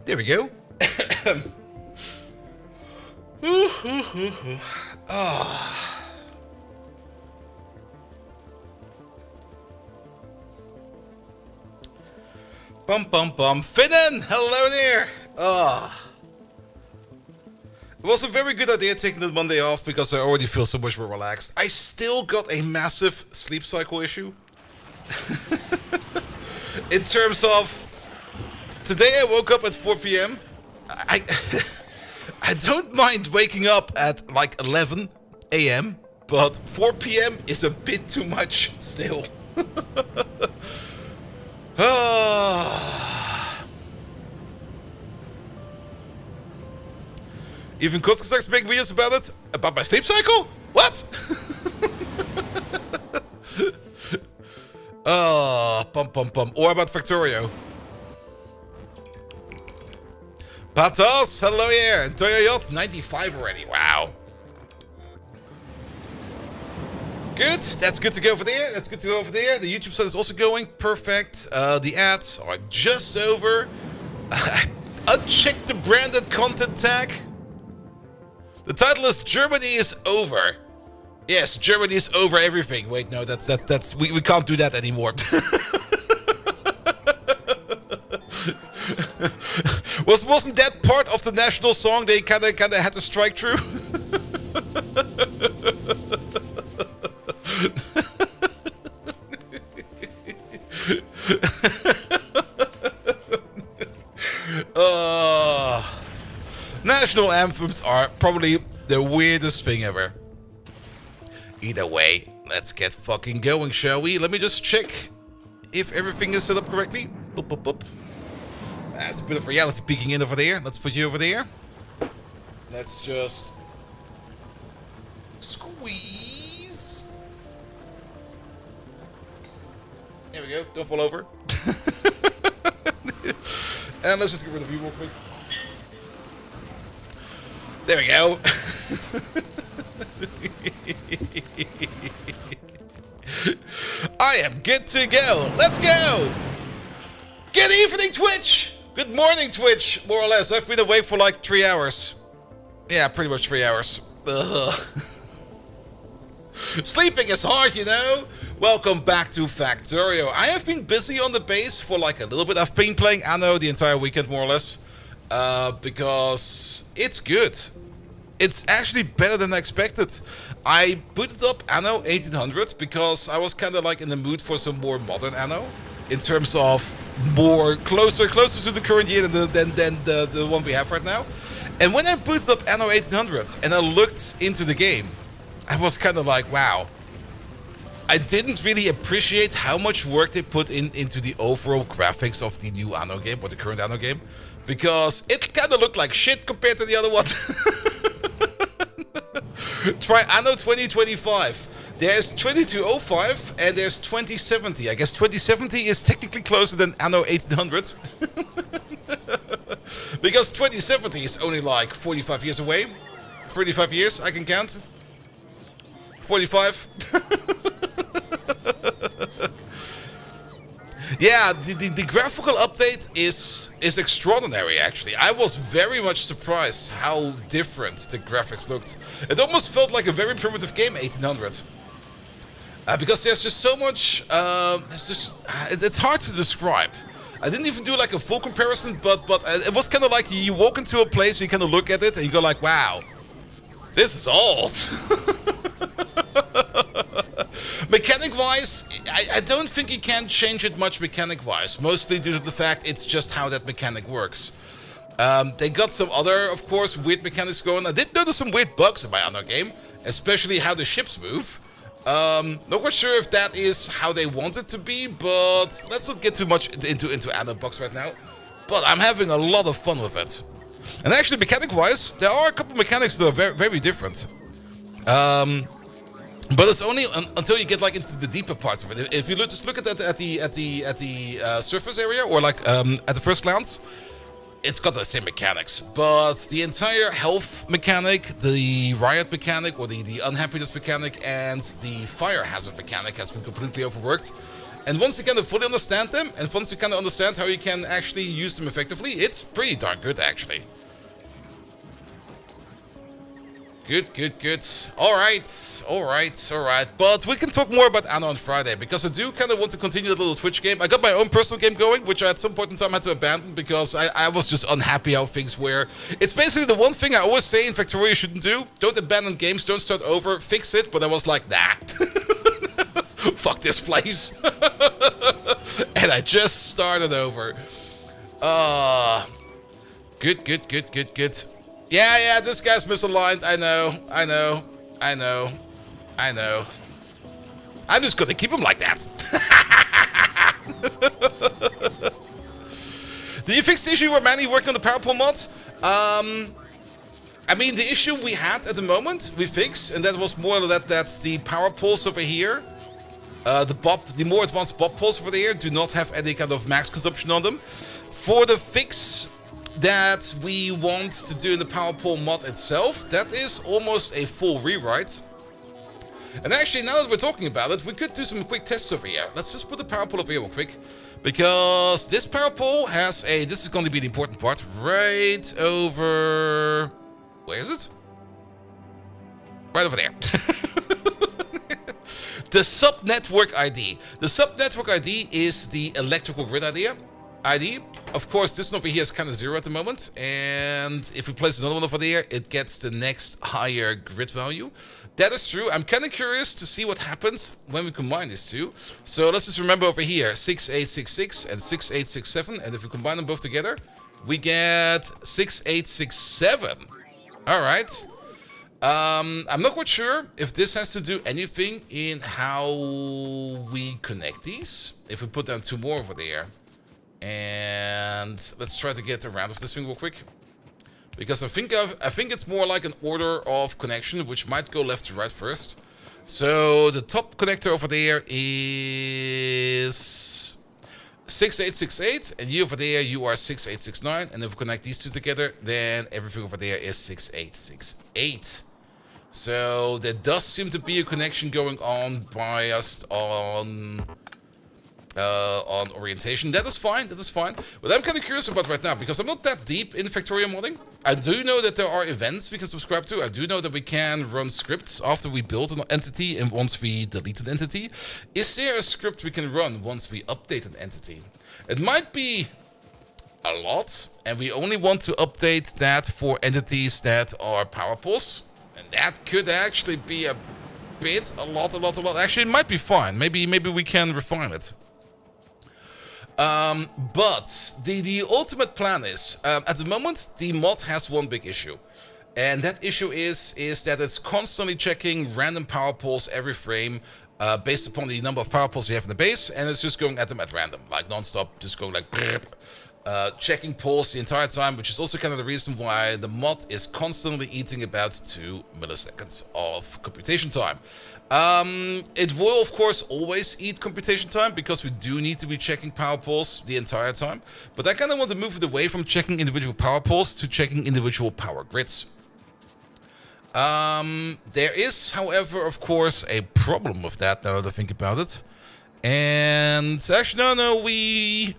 There we go. Oh. Bum bum bum. Finnen! Hello there! Oh. It was a very good idea taking the Monday off because I already feel so much more relaxed. I still got a massive sleep cycle issue. In terms of... Today I woke up at 4 p.m. I don't mind waking up at like 11 a.m. But 4 p.m. is a bit too much still. Even Koskosak's making videos about it? About my sleep cycle? What? Oh, pum pum pum. Or about Factorio. Patos, hello here. Toyo Yacht, 95 already. Wow. Good. That's good to go over there. That's good to go over there. The YouTube side is also going. Perfect. The ads are just over. Uncheck the branded content tag. The title is Germany is over. Yes, Germany is over everything. Wait, no, that's we can't do that anymore. Wasn't that part of the national song they kinda had to strike through? National anthems are probably the weirdest thing ever. Either way, let's get fucking going, shall we? Let me just check if everything is set up correctly. Boop, boop, boop. There's a bit of reality peeking in over there. Let's put you over there. Let's just squeeze. There we go. Don't fall over. And let's just get rid of you real quick. There we go. I am good to go. Let's go. Good evening, Twitch. Good morning, Twitch. More or less. I've been awake for like 3 hours. Yeah, pretty much 3 hours. Ugh. Sleeping is hard, you know. Welcome back to Factorio. I have been busy on the base for like a little bit. I've been playing Anno the entire weekend, more or less. Because it's good. It's actually better than I expected. I booted up Anno 1800 because I was kind of like in the mood for some more modern Anno. In terms of more closer to the current year than the one we have right now. And when I booted up Anno 1800 and I looked into the game, I was kind of like, wow. I didn't really appreciate how much work they put into the overall graphics of the new Anno game, or the current Anno game. Because it kind of looked like shit compared to the other one. Try Anno 2025. There's 2205 and there's 2070. I guess 2070 is technically closer than Anno 1800. Because 2070 is only like 45 years away. 35 years, I can count. 45. Yeah, the graphical update is extraordinary, actually. I was very much surprised how different the graphics looked. It almost felt like a very primitive game, 1800. Because there's just so much... it's hard to describe. I didn't even do like a full comparison, but it was kind of like you walk into a place, you kind of look at it, and you go like, wow, this is old. Mechanic-wise, I don't think you can change it much mechanic-wise, mostly due to the fact it's just how that mechanic works. They got some other, of course, weird mechanics going. I did notice some weird bugs in my Anno game, especially how the ships move. Not quite sure if that is how they want it to be, but let's not get too much into Anno bugs right now. But I'm having a lot of fun with it. And actually, mechanic-wise, there are a couple mechanics that are very, very different. But it's only until you get like into the deeper parts of it. If you just look at that at the surface area, or like at the first glance, it's got the same mechanics. But the entire health mechanic, the riot mechanic, or the unhappiness mechanic, and the fire hazard mechanic has been completely overworked. And once you kind of fully understand them, and once you kind of understand how you can actually use them effectively, it's pretty darn good, actually. Good, good, good. Alright, alright, alright. But we can talk more about Anno on Friday, because I do kind of want to continue the little Twitch game. I got my own personal game going, which I at some point in time had to abandon, because I was just unhappy how things were. It's basically the one thing I always say in Factorio shouldn't do. Don't abandon games, don't start over, fix it. But I was like, nah. Fuck this place. And I just started over. Good, good, good, good, good. Yeah, this guy's misaligned. I know. I'm just gonna keep him like that. Did you fix the issue where Manny working on the power pole mod? I mean, the issue we had at the moment, we fixed, and that was more that the power poles over here, the more advanced bob poles over there do not have any kind of max consumption on them. For the fix that we want to do in the power pole mod itself, that is almost a full rewrite. And actually, now that we're talking about it, we could do some quick tests over here. Let's just put the power pole over here real quick, because this power pole has a, this is going to be the important part, right over, where is it? Right over there. The sub-network ID. The sub-network ID is the electrical grid ID. Of course, this one over here is kind of 0 at the moment, and if we place another one over there, it gets the next higher grid value. That is true. I'm kind of curious to see what happens when we combine these two. So let's just remember over here, 6866 and 6867, and if we combine them both together, we get 6867. All right. I'm not quite sure if this has to do anything in how we connect these. If we put down two more over there. And let's try to get around of this thing real quick, because I think it's more like an order of connection, which might go left to right first. So the top connector over there is 6868, and you over there, you are 6869. And if we connect these two together, then everything over there is 6868. So there does seem to be a connection going on biased on orientation. That is fine, that is fine. What I'm kind of curious about right now, because I'm not that deep in Factorio modding, I do know that there are events we can subscribe to. I do know that we can run scripts after we build an entity and once we delete an entity. Is there a script we can run once we update an entity? It might be a lot, and we only want to update that for entities that are power poles, and that could actually be a bit, a lot. Actually, it might be fine. Maybe we can refine it. But the ultimate plan is, at the moment, the mod has one big issue. And that issue is that it's constantly checking random power poles every frame, based upon the number of power poles you have in the base, and it's just going at them at random, like non-stop, just going like checking poles the entire time, which is also kind of the reason why the mod is constantly eating about 2 milliseconds of computation time. It will, of course, always eat computation time, because we do need to be checking power poles the entire time. But I kind of want to move it away from checking individual power poles to checking individual power grids. There is, however, of course, a problem with that, now that I think about it. And actually, no, we...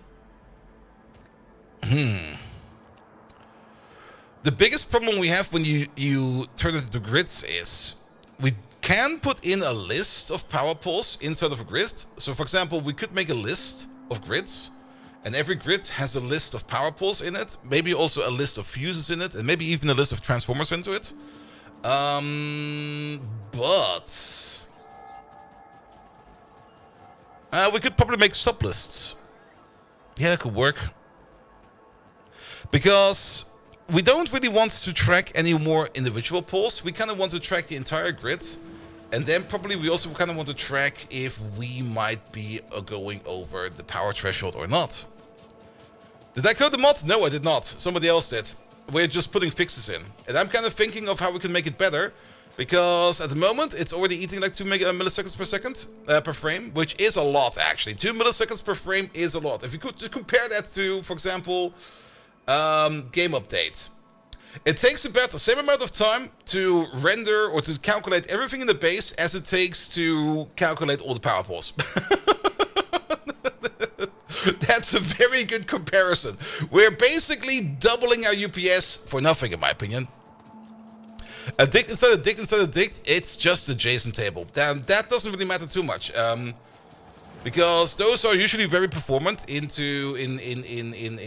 The biggest problem we have when you turn it into grids is we can put in a list of power poles inside of a grid. So for example, we could make a list of grids, and every grid has a list of power poles in it, maybe also a list of fuses in it, and maybe even a list of transformers into it. But we could probably make sublists. Yeah, that could work. Because we don't really want to track any more individual poles. We kind of want to track the entire grid. And then probably we also kind of want to track if we might be going over the power threshold or not. Did I code the mod? No, I did not. Somebody else did. We're just putting fixes in. And I'm kind of thinking of how we can make it better. Because at the moment, it's already eating like 2 milliseconds per second, per frame. Which is a lot, actually. 2 milliseconds per frame is a lot. If you could just compare that to, for example, game update. It takes about the same amount of time to render or to calculate everything in the base as it takes to calculate all the power poles. That's a very good comparison. We're basically doubling our UPS for nothing, in my opinion. A dict instead of dict instead of dict, it's just a JSON table. Then that doesn't really matter too much. Because those are usually very performant in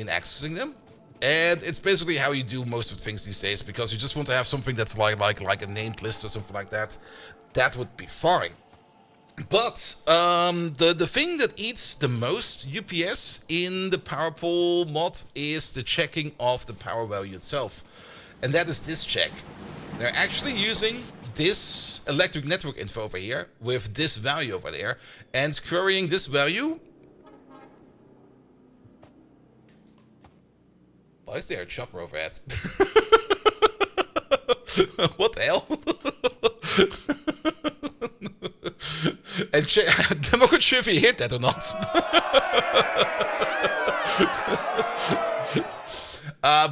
accessing them. And it's basically how you do most of the things these days, because you just want to have something that's like a named list or something like that. That would be fine. But the thing that eats the most UPS in the PowerPole mod is the checking of the power value itself. And that is this check. They're actually using this electric network info over here with this value over there and querying this value. Why is there a chopper overhead? What the hell? And I'm not sure if he hit that or not.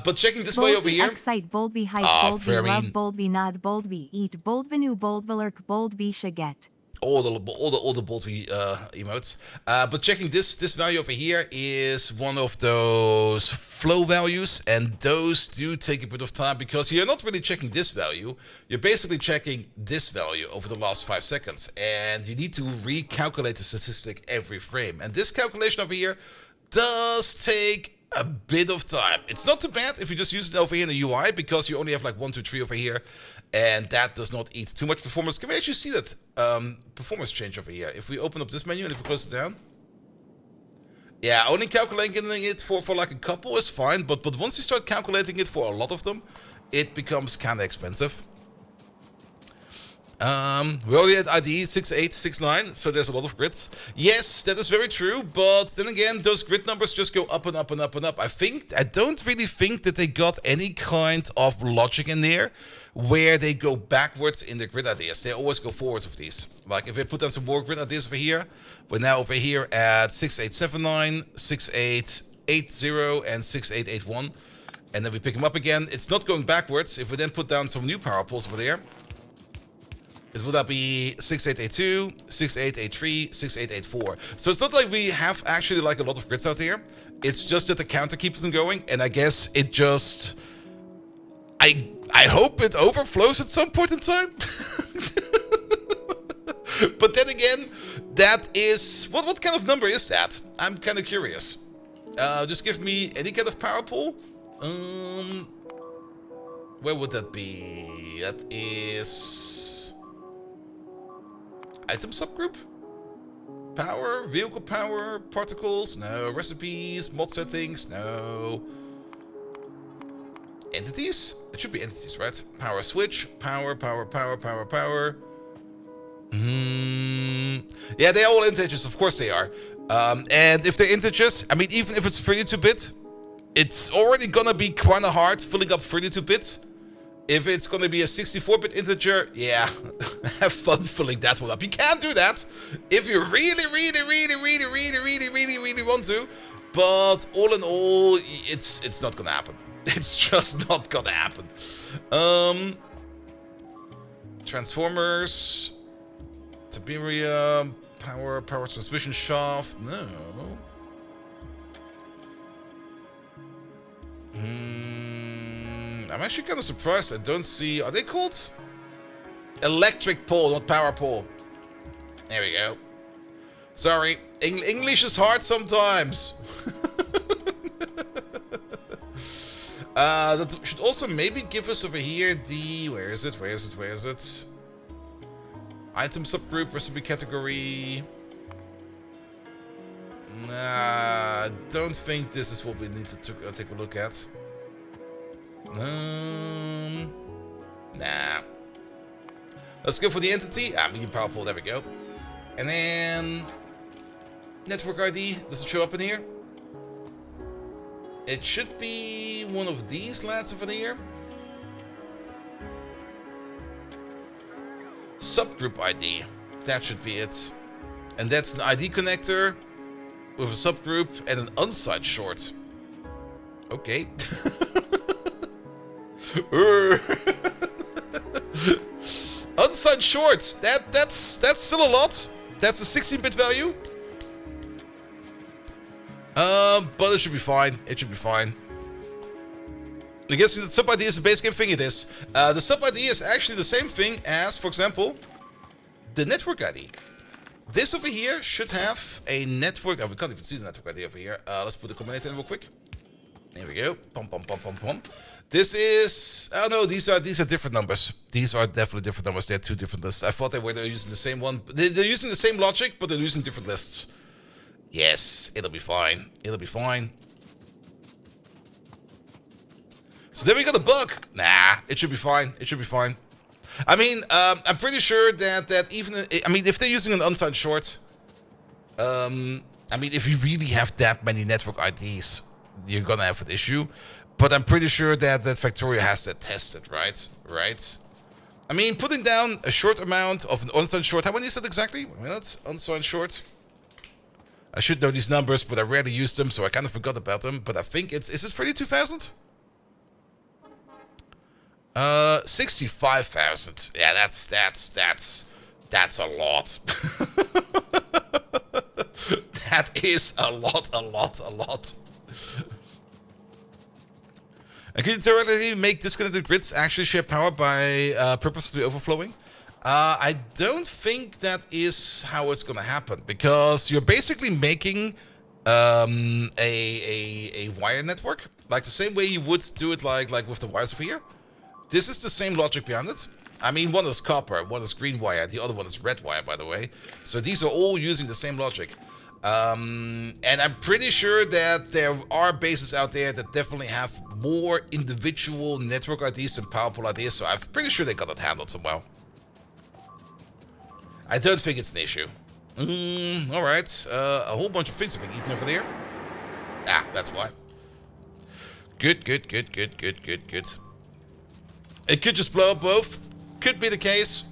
But checking this way over here. Excite, bold V, hype, bold V, love, bold V, nod, bold V, eat, bold Venu, bold Villerk, bold V, shaget. All the bold V emotes. But checking this value over here is one of those flow values, and those do take a bit of time because you're not really checking this value. You're basically checking this value over the last 5 seconds, and you need to recalculate the statistic every frame. And this calculation over here does take a bit of time. It's not too bad if you just use it over here in the UI, because you only have like 1, 2, 3 over here, and that does not eat too much performance. Can we actually see that performance change over here? If we open up this menu and if we close it down, yeah, only calculating it for like a couple is fine, but once you start calculating it for a lot of them, it becomes kind of expensive. We already had ID 6869, so there's a lot of grids. Yes, that is very true, but then again, those grid numbers just go up and up and up and up. I don't really think that they got any kind of logic in there where they go backwards in the grid ideas. They always go forwards with these. Like if we put down some more grid ideas over here, we're now over here at 6879, 6880, and 6881. And then we pick them up again. It's not going backwards. If we then put down some new power poles over there, it would not be 6882, 6883, 6884. So it's not like we have actually like a lot of grids out here. It's just that the counter keeps them going, and I guess it just... I hope it overflows at some point in time. But then again, that is... What kind of number is that? I'm kind of curious. Just give me any kind of power pole. Where would that be? That is... Item subgroup? Power, vehicle power, particles, no. Recipes, mod settings, no. Entities? It should be entities, right? Power switch, power. Yeah, they're all integers, of course they are. And if they're integers, I mean, even if it's 32-bit, it's already gonna be kinda hard filling up 32-bit. If it's going to be a 64-bit integer, yeah, have fun filling that one up. You can do that if you really want to. But all in all, it's not going to happen. It's just not going to happen. Transformers, Tiberia, power transmission shaft, no. I'm actually kind of surprised I don't see... Are they called? Electric pole, not power pole. There we go. Sorry. English is hard sometimes. That should also maybe give us over here the... Where is it? Item subgroup, recipe category. Nah, I don't think this is what we need to take a look at. Nah. Let's go for the entity. Medium power pole, there we go. And then... Network ID, does it show up in here? It should be one of these lads over here. Subgroup ID, that should be it. And that's an ID connector with a subgroup and an unsigned short. Okay. Unsigned short. That's still a lot. That's a 16-bit value. But it should be fine. It should be fine. I guess the sub ID is the base game thing. It is. The sub ID is actually the same thing as, for example, the network ID. This over here should have a network. Oh, we can't even see the network ID over here. Let's put the combinator in real quick. There we go. Pom pom pom pom pom. This is. Oh no, these are different numbers. These are definitely different numbers. They're two different lists. I thought they were using the same one. They're using the same logic, but they're using different lists. Yes, it'll be fine. It'll be fine. So then we got a bug. Nah, it should be fine. It should be fine. I mean, I'm pretty sure that even... I mean, if they're using an unsigned short... I mean, if you really have that many network IDs, you're gonna have an issue. But I'm pretty sure that Factorio has that tested, right? Right? I mean, putting down a short amount of an unsigned short... How many is that exactly? 1 minute? Unsigned short? I should know these numbers, but I rarely use them, so I kind of forgot about them. But I think it's... Is it 32,000? 65,000. Yeah, that's a lot. That is a lot. And can you theoretically make disconnected grids actually share power by purposely overflowing? I don't think that is how it's gonna happen, because you're basically making a wire network, like the same way you would do it like with the wires over here. This is the same logic behind it. I mean, one is copper, one is green wire, the other one is red wire, by the way. So these are all using the same logic. And I'm pretty sure that there are bases out there that definitely have more individual network IDs and power pool IDs, so I'm pretty sure they got it handled somehow. I don't think it's an issue. Alright. A whole bunch of things are being eaten over there. Ah, that's why. Good. It could just blow up both. Could be the case.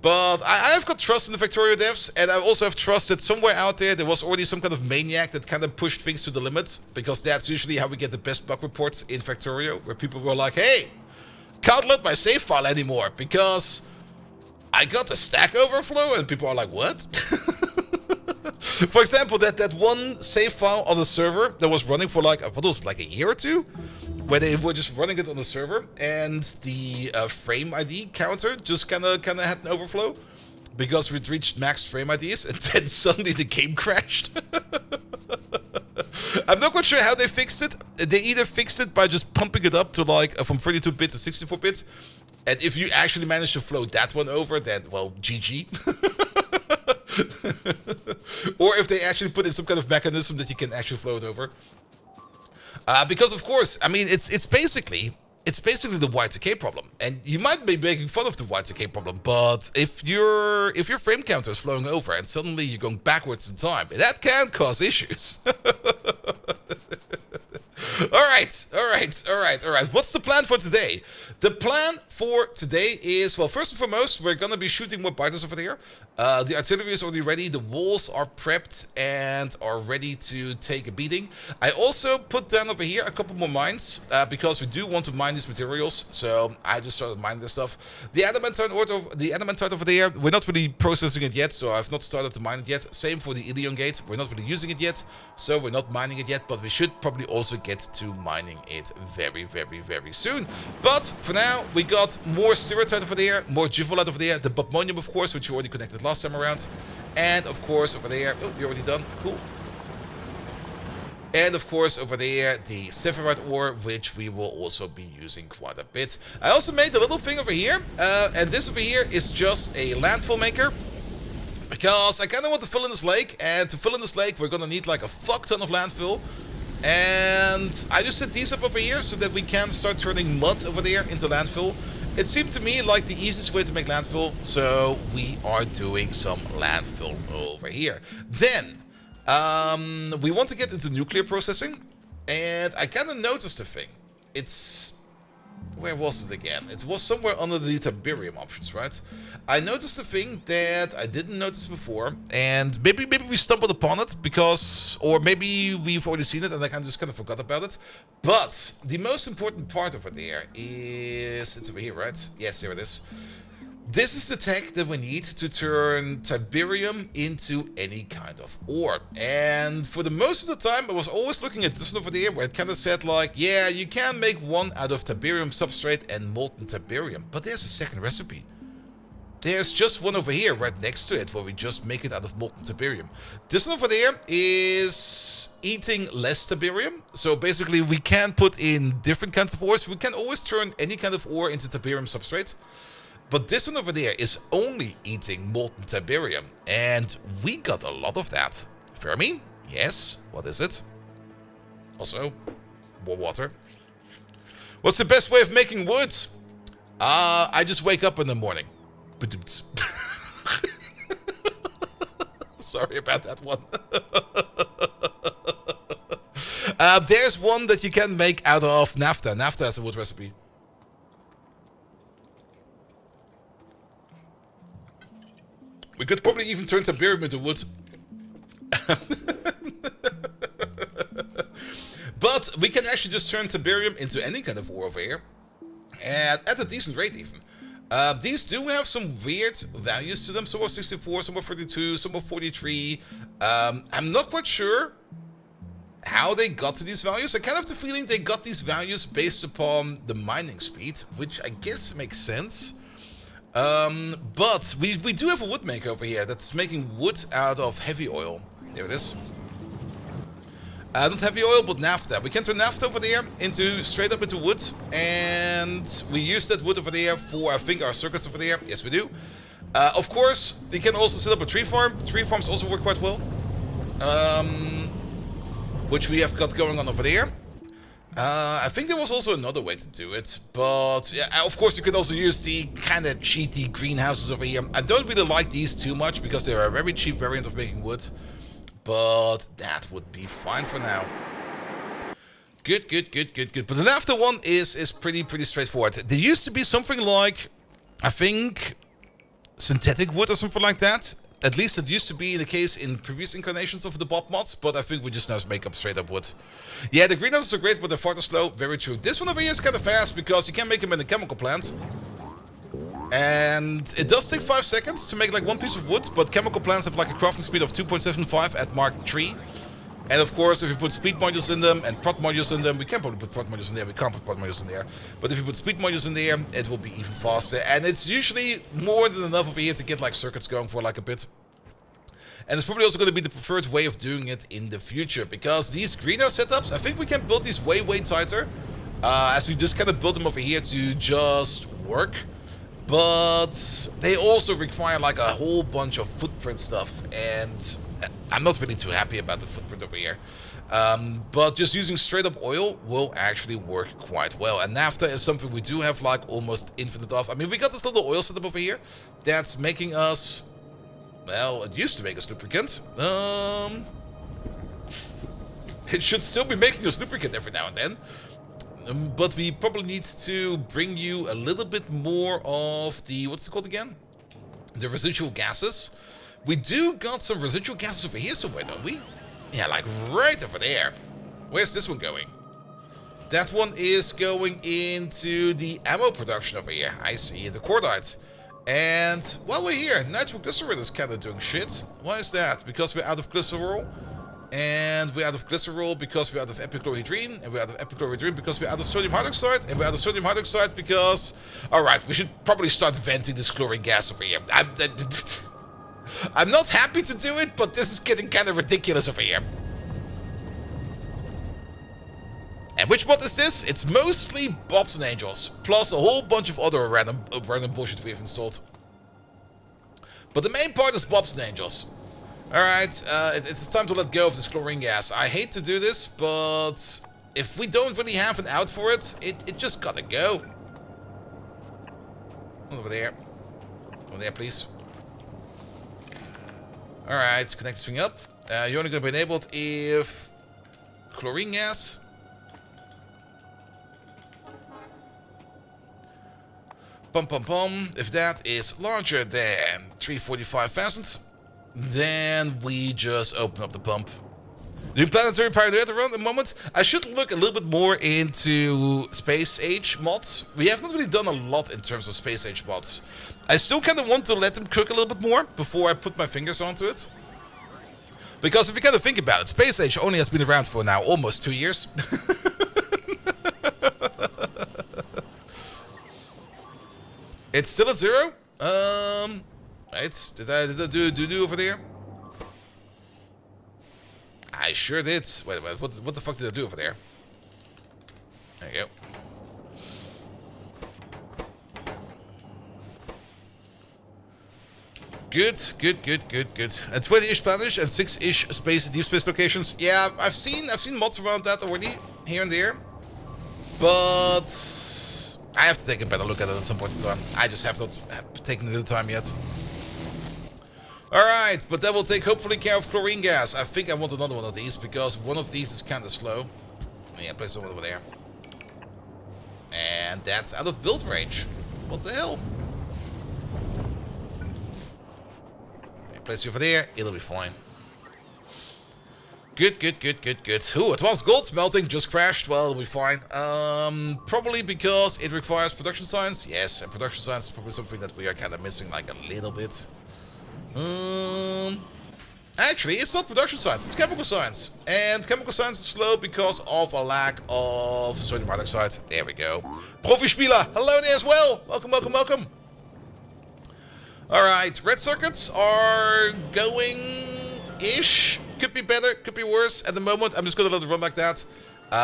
But I've got trust in the Factorio devs, and I also have trust that somewhere out there was already some kind of maniac that kind of pushed things to the limit, because that's usually how we get the best bug reports in Factorio, where people were like, hey, can't load my save file anymore because I got a stack overflow, and people are like, what? For example, that one save file on the server that was running for like, what was it, like a year or two? Where they were just running it on the server, and the frame ID counter just kind of had an overflow because we'd reached max frame IDs, and then suddenly the game crashed. I'm not quite sure how they fixed it. They either fixed it by just pumping it up to like from 32-bit to 64-bit, and if you actually manage to flow that one over, then well, GG. Or if they actually put in some kind of mechanism that you can actually flow it over. Because of course, I mean, it's basically the Y2K problem, and you might be making fun of the Y2K problem, but if your frame counter is flowing over and suddenly you're going backwards in time, that can cause issues. All right. What's the plan for today? The plan for today is, well, first and foremost, we're going to be shooting more biters over there. The artillery is already ready. The walls are prepped and are ready to take a beating. I also put down over here a couple more mines because we do want to mine these materials. So I just started mining this stuff. The adamantite over there, we're not really processing it yet, so I've not started to mine it yet. Same for the Ilion gate. We're not really using it yet, so we're not mining it yet, but we should probably also get to mining it very soon. But for now, we got more stereotype over there, more Jivolite over there, the Bobmonium, of course, which you already connected last time around, and of course over there, oh, you're already done, cool. And of course over there, the Sephirite ore, which we will also be using quite a bit. I also made a little thing over here, and this over here is just a landfill maker, because I kind of want to fill in this lake, and to fill in this lake, we're gonna need like a fuck ton of landfill. And I just set these up over here so that we can start turning mud over there into landfill. It seemed to me like the easiest way to make landfill, so we are doing some landfill over here. Then, we want to get into nuclear processing, and I kind of noticed a thing. It's... Where was it again? It was somewhere under the Tiberium options, right? I noticed a thing that I didn't notice before, and maybe we stumbled upon it because, or maybe we've already seen it and I just kind of forgot about it. But the most important part over there is, it's over here, right? Yes, here it is. This is the tech that we need to turn Tiberium into any kind of ore. And for the most of the time, I was always looking at this one over there where it kind of said like, yeah, you can make one out of Tiberium substrate and molten Tiberium. But there's a second recipe. There's just one over here right next to it where we just make it out of molten Tiberium. This one over there is eating less Tiberium. So basically we can put in different kinds of ores. We can always turn any kind of ore into Tiberium substrate. But this one over there is only eating molten Tiberium. And we got a lot of that. Fermi? Yes. What is it? Also, more water. What's the best way of making wood? I just wake up in the morning. Sorry about that one. There's one that you can make out of naphtha. Naphtha is a wood recipe. We could probably even turn Tiberium into wood. But we can actually just turn Tiberium into any kind of ore over here. And at a decent rate even. These do have some weird values to them. Some are 64, some are 42, some are 43. I'm not quite sure how they got to these values. I kind of have the feeling they got these values based upon the mining speed, which I guess makes sense. But we do have a wood maker over here that's making wood out of heavy oil. There it is. Not heavy oil, but naphtha. We can turn naphtha over there straight up into wood. And we use that wood over there for, I think, our circuits over there. Yes, we do. Of course, they can also set up a tree farm. Tree farms also work quite well. Which we have got going on over there. I think there was also another way to do it, but yeah, of course you could also use the kind of cheaty greenhouses over here. I don't really like these too much because they are a very cheap variant of making wood, but that would be fine for now. Good. But the naphtha one is pretty straightforward. There used to be something like, I think, synthetic wood or something like that. At least it used to be the case in previous incarnations of the Bob mods, but I think we just now make up straight up wood. Yeah, the greenhouses are great, but they're far too slow. Very true. This one over here is kind of fast because you can make them in a chemical plant. And it does take 5 seconds to make like one piece of wood, but chemical plants have like a crafting speed of 2.75 at Mark 3. And of course, if you put speed modules in them and prot modules in them, we can probably put prot modules in there, we can't put prot modules in there. But if you put speed modules in there, it will be even faster. And it's usually more than enough over here to get like circuits going for like a bit. And it's probably also going to be the preferred way of doing it in the future. Because these greenhouse setups, I think we can build these way tighter. As we just kind of build them over here to just work. But they also require like a whole bunch of footprint stuff. And I'm not really too happy about the footprint over here. But just using straight up oil will actually work quite well. And naphtha is something we do have like almost infinite of. I mean, we got this little oil setup over here that's making us, well, it used to make us lubricant. It should still be making us lubricant every now and then. But we probably need to bring you a little bit more of the, what's it called again? The residual gases. We do got some residual gases over here somewhere, don't we? Yeah, like right over there. Where's this one going? That one is going into the ammo production over here. I see, the cordite. And while we're here, nitroglycerin is kind of doing shit. Why is that? Because we're out of glycerol. And we're out of glycerol because we're out of epichlorohydrin. And we're out of epichlorohydrin because we're out of sodium hydroxide. And we're out of sodium hydroxide because... Alright, we should probably start venting this chlorine gas over here. I'm not happy to do it, but this is getting kind of ridiculous over here. And which mod is this? It's mostly Bobs and Angels, plus a whole bunch of other random bullshit we've installed. But the main part is Bobs and Angels. Alright, it's time to let go of this chlorine gas. I hate to do this, but if we don't really have an out for it, it just gotta go. Over there. Over there, please. Alright, connect this thing up. You're only going to be enabled if chlorine gas. If that is larger than 345,000, then we just open up the pump. New planetary pioneer around the moment. I should look a little bit more into space age mods. We have not really done a lot in terms of space age mods. I still kind of want to let them cook a little bit more before I put my fingers onto it. Because if you kind of think about it, space age only has been around for now almost 2 years. It's still at 0. Did I do over there? I sure did. Wait a minute, what the fuck did I do over there? There you go. Good. And 20-ish Spanish and 6-ish deep space locations. Yeah, I've seen mods around that already, here and there. But I have to take a better look at it at some point in time. I just have not taken the time yet. Alright, but that will take hopefully care of chlorine gas. I think I want another one of these because one of these is kind of slow. Yeah, place one over there. And that's out of build range. What the hell? Place you over there, it'll be fine. Good. Ooh, advanced gold smelting just crashed. Well, it'll be fine. Probably because it requires production science. Yes, and production science is probably something that we are kind of missing like a little bit. Actually, it's not production science, it's chemical science. And chemical science is slow because of a lack of sodium hydroxide. There we go. Profi Spieler, hello there as well. Welcome. Alright, red circuits are going-ish. Could be better, could be worse. At the moment, I'm just going to let it run like that.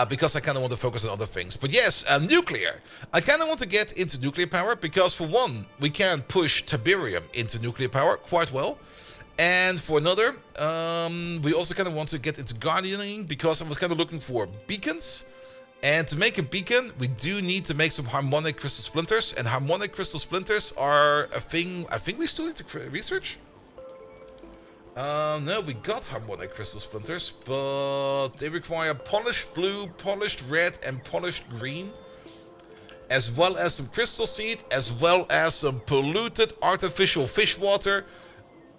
Because I kind of want to focus on other things. But yes, nuclear. I kind of want to get into nuclear power because for one, we can push Tiberium into nuclear power quite well. And for another, we also kind of want to get into guardianing because I was kind of looking for beacons. And to make a beacon, we do need to make some harmonic crystal splinters. And harmonic crystal splinters are a thing I think we still need to research. No, we got harmonic crystal splinters, but they require polished blue, polished red, and polished green. As well as some crystal seed, as well as some polluted artificial fish water.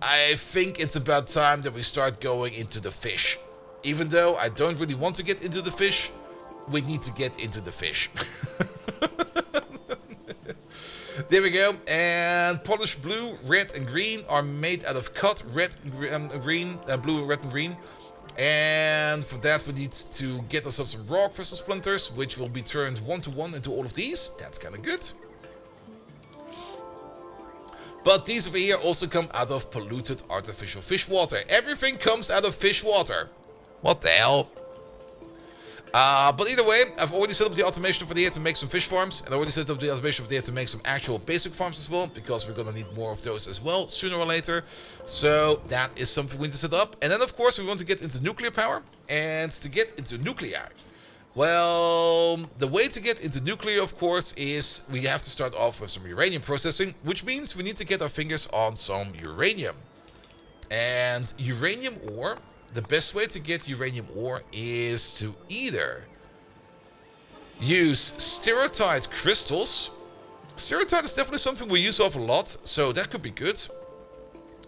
I think it's about time that we start going into the fish. Even though I don't really want to get into the fish, we need to get into the fish. There we go. And polished blue, red, and green are made out of cut red, green, blue, red, and green. And for that, we need to get ourselves some raw crystal splinters, which will be turned 1-to-1 into all of these. That's kind of good. But these over here also come out of polluted artificial fish water. Everything comes out of fish water. What the hell? But either way, I've already set up the automation over there to make some fish farms. And I already set up the automation over there to make some actual basic farms as well. Because we're going to need more of those as well, sooner or later. So that is something we need to set up. And then of course we want to get into nuclear power. And to get into nuclear, well, the way to get into nuclear, of course, is we have to start off with some uranium processing. Which means we need to get our fingers on some uranium. And uranium ore... The best way to get uranium ore is to either use stereotite crystals. Stereotite is definitely something we use off a lot, so that could be good.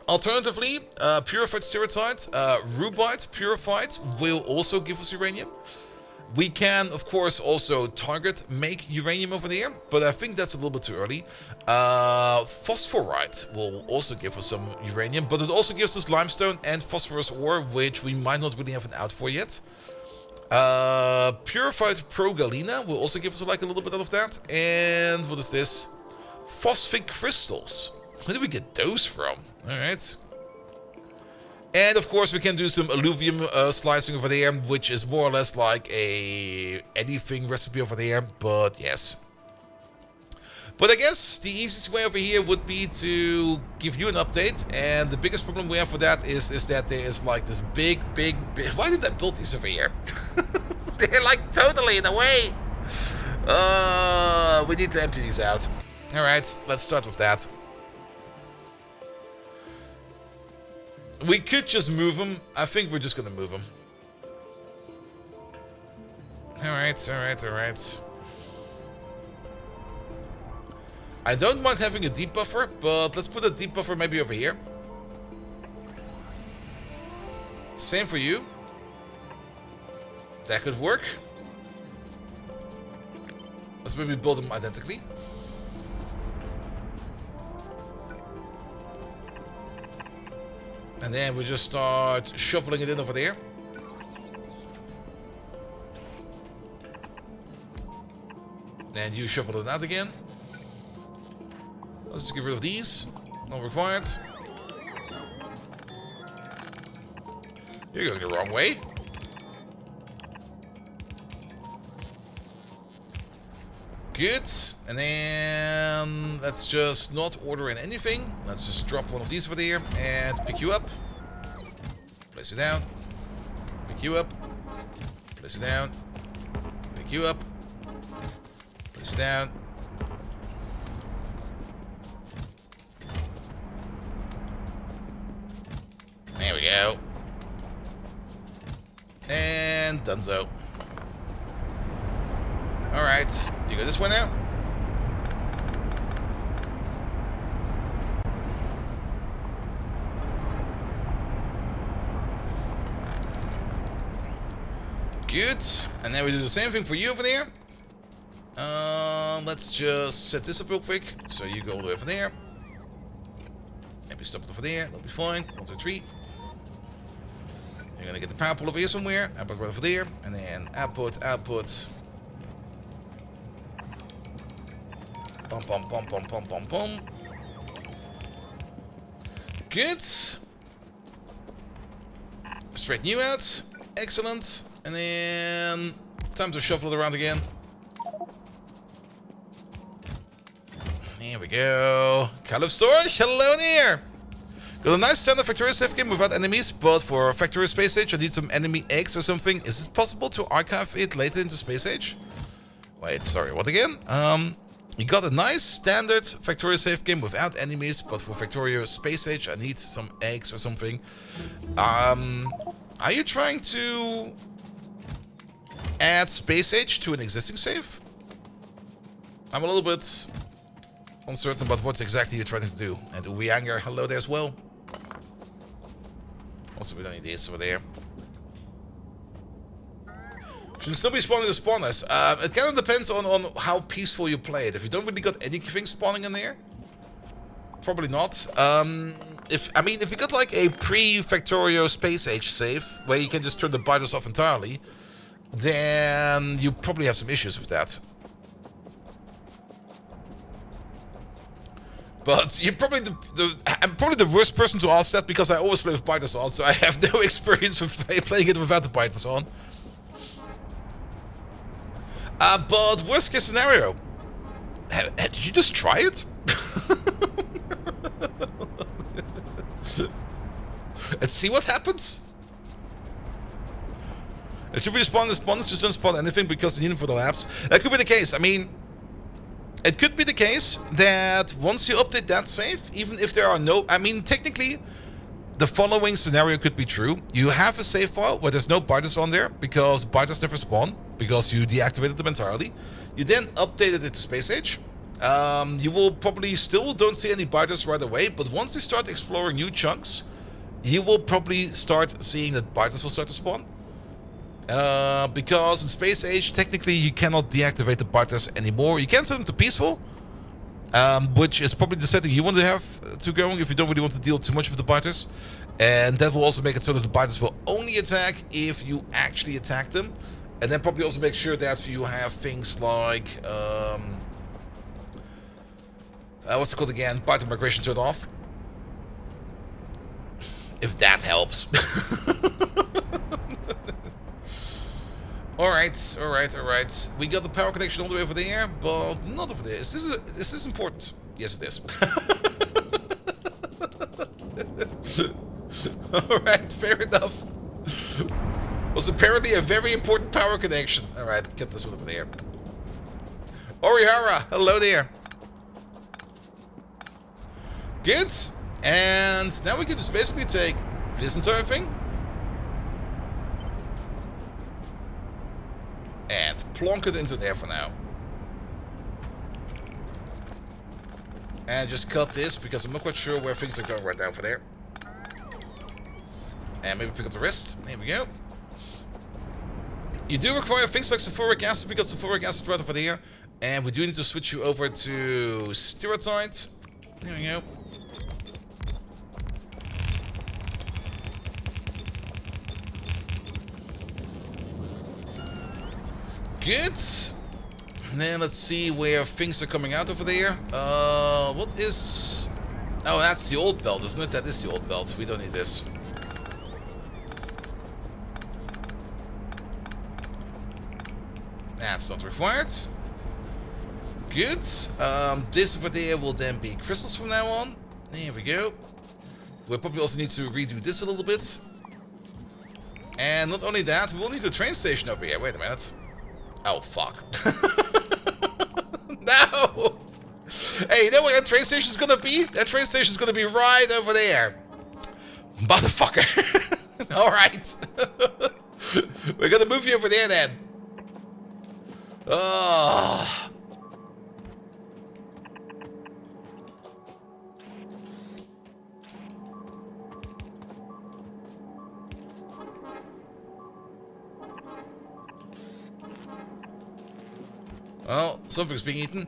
Alternatively, purified stereotite, rubite purified will also give us uranium. We can, of course, also target make uranium over there, but I think that's a little bit too early. Phosphorite will also give us some uranium, but it also gives us limestone and phosphorus ore, which we might not really have an out for yet. Purified progalena will also give us like a little bit out of that. And what is this? Phosphate crystals. Where do we get those from? Alright. And of course we can do some alluvium slicing over there, which is more or less like a anything recipe over there, but yes. But I guess the easiest way over here would be to give you an update, and the biggest problem we have for that is that there is like this big... Why did I build these over here? They're like totally in the way. We need to empty these out. Alright, let's start with that. We could just move them. I think we're just gonna move them. Alright. I don't mind having a deep buffer, but let's put a deep buffer maybe over here. Same for you. That could work. Let's maybe build them identically. And then we just start shuffling it in over there. And you shuffle it out again. Let's just get rid of these. Not required. You're going the wrong way. Good. And then let's just not order in anything. Let's just drop one of these over there and pick you up. Place you down. Pick you up. Place you down. Pick you up. Place you down. There we go. And donezo. Alright, you go this way now. Good. And then we do the same thing for you over there. Let's just set this up real quick. So you go over there. Maybe stop it over there. That'll be fine. 1, 2, 3. You're gonna get the power pole over here somewhere. Output right over there. And then output, output. Bum, bum, bum, bum, bum, bum, bum. Good. Straighten you out. Excellent. And then time to shuffle it around again. Here we go. Call of Storage, hello there. Got a nice standard Factorio safe game without enemies, but for Factorio Space Age I need some enemy eggs or something. Is it possible to archive it later into Space Age? Wait, sorry, what again? You got a nice standard Factorio safe game without enemies, but for Factorio Space Age I need some eggs or something. Are you trying to add Space Age to an existing save? I'm a little bit uncertain about what exactly you're trying to do. And Uyanger, hello there as well. Also, we don't need this over there. Should still be spawning the spawners. It kind of depends on how peaceful you play it. If you don't really got anything spawning in there, probably not. If you got like a pre-Factorio Space Age save where you can just turn the biters off entirely, then you probably have some issues with that. But you're probably I'm probably the worst person to ask that because I always play with biters on, so I have no experience with playing it without the biters on. But worst case scenario, did you just try it? And see what happens? It should be spawned. The spawners just don't spawn anything because they need them for the labs. That could be the case. I mean, it could be the case that once you update that save, even if there are no... I mean, technically, the following scenario could be true. You have a save file where there's no biters on there because biters never spawn because you deactivated them entirely. You then updated it to Space Age. You will probably still don't see any biters right away, but once you start exploring new chunks, you will probably start seeing that biters will start to spawn. Because in Space Age, technically you cannot deactivate the biters anymore. You can set them to peaceful, which is probably the setting you want to have to going if you don't really want to deal too much with the biters. And that will also make it so that the biters will only attack if you actually attack them. And then probably also make sure that you have things like, what's it called again? Biter migration turned off. If that helps. Alright, alright, alright. We got the power connection all the way over there, but not over there. Is this important? Yes, it is. Alright, fair enough. Was apparently a very important power connection. Alright, get this one over there. Orihara, hello there. Good. And now we can just basically take this entire thing and plonk it into there for now. And just cut this because I'm not quite sure where things are going right now for there. And maybe pick up the rest. There we go. You do require things like sulfuric acid because sulfuric acid right over there. And we do need to switch you over to stereotype. There we go. Good. And then let's see where things are coming out over there. What is... Oh, that's the old belt, isn't it? That is the old belt. We don't need this. That's not required. Good. This over there will then be crystals from now on. There we go. We'll probably also need to redo this a little bit. And not only that, we will need a train station over here. Wait a minute. Oh, fuck. No! Hey, you know where that train station is gonna be? That train station is gonna be right over there. Motherfucker. Alright. We're gonna move you over there then. Oh. Well, something's being eaten.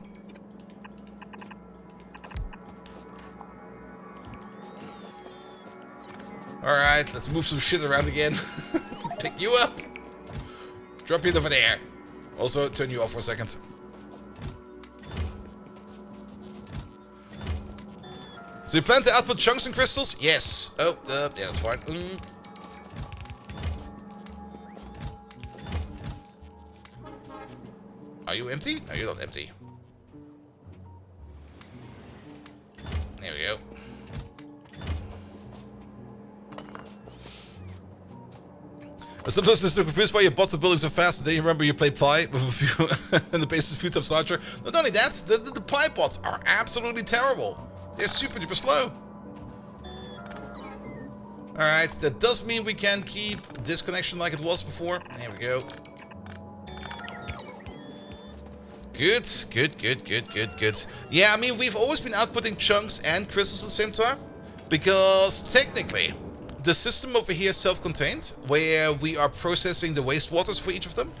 Alright, let's move some shit around again. Pick you up. Drop you over there. Also, turn you off for a second. So you plan to output chunks and crystals? Yes. Oh, yeah, that's fine. Are you empty? No, you're not empty. There we go. Sometimes I'm so confused why your bots are building so fast, and then you remember you play Pi with a few and the base is few times larger. Not only that, the Pi bots are absolutely terrible. They're super duper slow. Alright, that does mean we can keep this connection like it was before. There we go. Good, good, good, good, good, good. Yeah, I mean, we've always been outputting chunks and crystals at the same time. Because technically, the system over here is self-contained, where we are processing the wastewaters for each of them.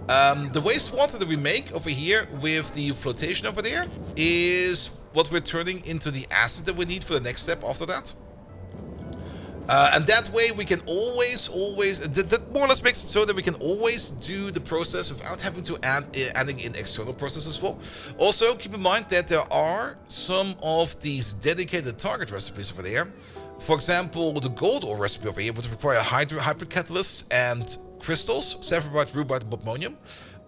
The wastewater that we make over here with the flotation over there is what we're turning into the acid that we need for the next step after that. And that way we can always, that more or less makes it so that we can always do the process without having to adding in external processes as well. Also, keep in mind that there are some of these dedicated target recipes over there. For example, the gold ore recipe over here would require hybrid catalysts and crystals, sapphirite, rubite, and bobmonium.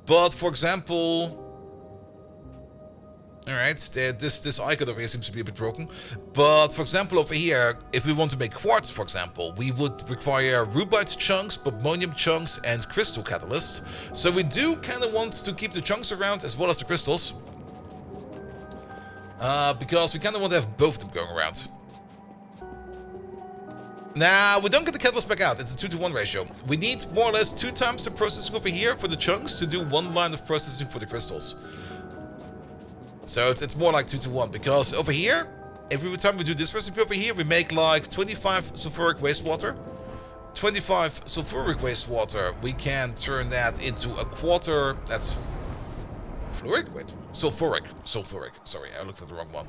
But for example... Alright, this icon over here seems to be a bit broken. But for example over here, if we want to make quartz, for example, we would require rubite chunks, bobmonium chunks, and crystal catalyst. So we do kind of want to keep the chunks around as well as the crystals. Because we kind of want to have both of them going around. Now, we don't get the catalyst back out. It's a 2-to-1 ratio. We need more or less 2 times the processing over here for the chunks to do 1 line of processing for the crystals. So it's more like 2-to-1, because over here, every time we do this recipe over here, we make like 25 sulfuric wastewater. 25 sulfuric wastewater, we can turn that into a quarter. That's fluoric? Wait, sulfuric. Sorry, I looked at the wrong one.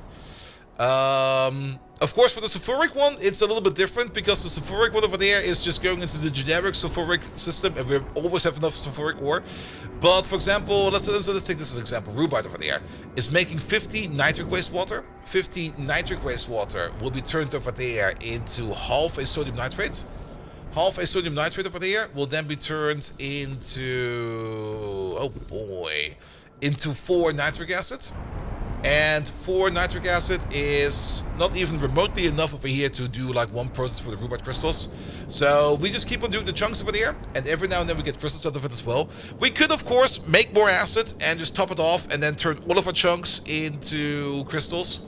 Of course, for the sulfuric one, it's a little bit different, because the sulfuric one over there is just going into the generic sulfuric system, and we always have enough sulfuric ore. But for example, let's take this as an example. Rubite over there is making 50 nitric wastewater. 50 nitric wastewater will be turned over there into half a sodium nitrate. Half a sodium nitrate over there will then be turned into, oh boy, into 4 nitric acid. And 4 nitric acid is not even remotely enough over here to do like 1 process for the rubite crystals. So we just keep on doing the chunks over there, and every now and then we get crystals out of it as well. We could, of course, make more acid and just top it off and then turn all of our chunks into crystals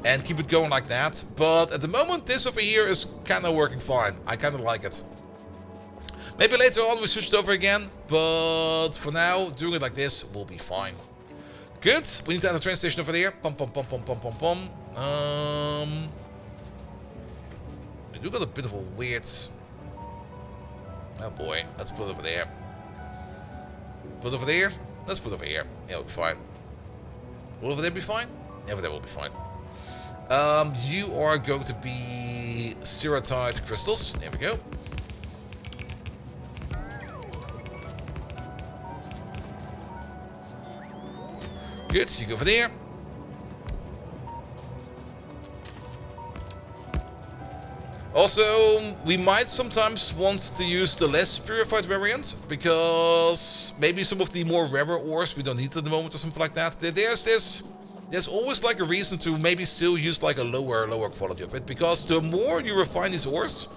and keep it going like that. But at the moment, this over here is kind of working fine. I kind of like it. Maybe later on we switch it over again, but for now, doing it like this will be fine. Good. We need to add a train station over there. We do got a bit of a weird... Oh boy, let's put it over there. Put over there. Let's put over here. Yeah, it'll be fine. Will over there be fine? Yeah, over there will be fine. You are going to be stereotyped crystals. There we go. Good, you go over there. Also, we might sometimes want to use the less purified variant, because maybe some of the more rarer ores we don't need at the moment or something like that. There's always like a reason to maybe still use like a lower quality of it, because the more you refine these ores,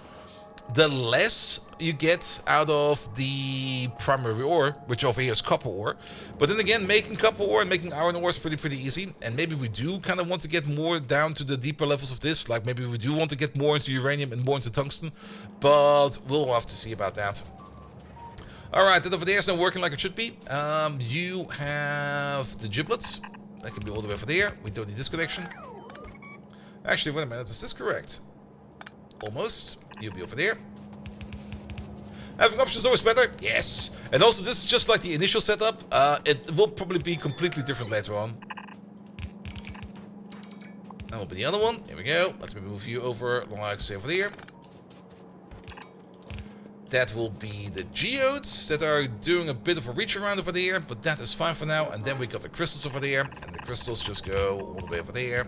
the less you get out of the primary ore, which over here is copper ore. But then again, making copper ore and making iron ore is pretty easy. And maybe we do kind of want to get more down to the deeper levels of this. Like maybe we do want to get more into uranium and more into tungsten. But we'll have to see about that. Alright, that over there is now working like it should be. You have the giblets. That can be all the way over there. We don't need this connection. Actually, wait a minute. Is this correct? Almost. You'll be over there. Having options is always better. Yes. And also, this is just like the initial setup. It will probably be completely different later on. That will be the other one. Here we go. Let's move you over, like say over there. That will be the geodes that are doing a bit of a reach around over there, but that is fine for now. And then we got the crystals over there, and the crystals just go all the way over there.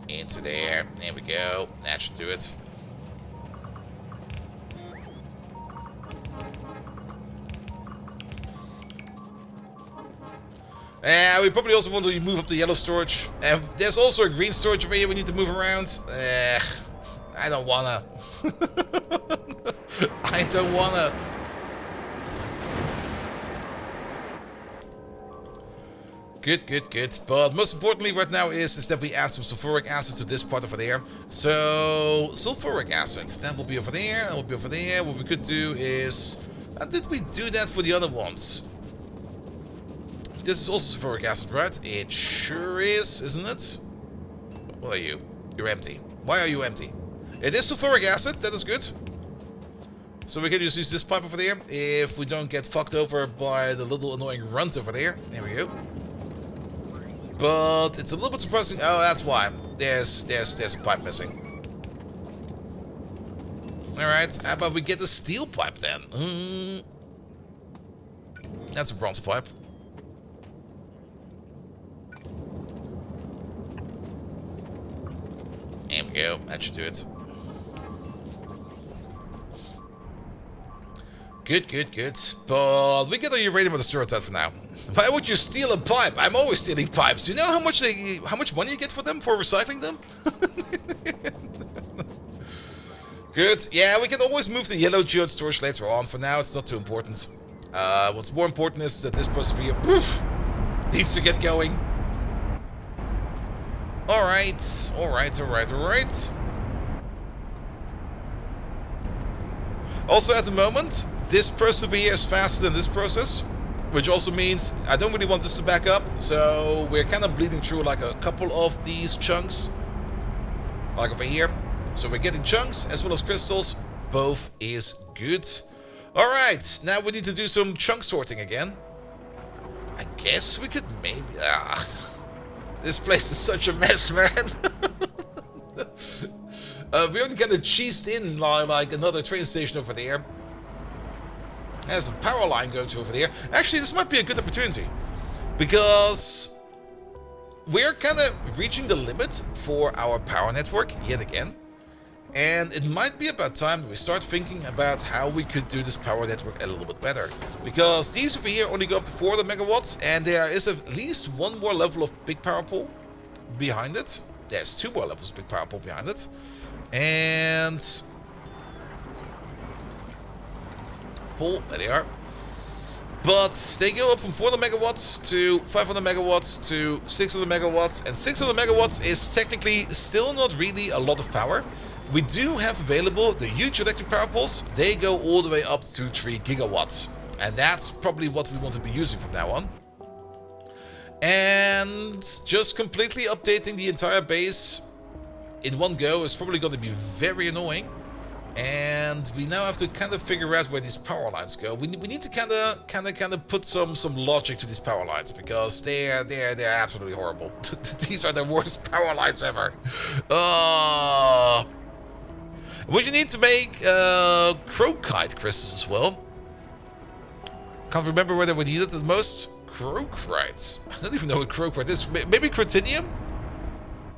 Into there. There we go. That should do it. We probably also want to move up the yellow storage. There's also a green storage over here we need to move around. I don't wanna. I don't wanna. Good. But most importantly right now is that we add some sulfuric acid to this part over there. So, sulfuric acid, that will be over there, that will be over there. What we could do is... did we do that for the other ones? This is also sulfuric acid, right? It sure is, isn't it? What are you? You're empty. Why are you empty? It is sulfuric acid, that is good. So we can just use this pipe over there if we don't get fucked over by the little annoying runt over there. There we go. But it's a little bit surprising. Oh, that's why. There's a pipe missing. Alright, how about we get the steel pipe then? That's a bronze pipe. There we go. That should do it. Good. But we get a uranium with a stereotype for now. Why would you steal a pipe? I'm always stealing pipes. You know how much money you get for them, for recycling them? Good. Yeah, we can always move the yellow geode storage later on. For now, it's not too important. What's more important is that this persevere needs to get going. Alright. Also, at the moment, this persevere is faster than this process, which also means I don't really want this to back up, so we're kind of bleeding through like a couple of these chunks, like over here. So we're getting chunks as well as crystals. Both is good. Alright, now we need to do some chunk sorting again. I guess we could maybe... this place is such a mess, man. We only kind of cheesed in like another train station over there. There's a power line going to over there. Actually, this might be a good opportunity, because we're kind of reaching the limit for our power network yet again. And it might be about time that we start thinking about how we could do this power network a little bit better. Because these over here only go up to 400 megawatts, and there is at least one more level of big power pool behind it. There's 2 more levels of big power pool behind it. And... pull, there they are. But they go up from 400 megawatts to 500 megawatts to 600 megawatts. And 600 megawatts is technically still not really a lot of power. We do have available the huge electric power poles. They go all the way up to 3 gigawatts. And that's probably what we want to be using from now on. And just completely updating the entire base in one go is probably going to be very annoying. And we now have to kind of figure out where these power lines go. We need to kind of put some logic to these power lines, because they're absolutely horrible. These are the worst power lines ever. Would you need to make crocite crystals as well? Can't remember whether we need it the most. Crocite. I don't even know what crocite is. Maybe crotinium?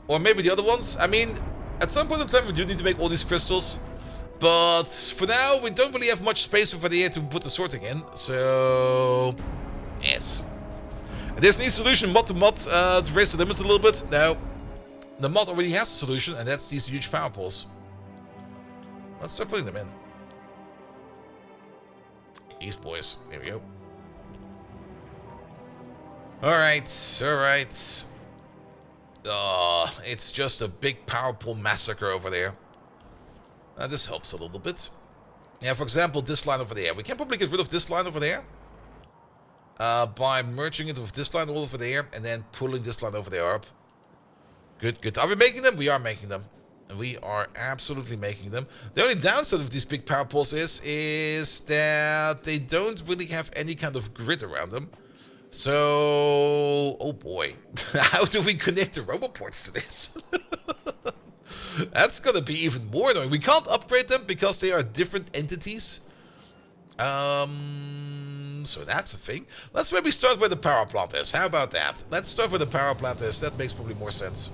Or maybe the other ones? I mean, at some point in time we do need to make all these crystals. But for now, we don't really have much space over the air to put the sorting in. So, yes. There's an easy solution, mod to mod, to raise the limits a little bit. Now, the mod already has a solution, and that's these huge power poles. Let's start putting them in. These boys. Here we go. Alright, alright. It's just a big power pole massacre over there. This helps a little bit. Yeah, for example, this line over there. We can probably get rid of this line over there. By merging it with this line all over there, and then pulling this line over there up. Good, good. Are we making them? We are making them. We are absolutely making them. The only downside of these big power poles is that they don't really have any kind of grid around them. So, oh boy. How do we connect the roboports to this? That's gonna be even more annoying. We can't upgrade them because they are different entities. So that's a thing. Let's maybe start where the power plant is. How about that? Let's start where the power plant is. That makes probably more sense.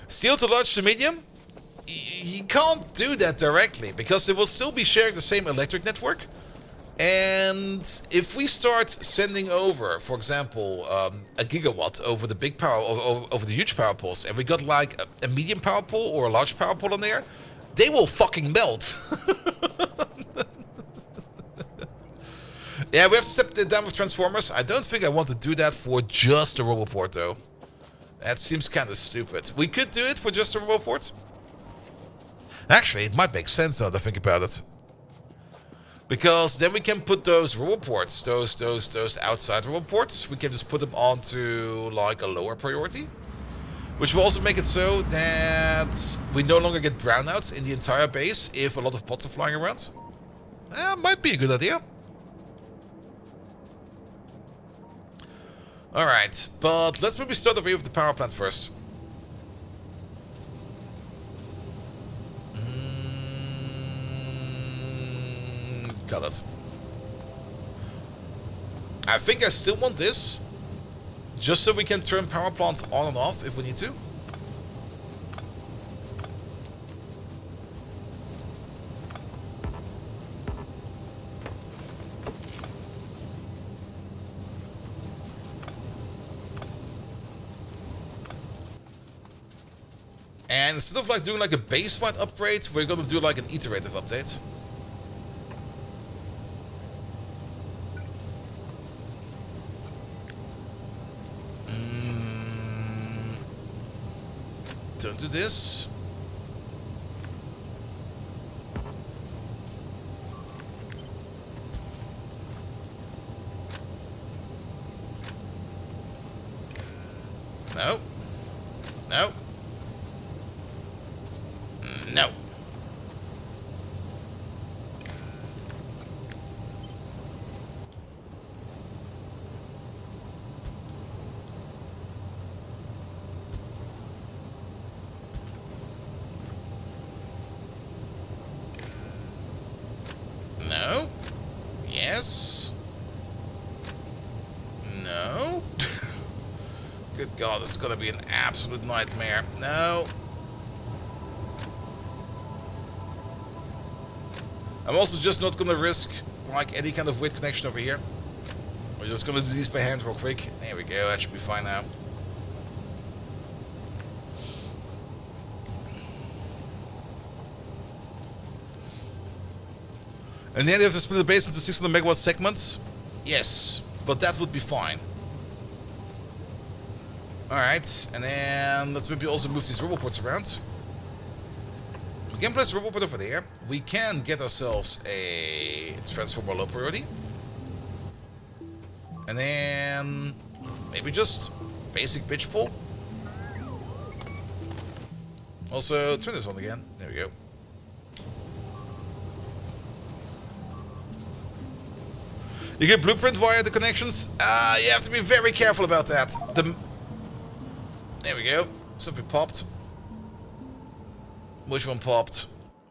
Steel to large to medium? You can't do that directly because they will still be sharing the same electric network. And if we start sending over, for example, a gigawatt over the big power, over the huge power poles, and we got like a medium power pole or a large power pole on there, they will fucking melt. Yeah, we have to step it down with transformers. I don't think I want to do that for just a roboport, though. That seems kind of stupid. We could do it for just a roboport. Actually, it might make sense now that I think about it. Because then we can put those roboports, those outside roboports, we can just put them onto like a lower priority. Which will also make it so that we no longer get brownouts in the entire base if a lot of bots are flying around. Might be a good idea. Alright, but let's maybe start over here with the power plant first. Got it. I think I still want this. Just so we can turn power plants on and off if we need to. And instead of like doing like a base-wide upgrade, we're gonna do like an iterative update. Don't do this. No. No. No. No. Yes. No. Good God, this is gonna be an absolute nightmare. No. I'm also just not gonna risk like any kind of weird connection over here. We're just gonna do these by hand real quick. There we go, that should be fine now. And then you have to split the base into 600 megawatt segments? Yes, but that would be fine. Alright, and then let's maybe also move these roboports around. We can place a roboport over there. We can get ourselves a transformer low priority. And then maybe just basic pitch pull. Also, turn this on again. There we go. You get blueprint via the connections. You have to be very careful about that. There we go. Something popped. Which one popped?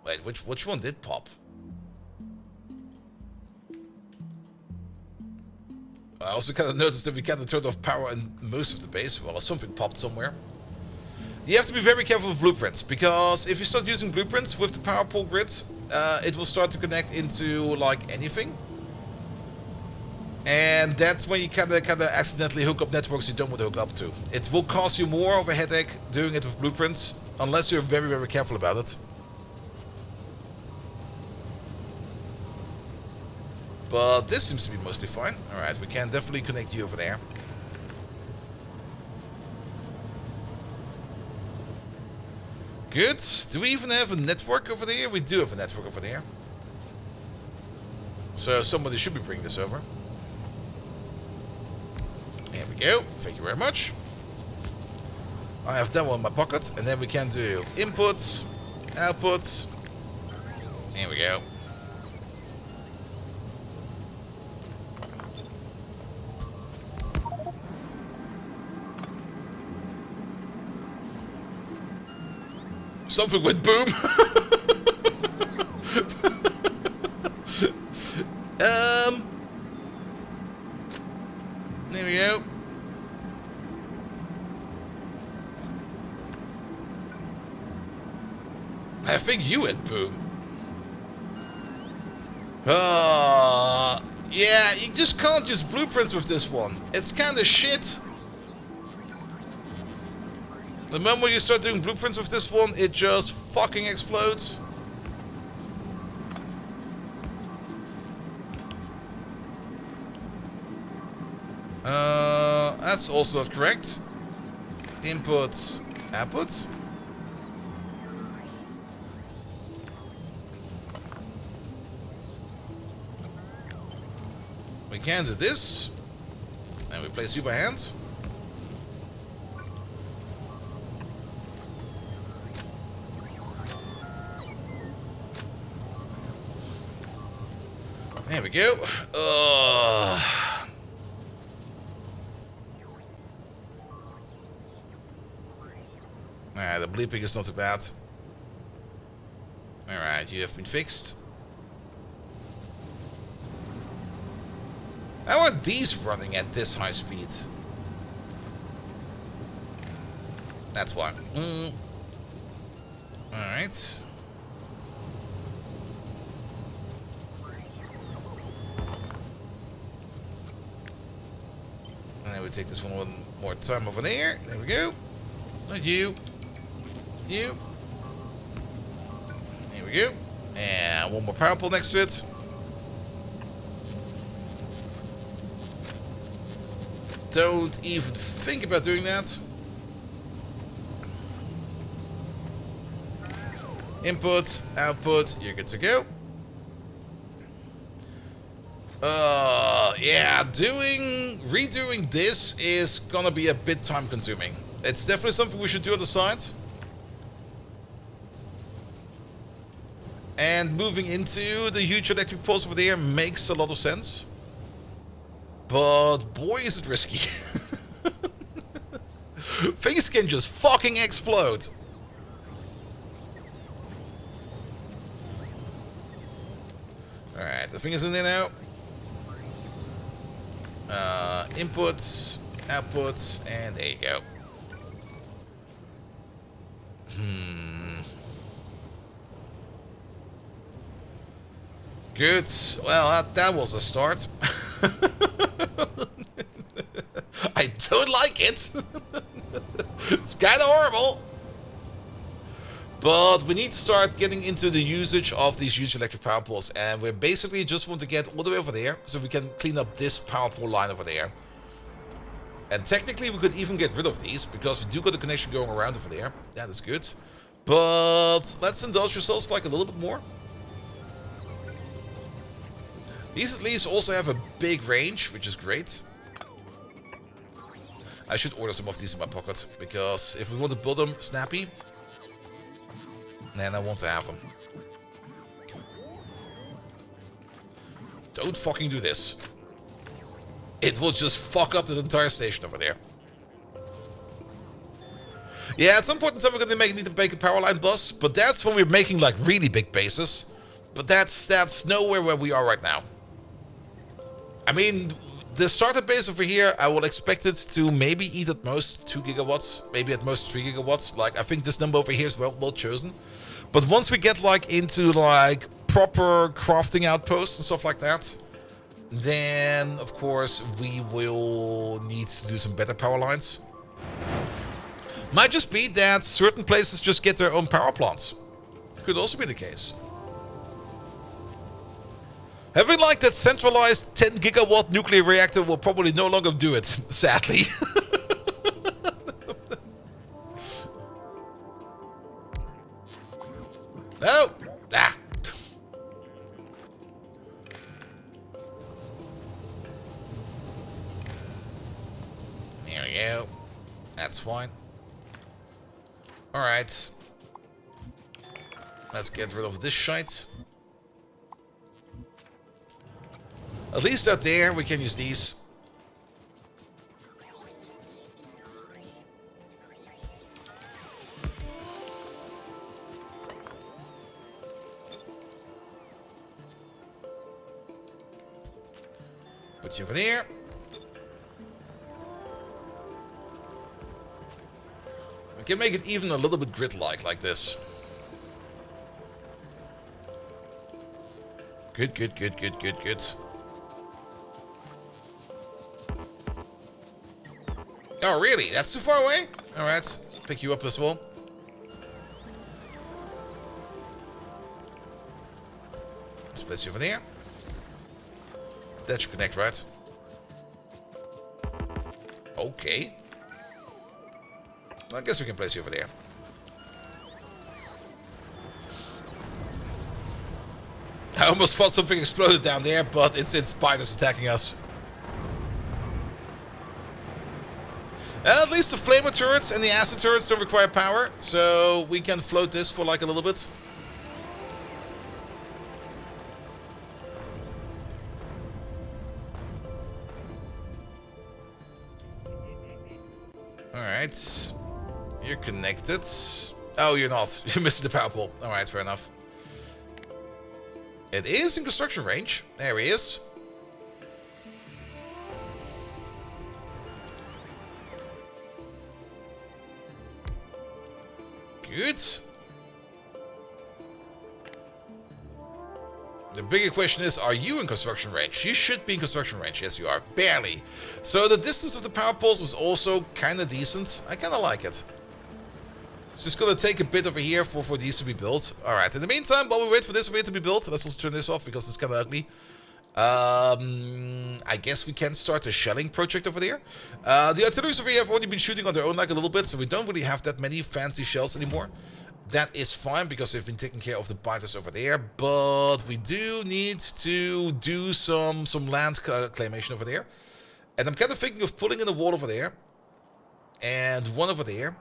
Wait, which one did pop? I also kind of noticed that we kind of turned off power in most of the base. Well, something popped somewhere. You have to be very careful with blueprints, because if you start using blueprints with the power pole grid, it will start to connect into like anything. And that's when you kind of accidentally hook up networks you don't want to hook up to. It will cause you more of a headache doing it with blueprints, unless you're very, very careful about it. But this seems to be mostly fine. Alright, we can definitely connect you over there. Good. Do we even have a network over there? We do have a network over there. So somebody should be bringing this over. There we go. Thank you very much. I have that one in my pocket. And then we can do inputs, outputs. There we go. Something went boom. There we go. I think you went boom. Yeah, you just can't use blueprints with this one. It's kind of shit. The moment you start doing blueprints with this one, it just fucking explodes. That's also not correct. Input, output. We can do this. And we place you by hand. There we go. The bleeping is not too bad. Alright, you have been fixed. How are these running at this high speed? That's why. Alright. And then we take this one more time over there. There we go. Not you. You. There we go. And one more power pole next to it. Don't even think about doing that. Input, output, you're good to go. Yeah, redoing this is gonna be a bit time consuming. It's definitely something we should do on the side. And moving into the huge electric poles over there makes a lot of sense. But boy, is it risky. Things can just fucking explode. Alright, the thing is in there now. Inputs, outputs, and there you go. Good. Well, that was a start. I don't like it. It's kind of horrible. But we need to start getting into the usage of these huge electric power poles. And we basically just want to get all the way over there, so we can clean up this power pole line over there. And technically we could even get rid of these, because we do got a connection going around over there. That is good. But let's indulge ourselves like a little bit more. These at least also have a big range, which is great. I should order some of these in my pocket, because if we want to build them snappy, And I want to have them. Don't fucking do this. It will just fuck up the entire station over there. Yeah, at some point in time we're gonna need to make a power line bus, but that's when we're making like really big bases. But that's nowhere where we are right now. I mean, the starter base over here, I will expect it to maybe eat at most 2 gigawatts, maybe at most 3 gigawatts. Like, I think this number over here is well chosen. But once we get like into like proper crafting outposts and stuff like that, then of course we will need to do some better power lines. Might just be that certain places just get their own power plants. Could also be the case. Having like that centralized 10 gigawatt nuclear reactor will probably no longer do it, sadly. No! Ah! There we go. That's fine. Alright. Let's get rid of this shite. At least out there we can use these. Put you over there. We can make it even a little bit grid-like this. Good, good, good, good, good, good. Oh, really? That's too far away? Alright, pick you up as well. Let's place you over there. That should connect, right? Okay. Well, I guess we can place you over there. I almost thought something exploded down there, but it's spiders attacking us. And at least the flamer turrets and the acid turrets don't require power, so we can float this for like a little bit. Alright. You're connected. Oh, you're not. You're missing the power pole. Alright, fair enough. It is in construction range. There he is. Good. The bigger question is, are you in construction range? You should be in construction range. Yes, you are. Barely. So the distance of the power poles is also kind of decent. I kind of like it. It's just going to take a bit over here for these to be built. Alright, in the meantime, while we wait for this over here to be built, let's also turn this off because it's kind of ugly. I guess we can start a shelling project over there. The artilleries over here have already been shooting on their own like a little bit, so we don't really have that many fancy shells anymore. That is fine because they've been taking care of the biters over there, but we do need to do some land claimation over there. And I'm kind of thinking of pulling in a wall over there and one over there.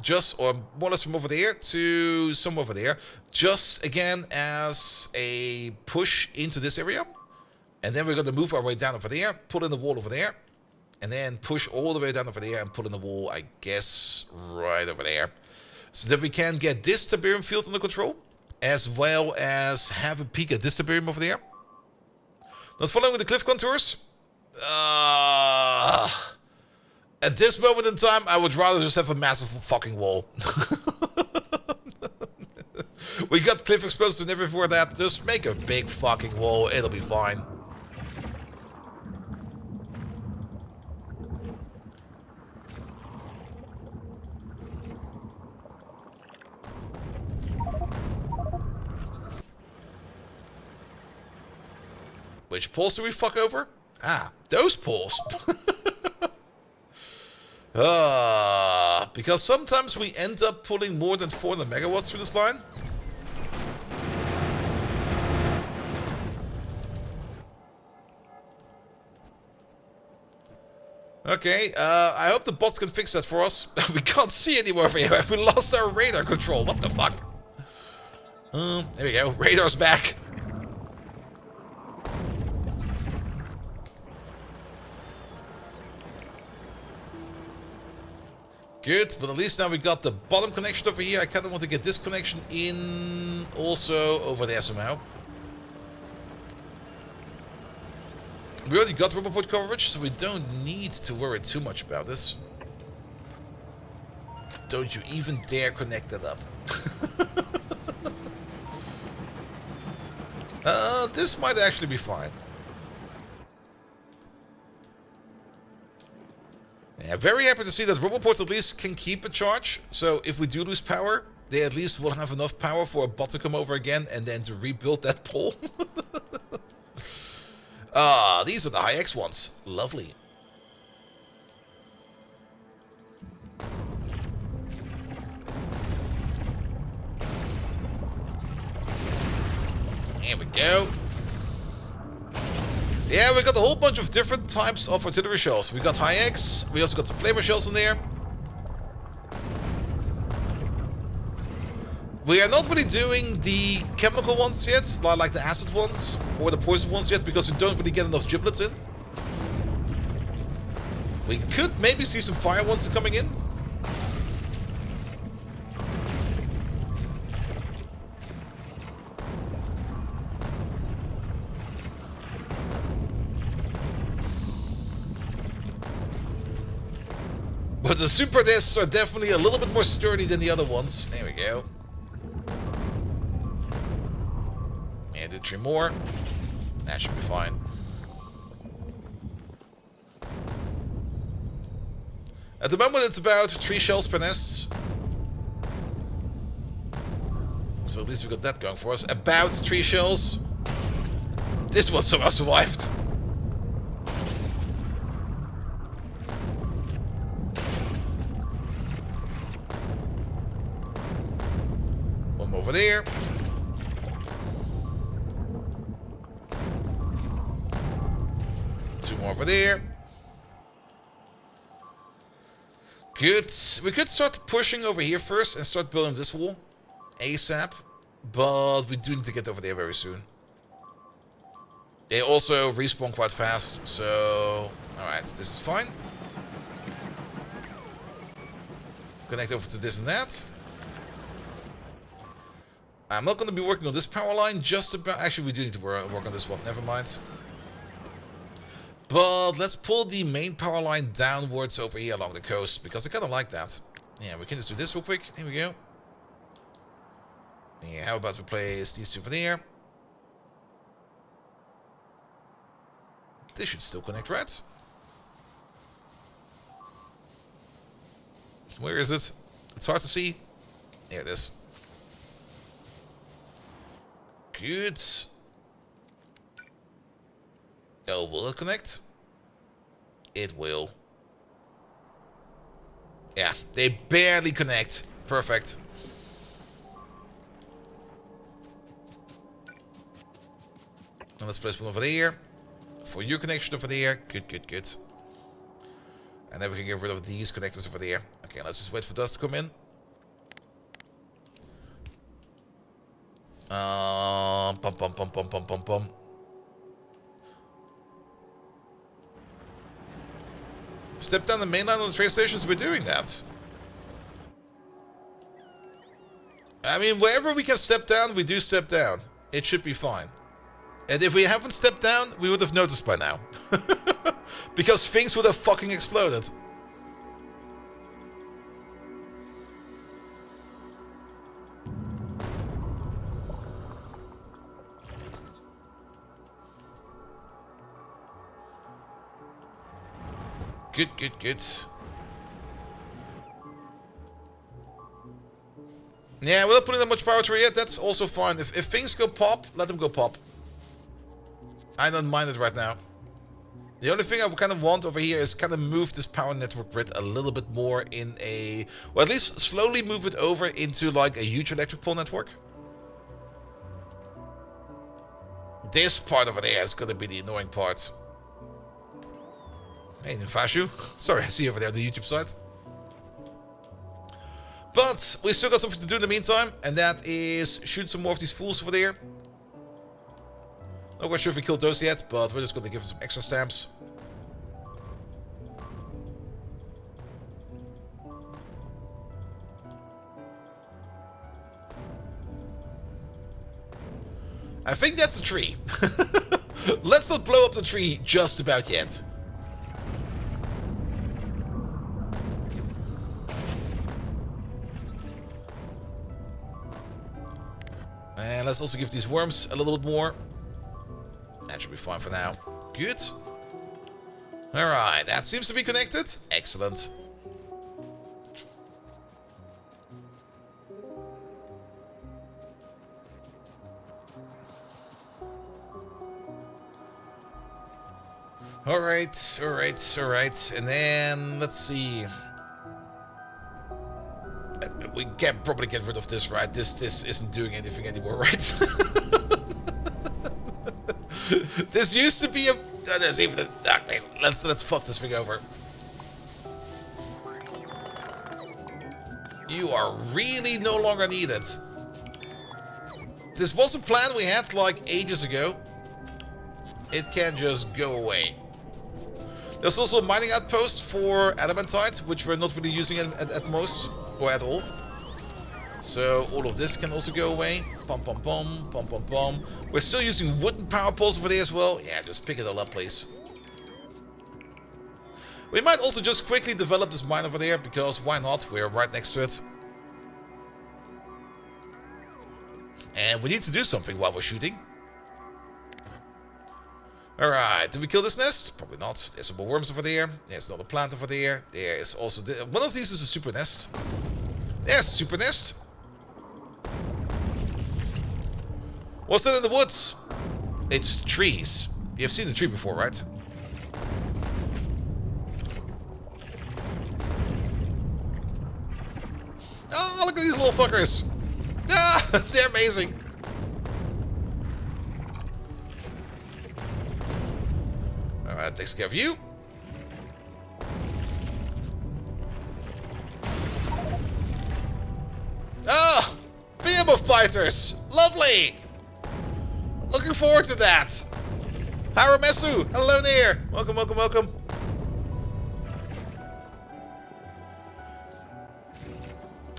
Just, or more or less from over there to some over there. Just, again, as a push into this area. And then we're going to move our way down over there, pull in the wall over there. And then push all the way down over there and pull in the wall, I guess, right over there. So that we can get this Tiberium field under control. As well as have a peek at this Tiberium over there. Not following the cliff contours. At this moment in time, I would rather just have a massive fucking wall. We got cliff explosives and everything for that. Just make a big fucking wall. It'll be fine. Which poles do we fuck over? Ah, those poles. Because sometimes we end up pulling more than 400 megawatts through this line. Okay, I hope the bots can fix that for us. We can't see anymore over here. We lost our radar control. What the fuck? There we go. Radar's back. Good, but at least now we got the bottom connection over here. I kind of want to get this connection in also over there somehow. We already got rubber port coverage, so we don't need to worry too much about this. Don't you even dare connect that up. This might actually be fine. Yeah, very happy to see that rubber ports at least can keep a charge. So if we do lose power, they at least will have enough power for a bot to come over again and then to rebuild that pole. These are the high X ones. Lovely. Here we go. Yeah, we got a whole bunch of different types of artillery shells. We got high X. We also got some flamer shells in there. We are not really doing the chemical ones yet, like the acid ones or the poison ones yet, because we don't really get enough giblets in. We could maybe see some fire ones coming in. But the super discs are definitely a little bit more sturdy than the other ones. There we go. And do 3 more. That should be fine. At the moment it's about 3 shells per nest. So at least we got that going for us. About 3 shells. This one somehow survived. Over there. Two more over there. Good. We could start pushing over here first and start building this wall ASAP, but we do need to get over there very soon. They also respawn quite fast, so alright, this is fine. Connect over to this and that. I'm not going to be working on this power line just about... Actually, we do need to work on this one. Never mind. But let's pull the main power line downwards over here along the coast, because I kind of like that. Yeah, we can just do this real quick. Here we go. Yeah, how about we place these two for there? This should still connect, right? Where is it? It's hard to see. There it is. Good. Oh, will it connect? It will. Yeah, they barely connect. Perfect. And let's place one over there. For your connection over there. Good, good, good. And then we can get rid of these connectors over there. Okay, let's just wait for dust to come in. Pum, pum, pum, pum, pum, pum, pum. Step down the main line on the train stations, we're doing that. I mean, wherever we can step down, we do step down. It should be fine. And if we haven't stepped down, we would have noticed by now. Because things would have fucking exploded. Good, good, good. Yeah, we're not putting that much power through yet. That's also fine. If things go pop, let them go pop. I don't mind it right now. The only thing I kind of want over here is kind of move this power network grid a little bit more in a... Well, at least slowly move it over into like a huge electric pole network. This part over there is going to be the annoying part. Hey, Nfashu. Sorry, I see you over there on the YouTube side. But we still got something to do in the meantime, and that is shoot some more of these fools over there. Not quite sure if we killed those yet, but we're just going to give them some extra stamps. I think that's a tree. Let's not blow up the tree just about yet. And let's also give these worms a little bit more. That should be fine for now. Good. Alright, that seems to be connected. Excellent. Alright, alright, alright. And then, let's see. We can probably get rid of this, right? This isn't doing anything anymore, right? This used to be a... there's even a... Okay, let's fuck this thing over. You are really no longer needed. This was a plan we had like ages ago. It can just go away. There's also a mining outpost for adamantite, which we're not really using at most, or at all. So all of this can also go away. Pom pom pom, pom pom pom. We're still using wooden power poles over there as well. Yeah, just pick it all up, please. We might also just quickly develop this mine over there, because why not? We're right next to it. And we need to do something while we're shooting. Alright, did we kill this nest? Probably not. There's some more worms over there. There's another plant over there. There is also... one of these is a super nest. There's a super nest. What's that in the woods? It's trees. You've seen the tree before, right? Oh, look at these little fuckers. Ah, they're amazing. Alright, that takes care of you. Ah! Behemoth fighters! Lovely! Looking forward to that! Haramesu! Hello there! Welcome, welcome, welcome.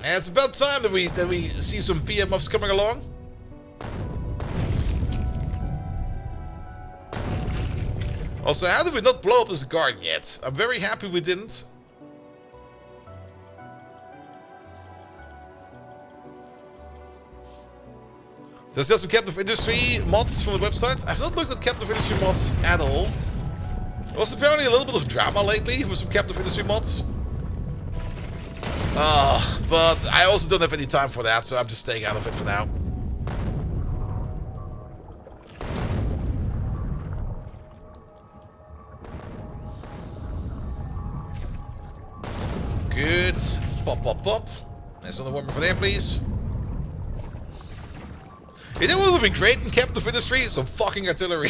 And it's about time that we see some behemoths coming along. Also, how did we not blow up this garden yet? I'm very happy we didn't. There's just some Captive Industry mods from the website. I've not looked at Captive Industry mods at all. There was apparently a little bit of drama lately with some Captive Industry mods. But I also don't have any time for that, so I'm just staying out of it for now. Good. Pop, pop, pop. There's another one over there, please. You know what would be great in Captive Industry? Some fucking artillery.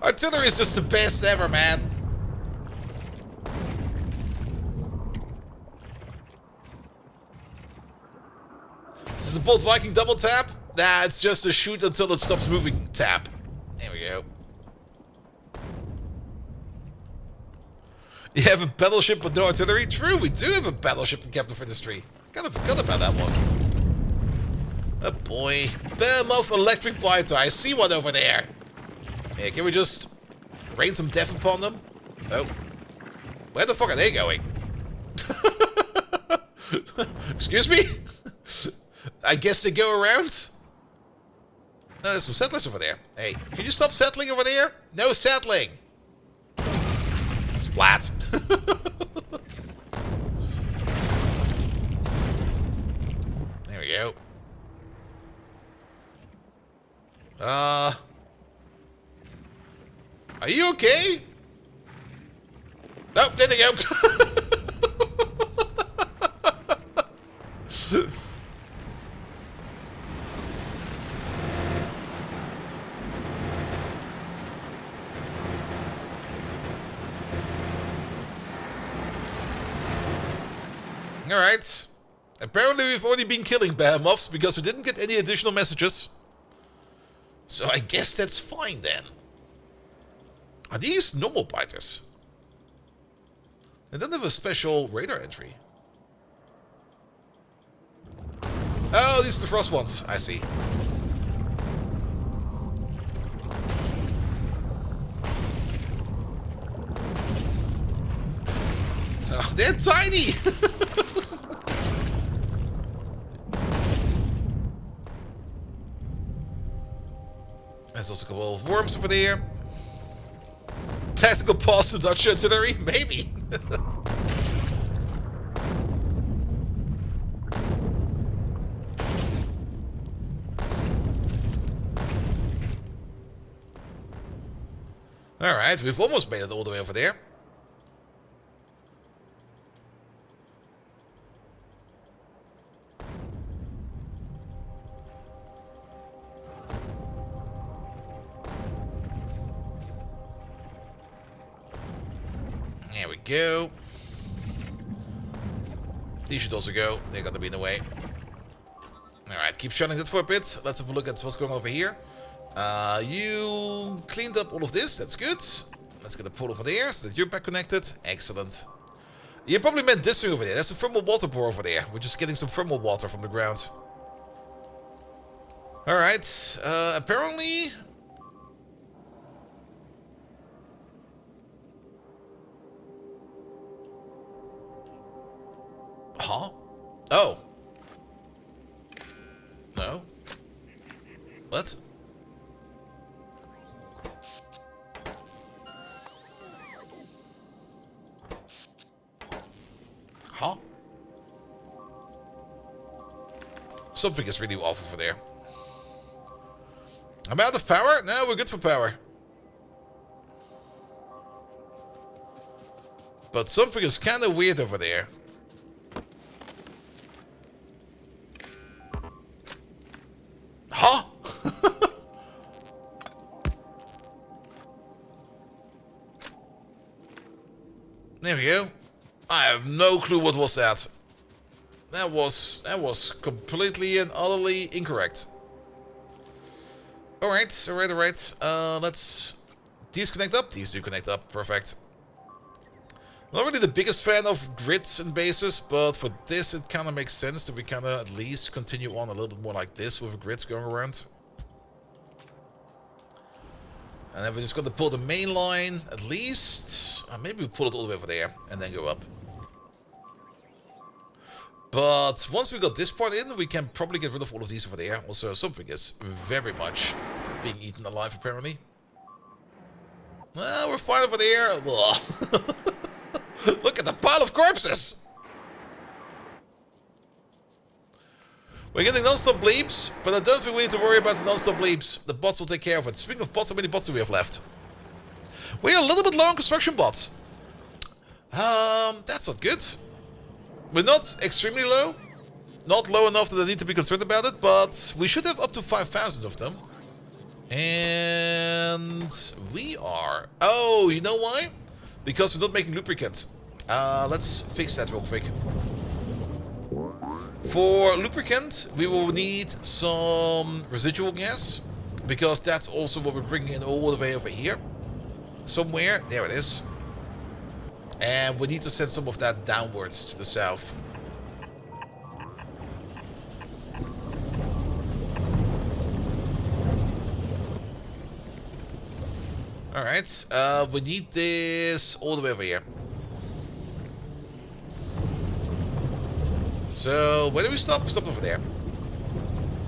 Artillery is just the best ever, man. This is the Bolt Viking double tap? Nah, it's just a shoot until it stops moving tap. There we go. You have a battleship with no artillery? True, we do have a battleship in Captive Industry. Kind of forgot about that one. Oh boy. Behemoth electric blighter. I see one over there. Yeah, can we just rain some death upon them? Oh. Where the fuck are they going? Excuse me? I guess they go around? No, there's some settlers over there. Hey, can you stop settling over there? No settling! Splat. There we go. Are you okay? Nope, there they go. Alright. Apparently we've already been killing behemoths because we didn't get any additional messages. So I guess that's fine then. Are these normal biters? They don't have a special radar entry. Oh, these are the frost ones. I see. Oh, they're tiny! There's also a couple of worms over there. Tactical pause to Dutch artillery? Maybe. Alright, we've almost made it all the way over there. There we go. These should also go. They're gonna be in the way. Alright, keep shunning it for a bit. Let's have a look at what's going on over here. You cleaned up all of this. That's good. Let's get a pole over there so that you're back connected. Excellent. You probably meant this thing over there. That's a thermal water bore over there. We're just getting some thermal water from the ground. Alright. Apparently... Huh? Oh. No. What? Huh? Something is really off over there. I'm out of power? No, we're good for power. But something is kind of weird over there. Huh? There we go. I have no clue what was that. That was completely and utterly incorrect. Alright. Let's... These connect up? These do connect up. Perfect. Not really the biggest fan of grids and bases, but for this it kind of makes sense that we kind of at least continue on a little bit more like this with grids going around. And then we're just going to pull the main line at least. Maybe we pull it all the way over there and then go up. But once we got this part in, we can probably get rid of all of these over there. Also, something is very much being eaten alive apparently. Well, we're fine over there. Look at the pile of corpses! We're getting non-stop bleeps, but I don't think we need to worry about the non-stop bleeps. The bots will take care of it. Speaking of bots, how many bots do we have left? We're a little bit low on construction bots. That's not good. We're not extremely low. Not low enough that I need to be concerned about it, but we should have up to 5,000 of them. And we are... Oh, you know why? Because we're not making lubricant. Let's fix that real quick. For lubricant, we will need some residual gas. Because that's also what we're bringing in all the way over here. Somewhere. There it is. And we need to send some of that downwards to the south. Alright, we need this all the way over here. So, where do we stop? We stopped over there.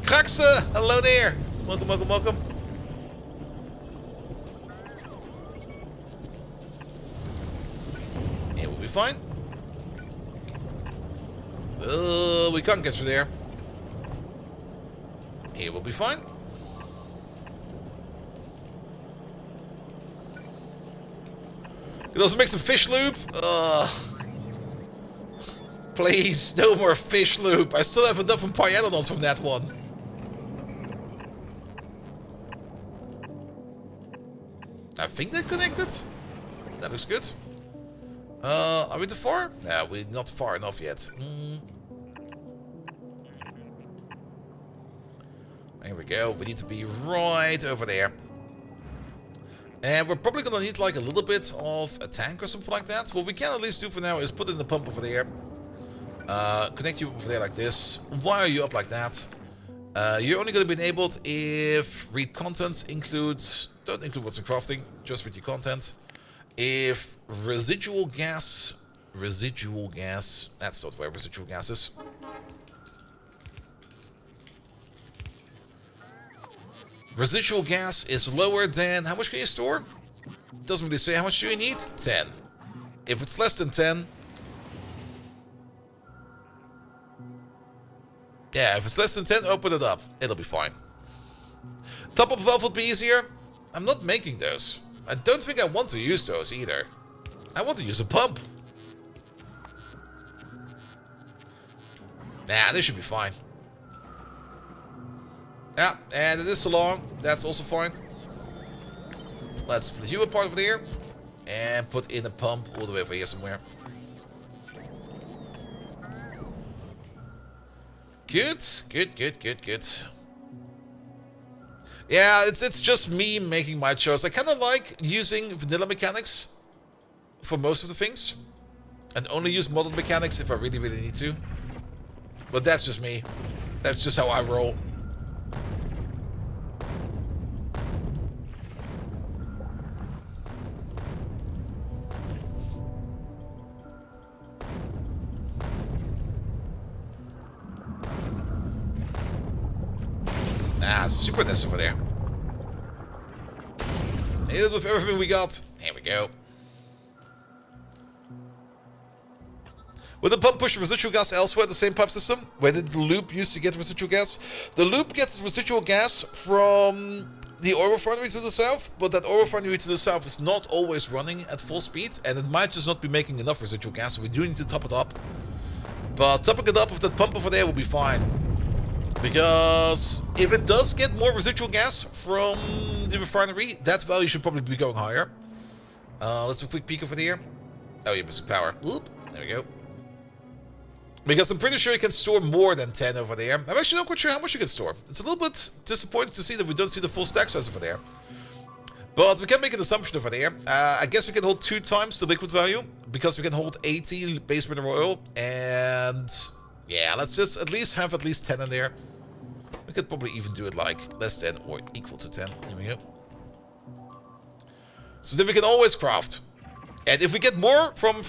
Kraxe, hello there. Welcome, welcome, welcome. Yeah, we'll be fine. We can't get through there. Here we'll be fine. It also make some fish loop. Please, no more fish loop. I still have enough from Pyanodons from that one. I think they're connected. That looks good. Are we too far? No, we're not far enough yet. There we go. We need to be right over there. And we're probably gonna need like a little bit of a tank or something like that. What we can at least do for now is put in the pump over there. Connect you over there like this. Wire you up like that. You're only gonna be enabled if read contents includes... Don't include what's in crafting, just read your content. If residual gas... That's not where residual gas is. Residual gas is lower than... How much can you store? Doesn't really say how much do you need. 10. If it's less than 10... Yeah, if it's less than 10, open it up. It'll be fine. Top-up valve would be easier. I'm not making those. I don't think I want to use those either. I want to use a pump. Nah, this should be fine. Yeah, and it is so long. That's also fine. Let's split you apart over there. And put in a pump all the way over here somewhere. Good. Yeah, it's just me making my choice. I kind of like using vanilla mechanics for most of the things. And only use modded mechanics if I really need to. But that's just me. That's just how I roll. Ah, it's a super nest over there. Hit it with everything we got. There we go. Will the pump push residual gas elsewhere the same pipe system? Where did the loop used to get residual gas? The loop gets residual gas from the oil refinery to the south, but that oil refinery to the south is not always running at full speed, and it might just not be making enough residual gas, so we do need to top it up. But topping it up with that pump over there will be fine. Because if it does get more residual gas from the refinery, that value should probably be going higher. Let's do a quick peek over here. Oh, you're missing power. Oop, there we go. Because I'm pretty sure you can store more than 10 over there. I'm actually not quite sure how much you can store. It's a little bit disappointing to see that we don't see the full stack size over there. But we can make an assumption over there. I guess we can hold 2 times the liquid value. Because we can hold 80 base mineral oil. And yeah, let's just at least have at least 10 in there. We could probably even do it like less than or equal to 10. Here we go. So then we can always craft. And if we get more from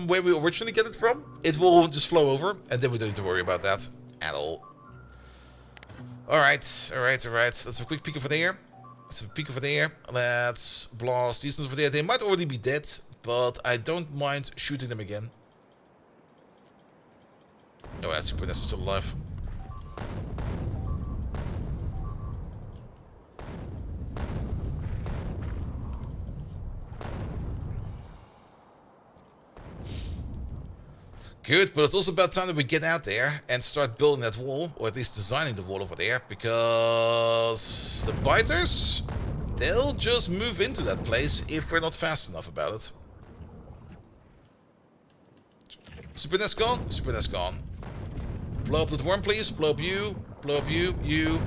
where we originally get it from, it will just flow over, and then we don't need to worry about that at all. Alright. Let's have a quick peek over there. Let's blast these ones over there. They might already be dead, but I don't mind shooting them again. Oh, that's super, that's still alive. Good, but it's also about time that we get out there and start building that wall, or at least designing the wall over there, because the biters, they'll just move into that place if we're not fast enough about it. Super nest gone? Super nest gone. Blow up that worm, please. Blow up you. Blow up you. You.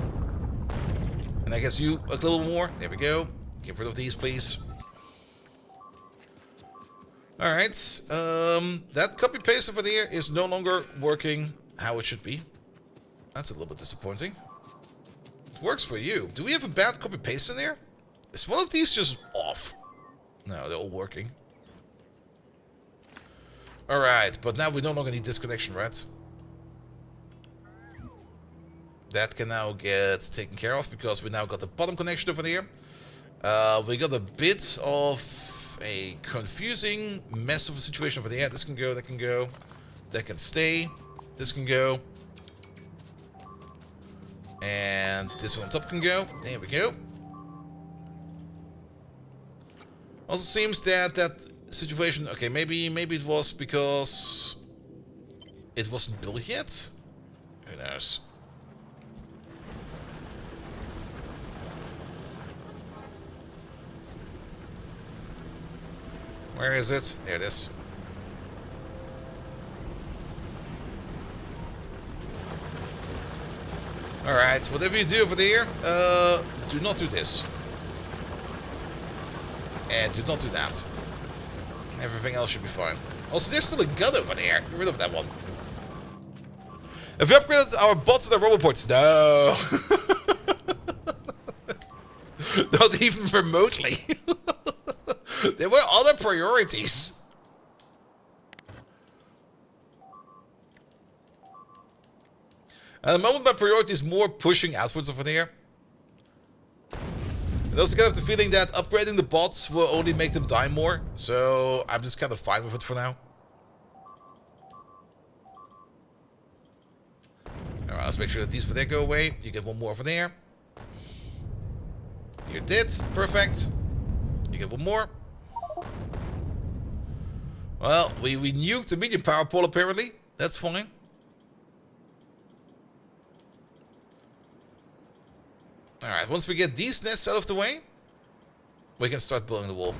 And I guess you a little more. There we go. Get rid of these, please. Alright, that copy paste over there is no longer working how it should be. That's a little bit disappointing. It works for you. Do we have a bad copy paste in there? Is one of these just off? No, they're all working. Alright, but now we no longer need this connection, right? That can now get taken care of because we now got the bottom connection over there. We got a bit of a confusing mess of a situation over there. This can go, that can go, that can stay, this can go, and this one on top can go. There we go. Also seems that that situation, okay, maybe it was because it wasn't built yet. Who knows? Where is it? There it is. Alright, whatever you do over there, do not do this. And do not do that. Everything else should be fine. Also, there's still a gun over there. Get rid of that one. Have we upgraded our bots and our roboports? No. Not even remotely. There were other priorities. At the moment, my priority is more pushing outwards over there. And also kind of the feeling that upgrading the bots will only make them die more. So I'm just kind of fine with it for now. Alright, let's make sure that these for there go away. You get one more over there. You did. Perfect. You get one more. Well, we nuked the medium power pole apparently. That's fine. Alright, once we get these nests out of the way, we can start building the wall.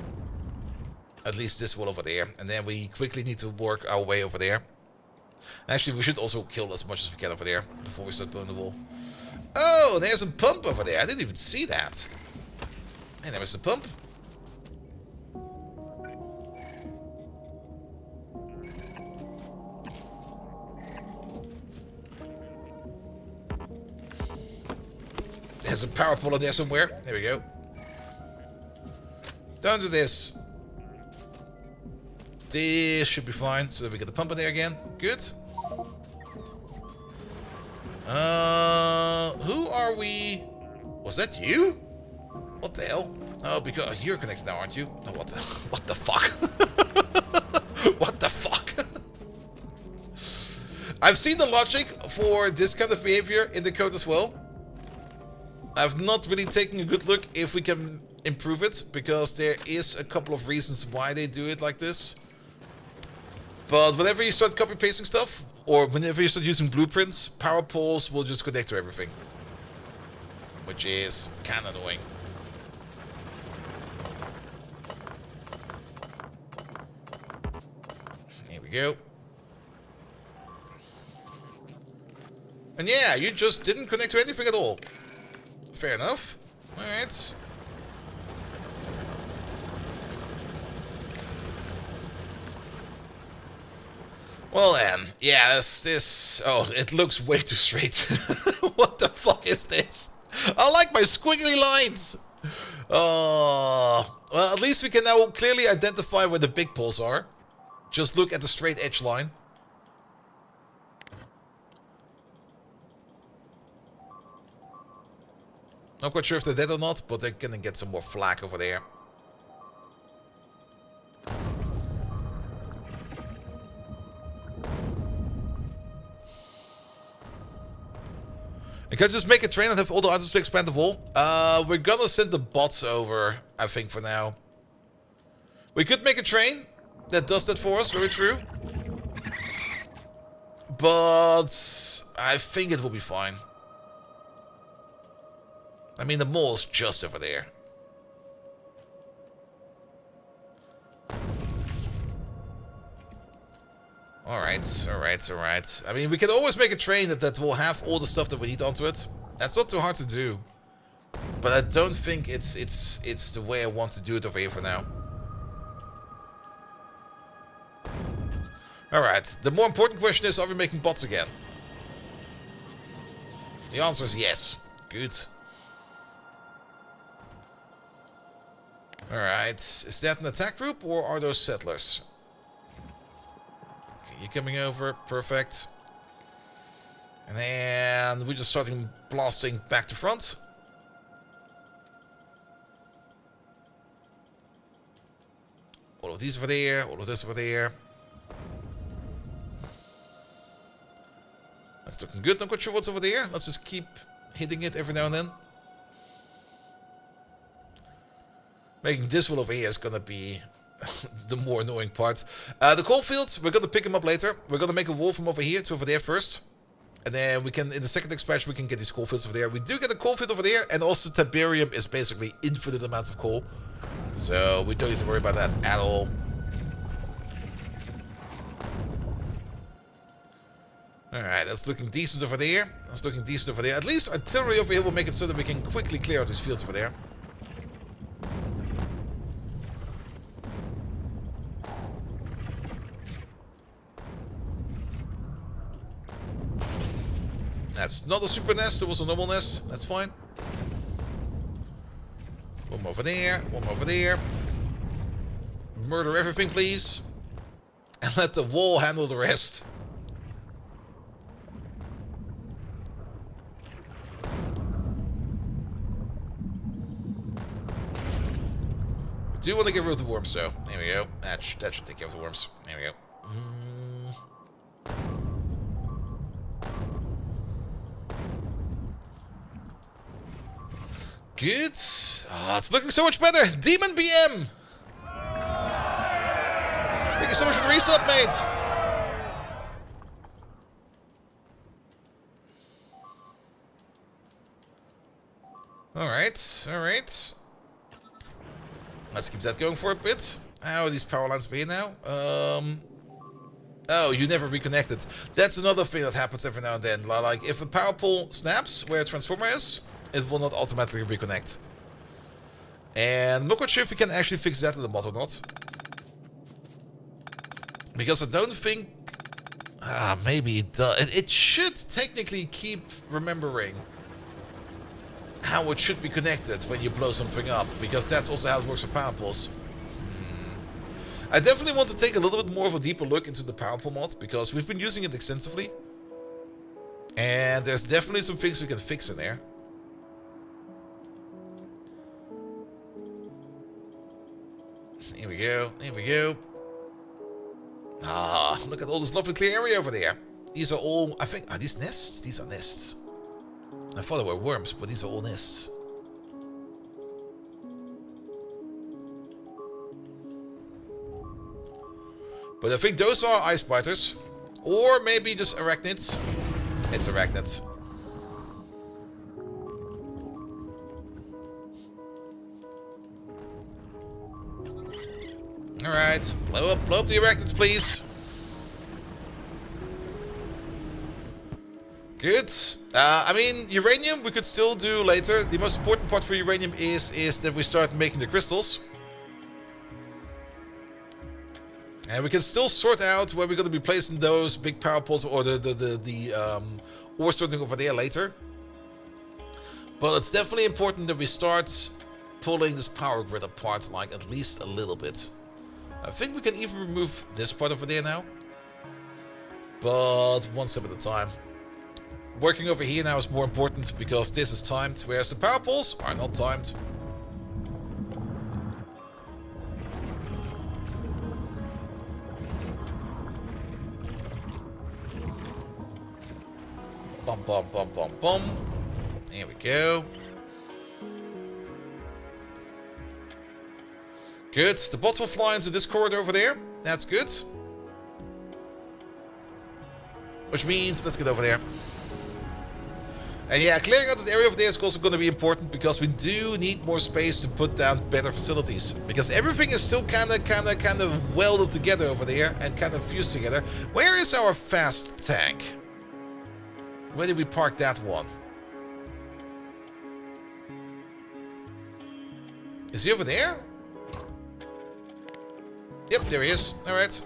At least this wall over there. And then we quickly need to work our way over there. Actually, we should also kill as much as we can over there before we start building the wall. Oh, there's a pump over there. I didn't even see that. Hey, there was a pump. There's a power pole there somewhere. There we go. Don't do this. This should be fine. So that we get the pump in there again. Good. Who are we? Was that you? What the hell? Oh, because you're connected now, aren't you? Oh, what the fuck? What the fuck? I've seen the logic for this kind of behavior in the code as well. I've not really taken a good look if we can improve it, because there is a couple of reasons why they do it like this. But whenever you start copy-pasting stuff, or whenever you start using blueprints, power poles will just connect to everything. Which is kinda annoying. Here we go. And yeah, you just didn't connect to anything at all. Fair enough. Alright. Well then, yeah, this... Oh, it looks way too straight. What the fuck is this? I like my squiggly lines! Well, at least we can now clearly identify where the big poles are. Just look at the straight edge line. Not quite sure if they're dead or not, but they're gonna get some more flak over there. I can just make a train and have all the items to expand the wall. We're gonna send the bots over, I think, for now. We could make a train that does that for us, very true. But I think it will be fine. I mean, the mall's just over there. Alright, alright, alright. I mean, we can always make a train that will have all the stuff that we need onto it. That's not too hard to do. But I don't think it's the way I want to do it over here for now. Alright, the more important question is, are we making bots again? The answer is yes. Good. Alright, is that an attack group or are those settlers? Okay, you coming over, perfect. And then we're just starting blasting back to front. All of these over there, all of this over there. That's looking good, not quite sure what's over there. Let's just keep hitting it every now and then. Making this one over here is gonna be the more annoying part. The coal fields, we're gonna pick them up later. We're gonna make a wall from over here to over there first. And then we can, in the second expansion, we can get these coal fields over there. We do get a coal field over there, and also Tiberium is basically infinite amounts of coal. So we don't need to worry about that at all. Alright, that's looking decent over there. That's looking decent over there. At least artillery over here will make it so that we can quickly clear out these fields over there. That's not a super nest, it was a normal nest. That's fine. One over there, one over there. Murder everything, please. And let the wall handle the rest. We do want to get rid of the worms, though. There we go. That should take care of the worms. There we go. Good. Oh, it's looking so much better. Demon BM! Thank you so much for the resub, mate. Alright, alright. Let's keep that going for a bit. How are these power lines for here now? Oh, you never reconnected. That's another thing that happens every now and then. Like, if a power pole snaps where a transformer is, it will not automatically reconnect. And I'm not quite sure if we can actually fix that in the mod or not. Because I don't think... maybe it does. It should technically keep remembering how it should be connected when you blow something up. Because that's also how it works for power poles. I definitely want to take a little bit more of a deeper look into the power pole mod. Because we've been using it extensively. And there's definitely some things we can fix in there. Here we go, here we go. Ah, look at all this lovely clear area over there. These are all, I think, are these nests? These are nests. I thought they were worms, but these are all nests. But I think those are ice biters. Or maybe just arachnids. It's arachnids. Alright, blow up the arachnids, please. Good. I mean, uranium we could still do later. The most important part for uranium is that we start making the crystals. And we can still sort out where we're going to be placing those big power poles or the ore sorting over there later. But it's definitely important that we start pulling this power grid apart, like at least a little bit. I think we can even remove this part over there now. But one step at a time. Working over here now is more important because this is timed, whereas the power poles are not timed. Bum bum bum bum bum. There we go. Good. The bots will fly into this corridor over there. That's good. Which means, let's get over there. And yeah, clearing out that area over there is also going to be important because we do need more space to put down better facilities. Because everything is still kind of welded together over there and kind of fused together. Where is our fast tank? Where did we park that one? Is he over there? Yep, there he is. Alright.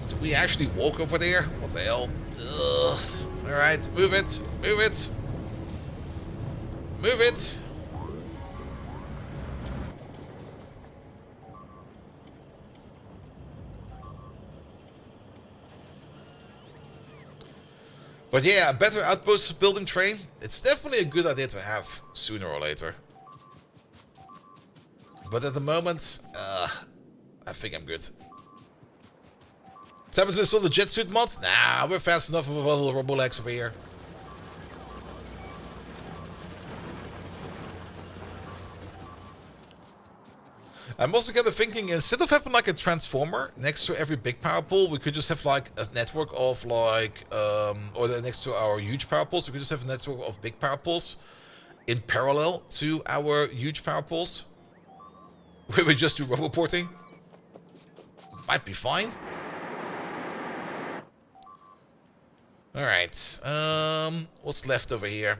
Do we actually walk over there? What the hell? Alright, move it. Move it. Move it. But yeah, a better outpost building train, it's definitely a good idea to have sooner or later. But at the moment, I think I'm good. Time to install the jet suit mod? Nah, we're fast enough with our little Robolex over here. I'm also kind of thinking, instead of having like a transformer next to every big power pole, we could just have like a network of like, or next to our huge power poles, we could just have a network of big power poles in parallel to our huge power poles. Where we just do roboporting. Might be fine. Alright. What's left over here?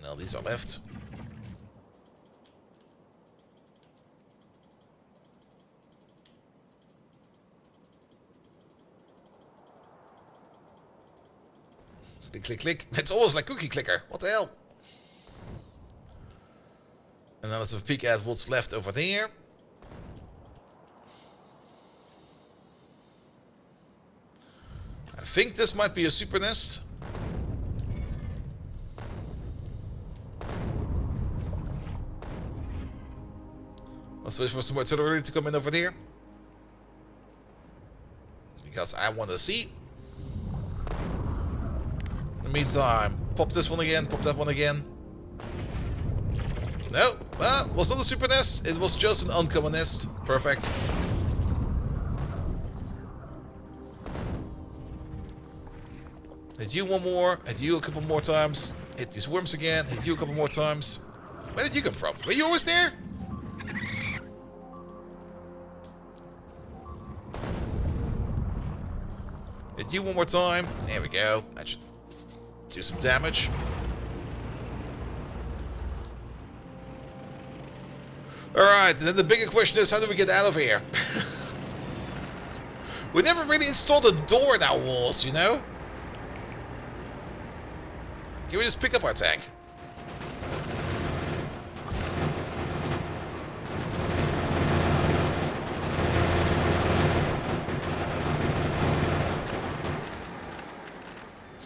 No, these are left. Click, click, click. It's always like cookie clicker. What the hell? And then let's have a peek at what's left over there. I think this might be a super nest. Let's wait for some more artillery to come in over there. Because I want to see. In the meantime, pop this one again, pop that one again. No, it was not a super nest. It was just an uncommon nest. Perfect. Hit you one more, hit you a couple more times. Hit these worms again, hit you a couple more times. Where did you come from? Were you always there? Hit you one more time. There we go. That should do some damage. Alright, and then the bigger question is, how do we get out of here? We never really installed a door in our walls, you know? Can we just pick up our tank?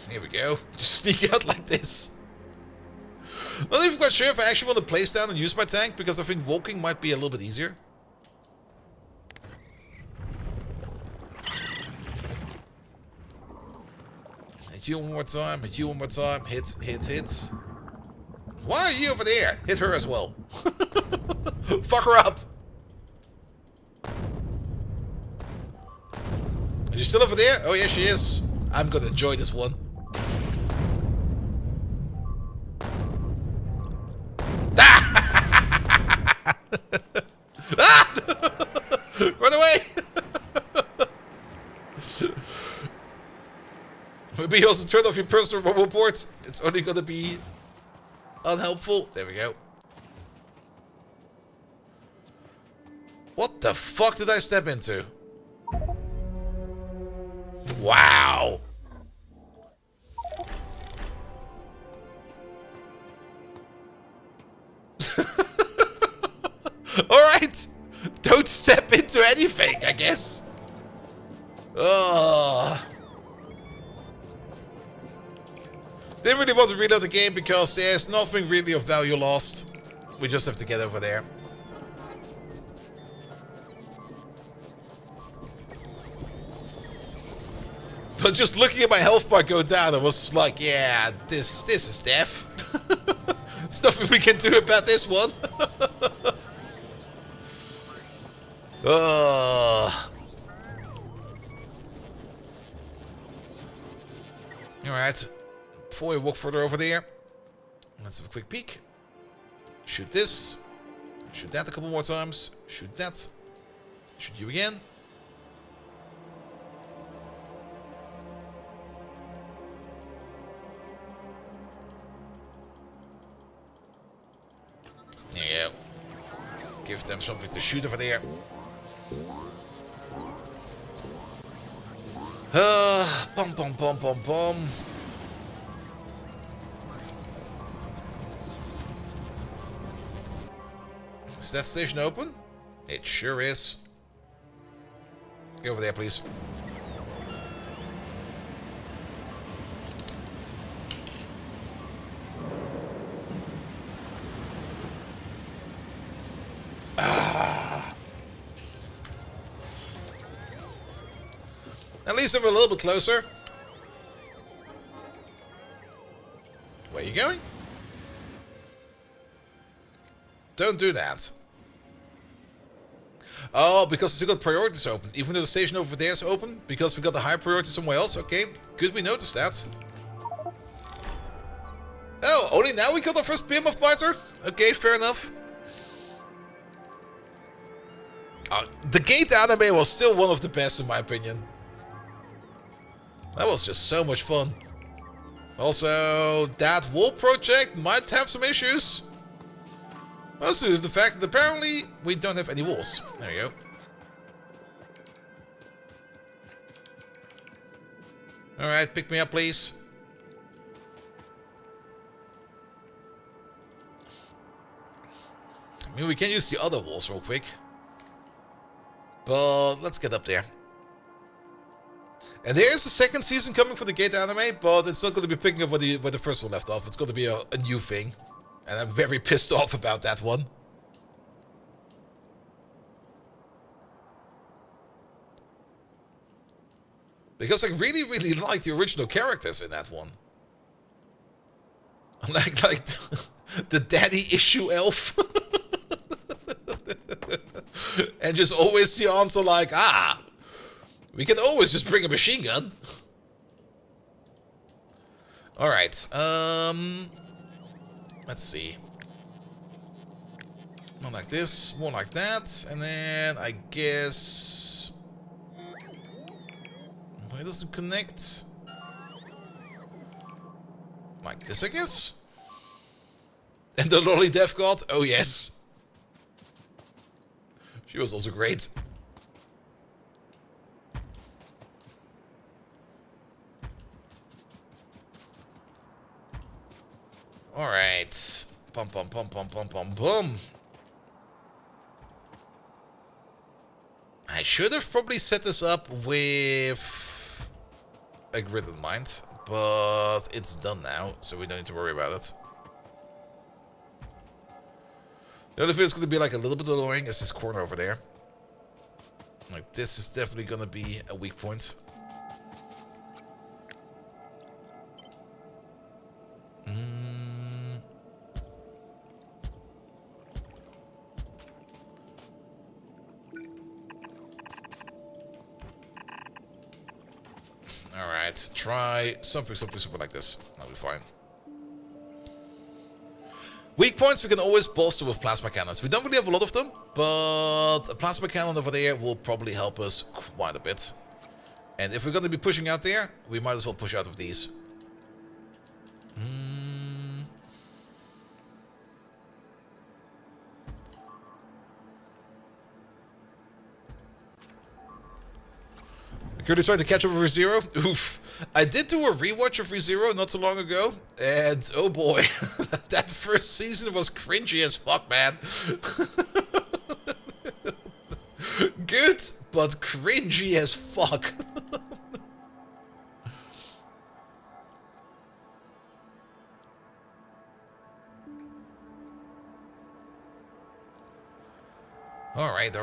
Here we go. Just sneak out like this. Not even quite sure if I actually want to place down and use my tank, because I think walking might be a little bit easier. Hit you one more time, hit you one more time, hit, hit, hit. Why are you over there? Hit her as well. Fuck her up. Is she still over there? Oh yeah, she is. I'm gonna enjoy this one. Run away! Maybe also turn off your personal mobile port. It's only gonna be unhelpful. There we go. What the fuck did I step into? Wow! Alright! Don't step into anything, I guess. Ugh. Didn't really want to reload the game because there's nothing really of value lost. We just have to get over there. But just looking at my health bar go down, I was like, yeah, this is death. There's nothing we can do about this one. Alright. Before we walk further over there, let's have a quick peek. Shoot this. Shoot that a couple more times. Shoot that. Shoot you again. There you go. Give them something to shoot over there. Bum bum bum bum bum. Is that station open? It sure is. Go over there, please. At least I'm a little bit closer. Where are you going? Don't do that. Oh, because we still got priorities open. Even though the station over there is open. Because we got the high priority somewhere else. Okay, good we noticed that. Oh, only now we got our first beam of biter? Okay, fair enough. The Gate anime was still one of the best in my opinion. That was just so much fun. Also, that wall project might have some issues. Mostly due to the fact that apparently we don't have any walls. There you go. Alright, pick me up please. I mean, we can use the other walls real quick. But let's get up there. And there's a second season coming for the Gate anime, but it's not going to be picking up where the first one left off. It's going to be a new thing. And I'm very pissed off about that one. Because I really, really like the original characters in that one. Like the daddy issue elf. And just always the answer like, we can always just bring a machine gun. Alright, let's see. More like this, more like that, and then I guess... Why doesn't connect? Like this, I guess? And the Lolly Death God? Oh yes. She was also great. Alright. Pum pum pum pum pum pum pum. I should have probably set this up with a grid in mind, but it's done now, so we don't need to worry about it. The only thing that's going to be like a little bit annoying is this corner over there. Like this is definitely going to be a weak point. Alright, try something like this. That'll be fine. Weak points we can always bolster with plasma cannons. We don't really have a lot of them, but a plasma cannon over there will probably help us quite a bit. And if we're going to be pushing out there, we might as well push out of these. Currently trying to catch up with ReZero. Oof. I did do a rewatch of ReZero not too long ago, and oh boy, that first season was cringy as fuck, man. Good, but cringy as fuck. Alright.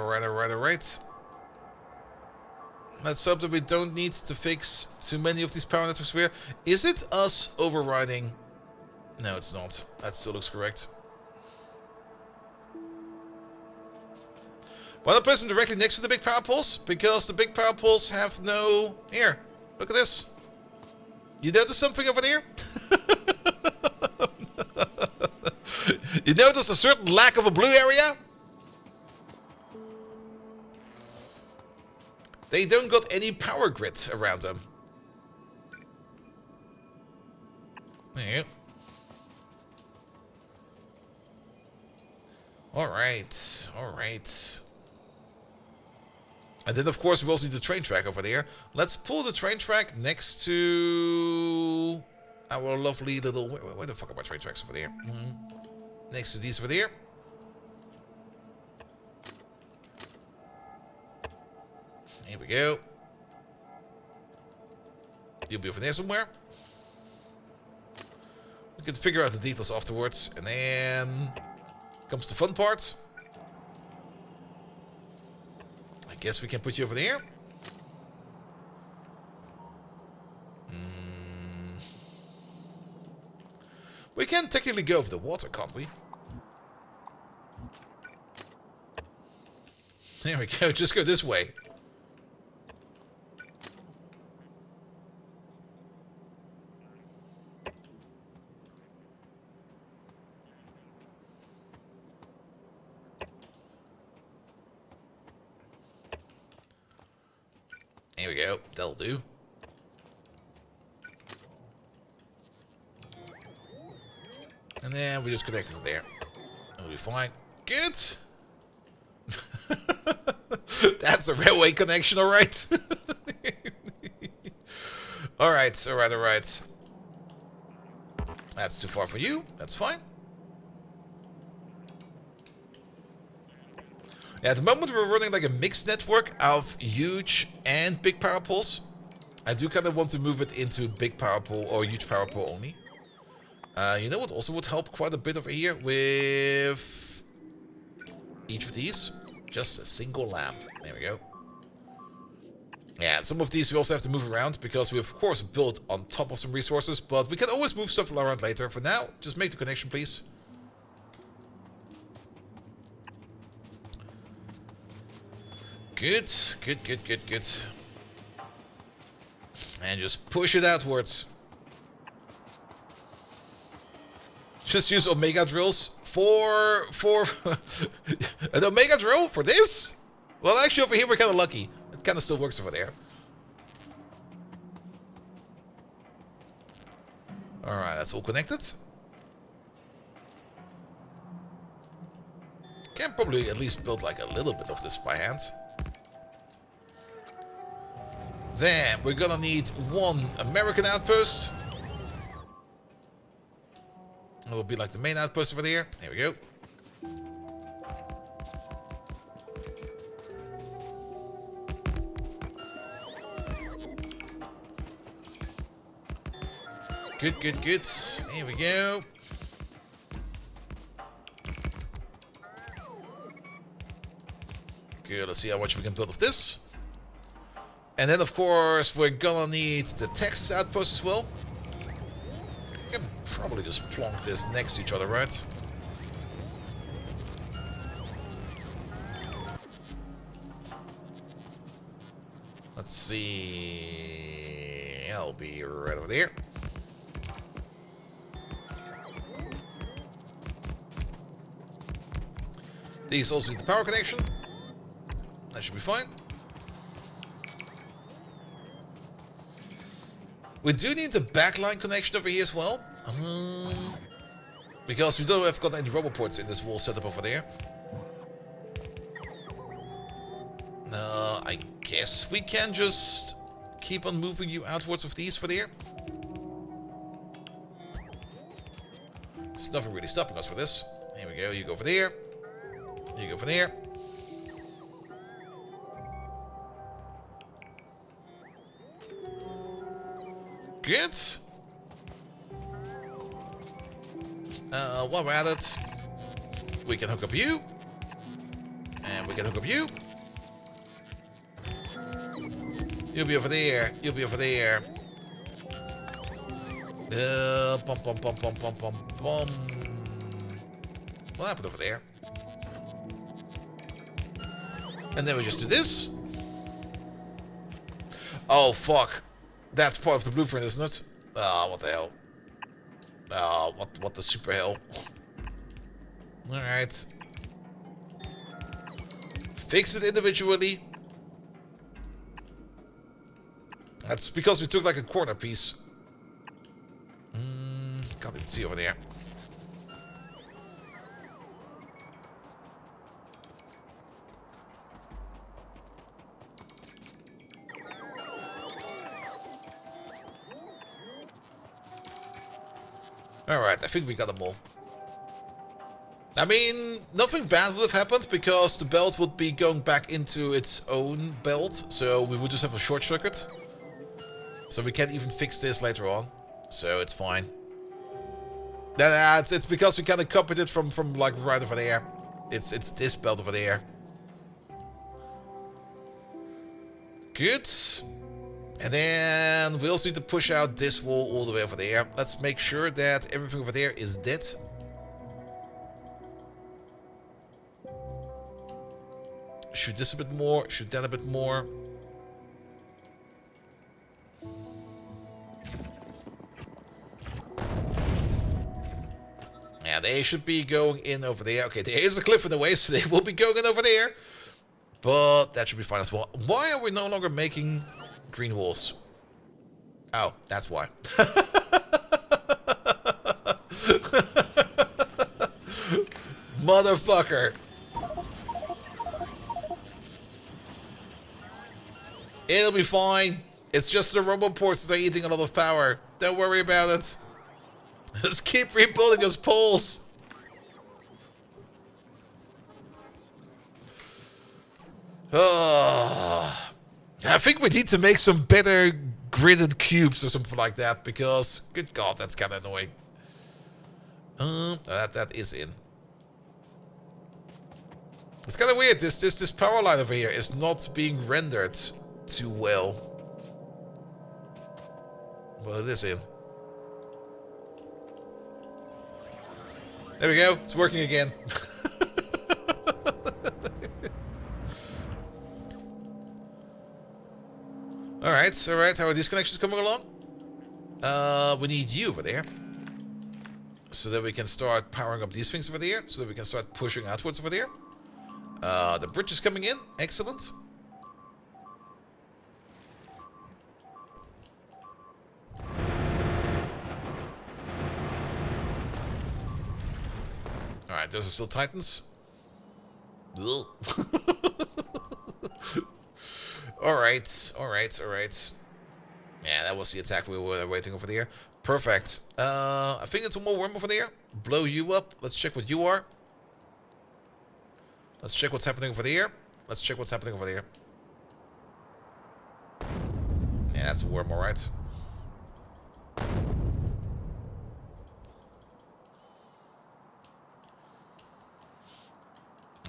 Let's hope that we don't need to fix too many of these power networks here. Is it us overriding? No, it's not. That still looks correct. Why not place them directly next to the big power poles? Because the big power poles have no... Here, look at this. You notice something over there? You notice a certain lack of a blue area? They don't got any power grid around them. There you go. Alright. And then, of course, we also need the train track over there. Let's pull the train track next to our lovely little... Where the fuck are my train tracks over there? Next to these over there. Here we go. You'll be over there somewhere. We can figure out the details afterwards. And then comes the fun part. I guess we can put you over there. We can technically go over the water, can't we? There we go. Just go this way. There we go. That'll do. And then we just connect it there. That'll be fine. Good. That's a railway connection, alright. Alright. That's too far for you. That's fine. Yeah, at the moment we're running like a mixed network of huge and big power poles. I do kind of want to move it into big power pole or huge power pole only. You know what also would help quite a bit over here with each of these? Just a single lamp. There we go. Yeah, some of these we also have to move around because we of course built on top of some resources, but we can always move stuff around later. For now, just make the connection, please. Good. And just push it outwards. Just use Omega drills for an Omega drill for this? Well, actually over here we're kind of lucky. It kind of still works over there. Alright, that's all connected. Can probably at least build like a little bit of this by hand. Then we're gonna need one American outpost. It will be like the main outpost over there. There we go. Good. Here we go. Good, let's see how much we can build of this. And then, of course, we're gonna need the Texas outpost as well. We can probably just plonk this next to each other, right? Let's see. I'll be right over there. These also need the power connection. That should be fine. We do need the backline connection over here as well. Because we don't have got any roboports in this wall setup over there. I guess we can just keep on moving you outwards with these for there. There's nothing really stopping us for this. Here we go, you go over there. You go over there. Good. While we're at it, we can hook up you. And we can hook up you. You'll be over there. You'll be over there. Bum. What happened over there? And then we just do this. Oh, fuck. That's part of the blueprint, isn't it? Oh, what the hell? Oh, what the super hell? Alright. Fix it individually. That's because we took like a corner piece. Can't even see over there. Alright, I think we got them all. I mean, nothing bad would have happened because the belt would be going back into its own belt. So we would just have a short circuit. So we can't even fix this later on. So it's fine. It's because we kind of copied it from like right over there. It's this belt over there. Good. And then we also need to push out this wall all the way over there. Let's make sure that everything over there is dead. Shoot this a bit more. Shoot that a bit more. Yeah, they should be going in over there. Okay, there is a cliff in the way, so they will be going in over there. But that should be fine as well. Why are we no longer making green walls. Oh, that's why. Motherfucker. It'll be fine. It's just the robot ports that are eating a lot of power. Don't worry about it. Just keep rebuilding those poles. Oh, I think we need to make some better gridded cubes or something like that, because, good God, that's kind of annoying. That is in. It's kind of weird. This power line over here is not being rendered too well. Well, it is in. There we go. It's working again. Alright, alright. How are these connections coming along? We need you over there. So that we can start powering up these things over there. So that we can start pushing outwards over there. The bridge is coming in. Excellent. Alright, those are still Titans. Alright, alright, alright. Yeah, that was the attack we were waiting over there. Perfect. I think it's one more worm over there. Blow you up. Let's check what you are. Let's check what's happening over there. Let's check what's happening over there. Yeah, that's a worm, alright.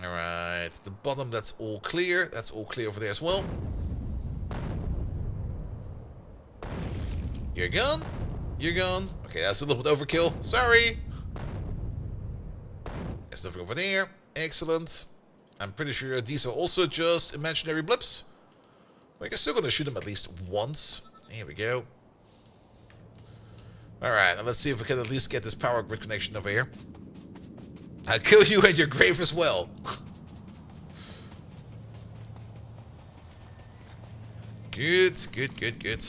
Alright, the bottom, that's all clear. That's all clear over there as well. You're gone. You're gone. Okay, that's a little bit overkill. Sorry. There's nothing over there. Excellent. I'm pretty sure these are also just imaginary blips. But I'm still going to shoot them at least once. Here we go. Alright, and let's see if we can at least get this power grid connection over here. I'll kill you at your grave as well. Good, good, good, good.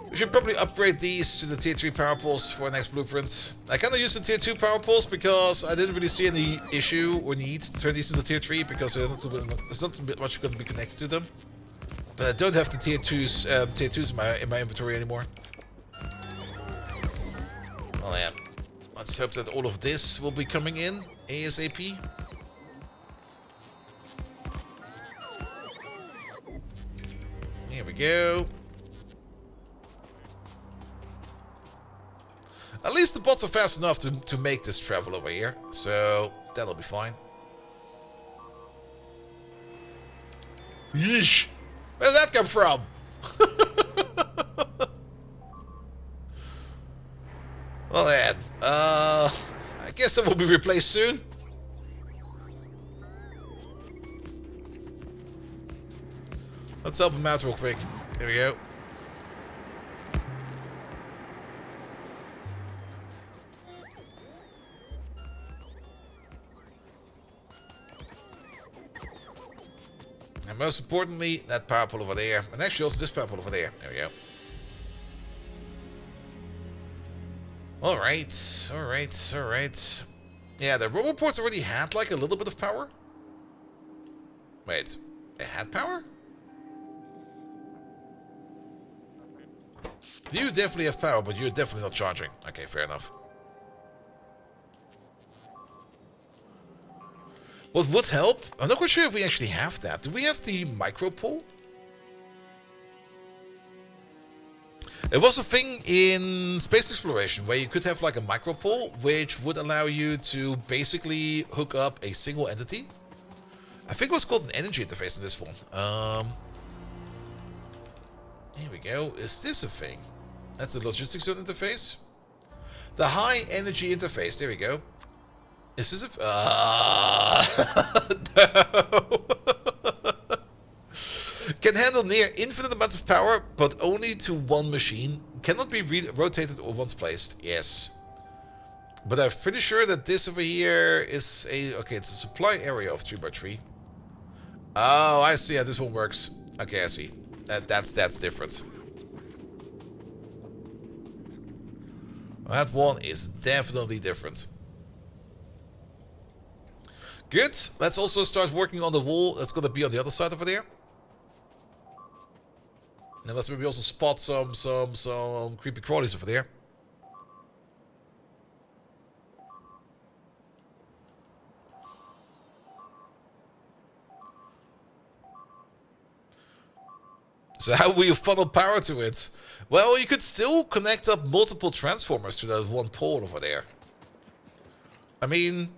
We should probably upgrade these to the tier 3 power poles for our next blueprint. I kind of use the tier 2 power poles because I didn't really see any issue or need to turn these into tier 3 because there's not much going to be connected to them. But I don't have the tier 2s in my inventory anymore. Well, yeah. Let's hope that all of this will be coming in ASAP. Here we go. At least the bots are fast enough to make this travel over here, so that'll be fine. Yeesh! Where did that come from? Well then, I guess it will be replaced soon. Let's help him out real quick. There we go. And most importantly, that power pole over there. And actually also this power pole over there. There we go. Alright, alright, alright. Yeah, the robot ports already had like a little bit of power. Wait, it had power? You definitely have power, but you're definitely not charging. Okay, fair enough. What would help? I'm not quite sure if we actually have that. Do we have the micro pole? There was a thing in space exploration where you could have like a micro pole, which would allow you to basically hook up a single entity. I think it was called an energy interface in this one. Here we go. Is this a thing? That's the logistics zone interface. The high energy interface. There we go. Is this a... no. Can handle near infinite amounts of power, but only to one machine. Cannot be rotated or once placed. Yes. But I'm pretty sure that this over here is a... Okay, it's a supply area of 3x3. Oh, I see how this one works. Okay, I see. That's different. That one is definitely different. Good. Let's also start working on the wall. That's going to be on the other side over there. And let's maybe also spot some creepy crawlies over there. So how will you funnel power to it? Well, you could still connect up multiple transformers to that one pole over there. I mean,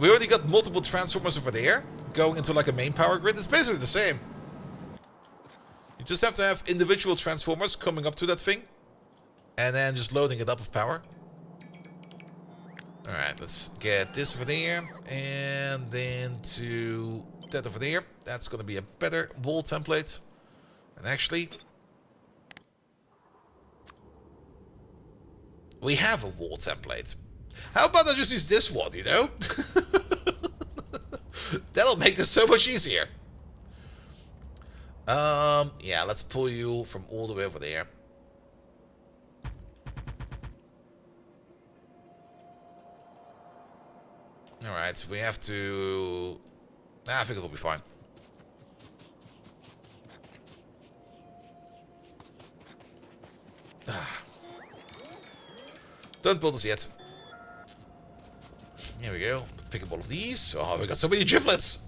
we already got multiple transformers over there going into like a main power grid. It's basically the same. You just have to have individual transformers coming up to that thing and then just loading it up with power. Alright, let's get this over there and then to that over there. That's going to be a better wall template. And actually, we have a wall template. How about I just use this one, you know? That'll make this so much easier. Yeah, let's pull you from all the way over there. Alright, so we have to... Nah, I think it'll be fine. Don't build us yet. Here we go. Pick up all of these. Oh, we got so many giblets.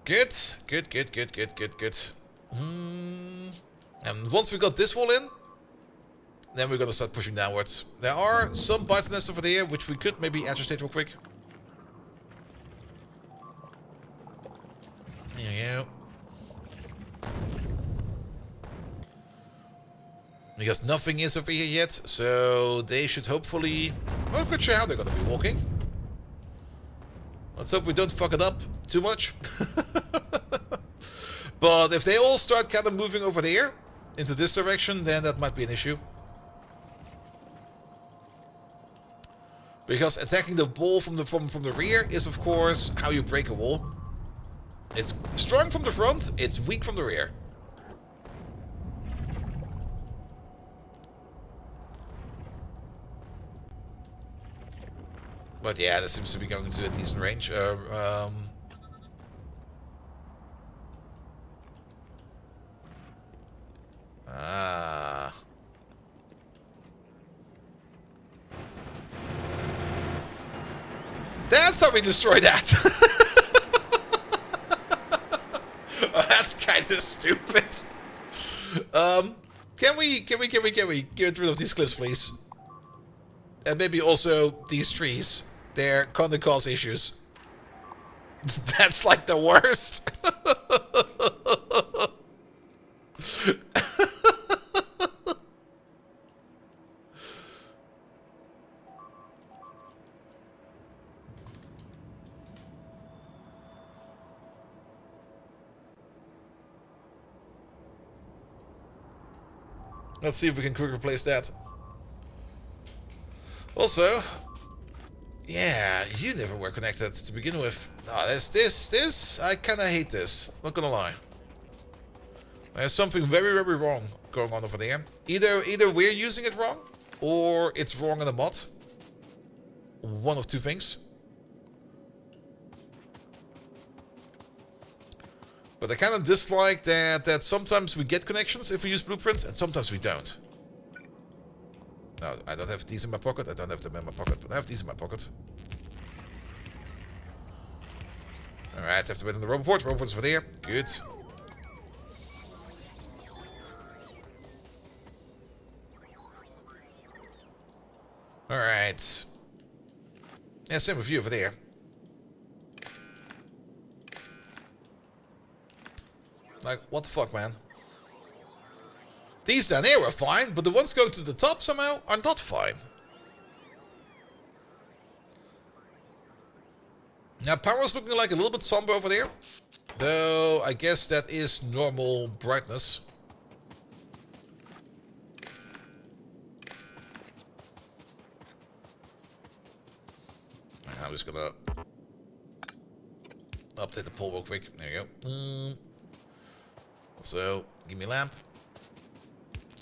Good. Good. And once we got this wall in, then we're gonna start pushing downwards. There are some bites nests over there, which we could maybe agitate real quick. There you go. Because nothing is over here yet, so they should hopefully... I'm not quite sure how they're gonna be walking. Let's hope we don't fuck it up too much. But if they all start kind of moving over there, into this direction, then that might be an issue. Because attacking the wall from the rear is, of course, how you break a wall. It's strong from the front, it's weak from the rear. But yeah, this seems to be going to a decent range. That's how we destroy that. Oh, that's kind of stupid. Can we get rid of these cliffs, please? And maybe also these trees. They're gonna cause issues. That's like the worst. Let's see if we can quickly replace that. Also, yeah, you never were connected to begin with. Oh, this. I kind of hate this. Not gonna lie. There's something very, very wrong going on over there. Either we're using it wrong, or it's wrong in the mod. One of two things. But I kind of dislike that sometimes we get connections if we use blueprints, and sometimes we don't. No, I don't have these in my pocket. I don't have them in my pocket, but I have these in my pocket. Alright, have to wait on the roboport. Roboport's over there. Good. Alright. Yeah, same with you over there. Like, what the fuck, man? These down here are fine, but the ones going to the top somehow are not fine. Now, power's looking like a little bit somber over there. Though, I guess that is normal brightness. I'm just gonna update the pole real quick. There you go. So, give me a lamp.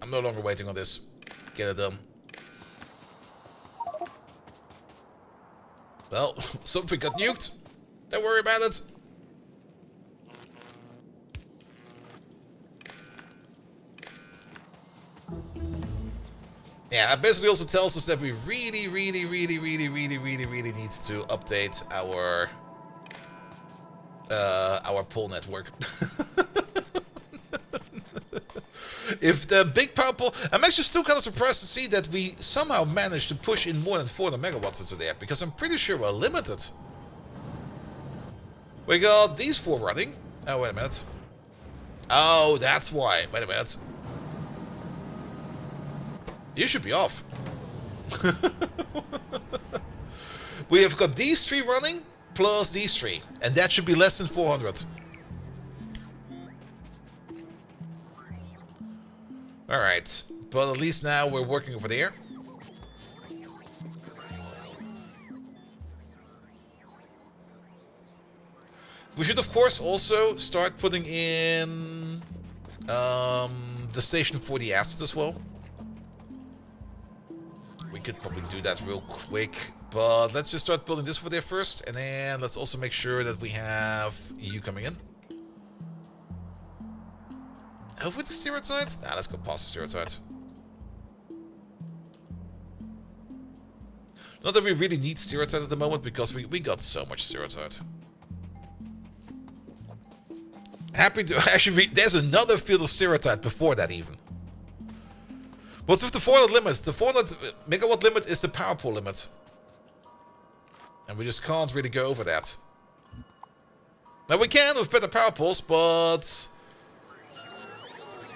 I'm no longer waiting on this. Get it done. Well, something got nuked. Don't worry about it. Yeah, that basically also tells us that we really need to update our pole network. If the big power pole... I'm actually still kind of surprised to see that we somehow managed to push in more than 400 megawatts into there, because I'm pretty sure we're limited. We got these 4 running. Oh, wait a minute. Oh, that's why. Wait a minute. You should be off. We have got these 3 running, plus these 3. And that should be less than 400. Alright, but at least now we're working over there. We should, of course, also start putting in the station for the acid as well. We could probably do that real quick, but let's just start building this over there first, and then let's also make sure that we have you coming in. Over the stereotype? Nah, let's go past the stereotype. Not that we really need stereotype at the moment, because we got so much stereotype. Happy to... Actually, there's another field of stereotype before that even. What's with the 400 limit? The 400 megawatt limit is the power pole limit. And we just can't really go over that. Now we can with better power poles, but...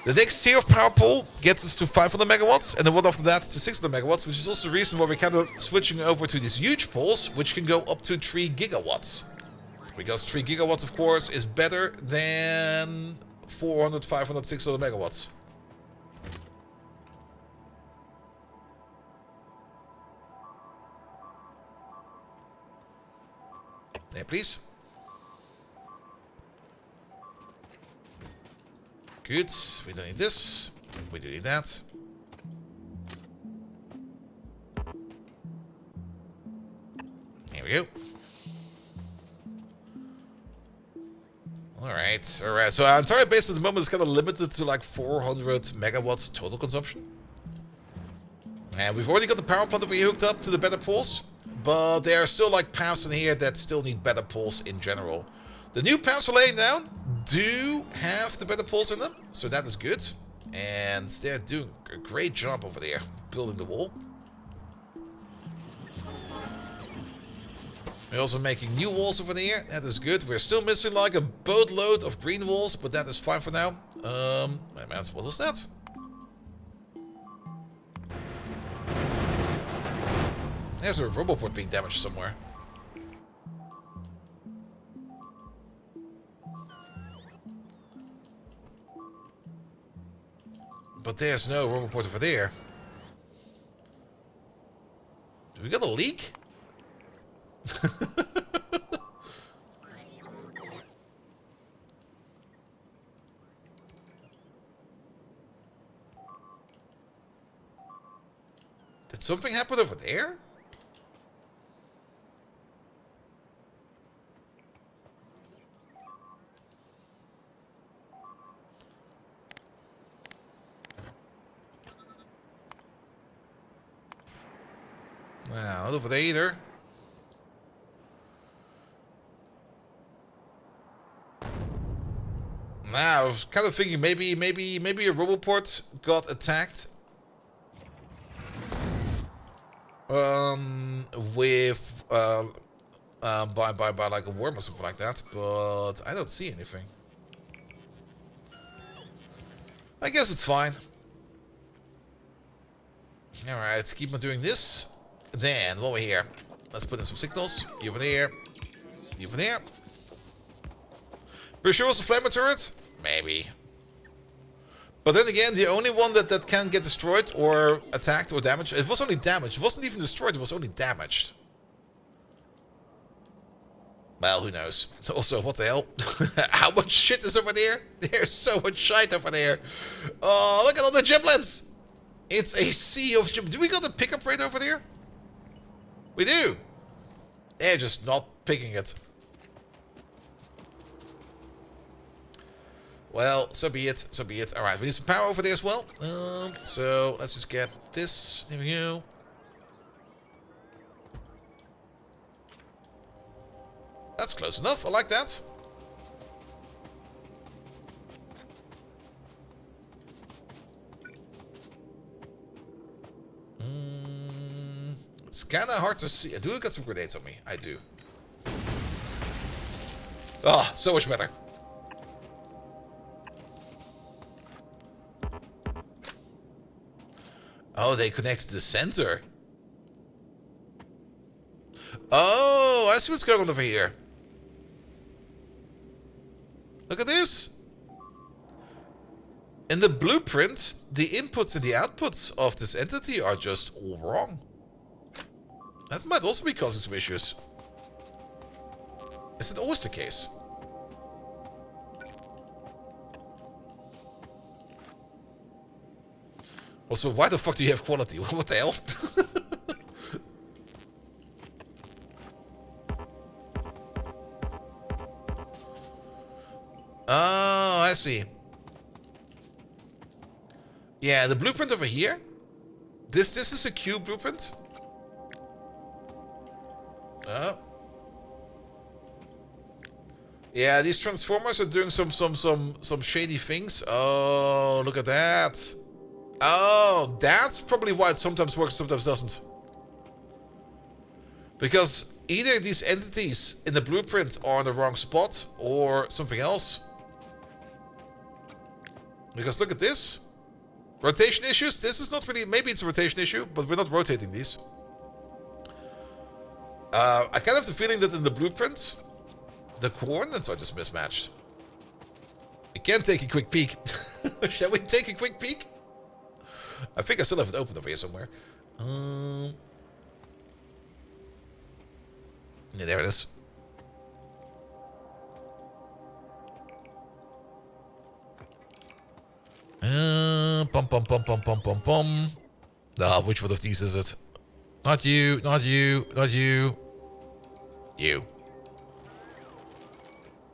The next tier of power pole gets us to 500 megawatts, and the one after that to 600 megawatts, which is also the reason why we're kind of switching over to these huge poles, which can go up to 3 gigawatts. Because 3 gigawatts, of course, is better than 400, 500, 600 megawatts. There, please. Good. We don't need this. We do need that. Here we go. Alright. So our entire base at the moment is kind of limited to like 400 megawatts total consumption. And we've already got the power plant that we hooked up to the better poles. But there are still like paths in here that still need better poles in general. The new paths we're laying down do have the better poles in them, so that is good. And they're doing a great job over there, building the wall. We're also making new walls over there, that is good. We're still missing like a boatload of green walls, but that is fine for now. Wait a minute, what was that? There's a roboport being damaged somewhere. But there's no roboport over there. Do we got a leak? Did something happen over there? Nah, not over there either. Nah, I was kind of thinking maybe a roboport got attacked. With by like a worm or something like that, but I don't see anything. I guess it's fine. Alright, keep on doing this. Then, while we're here, let's put in some signals. You over there. You over there. Pretty sure it's a flamer turret? Maybe. But then again, the only one that can get destroyed or attacked or damaged... It was only damaged. It wasn't even destroyed, it was only damaged. Well, who knows? Also, what the hell? How much shit is over there? There's so much shite over there. Oh, look at all the giblets! It's a sea of giblets. Do we got a pickup rate over there? We do. They're just not picking it. Well, so be it. So be it. Alright, we need some power over there as well. So, let's just get this. Here we go. That's close enough. I like that. It's kind of hard to see. Do I got some grenades on me? I do. Ah, so much better. Oh, they connected to the center. Oh, I see what's going on over here. Look at this. In the blueprint, the inputs and the outputs of this entity are just all wrong. That might also be causing some issues. Is it always the case? Also, why the fuck do you have quality? What the hell? Oh, I see. Yeah, the blueprint over here. This is a cube blueprint. Oh. Yeah, these transformers are doing some shady things. Oh, look at that. Oh, that's probably why it sometimes works, sometimes doesn't. Because either these entities in the blueprint are in the wrong spot or something else. Because look at this. Rotation issues. This is not really... Maybe it's a rotation issue, but we're not rotating these. I kind of have the feeling that in the blueprint, the coordinates are just mismatched. We can take a quick peek. Shall we take a quick peek? I think I still have it open over here somewhere. Yeah, there it is. Which one of these is it? Not you, not you, not you. You.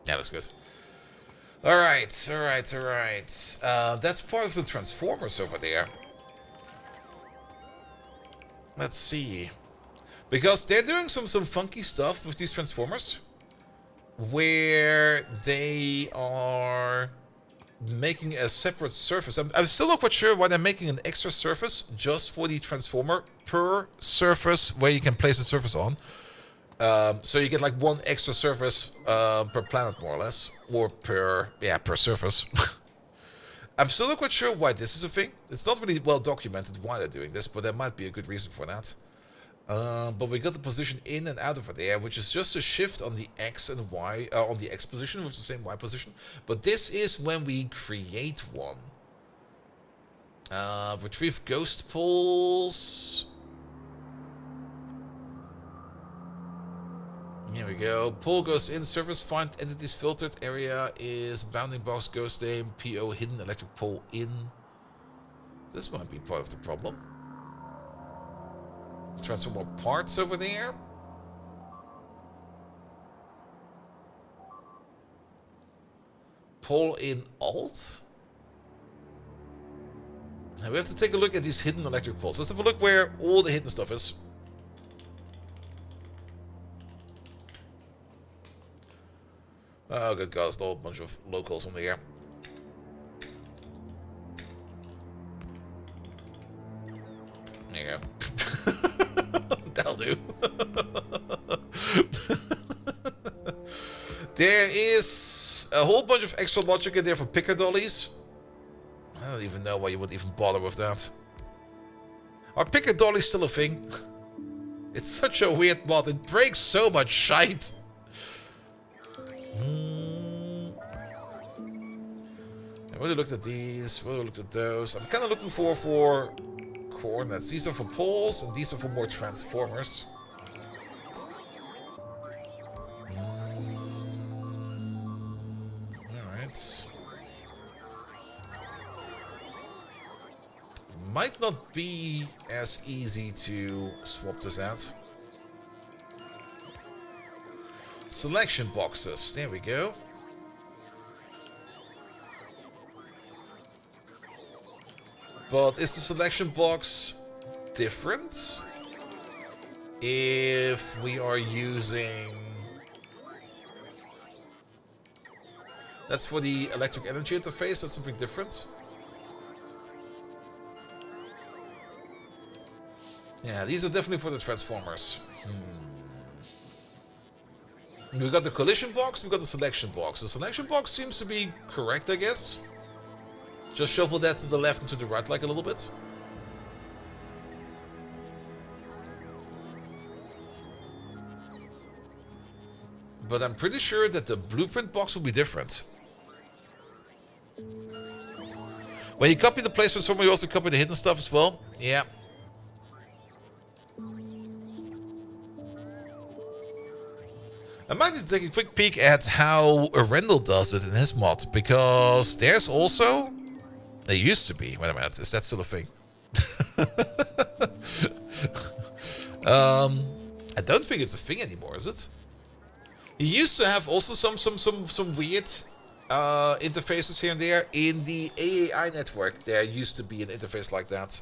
Yeah, that's good. Alright, alright, alright. That's part of the transformers over there. Let's see. Because they're doing some funky stuff with these transformers. Where they are making a separate surface. I'm still not quite sure why they're making an extra surface just for the transformer per surface where you can place the surface on. So you get like one extra surface per planet more or less. Or per surface. I'm still not quite sure why this is a thing. It's not really well documented why they're doing this, but there might be a good reason for that. But we got the position in and out of there, which is just a shift on the X and Y, on the X position with the same Y position. But this is when we create one. Retrieve ghost pulls. Here we go. Pull goes in, surface, find entities filtered. Area is bounding box, ghost name, PO, hidden electric pole in. This might be part of the problem. Transfer more parts over there. Pull in alt. Now we have to take a look at these hidden electric poles. Let's have a look where all the hidden stuff is. Oh, good God, there's a whole bunch of locals on the air. There you go. That'll do. There is a whole bunch of extra logic in there for picker dollies. I don't even know why you would even bother with that. Are picker dollies still a thing? It's such a weird mod. It breaks so much shite. I really looked at these. Really looked at those. I'm kind of looking for coordinates. These are for poles, and these are for more transformers. might not be as easy to swap this out. Selection boxes. There we go. But is the selection box different if we are using... That's for the electric energy interface, that's something different. Yeah, these are definitely for the transformers. We got the collision box, we got the selection box. The selection box seems to be correct, I guess. Just shuffle that to the left and to the right like a little bit. But I'm pretty sure that the blueprint box will be different. When you copy the place transformer, you also copy the hidden stuff as well. Yeah. I might need to take a quick peek at how Rendell does it in his mod, because there's also... There used to be. Wait a minute, is that still a thing? I don't think it's a thing anymore, is it? He used to have also some weird interfaces here and there. In the AAI network, there used to be an interface like that.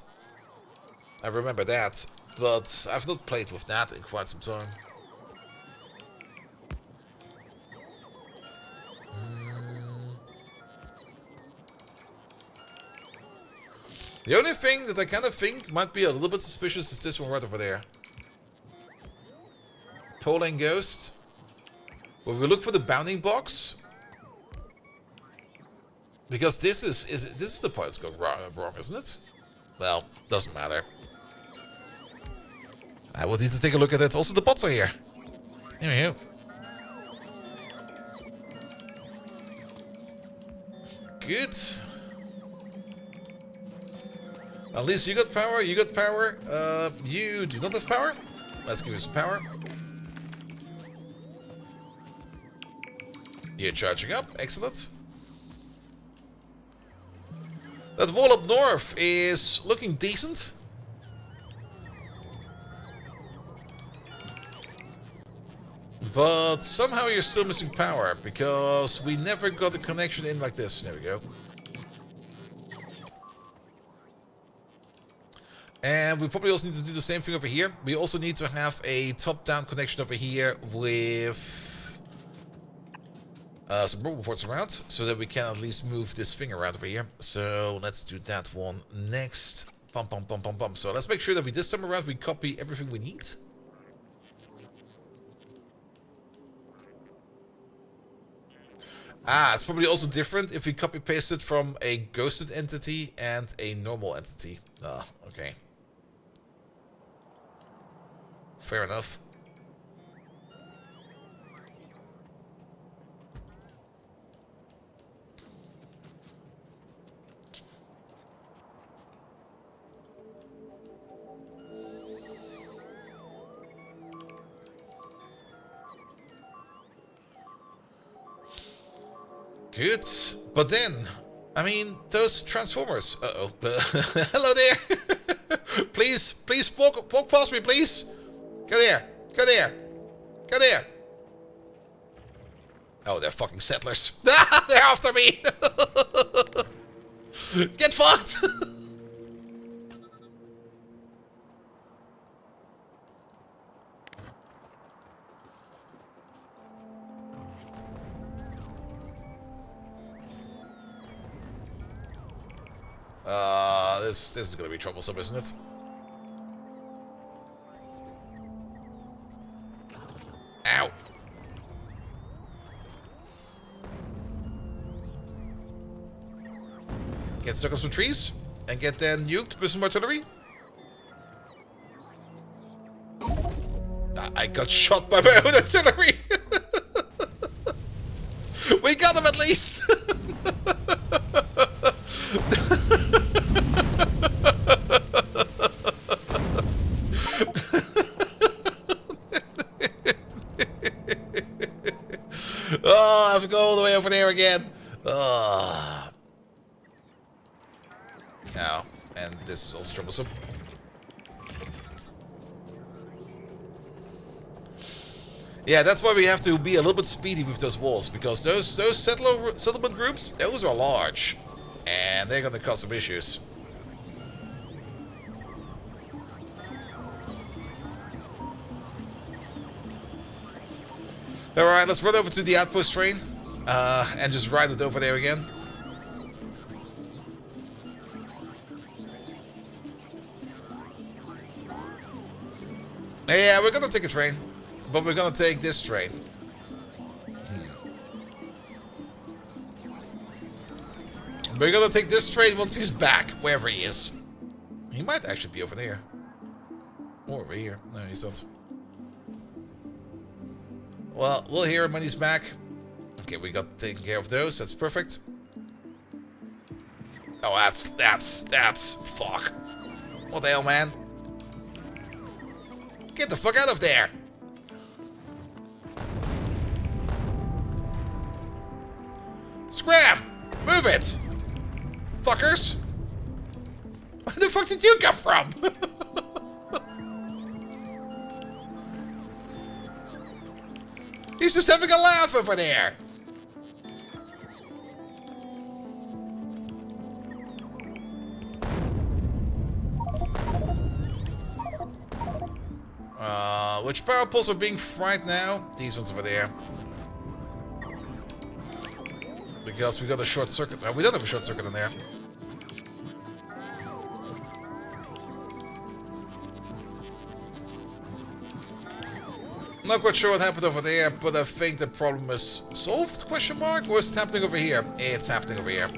I remember that, but I've not played with that in quite some time. The only thing that I kind of think might be a little bit suspicious is this one right over there. Poling Ghost. When we look for the bounding box, because this is the part that's going wrong, isn't it? Well, doesn't matter. I will need to take a look at it. Also, the bots are here. Here we go. Good. At least you got power, you got power. You do not have power. Let's give you some power. You're charging up, excellent. That wall up north is looking decent. But somehow you're still missing power, because we never got a connection in like this. There we go. And we probably also need to do the same thing over here. We also need to have a top-down connection over here with some robot ports around, so that we can at least move this thing around over here. So let's do that one next. Bum, bum, bum, bum, bum. So let's make sure that this time around we copy everything we need. Ah, it's probably also different if we copy-paste it from a ghosted entity and a normal entity. Ah, okay. Fair enough. Good, but then, I mean, those transformers. Uh-oh. Hello there. Please walk past me, please. Go there. Go there. Go there. Oh, they're fucking settlers. They're after me. Get fucked. This is gonna be troublesome, isn't it? Ow! Get stuck on some trees and get then nuked with some artillery. I got shot by my own artillery. We got him at least. Oh, I have to go all the way over there again. Oh. Now, and This is also troublesome. Yeah, that's why we have to be a little bit speedy with those walls, because those settlement groups, those are large, and they're gonna cause some issues. All right, let's run over to the outpost train, and just ride it over there again. Yeah, we're gonna take a train. But we're gonna take this train. We're gonna take this train once he's back, wherever he is. He might actually be over there. Or over here. No, he's not. Well, we'll hear him when he's back. Okay, we got taken care of those. That's perfect. Oh, that's... Fuck. What the hell, man? Get the fuck out of there! Scram! Move it! Fuckers! Where the fuck did you come from? He's just having a laugh over there! Which power poles are being fried now? These ones over there. Because we got a short circuit. We don't have a short circuit in there. Not quite sure what happened over there, but I think the problem is solved, question mark? Or is it happening over here? It's happening over here.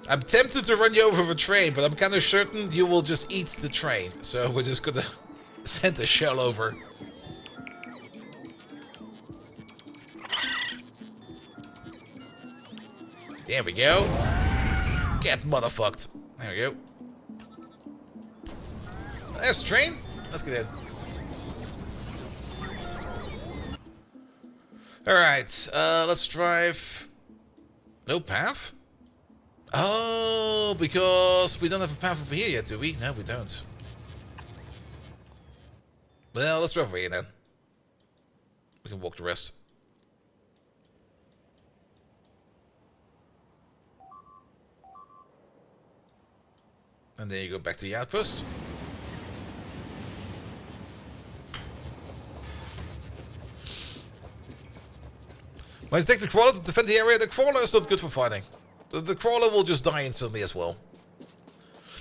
I'm tempted to run you over with a train, but I'm kind of certain you will just eat the train. So we're just gonna send a shell over. There we go. Get motherfucked. There we go. There's the train. Let's get in. Alright, let's drive... No path? Oh, because we don't have a path over here yet, do we? No, we don't. Well, let's drive over here then. We can walk the rest. And then you go back to the outpost. When you take the crawler to defend the area, the crawler is not good for fighting. The crawler will just die instantly as well.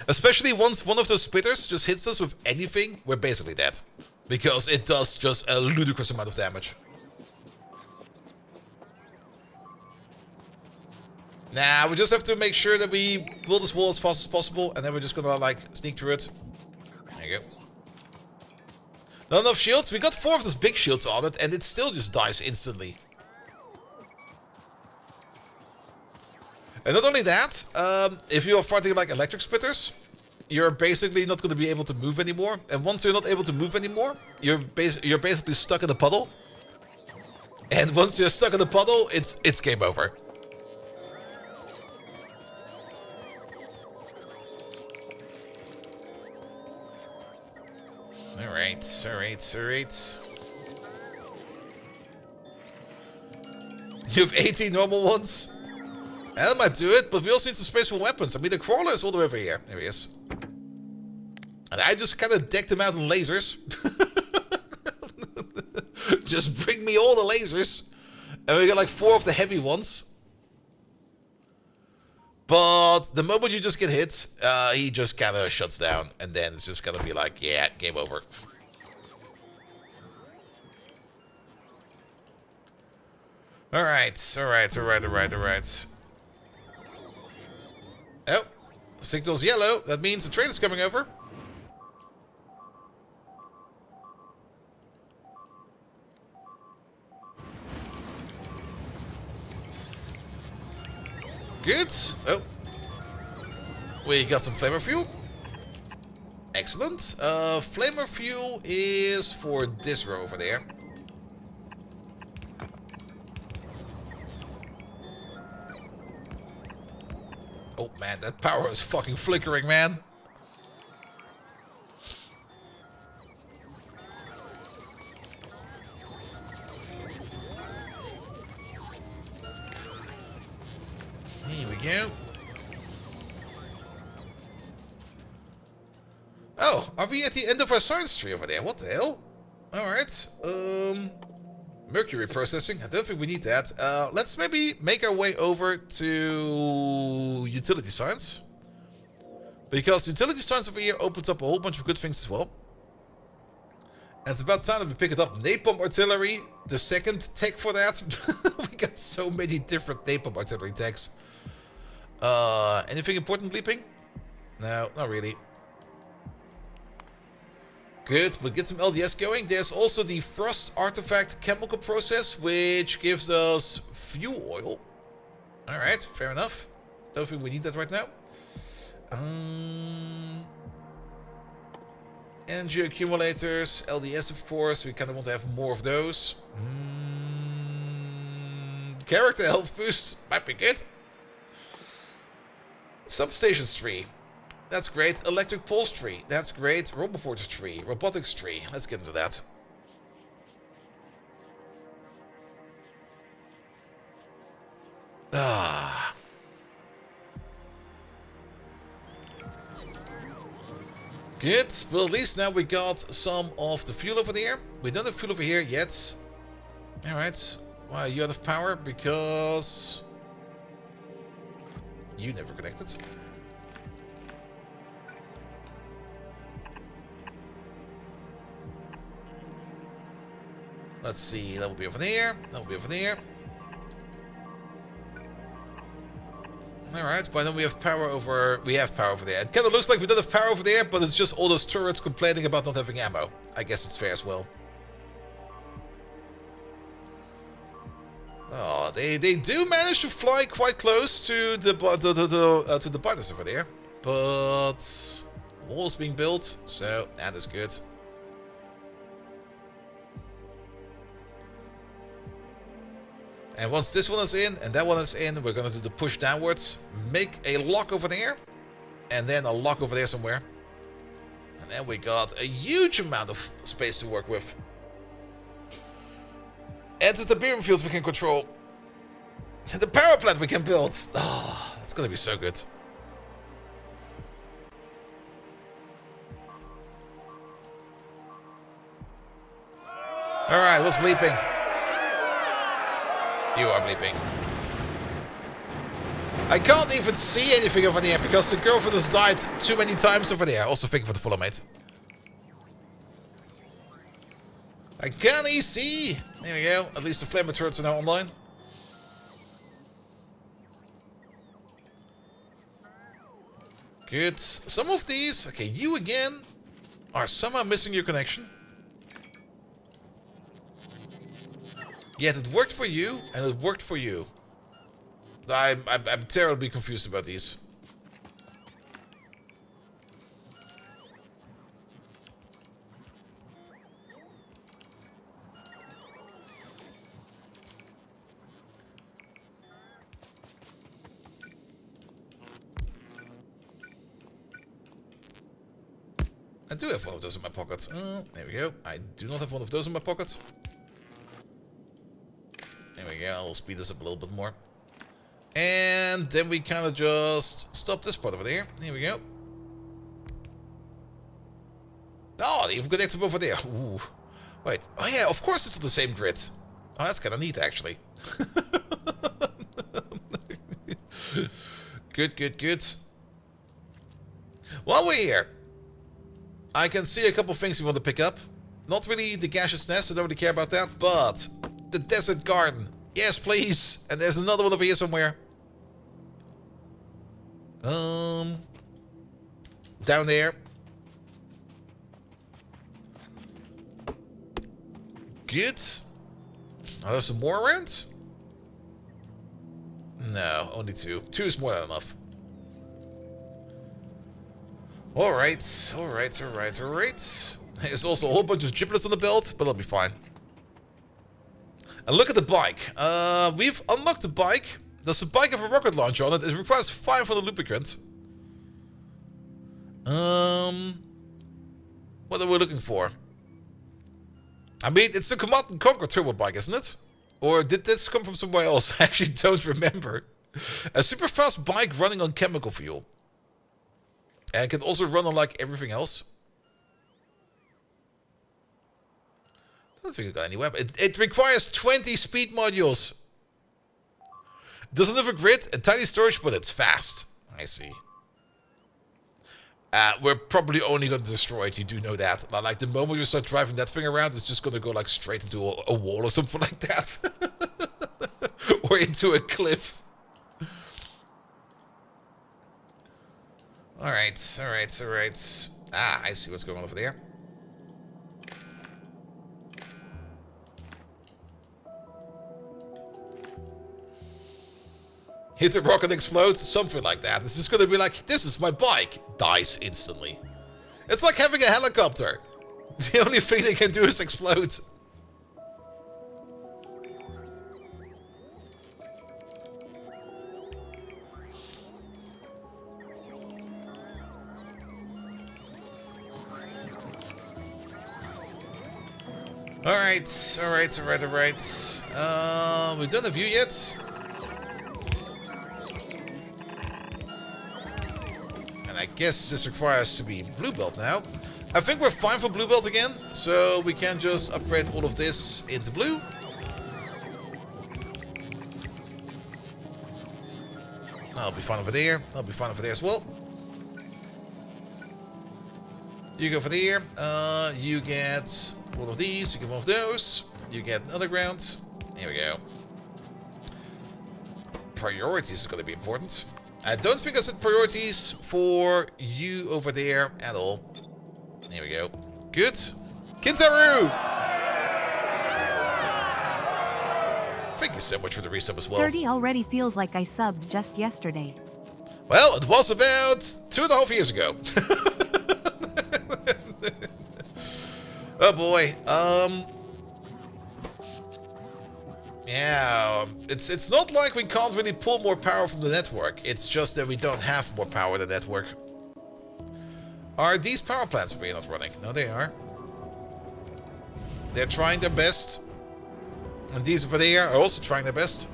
Especially once one of those spitters just hits us with anything, we're basically dead. Because it does just a ludicrous amount of damage. Nah, we just have to make sure that we build this wall as fast as possible, and then we're just gonna, like, sneak through it. There you go. Not enough shields? We got 4 of those big shields on it, and it still just dies instantly. And not only that, if you are fighting like electric spitters, you're basically not going to be able to move anymore. And once you're not able to move anymore, you're basically stuck in a puddle. And once you're stuck in a puddle, it's game over. Alright, alright, alright. You have 18 normal ones? That might do it, but we also need some space for weapons. I mean, the crawler is all the way over here. There he is. And I just kind of decked him out in lasers. Just bring me all the lasers. And we got like 4 of the heavy ones. But the moment you just get hit, he just kind of shuts down. And then it's just going to be like, yeah, game over. Alright, alright, alright, alright, alright. Oh, signal's yellow. That means the train is coming over. Good. Oh. We got some flavor fuel. Excellent. Flamer fuel is for this row over there. Oh man, that power is fucking flickering, man. Here we go. Oh, are we at the end of our science tree over there? What the hell? Alright. Mercury processing. I don't think we need that. Let's maybe make our way over to utility science. Because utility science over here opens up a whole bunch of good things as well. And it's about time that we pick it up. Napalm artillery, the second tech for that. We got so many different napalm artillery techs. Anything important bleeping? No, not really. Good, we'll get some LDS going. There's also the Frost Artifact chemical process, which gives us fuel oil. Alright, fair enough. Don't think we need that right now. Energy accumulators, LDS of course, we kind of want to have more of those. Character health boost, might be good. Substations tree. That's great. Electric pulse tree. That's great. Roboporters tree. Robotics tree. Let's get into that. Ah. Good. Well, at least now we got some of the fuel over there. We don't have fuel over here yet. Alright. Why are you out of power? Because you never connected. Let's see, that will be over there. That will be over there. Alright, but then we have power over... We have power over there. It kind of looks like we don't have power over there, but it's just all those turrets complaining about not having ammo. I guess it's fair as well. Oh, they do manage to fly quite close to the biters over there. But... wall's being built, so that is good. And once this one is in, and that one is in, we're going to do the push downwards. Make a lock over there. And then a lock over there somewhere. And then we got a huge amount of space to work with. And the beam fields we can control. And the power plant we can build. Oh, that's going to be so good. Alright, what's bleeping? You are bleeping. I can't even see anything over there because the girlfriend has died too many times over there. Also, thank you for the follow, mate. I can't even see. There we go. At least the flamer turrets are now online. Good. Some of these... Okay, you again are somehow missing your connection. Yet it worked for you, and it worked for you. I'm terribly confused about these. I do have one of those in my pocket. There we go. I do not have one of those in my pocket. There we go, I'll speed this up a little bit more. And then we kind of just stop this part over there. Here we go. Oh, they even connected over there. Ooh. Wait, oh yeah, of course it's on the same grid. Oh, that's kind of neat, actually. Good, good, good. While we're here, I can see a couple things we want to pick up. Not really the gaseous nest, I don't really care about that, but... the desert garden. Yes, please. And there's another one over here somewhere. Down there. Good. Are there some more around? No, only two. Two is more than enough. Alright, alright, alright, alright. There's also a whole bunch of giblets on the belt, but it'll be fine. And look at the bike. We've unlocked the bike. Does the bike have a rocket launcher on it? It requires 500 lubricant. What are we looking for? I mean, it's the Command and Conquer turbo bike, isn't it? Or did this come from somewhere else? I actually don't remember. A super fast bike running on chemical fuel. And can also run on like everything else. I don't think I got any weapon. It requires 20 speed modules. Doesn't have a grid, a tiny storage, but it's fast. I see. We're probably only going to destroy it, you do know that. Like, the moment you start driving that thing around, it's just going to go, like, straight into a wall or something like that. Or into a cliff. Alright, alright, alright. Ah, I see what's going on over there. Hit the rock and explode, something like that. This is gonna be like, this is my bike. Dies instantly. It's like having a helicopter. The only thing they can do is explode. Alright, alright, alright, alright. We don't have you yet. I guess this requires to be blue belt now. I think we're fine for blue belt again, so we can just upgrade all of this into blue. I'll be fine over there. I'll be fine over there as well. You go for there. You get one of these. You get one of those. You get an underground. Here we go. Priorities is going to be important. I don't think I set priorities for you over there at all. Here we go. Good. Kintaru! Thank you so much for the resub as well. 30 already feels like I subbed just yesterday. Well, it was about 2.5 years ago. Oh boy. Yeah, it's not like we can't really pull more power from the network. It's just that we don't have more power than the network. Are these power plants really not running? No, they are. They're trying their best. And these over there are also trying their best.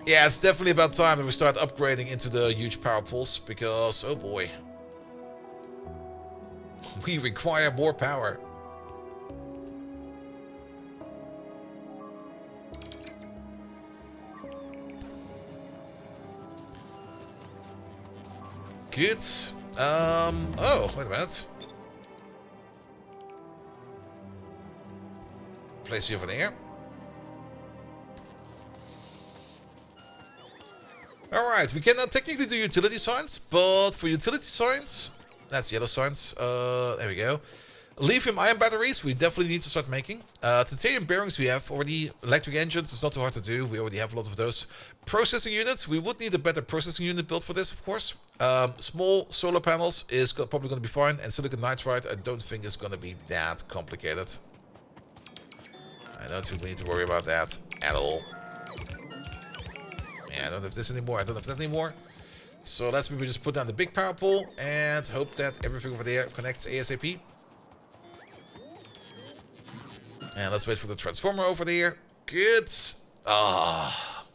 Yeah, it's definitely about time that we start upgrading into the huge power pools. Because, oh boy. We require more power. Good. Oh, wait a minute. Place you over there. Alright, we can now technically do utility signs, but for utility signs, that's yellow signs. There we go. Lithium-ion batteries, we definitely need to start making. Titanium bearings, we have already. Electric engines, it's not too hard to do. We already have a lot of those. Processing units, we would need a better processing unit built for this, of course. Small solar panels is probably going to be fine. And silicon nitride, I don't think is going to be that complicated. I don't think we need to worry about that at all. Yeah, I don't have this anymore. I don't have that anymore. So let's maybe just put down the big power pole and hope that everything over there connects ASAP. And let's wait for the transformer over there. Good. Ah.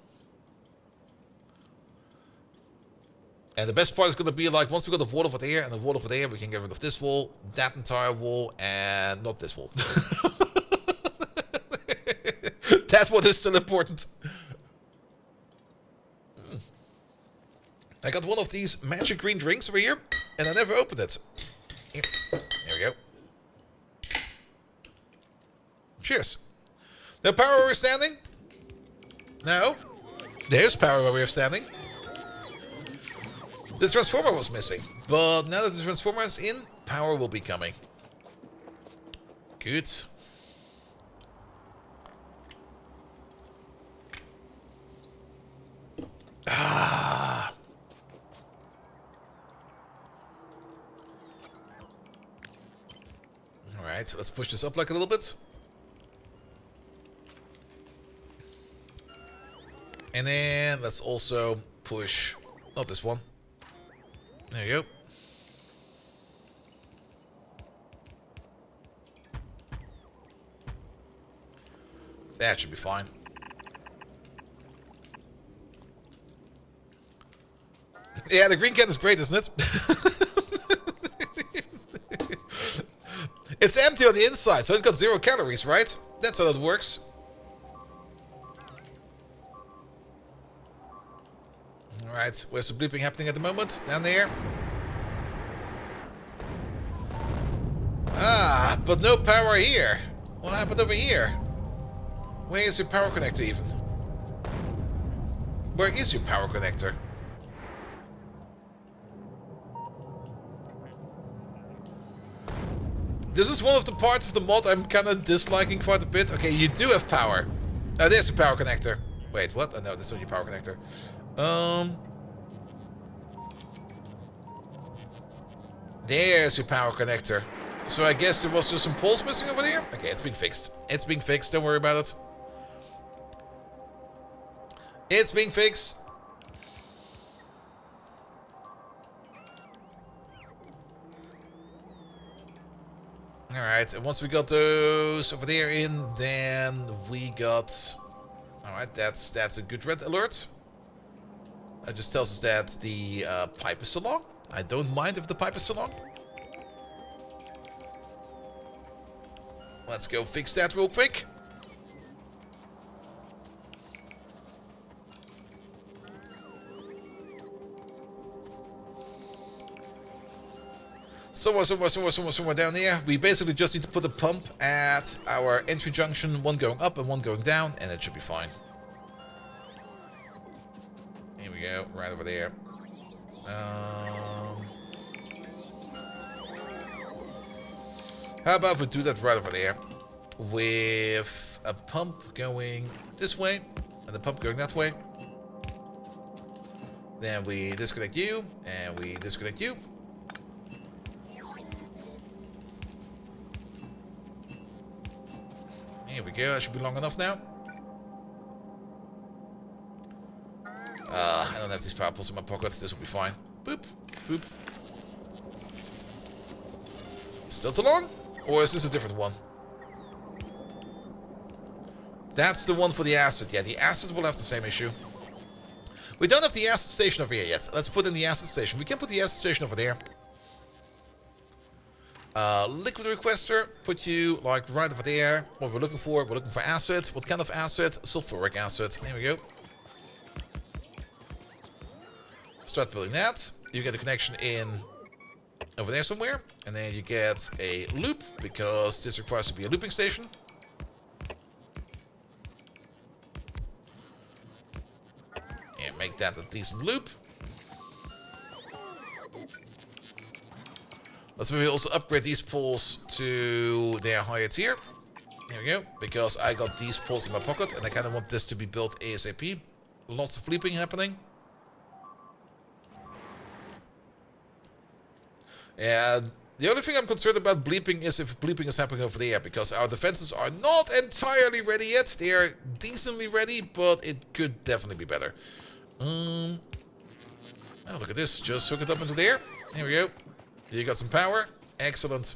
And the best part is going to be like, once we got the wall over there and the wall over there, we can get rid of this wall, that entire wall, and not this wall. That's what is still important. I got one of these magic green drinks over here, and I never opened it. Here we go. Cheers. No power where we're standing? No. There's power where we're standing. The transformer was missing. But now that the transformer is in, power will be coming. Good. Ah. Alright, let's push this up like a little bit. And then let's also push, not this one. There you go. That should be fine. Yeah, the green can is great, isn't it? It's empty on the inside, so it's got 0 calories, right? That's how that works. Alright, where's the bleeping happening at the moment? Down there. Ah, but no power here. What happened over here? Where is your power connector even? Where is your power connector? This is one of the parts of the mod I'm kind of disliking quite a bit. Okay, you do have power. There's a power connector. Wait, what? Oh, no, this is not your power connector. There's your power connector. So I guess there was just some poles missing over there? Okay, it's being fixed. It's being fixed, don't worry about it. It's being fixed. Alright, and once we got those over there in, then we got... Alright, that's a good red alert. That just tells us that the pipe is still long. I don't mind if the pipe is still long. Let's go fix that real quick. Somewhere down there. We basically just need to put a pump at our entry junction, one going up and one going down, and it should be fine. Here we go, right over there. How about we do that right over there with a pump going this way and the pump going that way. Then we disconnect you and we disconnect you. Here we go, that should be long enough now. I don't have these power poles in my pocket, this will be fine. Boop, boop. Still too long? Or is this a different one? That's the one for the acid. Yeah, the acid will have the same issue. We don't have the acid station over here yet. Let's put in the acid station. We can put the acid station over there. Liquid requester, put you like right over there. What we're looking for acid. What kind of acid? Sulfuric acid. There we go. Start building that. You get a connection in over there somewhere. And then you get a loop, because this requires to be a looping station. And make that a decent loop. Let's maybe also upgrade these poles to their higher tier. There we go. Because I got these poles in my pocket and I kind of want this to be built ASAP. Lots of bleeping happening. And the only thing I'm concerned about bleeping is if bleeping is happening over there, because our defenses are not entirely ready yet. They are decently ready, but it could definitely be better. Oh, look at this. Just hook it up into there. Here we go. You got some power. Excellent.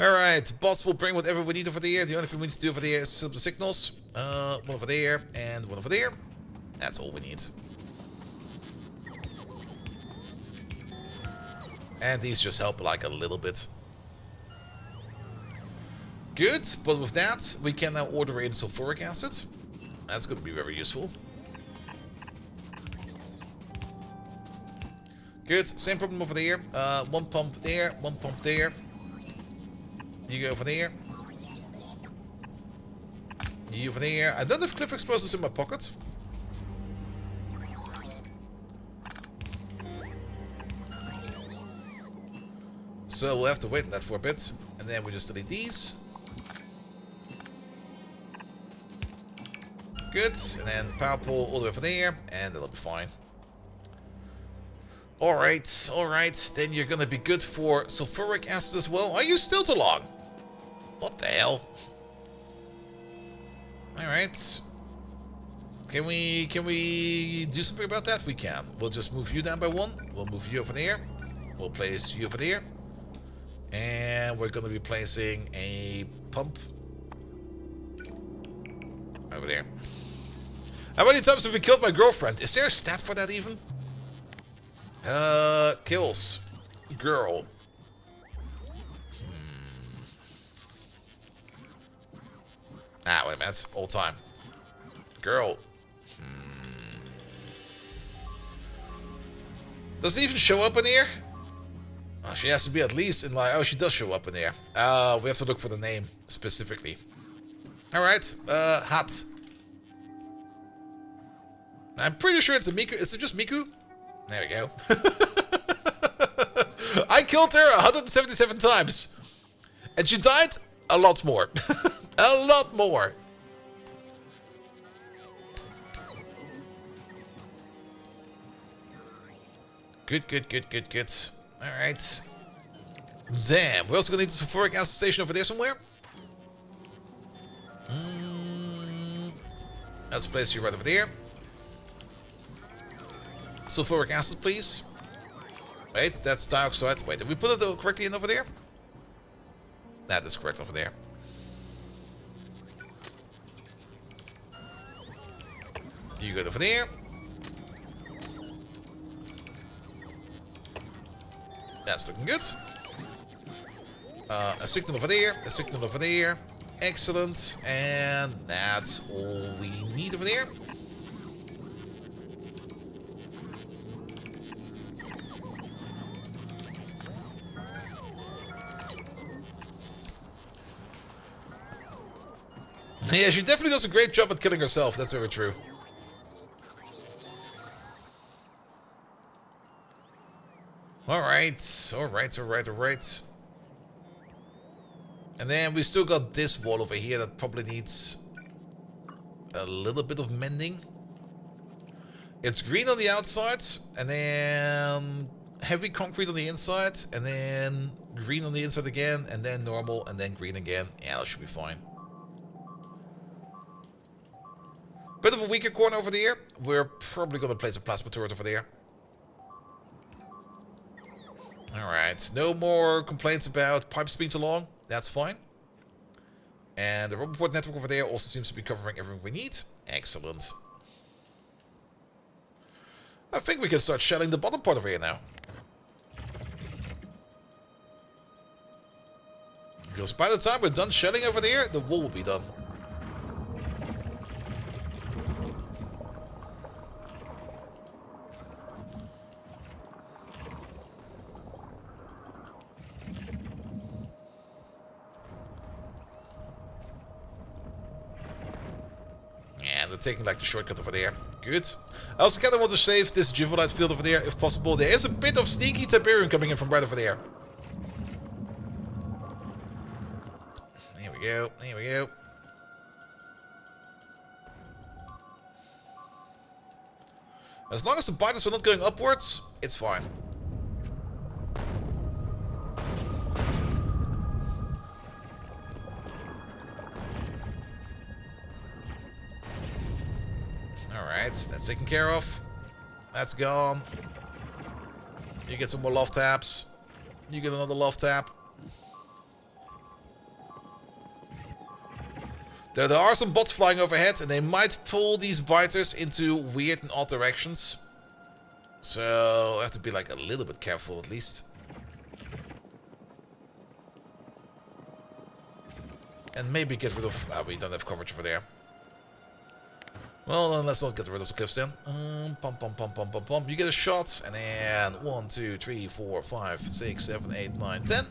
Alright, bots will bring whatever we need over there. The only thing we need to do over there is set up the signals. One over there and one over there. That's all we need. And these just help like a little bit. Good, but with that, we can now order in sulfuric acid. That's going to be very useful. Good, same problem over there. One pump there, one pump there. You go over there. You over there. I don't have cliff explosives in my pocket. So we'll have to wait on that for a bit. And then we just delete these. Good. And then power pole all the way over there. And that'll be fine. Alright, alright. Then you're gonna be good for sulfuric acid as well. Are you still too long? What the hell? Alright. Can we do something about that? We can. We'll just move you down by 1. We'll move you over there. We'll place you over there. And we're gonna be placing a pump over there. How many times have we killed my girlfriend? Is there a stat for that even? Kills. Girl. Ah, wait a minute. All time. Girl. Does it even show up in here? Oh, she has to be at least in like... Oh, she does show up in here. We have to look for the name specifically. Alright. Hot. I'm pretty sure it's a Miku. Is it just Miku? There we go. I killed her 177 times. And she died a lot more. A lot more. Good, good, good, good, good. Alright. Damn. We're also going to need the sulfuric acid station over there somewhere. Let's place you right over there. Sulfuric acid, please. Wait, that's dioxide. Wait, did we put it correctly in over there? That is correct over there. You go over there. That's looking good. A signal over there. A signal over there. Excellent. And that's all we need over there. Yeah, she definitely does a great job at killing herself. That's very true. Alright, alright, alright, alright. And then we still got this wall over here that probably needs a little bit of mending. It's green on the outside, and then heavy concrete on the inside, and then green on the inside again, and then normal, and then green again. Yeah, that should be fine. Bit of a weaker corner over there. We're probably going to place a plasma turret over there. Alright, no more complaints about pipes being too long. That's fine. And the Roboport network over there also seems to be covering everything we need. Excellent. I think we can start shelling the bottom part over here now. Because by the time we're done shelling over there, the wall will be done. And they're taking like the shortcut over there. Good. I also kind of want to save this Juvolite field over there if possible. There is a bit of sneaky Tiberium coming in from right over there. There we go. There we go. As long as the biters are not going upwards, it's fine. Alright, that's taken care of. That's gone. You get some more love taps. You get another love tap. There are some bots flying overhead, and they might pull these biters into weird and odd directions. So I have to be like a little bit careful at least. And maybe get rid of... we don't have coverage over there. Well, then let's not get rid of the cliffs then. Pump, pump, pump, pump, pump, pump. You get a shot, and then 1, 2, 3, 4, 5, 6, 7, 8, 9, 10.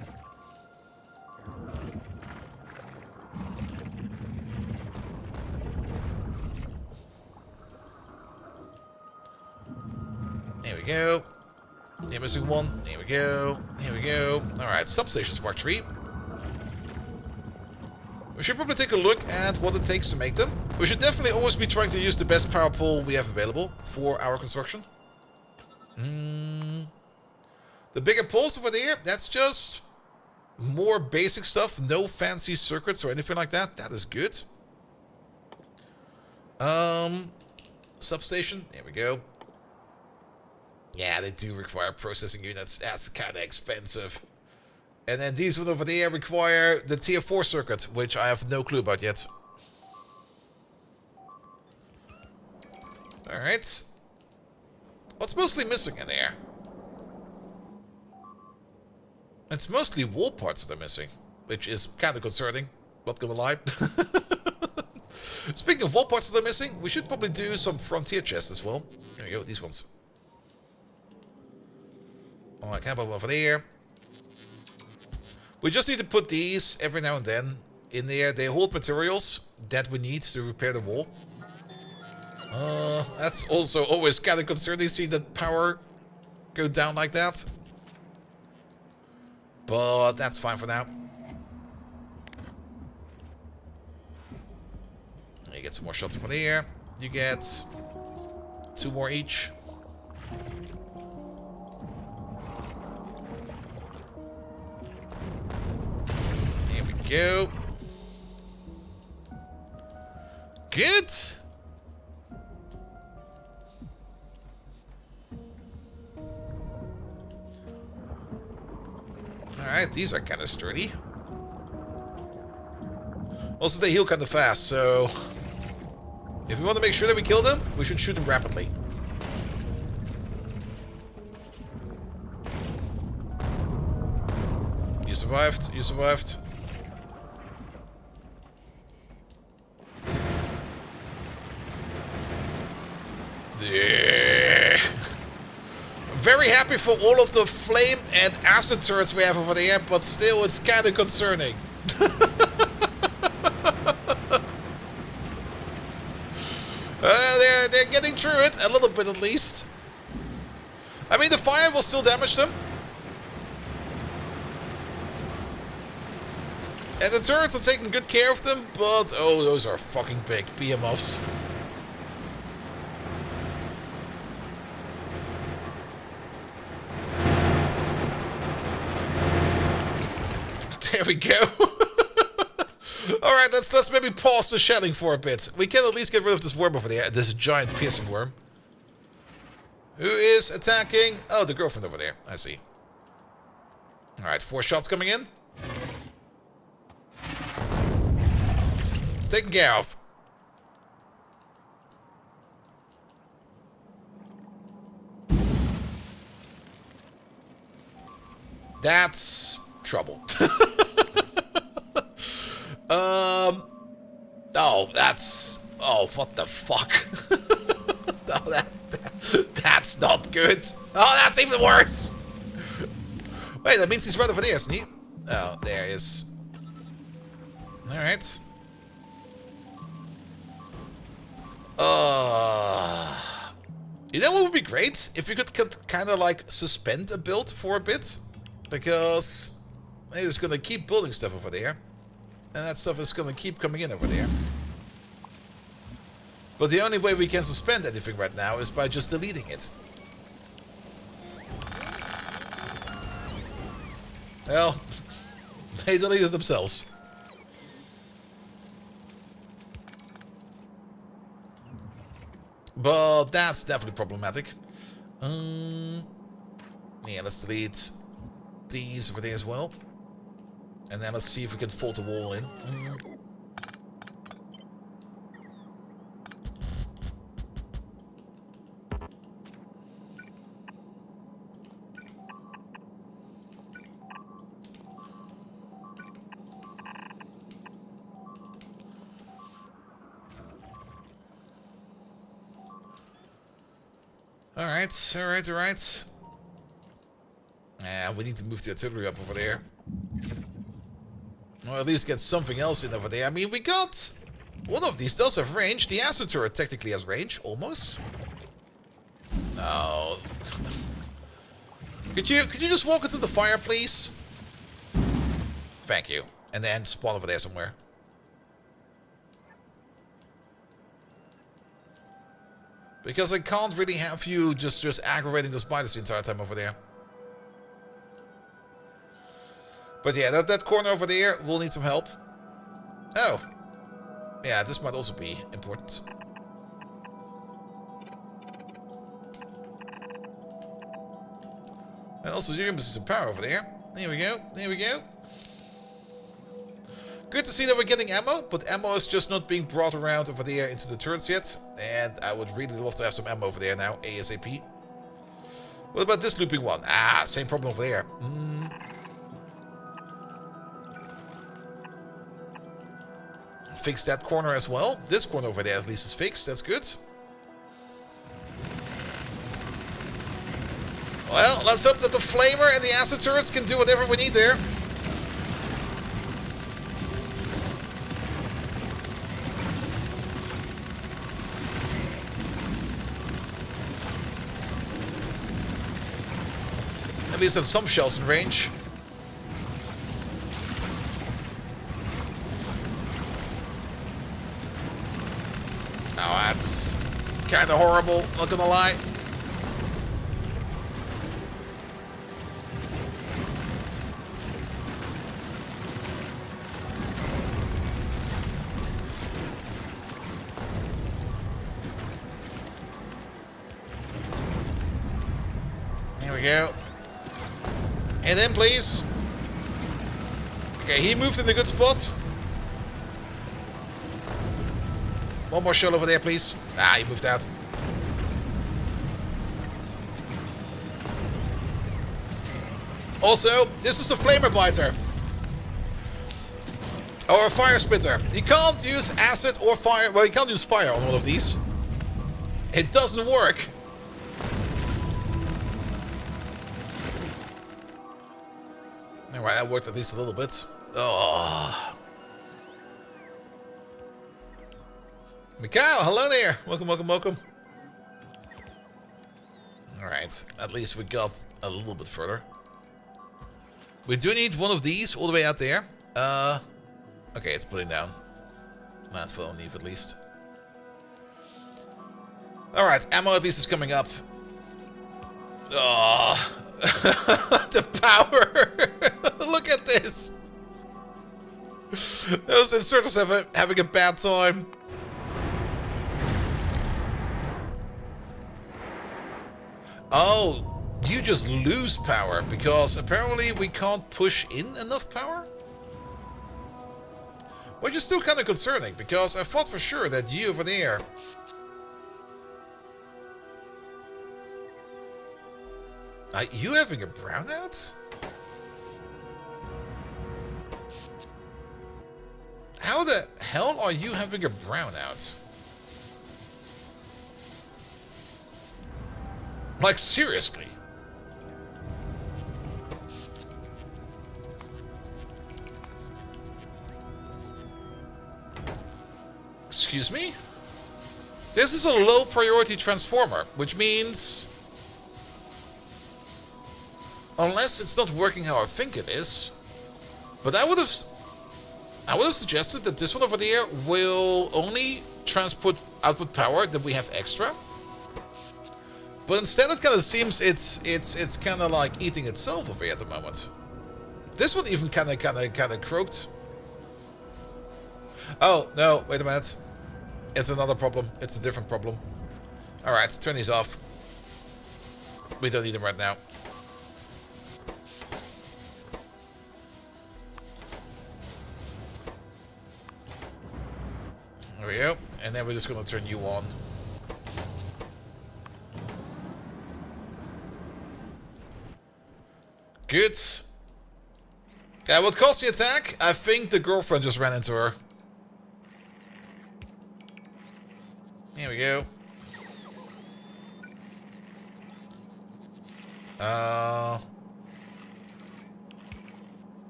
There we go. You're missing one. There we go. Here we go. Alright, substations Mark 3. We should probably take a look at what it takes to make them. We should definitely always be trying to use the best power pole we have available for our construction. The bigger poles over there, that's just more basic stuff. No fancy circuits or anything like that. That is good. Substation. There we go. Yeah, they do require processing units. That's kind of expensive. And then these ones over there require the tier 4 circuit, which I have no clue about yet. Alright. What's mostly missing in there? It's mostly wall parts that are missing, which is kind of concerning, not gonna lie. Speaking of wall parts that are missing, we should probably do some frontier chests as well. There we go, these ones. Oh, I can't put one over there. We just need to put these every now and then in there. They hold materials that we need to repair the wall. That's also always kind of concerning, seeing that power go down like that. But that's fine for now. You get some more shots from here. You get 2 more each. Here we go. Good. Alright, these are kind of sturdy. Also, they heal kind of fast, so if we want to make sure that we kill them, we should shoot them rapidly. You survived, you survived. Yeah. Very happy for all of the flame and acid turrets we have over there, but still it's kind of concerning. They're getting through it, a little bit at least. I mean, the fire will still damage them. And the turrets are taking good care of them, but oh, those are fucking big behemoths. There we go. Alright, let's maybe pause the shelling for a bit. We can at least get rid of this worm over there, this giant piercing worm. Who is attacking? Oh, the girlfriend over there. I see. Alright, 4 shots coming in. Taken care of. That's trouble. Oh, that's... Oh, what the fuck? No, that's not good. Oh, that's even worse. Wait, that means he's right over there, isn't he? Oh, there he is. Alright. You know what would be great? If we could kind of like suspend a build for a bit. Because they're just going to keep building stuff over there. And that stuff is going to keep coming in over there. But the only way we can suspend anything right now is by just deleting it. Well, they deleted themselves. But that's definitely problematic. Yeah, let's delete these over there as well. And then let's see if we can fold the wall in. Alright. Yeah, we need to move the artillery up over there. Or at least get something else in over there. I mean, we got... One of these does have range. The acid turret technically has range, almost. No. Could you just walk into the fire, please? Thank you. And then spawn over there somewhere. Because I can't really have you just aggravating the spiders the entire time over there. But yeah, that corner over there will need some help. Oh. Yeah, this might also be important. And also, there must be some power over there. There we go. There we go. Good to see that we're getting ammo, but ammo is just not being brought around over there into the turrets yet. And I would really love to have some ammo over there now, ASAP. What about this looping one? Ah, same problem over there. Fix that corner as well. This corner over there at least is fixed. That's good. Well, let's hope that the flamer and the acid turrets can do whatever we need there. At least have some shells in range. Now that's kind of horrible, not gonna lie. There we go. And then, please. Okay, he moved in a good spot. One more shell over there, please. Ah, he moved out. Also, this is the flamer biter. Or a fire spitter. You can't use acid or fire. Well, you can't use fire on one of these. It doesn't work. Alright, that worked at least a little bit. Oh. Mikhail, hello there. Welcome, welcome, welcome. Alright, at least we got a little bit further. We do need one of these all the way out there. Okay, it's putting down. Not for leave at least. Alright, ammo at least is coming up. Oh. The power! Look at this! Those inserters having a bad time. Oh, you just lose power because apparently we can't push in enough power? Which is still kind of concerning because I thought for sure that you over there... Are you having a brownout? How the hell are you having a brownout? Like, seriously? Excuse me? This is a low priority transformer, which means... Unless it's not working how I think it is. But I would have suggested that this one over there will only transport output power that we have extra. But instead it kind of seems it's kind of like eating itself over here at the moment. This one even kind of croaked. Oh, no, wait a minute. It's another problem. It's a different problem. Alright, turn these off. We don't need them right now. There we go. And then we're just going to turn you on. Good. What caused the attack? I think the girlfriend just ran into her. Here we go.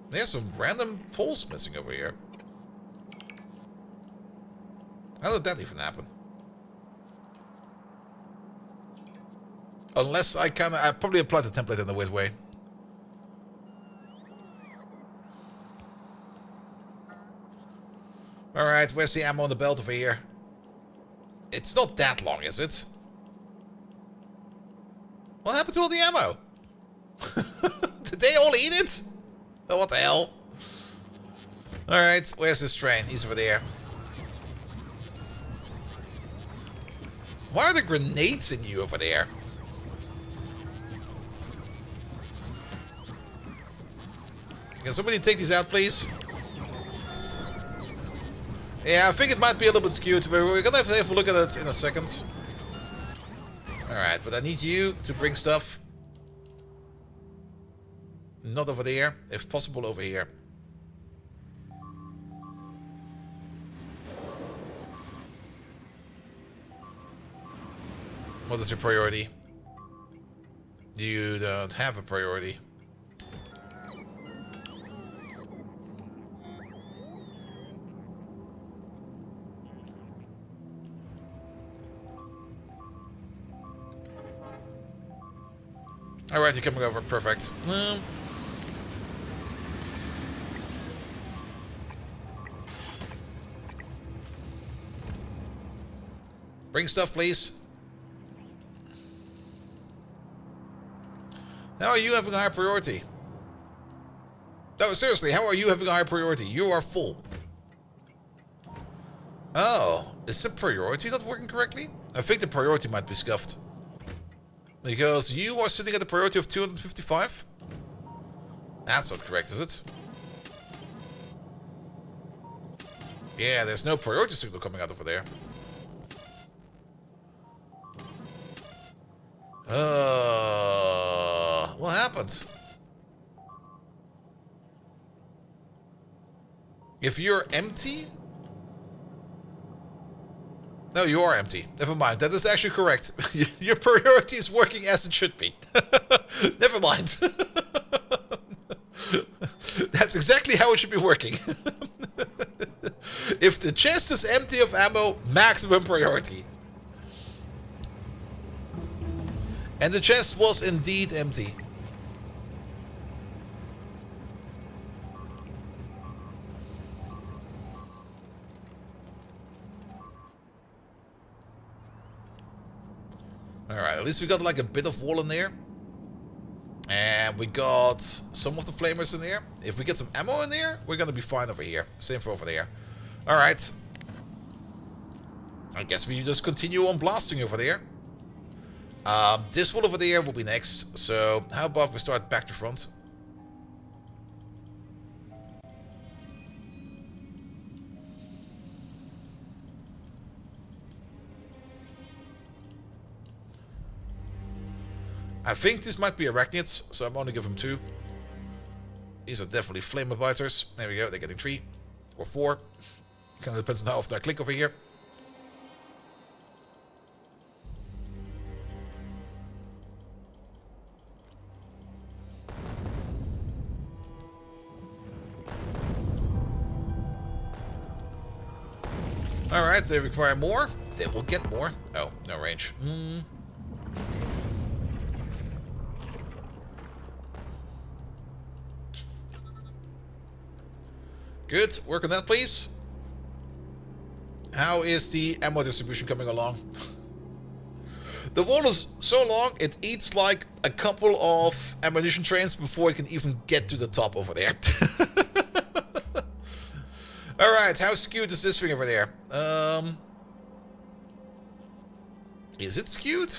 There's some random poles missing over here. How did that even happen? Unless I probably applied the template in a weird way. Alright, where's the ammo on the belt over here? It's not that long, is it? What happened to all the ammo? Did they all eat it? Oh, what the hell? Alright, where's this train? He's over there. Why are there grenades in you over there? Can somebody take these out, please? Yeah, I think it might be a little bit skewed, but we're gonna have to have a look at it in a second. Alright, but I need you to bring stuff. Not over there, if possible over here. What is your priority? You don't have a priority. Alright, you're coming over. Perfect. Bring stuff, please. How are you having a high priority? No, seriously, how are you having a high priority? You are full. Oh, is the priority not working correctly? I think the priority might be scuffed. Because you are sitting at a priority of 255? That's not correct, is it? Yeah, there's no priority signal coming out over there. What happened? If you're empty? No, you are empty. Never mind. That is actually correct. Your priority is working as it should be. Never mind. That's exactly how it should be working. If the chest is empty of ammo, maximum priority. And the chest was indeed empty. Alright, at least we got like a bit of wall in there. And we got some of the flamers in there. If we get some ammo in there, we're gonna be fine over here. Same for over there. Alright. I guess we just continue on blasting over there. This wall over there will be next. So how about we start back to front? I think this might be arachnids, so I'm only giving them 2. These are definitely flamer biters. There we go, they're getting 3 or 4. Kind of depends on how often I click over here. Alright, they require more. They will get more. Oh, no range. Good, work on that, please. How is the ammo distribution coming along? The wall is so long, it eats like a couple of ammunition trains before it can even get to the top over there. Alright, how skewed is this thing over there? Is it skewed?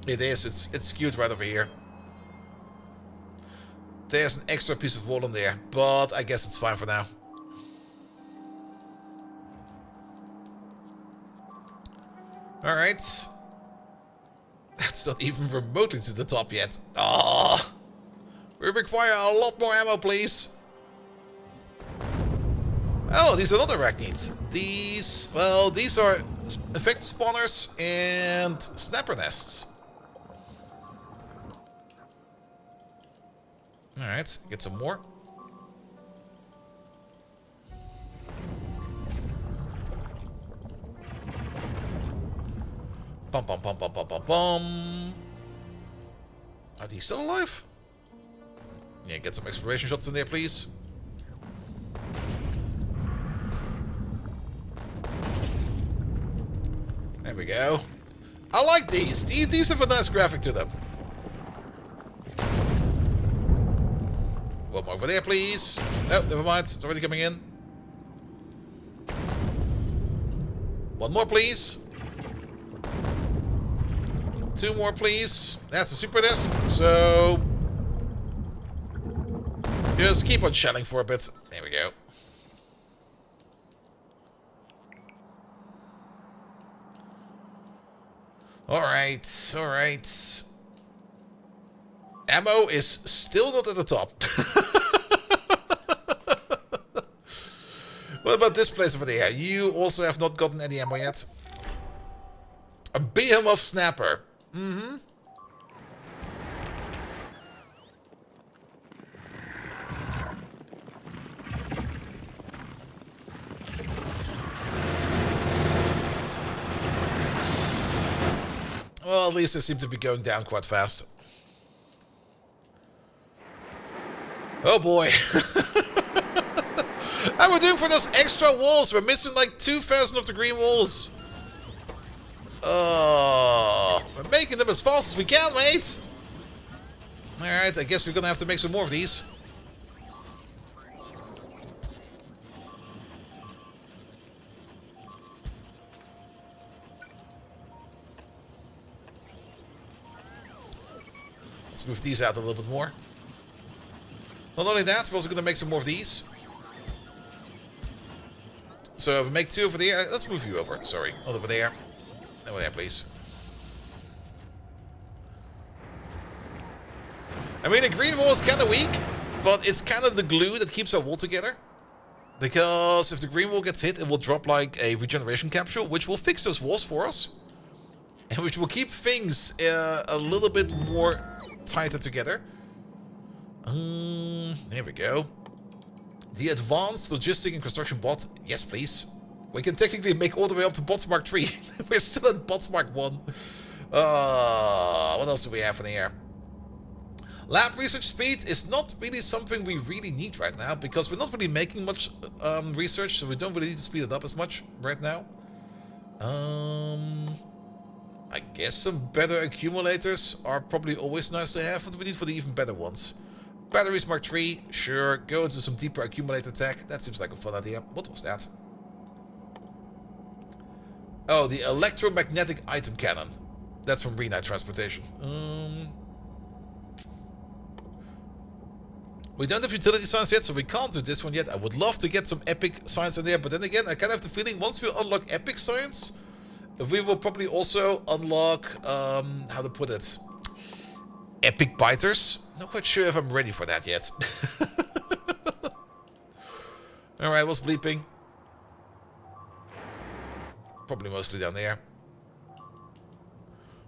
It is, it's skewed right over here. There's an extra piece of wall in there, but I guess it's fine for now. Alright. That's not even remotely to the top yet. Ah, we require a lot more ammo, please. Oh, these are not arachnids. These, well, these are infected spawners and snapper nests. Alright, get some more. Bum bum bum bum bum bum bum. Are these still alive? Yeah, get some exploration shots in there, please. There we go. I like these. These have a nice graphic to them. One more over there, please. Oh, never mind. It's already coming in. One more, please. Two more, please. That's a super nest. So just keep on shelling for a bit. There we go. Alright, alright. Ammo is still not at the top. What about this place over there? You also have not gotten any ammo yet. A behemoth snapper. Mm-hmm. Well, at least they seem to be going down quite fast. Oh boy. How are we doing for those extra walls? We're missing like 2,000 of the green walls. Oh, we're making them as fast as we can, mate. Alright, I guess we're gonna have to make some more of these. Let's move these out a little bit more. Not only that, we're also gonna make some more of these. So if we make 2 over there, let's move you over. Sorry, not over there. Over there, please. I mean, the green wall is kind of weak, but it's kind of the glue that keeps our wall together. Because if the green wall gets hit, it will drop like a regeneration capsule, which will fix those walls for us. And which will keep things a little bit more tighter together. There we go. The advanced logistic and construction bot. Yes, please. We can technically make all the way up to bots mark 3. We're still at bots mark 1. What else do we have in here? Lab research speed is not really something we really need right now, because we're not really making much research, so we don't really need to speed it up as much right now. I guess some better accumulators are probably always nice to have, but we need for the even better ones. Batteries Mark 3, sure. Go into some deeper accumulator tech. That seems like a fun idea. What was that? Oh, the electromagnetic item cannon. That's from Renite Transportation. We don't have utility science yet, so we can't do this one yet. I would love to get some epic science in there, but then again, I kind of have the feeling once we unlock epic science, we will probably also unlock, how to put it, epic biters. Not quite sure if I'm ready for that yet. Alright, what's bleeping? Probably mostly down there.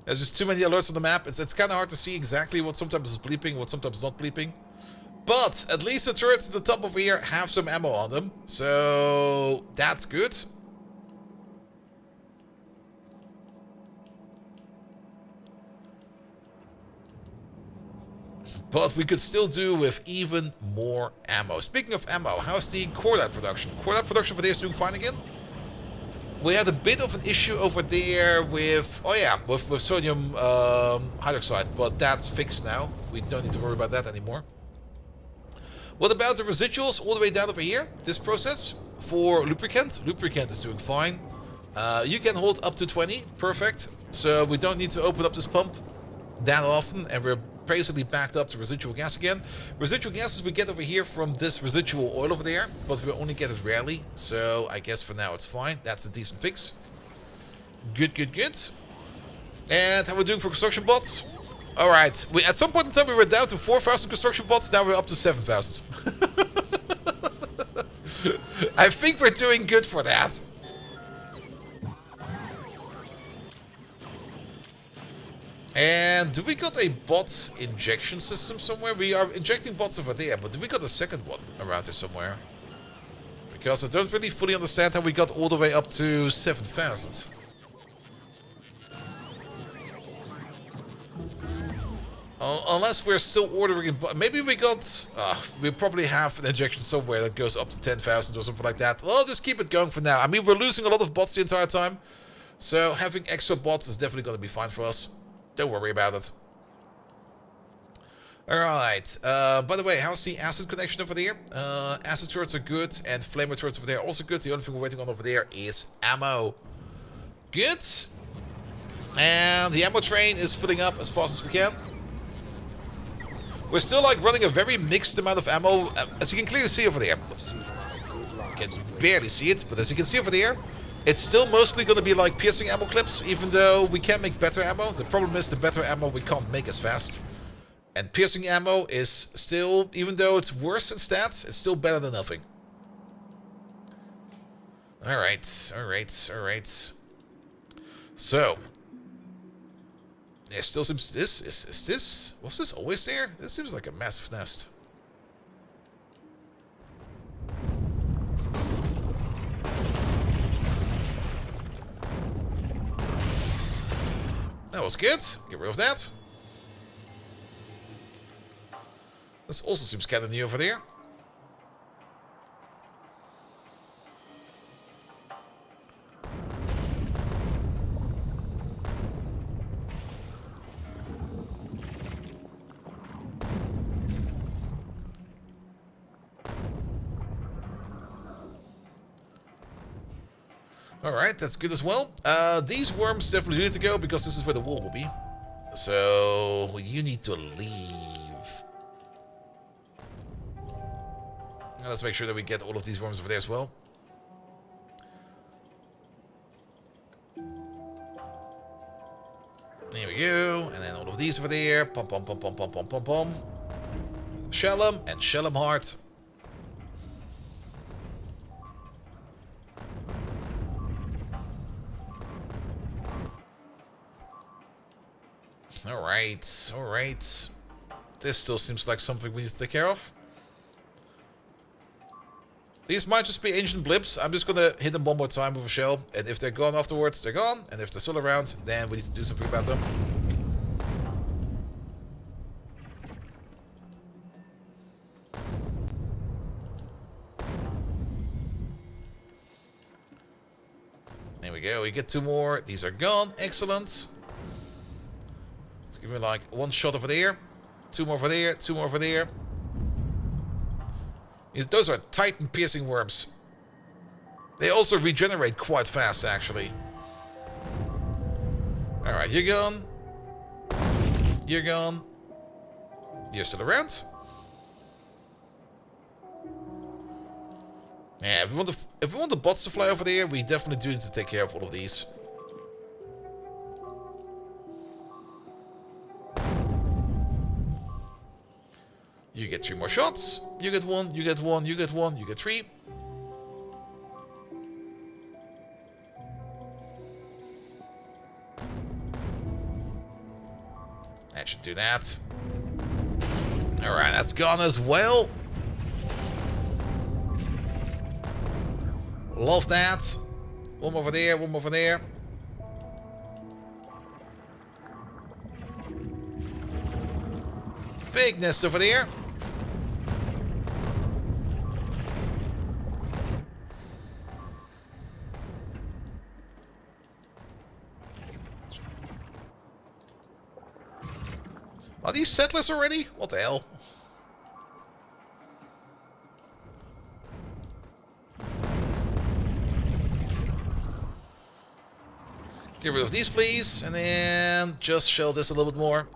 There's just too many alerts on the map. It's kind of hard to see exactly what sometimes is bleeping, what sometimes is not bleeping. But at least the turrets at the top over here have some ammo on them. So that's good. But we could still do with even more ammo. Speaking of ammo, how's the cordite production? Cordite production over there is doing fine again. We had a bit of an issue over there with, oh yeah, with sodium hydroxide, but that's fixed now. We don't need to worry about that anymore. What about the residuals all the way down over here? This process for lubricant. Lubricant is doing fine. You can hold up to 20, perfect. So we don't need to open up this pump that often, and we're basically backed up to residual gas again. Residual gases we get over here from this residual oil over there, but we only get it rarely, so I guess for now it's fine. That's a decent fix. Good, good, good. And how are we doing for construction bots? Alright, at some point in time we were down to 4,000 construction bots, now we're up to 7,000. I think we're doing good for that. And do we got a bot injection system somewhere? We are injecting bots over there, but do we got a second one around here somewhere? Because I don't really fully understand how we got all the way up to 7,000. Unless we're still ordering, maybe we got, we probably have an injection somewhere that goes up to 10,000 or something like that. Well, just keep it going for now. I mean, we're losing a lot of bots the entire time. So having extra bots is definitely going to be fine for us. Don't worry about it. Alright, by the way, how's the acid connection over there? Acid turrets are good, and flamer turrets over there are also good. The only thing we're waiting on over there is ammo. Good. And the ammo train is filling up as fast as we can. We're still like running a very mixed amount of ammo, as you can clearly see over there. You can barely see it, but as you can see over there, it's still mostly going to be like piercing ammo clips, even though we can make better ammo. The problem is the better ammo we can't make as fast. And piercing ammo is still, even though it's worse in stats, it's still better than nothing. Alright, alright, alright. So. There still seems, is this, was this always there? This seems like a massive nest. That was good. Get rid of that. This also seems kind of new over there. Alright, that's good as well. These worms definitely need to go because this is where the wall will be. So, you need to leave. Now let's make sure that we get all of these worms over there as well. There we go. And then all of these over there. Pom pom pom pom pom pom pom pom. Shell them and shell them hard. Alright, alright. This still seems like something we need to take care of. These might just be ancient blips. I'm just gonna hit them one more time with a shell. And if they're gone afterwards, they're gone. And if they're still around, then we need to do something about them. There we go. We get two more. These are gone. Excellent. Let's give me like one shot over there. Two more over there. Two more over there. Those are Titan piercing worms. They also regenerate quite fast, actually. Alright, you're gone. You're gone. You're still around. Yeah, if we want the bots to fly over there, we definitely do need to take care of all of these. You get 3 more shots. You get 1, you get 1, you get 1, you get 3. That should do that. Alright, that's gone as well. Love that. One over there, one over there. Big nest over there. Are these settlers already? What the hell? Get rid of these, please. And then just shell this a little bit more.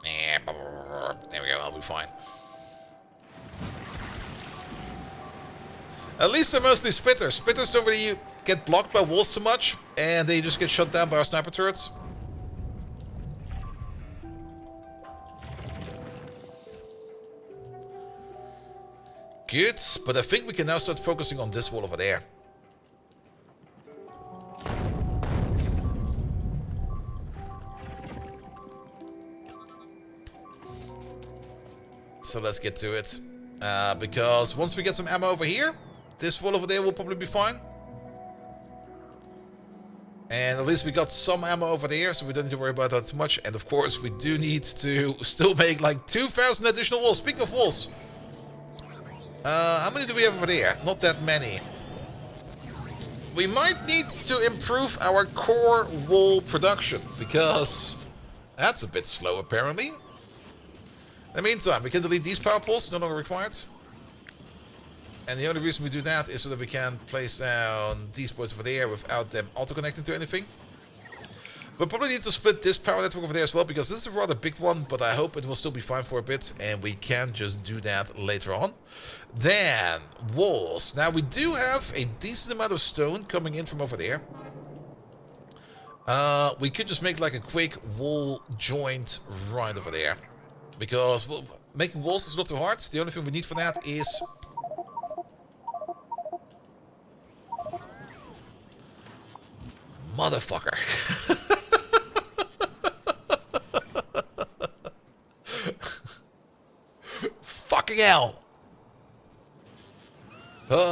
There we go, I'll be fine. At least they're mostly spitters. Spitters don't really get blocked by walls too much. And they just get shot down by our sniper turrets. Good, but I think we can now start focusing on this wall over there. So let's get to it. Because once we get some ammo over here, this wall over there will probably be fine. And at least we got some ammo over there, so we don't need to worry about that too much. And of course, we do need to still make like 2,000 additional walls. Speaking of walls. How many do we have over there? Not that many. we might need to improve our core wool production, because that's a bit slow apparently. In the meantime, we can delete these power poles, no longer required. And the only reason we do that is so that we can place down these points over there without them auto-connecting to anything. We'll probably need to split this power network over there as well, because this is a rather big one, but I hope it will still be fine for a bit, and we can just do that later on. Then, walls. Now, we do have a decent amount of stone coming in from over there. We could just make like a quick wall joint right over there, because well, making walls is not too hard. The only thing we need for that is... Motherfucker. Fucking hell. Well,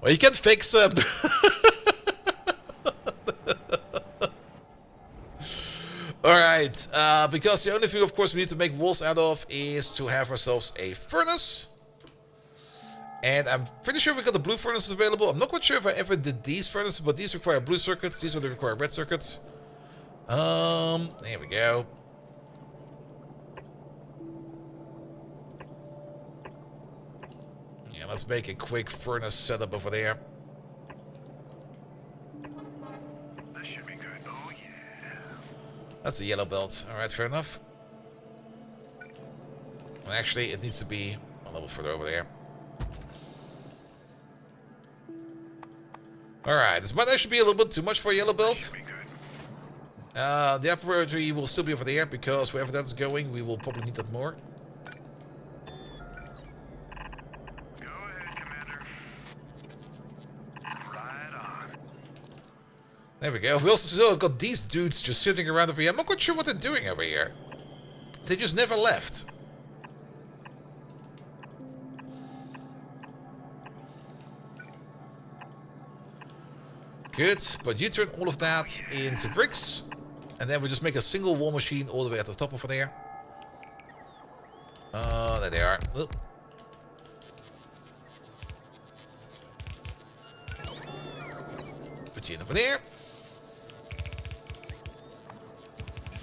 you can fix them. Alright, because the only thing, of course, we need to make walls out of is to have ourselves a furnace. And I'm pretty sure we got the blue furnaces available. I'm not quite sure if I ever did these furnaces, but these require blue circuits. These only require red circuits. There we go. Yeah, let's make a quick furnace setup over there. That should be good. Oh yeah. That's a yellow belt. Alright, fair enough. Well, actually, it needs to be a little further over there. Alright, this might actually be a little bit too much for a yellow belt. The laboratory will still be over there, because wherever that's going, we will probably need that more. Go ahead, Commander. Right on. There we go. We also still got these dudes just sitting around over here. I'm not quite sure what they're doing over here. They just never left. Good, but you turn all of that into bricks, and then we just make a single wall machine all the way at the top over there. There they are. Oh. Put you in over there.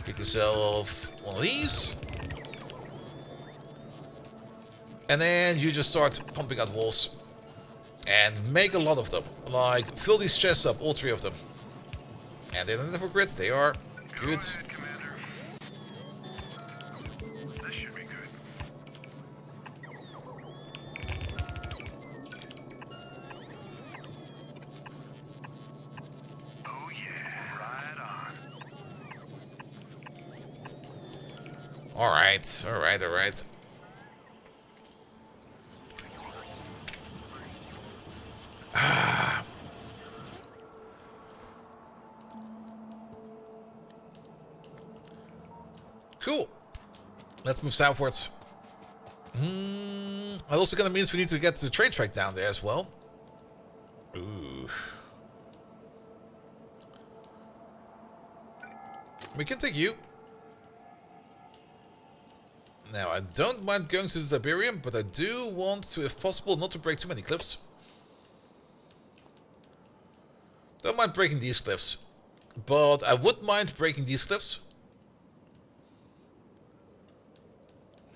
Get yourself one of these. And then you just start pumping out walls. And make a lot of them. Like, fill these chests up, all 3 of them. And they're never grid, they are good. Go ahead, Commander. That should be good. Oh yeah, right on. Alright, alright, alright. Cool. Let's move southwards. That also kind of means we need to get the train track down there as well. Ooh. We can take you. Now, I don't mind going to the Tiberium, but I do want to, if possible, not to break too many cliffs. Don't mind breaking these cliffs, but I would mind breaking these cliffs.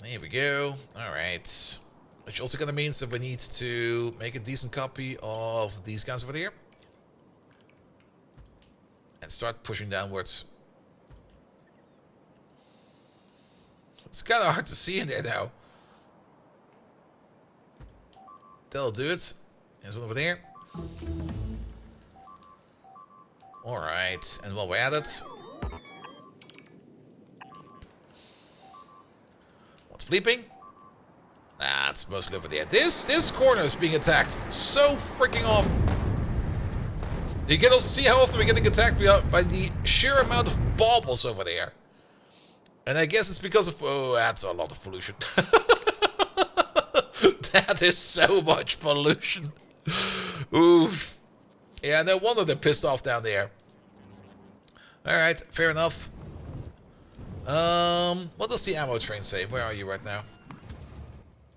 Here we go. Alright. Which also kind of means that we need to make a decent copy of these guys over there. And start pushing downwards. It's kind of hard to see in there now. That'll do it. There's one over there. Alright, and while we're at it, what's bleeping? Ah, it's mostly over there. This corner is being attacked so freaking often. You can also see how often we're getting attacked by the sheer amount of baubles over there. And I guess it's because of... Oh, that's a lot of pollution. That is so much pollution. Oof. Yeah, no wonder they're pissed off down there. Alright, fair enough. What does the ammo train say? Where are you right now?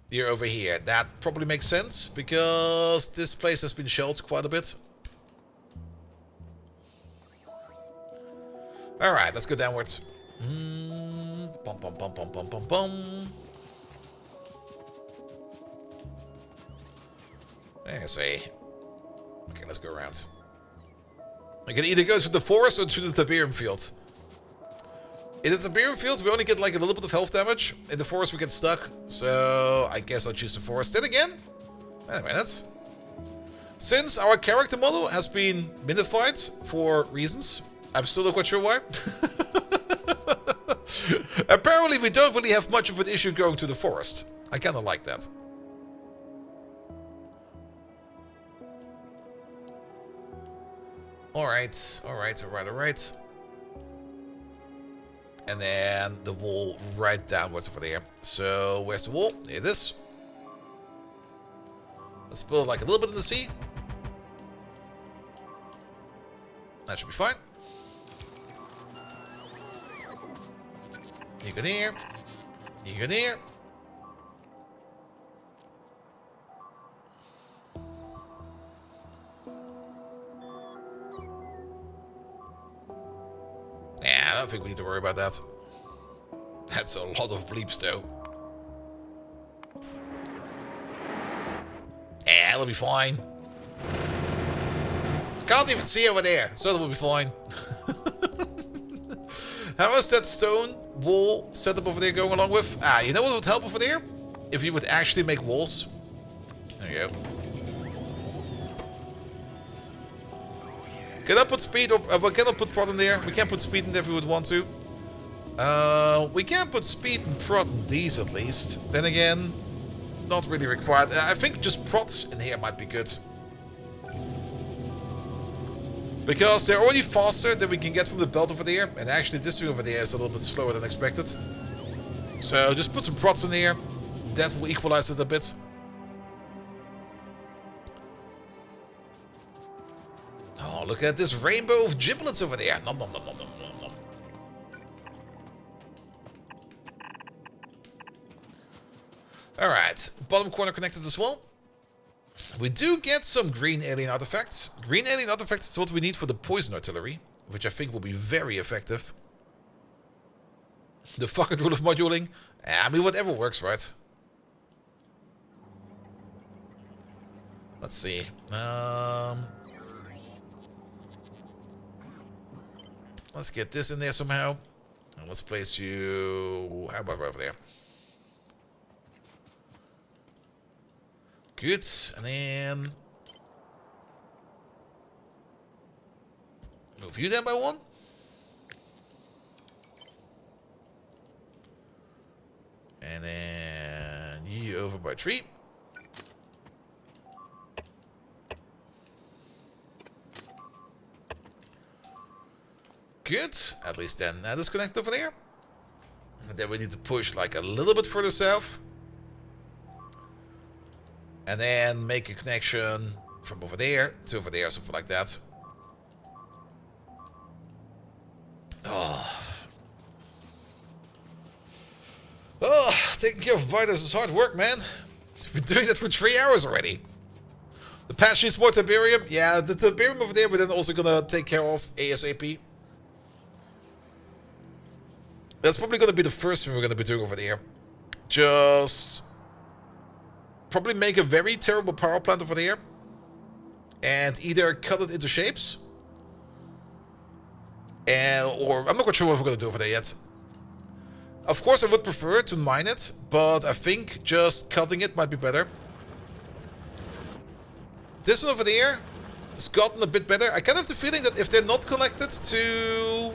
You're over here. That probably makes sense, because this place has been shelled quite a bit. Alright, let's go downwards. Bum, bum, bum, bum, bum, bum, bum. There's a... Okay, let's go around. I can either go through the forest or through the Tiberium field. In the Tiberium field, we only get like a little bit of health damage. In the forest, we get stuck. So, I guess I'll choose the forest. Then again, wait a minute. Since our character model has been minified for reasons, I'm still not quite sure why. Apparently, we don't really have much of an issue going to the forest. I kind of like that. Alright. And then the wall right downwards over there. So, where's the wall? Here it is. Let's build like a little bit in the sea. That should be fine. You go there. You go there. Yeah, I don't think we need to worry about that. That's a lot of bleeps, though. Yeah, that'll be fine. Can't even see over there, so that will be fine. How is that stone wall setup over there going along with? Ah, you know what would help over there? If you would actually make walls. There you go. Can I put speed or we cannot put prod in there? We can't put speed in there if we would want to. We can put speed and prod in these at least. Then again, not really required. I think just prods in here might be good. Because they're already faster than we can get from the belt over there. And actually this thing over there is a little bit slower than expected. So just put some prods in here. That will equalize it a bit. Oh, look at this rainbow of giblets over there. Nom, nom, nom, nom, nom, nom, nom. Alright, bottom corner connected as well. We do get some green alien artifacts. Green alien artifacts is what we need for the poison artillery, which I think will be very effective. The fucking rule of moduling. I mean, whatever works, right? Let's see. Let's get this in there somehow. And let's place you... How about right over there? Good. And then... move you down by one. And then you over by three. Good. At least then that is connected over there. And then we need to push like a little bit further south. And then make a connection from over there to over there, something like that. Oh, taking care of vitals is hard work, man. We've been doing that for 3 hours already. The patch needs more Tiberium. Yeah, the Tiberium over there we're then also gonna take care of ASAP. That's probably gonna be the first thing we're gonna be doing over there. Just... probably make a very terrible power plant over there. And either cut it into shapes. Or I'm not quite sure what we're gonna do over there yet. Of course, I would prefer to mine it, but I think just cutting it might be better. This one over there has gotten a bit better. I kind of have the feeling that if they're not connected to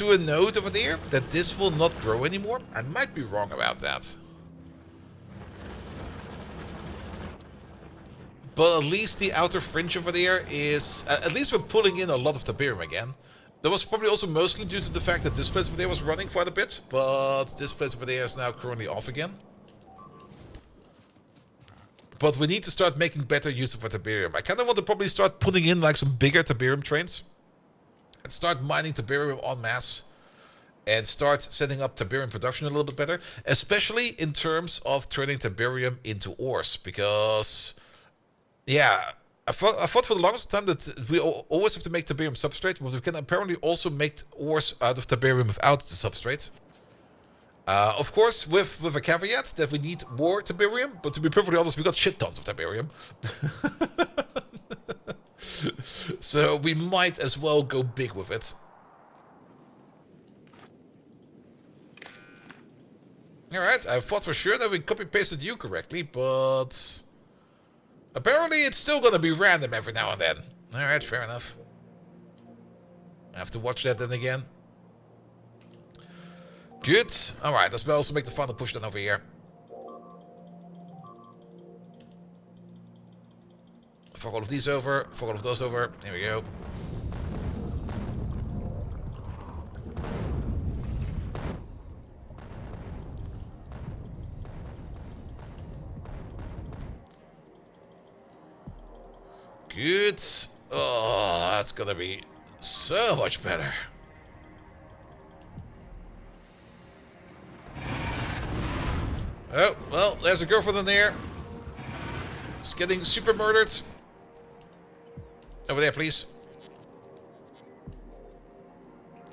a node over there, that this will not grow anymore. I might be wrong about that. But at least the outer fringe over there is... at least we're pulling in a lot of Tiberium again. That was probably also mostly due to the fact that this place over there was running quite a bit. But this place over there is now currently off again. But we need to start making better use of our Tiberium. I kind of want to probably start putting in like some bigger Tiberium trains. And start mining Tiberium en masse. and start setting up Tiberium production a little bit better, especially in terms of turning Tiberium into ores, because, yeah, I thought for the longest time that we always have to make Tiberium substrate, but we can apparently also make ores out of Tiberium without the substrate. Of course, with a caveat that we need more Tiberium, but to be perfectly honest, we got shit tons of Tiberium. So we might as well go big with it. Alright, I thought for sure that we copy-pasted you correctly, but apparently it's still gonna be random every now and then. Alright, fair enough. I have to watch that then again. Good. Alright, let's also make the final push then over here. Fuck all of these over, fuck all of those over. Here we go. Good. Oh, that's gonna be so much better. Oh, well, there's a girlfriend in there. Just getting super murdered. Over there, please.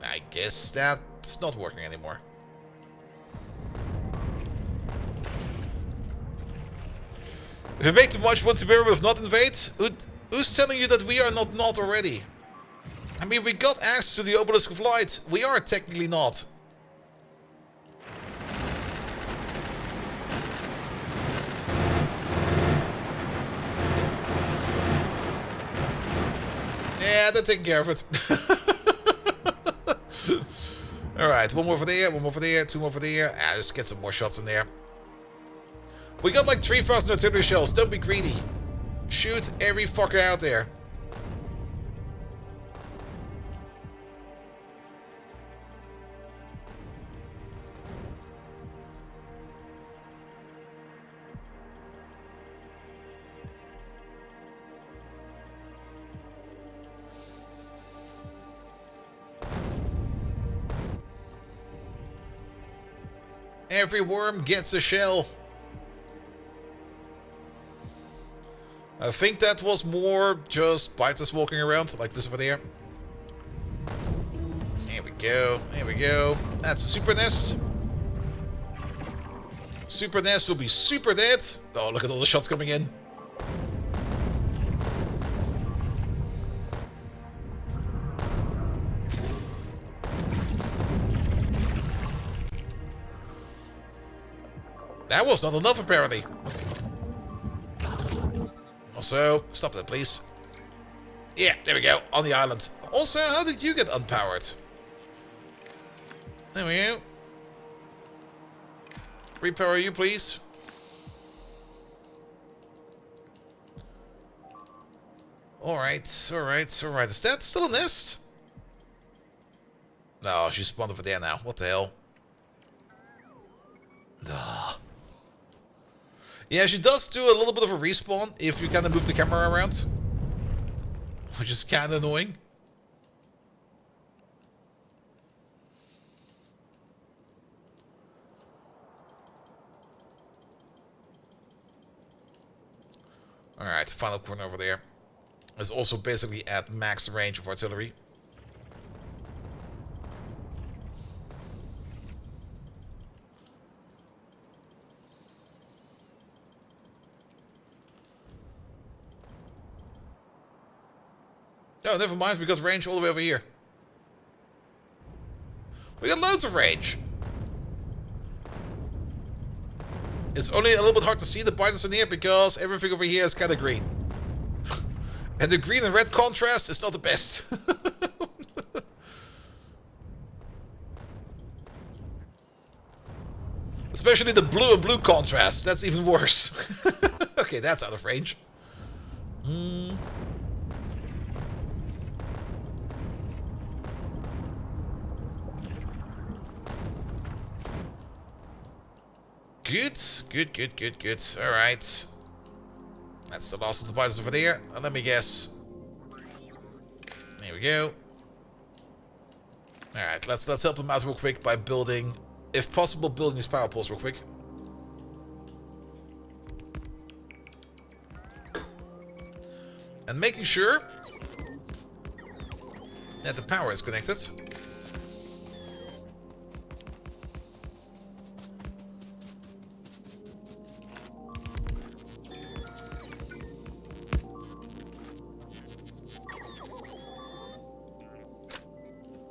I guess that's not working anymore. If we make too much, won't Tiberium will not invade? Who's telling you that we are not already? I mean, we got access to the Obelisk of Light. We are technically not. Yeah, they're taking care of it. Alright, one more for there, one more for there, two more for there. Ah, just get some more shots in there. We got like 3,000 artillery shells. Don't be greedy. Shoot every fucker out there. Every worm gets a shell. I think that was more just biters walking around like this over there. Here we go. Here we go. That's a super nest. Super nest will be super dead. Oh, look at all the shots coming in. That was not enough, apparently. Also, stop that, please. Yeah, there we go, on the island. Also, how did you get unpowered? There we go. Repower you, please. Alright, alright, alright. Is that still a nest? No, she's spawned over there now. What the hell? Ugh. Yeah, she does do a little bit of a respawn if you kind of move the camera around. Which is kind of annoying. Alright, final corner over there is also basically at max range of artillery. Oh, never mind, we got range all the way over here. We got loads of range. It's only a little bit hard to see the biters in here because everything over here is kind of green. And the green and red contrast is not the best. Especially the blue and blue contrast, that's even worse. Okay, that's out of range. Good, good, good, good, good. Alright. That's the last of the biters over there. And let me guess. There we go. Alright, let's help him out real quick by building, if possible, building these power poles real quick. And making sure that the power is connected.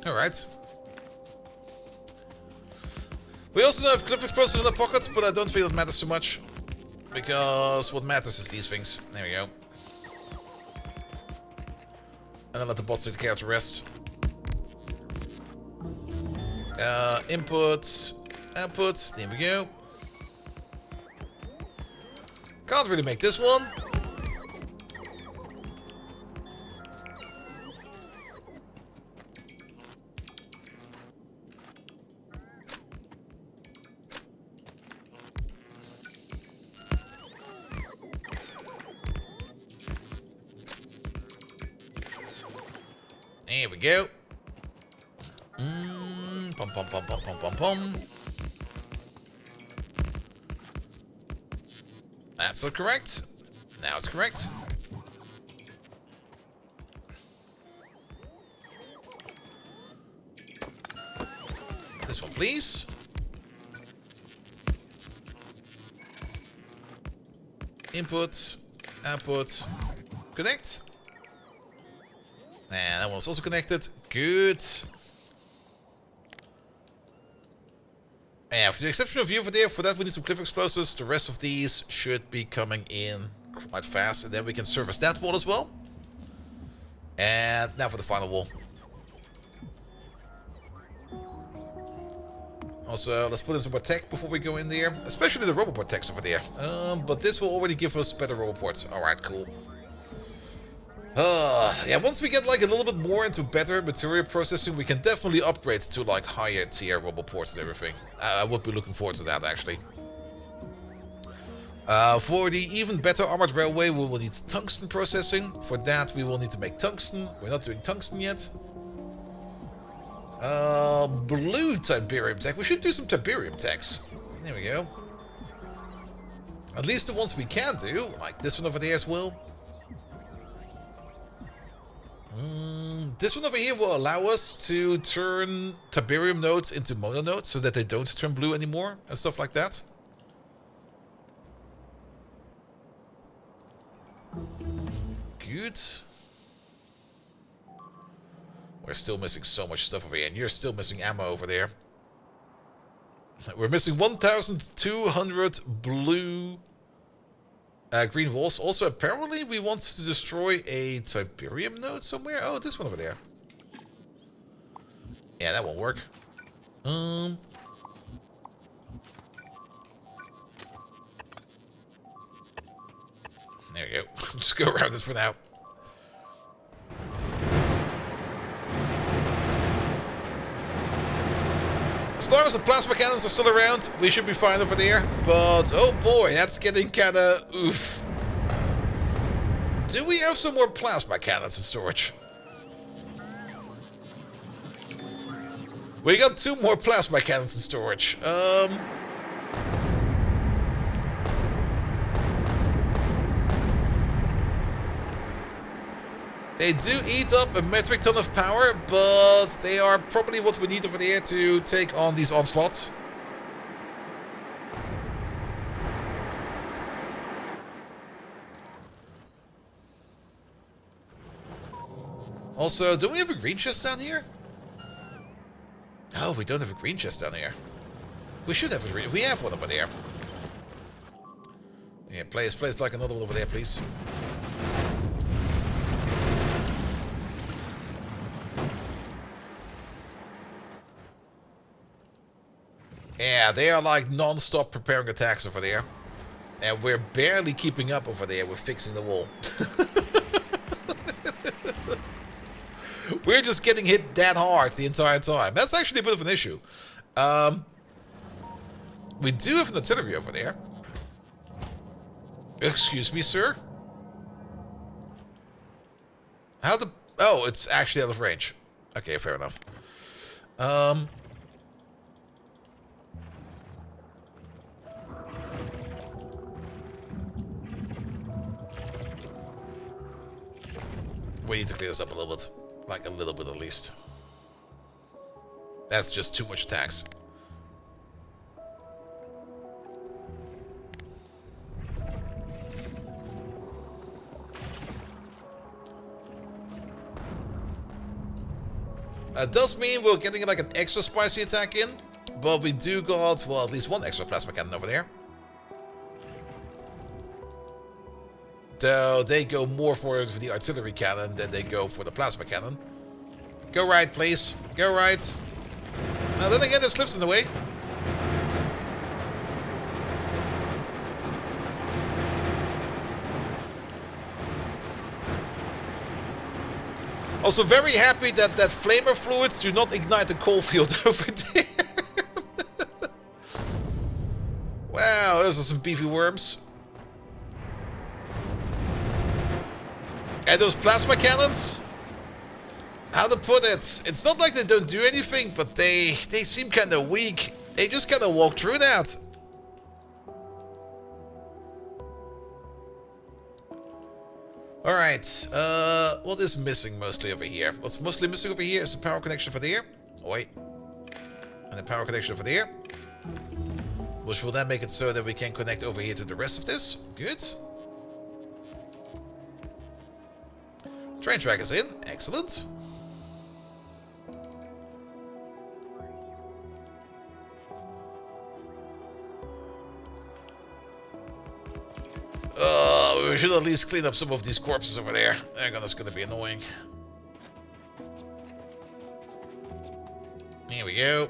Alright. We also have cliff explosives in the pockets, but I don't feel it matters too much. Because what matters is these things. There we go. And then let the boss take care of the rest. Input. Output. There we go. Can't really make this one. There we go. Pum pum pum pum pum pum pum. That's not correct. Now it's correct. This one, please. Input, output, connect. And that one's also connected. Good. And for the exception of you over there, for that we need some cliff explosives. The rest of these should be coming in quite fast. And then we can service that wall as well. And now for the final wall. Also, let's put in some more tech before we go in there. Especially the roboport techs over there. But this will already give us better roboports. Alright, cool. Yeah, once we get like a little bit more into better material processing, we can definitely upgrade to like higher tier roboports and everything. I would be looking forward to that actually. For the even better armored railway, we will need tungsten processing. For that, we will need to make tungsten. We're not doing tungsten yet. Blue Tiberium tech. We should do some Tiberium techs. There we go. At least the ones we can do, like this one over there as well. This one over here will allow us to turn Tiberium nodes into mono nodes so that they don't turn blue anymore and stuff like that. Good. We're still missing so much stuff over here, and you're still missing ammo over there. We're missing 1,200 blue green walls. Also, apparently, we want to destroy a Tiberium node somewhere. Oh, this one over there. Yeah, that won't work. There we go. Just go around this for now. As long as the plasma cannons are still around, we should be fine over there. But, oh boy, that's getting kinda oof. Do we have some more plasma cannons in storage? We got 2 more plasma cannons in storage. They do eat up a metric ton of power, but they are probably what we need over there to take on these onslaughts. Also, do we have a green chest down here? Oh, we don't have a green chest down here. We should have a green. We have one over there. Yeah, place like another one over there, please. Yeah, they are like non-stop preparing attacks over there. And we're barely keeping up over there with fixing the wall. We're just getting hit that hard the entire time. That's actually a bit of an issue. We do have an artillery over there. Excuse me, sir? How the... Oh, it's actually out of range. Okay, fair enough. We need to clear this up a little bit. Like a little bit at least. That's just too much attacks. Does mean we're getting like an extra spicy attack in, but we do got, well, at least one extra plasma cannon over there. Though they go more for the artillery cannon than they go for the plasma cannon. Go right, please. Go right. Now then again, it slips in the way. Also very happy that flamer fluids do not ignite the coal field over there. Wow, those are some beefy worms. And those plasma cannons? How to put it? It's not like they don't do anything, but they seem kind of weak. They just kind of walk through that. Alright, what is missing mostly over here? What's mostly missing over here is the power connection for there. Oh, wait. And the power connection for there. Which will then make it so that we can connect over here to the rest of this. Good. Train track is in. Excellent. We should at least clean up some of these corpses over there. Hang on, that's going to be annoying. Here we go.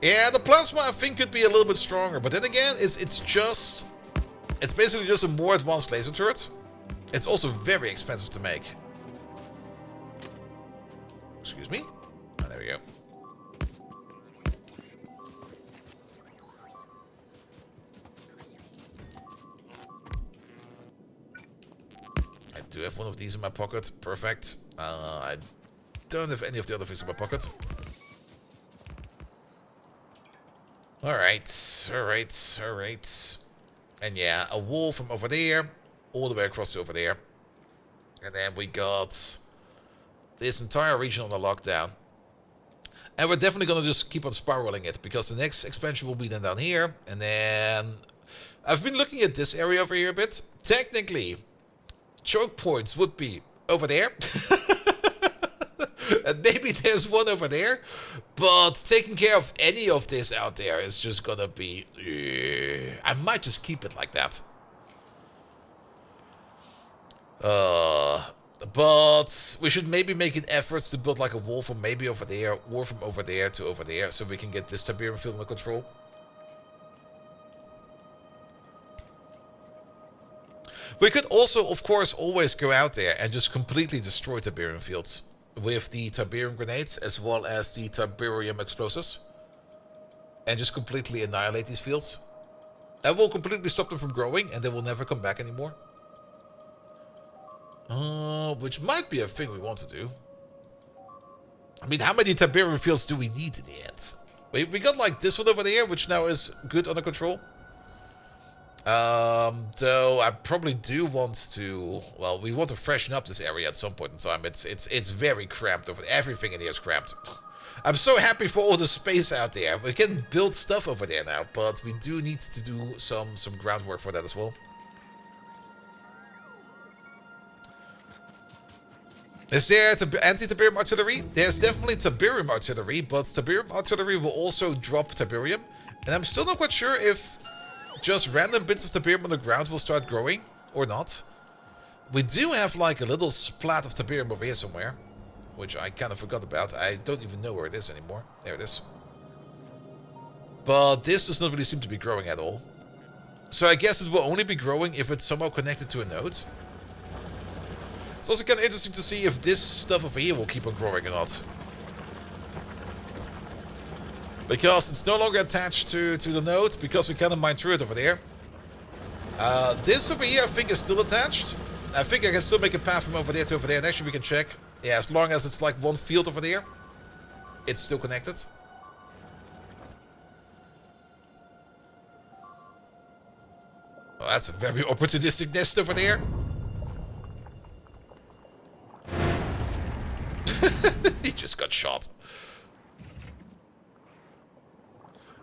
Yeah, the plasma I think could be a little bit stronger, but then again, it's basically just a more advanced laser turret. It's also very expensive to make. Excuse me. Oh, there we go. I do have one of these in my pocket. Perfect. I don't have any of the other things in my pocket. Alright, alright, alright. And yeah, a wall from over there, all the way across to over there. And then we got this entire region on the lockdown. And we're definitely going to just keep on spiraling it, because the next expansion will be then down here. And then I've been looking at this area over here a bit. Technically, choke points would be over there. And maybe there's one over there. But taking care of any of this out there is just going to be... I might just keep it like that. But we should maybe make an effort to build like a wall from maybe over there, or from over there to over there, so we can get this Tiberium field under control. We could also, of course, always go out there and just completely destroy Tiberium fields with the Tiberium grenades as well as the Tiberium explosives, and just completely annihilate these fields. That will completely stop them from growing, and they will never come back anymore. Which might be a thing we want to do. I mean, how many Tiberium fields do we need in the end? We got like this one over there, which now is good under control. Though I probably do want to... Well, we want to freshen up this area at some point in time. It's very cramped over there. Everything in here is cramped. I'm so happy for all the space out there. We can build stuff over there now, but we do need to do some groundwork for that as well. Is there anti-Tiberium artillery? There's definitely Tiberium artillery, but Tiberium artillery will also drop Tiberium. And I'm still not quite sure if just random bits of Tiberium on the ground will start growing or not. We do have like a little splat of Tiberium over here somewhere, which I kind of forgot about. I don't even know where it is anymore. There it is. But this does not really seem to be growing at all. So I guess it will only be growing if it's somehow connected to a node. It's also kind of interesting to see if this stuff over here will keep on growing or not. Because it's no longer attached to the node, because we kind of mine through it over there. This over here, I think, is still attached. I think I can still make a path from over there to over there. And actually, we can check. Yeah, as long as it's like one field over there, it's still connected. Oh, that's a very opportunistic nest over there. He just got shot.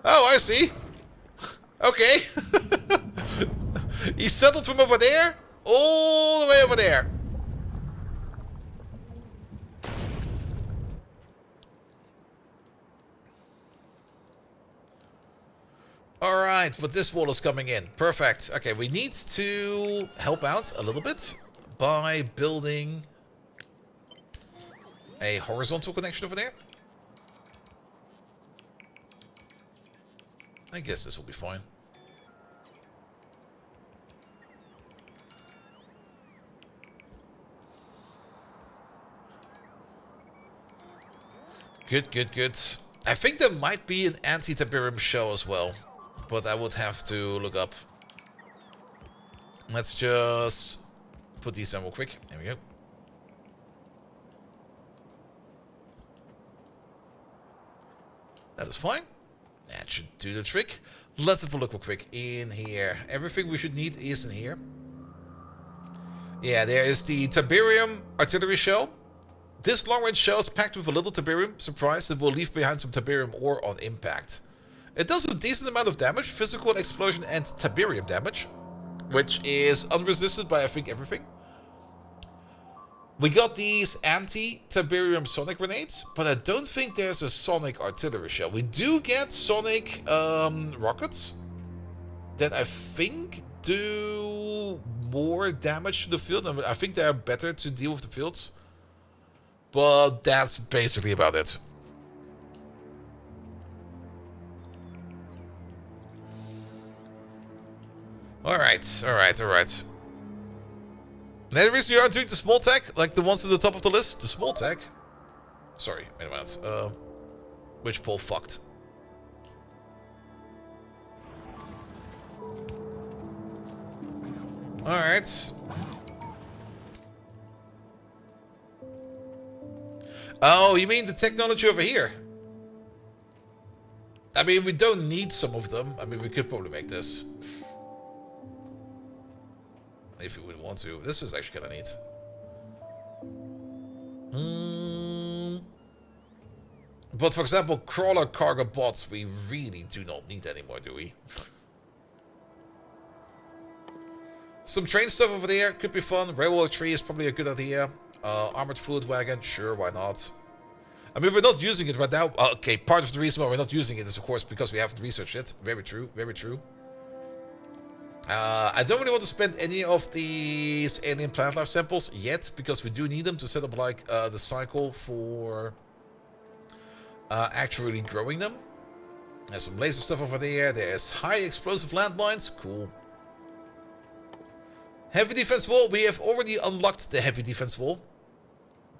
Oh, I see. Okay. He settled from over there all the way over there. Alright, but this wall is coming in. Perfect. Okay, we need to help out a little bit by building a horizontal connection over there. I guess this will be fine. Good, good, good. I think there might be an anti-Tiberium shell as well, but I would have to look up. Let's just put these in real quick. There we go. That is fine. That should do the trick. Let's have a look real quick in here. Everything we should need is in here. Yeah, there is the Tiberium artillery shell. This long-range shell is packed with a little Tiberium. Surprise, it will leave behind some Tiberium ore on impact. It does a decent amount of damage, physical explosion and Tiberium damage, which is unresisted by, I think, everything. We got these anti-Tiberium sonic grenades, but I don't think there's a sonic artillery shell. We do get sonic rockets that I think do more damage to the field. I think they are better to deal with the fields. But that's basically about it. Alright, alright, alright. Any reason you aren't doing the small tech? Like the ones at the top of the list? The small tech? Sorry, wait a minute. Which pole fucked? Alright. Oh, you mean the technology over here? I mean, we don't need some of them. I mean, we could probably make this. If we would want to. This is actually kind of neat. But for example, crawler cargo bots, we really do not need anymore, do we? Some train stuff over there could be fun. Railway tree is probably a good idea. Armored fluid wagon, sure, why not? I mean, we're not using it right now. Okay, part of the reason why we're not using it is, of course, because we haven't researched it. Very true, very true. I don't really want to spend any of these alien plant life samples yet, because we do need them to set up, like, the cycle for actually growing them. There's some laser stuff over there. There's high explosive landmines. Cool. Heavy defense wall. We have already unlocked the heavy defense wall.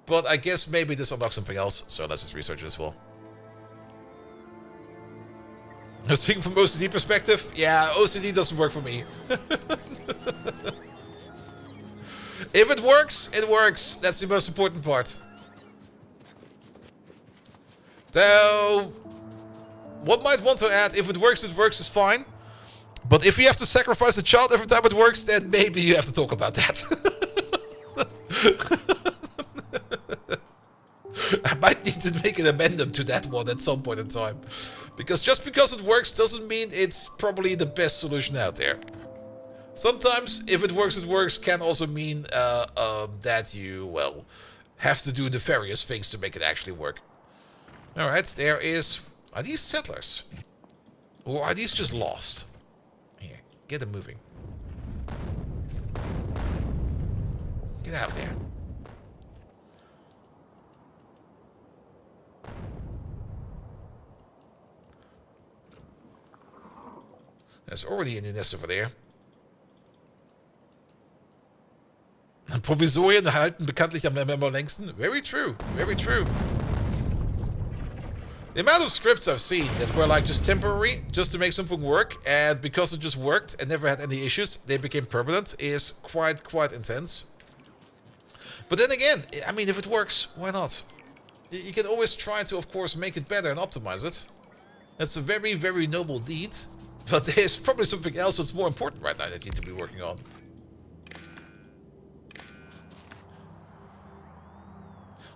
But I guess maybe this unlocks something else, so let's just research it as well. I was thinking from OCD perspective, yeah, OCD doesn't work for me. If it works, it works. That's the most important part. So, one might want to add, if it works is fine. But if you have to sacrifice a child every time it works, then maybe you have to talk about that. I might need to make an amendment to that one at some point in time. Because just because it works doesn't mean it's probably the best solution out there. Sometimes, if it works can also mean that you, well, have to do nefarious things to make it actually work. Alright, there is... Are these settlers? Or are these just lost? Here, get them moving. Get out of there. There's already a new nest over there. Provisorien halten bekanntlich am längsten. Very true, very true. The amount of scripts I've seen that were like just temporary, just to make something work, and because it just worked and never had any issues, they became permanent, is quite intense. But then again, I mean, if it works, why not? You can always try to, of course, make it better and optimize it. That's a very noble deed, but there's probably something else that's more important right now that you need to be working on.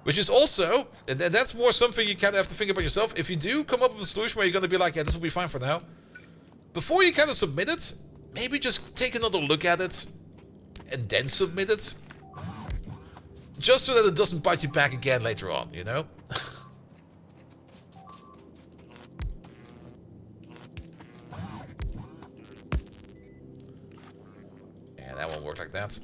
Which is also, and that's more something you kind of have to think about yourself. If you do come up with a solution where you're going to be like, yeah, this will be fine for now, before you kind of submit it, maybe just take another look at it and then submit it. Just so that it doesn't bite you back again later on, you know? Yeah, that won't work like that.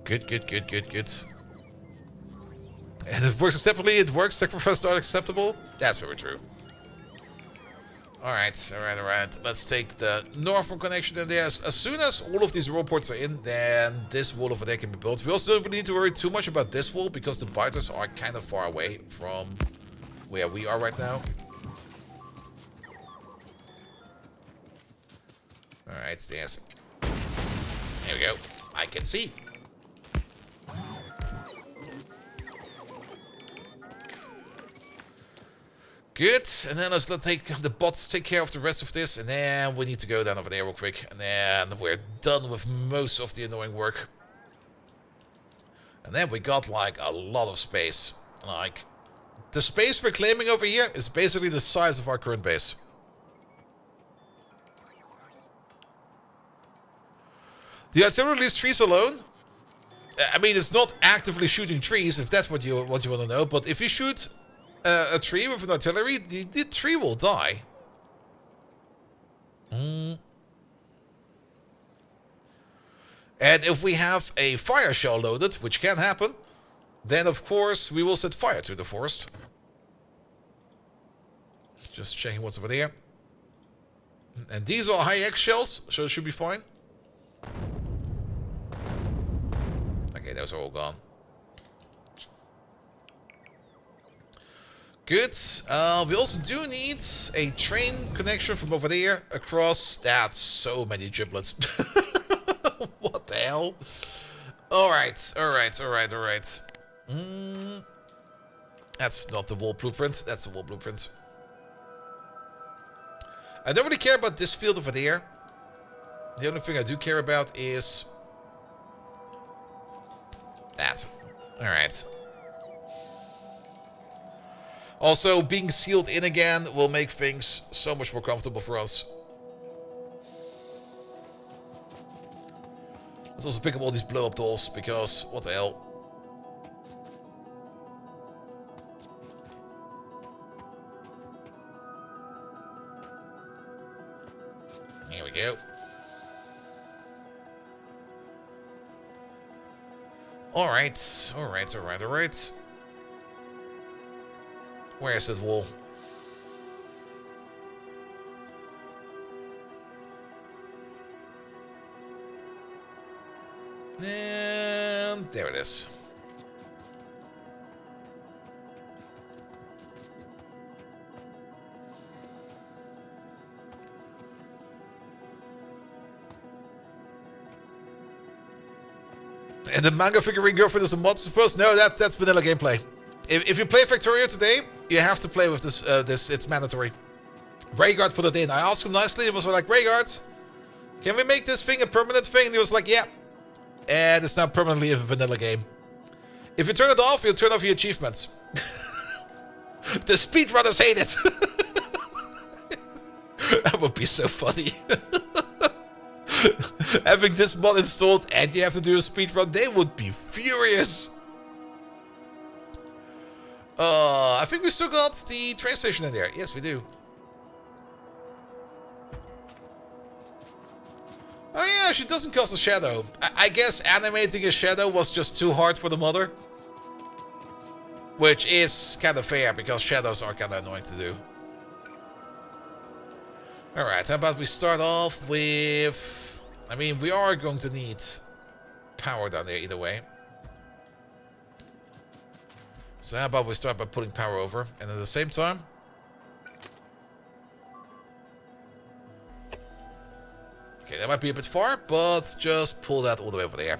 Good. And it works acceptably, it works, sacrifice not acceptable. That's very true. Alright. Let's take the northern connection in there. As soon as all of these roports are in, then this wall over there can be built. We also don't really need to worry too much about this wall, because the biters are kind of far away from where we are right now. Alright, there we go. I can see. Good, and then let's take the bots take care of the rest of this, and then we need to go down over there real quick, and then we're done with most of the annoying work. And then we got like a lot of space. Like, the space we're claiming over here is basically the size of our current base. The artillery release trees alone, I mean, it's not actively shooting trees, if that's what you want to know, but if you shoot a tree with an artillery, the tree will die. And if we have a fire shell loaded, which can happen, then of course we will set fire to the forest. Just checking what's over there. And these are high X shells, so it should be fine. Okay, those are all gone. Good. We also do need a train connection from over there across. That's so many giblets. What the hell? Alright. That's not the wall blueprint. That's the wall blueprint. I don't really care about this field over there. The only thing I do care about is that. Alright. Also, being sealed in again will make things so much more comfortable for us. Let's also pick up all these blow-up dolls, because what the hell. Here we go. Alright. Where is that wall? And there it is. And the manga figurine girlfriend is a mod, I suppose? No, that's vanilla gameplay. If you play Factorio today, you have to play with this. It's mandatory. Raygard put it in. I asked him nicely. It was like, Raygard, can we make this thing a permanent thing? And he was like, yeah. And it's now permanently a vanilla game. If you turn it off, you'll turn off your achievements. The speedrunners hate it. That would be so funny. Having this mod installed and you have to do a speedrun, they would be furious. I think we still got the train station in there. Yes, we do. Oh yeah, she doesn't cast a shadow. I guess animating a shadow was just too hard for the mother. Which is kind of fair, because shadows are kind of annoying to do. Alright, how about we start off with... I mean, we are going to need power down there either way. So how about we start by putting power over, and at the same time... Okay, that might be a bit far, but just pull that all the way over there.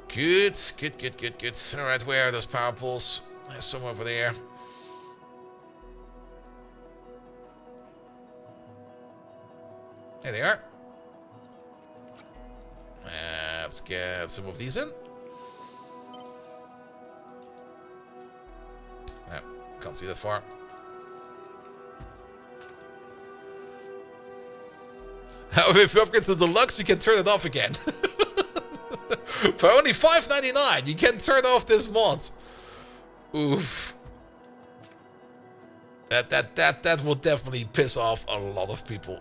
Good, good, good, good, good. Alright, where are those power poles? There's some over there. There they are. Let's get some of these in. No, can't see that far. However, if you upgrade to the Deluxe, you can turn it off again. For only $5.99, you can turn off this mod. Oof. That will definitely piss off a lot of people.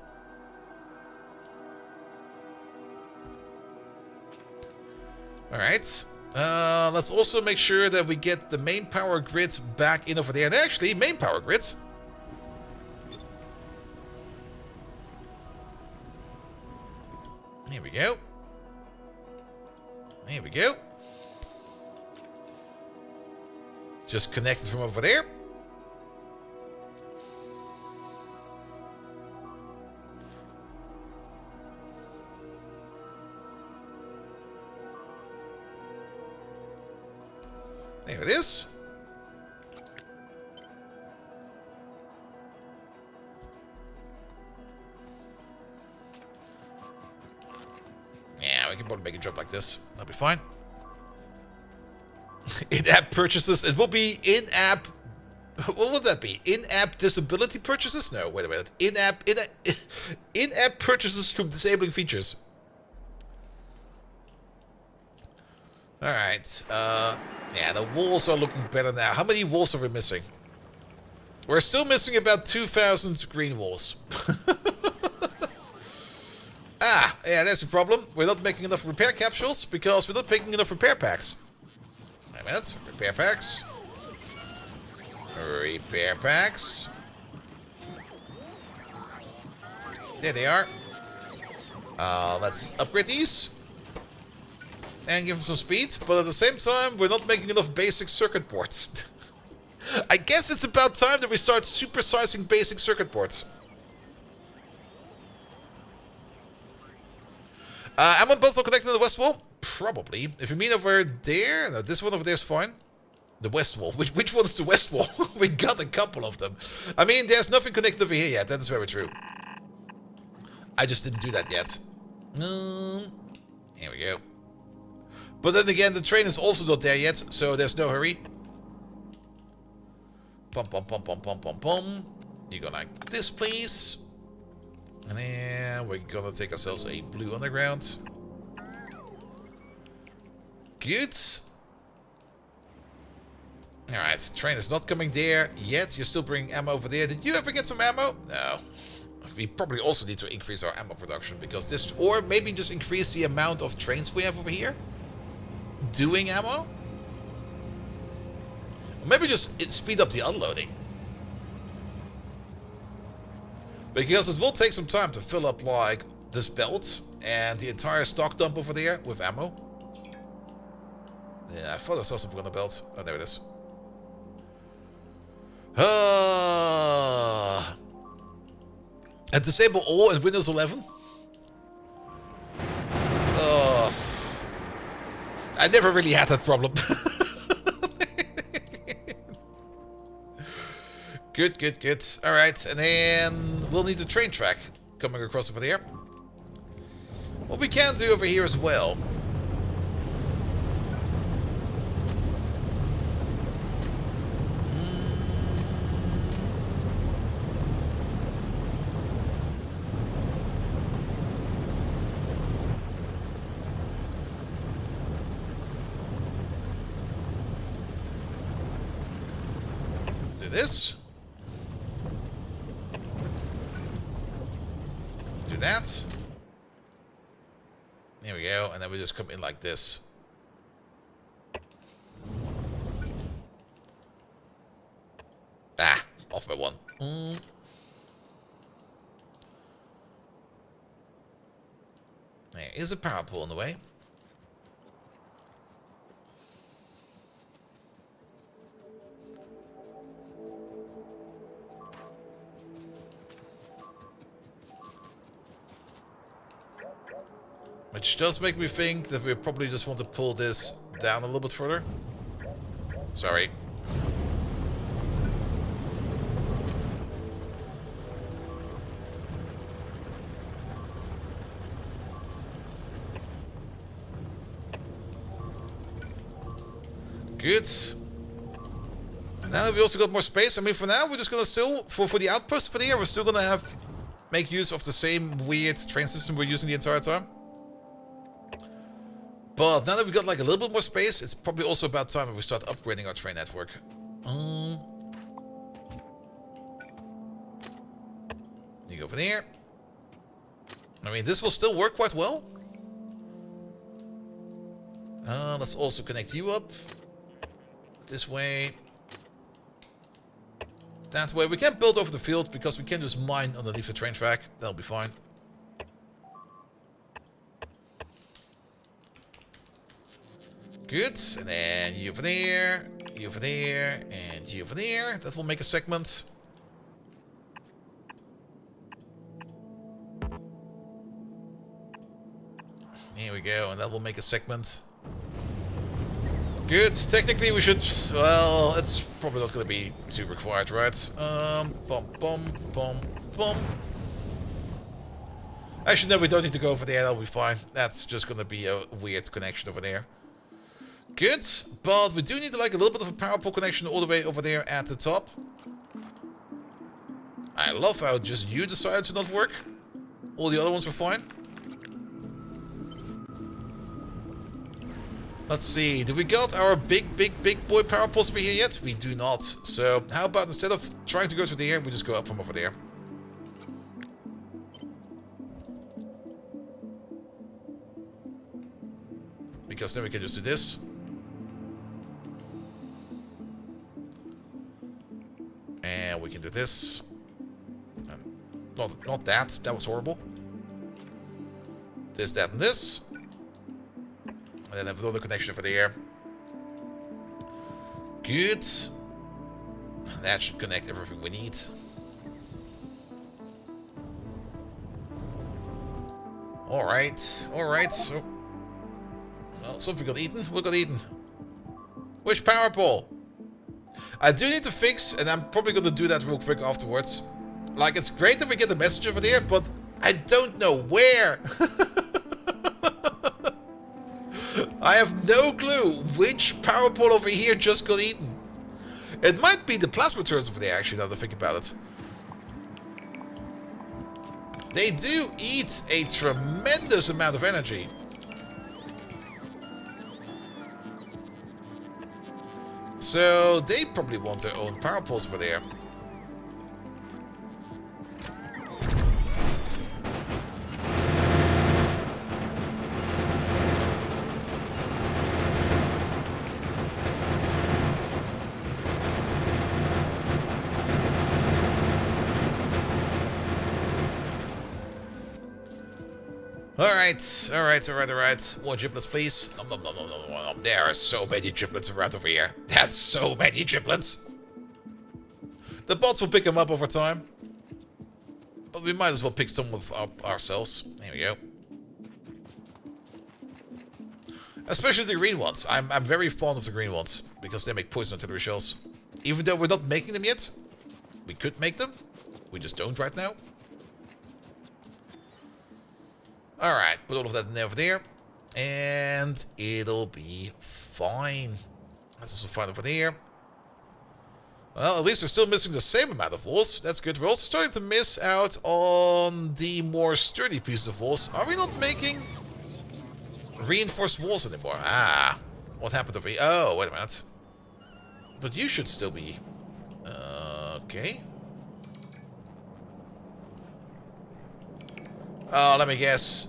Alright. Let's also make sure that we get the main power grid back in over there. And actually, main power grid. Here we go. There we go. Just connected from over there. There it is. Yeah, we can probably make a jump like this. That'll be fine. In-app purchases. It will be in-app... What would that be? In-app disability purchases? No, wait a minute. In-app purchases from disabling features. Alright. Yeah, the walls are looking better now. How many walls are we missing? We're still missing about 2,000 green walls. Ah, yeah, there's a problem. We're not making enough repair capsules because we're not making enough repair packs. Wait a minute. Repair packs. Repair packs. There they are. Let's upgrade these. And give them some speed. But at the same time, we're not making enough basic circuit boards. I guess it's about time that we start supersizing basic circuit boards. Ammo belts are connected to the west wall? Probably. If you mean over there... No, this one over there is fine. The west wall. Which one's the west wall? We got a couple of them. I mean, there's nothing connected over here yet. That is very true. I just didn't do that yet. Here we go. But then again, the train is also not there yet, so there's no hurry. Pum, pum, pum, pum, pum, pum, pum. You go like this, please. And then we're gonna take ourselves a blue underground. Good. Alright, train is not coming there yet. You're still bringing ammo over there. Did you ever get some ammo? No. We probably also need to increase our ammo production because this... Or maybe just increase the amount of trains we have over here. Doing ammo? Or maybe just speed up the unloading. Because it will take some time to fill up, like, this belt and the entire stock dump over there with ammo. Yeah, I thought I saw something on the belt. Oh, there it is. And disable all in Windows 11? I never really had that problem. Good, good, good. Alright, and then we'll need a train track coming across over there. What we can do over here as well. Do this. Do that. There we go, and then we just come in like this. Off by one. There is a power pole in the way. Which does make me think that we probably just want to pull this down a little bit further. Sorry. Good. And now we also got more space. I mean, for now, we're just gonna still, for the outpost for the year, we're still gonna make use of the same weird train system we're using the entire time. But now that we got like a little bit more space, it's probably also about time that we start upgrading our train network. You go over there. I mean, this will still work quite well. Let's also connect you up. This way. That way. We can't build over the field because we can just mine underneath the train track. That'll be fine. Good. And then you over there, and you over there. That will make a segment. Here we go, and that will make a segment. Good. Technically, we should... Well, it's probably not going to be too required, right? Bum. Actually, no, we don't need to go over there. That'll be fine. That's just going to be a weird connection over there. Good. But we do need like a little bit of a power pole connection all the way over there at the top. I love how just you decided to not work. All the other ones were fine. Let's see, do we got our big boy power poles over here yet? We do not. So, how about instead of trying to go to there, we just go up from over there. Because then we can just do this. And we can do this. Not that. That was horrible. This, that, and this. And then have another connection over there. Good. That should connect everything we need. Alright. So, well, something got eaten. What got eaten? Which power pole? I do need to fix, and I'm probably going to do that real quick afterwards. Like, it's great that we get the message over there, but I don't know where. I have no clue which power pole over here just got eaten. It might be the plasma turrets over there, actually, now that I think about it. They do eat a tremendous amount of energy. So, they probably want their own power poles over there. Alright. More giblets, please. Nom. There are so many giblets around over here. That's so many giblets. The bots will pick them up over time. But we might as well pick some up ourselves. There we go. Especially the green ones. I'm very fond of the green ones. Because they make poison artillery shells. Even though we're not making them yet. We could make them. We just don't right now. Alright, put all of that in over there. And it'll be fine. That's also fine over there. Well, at least we're still missing the same amount of walls. That's good. We're also starting to miss out on the more sturdy pieces of walls. Are we not making reinforced walls anymore? Ah, what happened over here? Oh, wait a minute. But you should still be... okay. Oh, let me guess.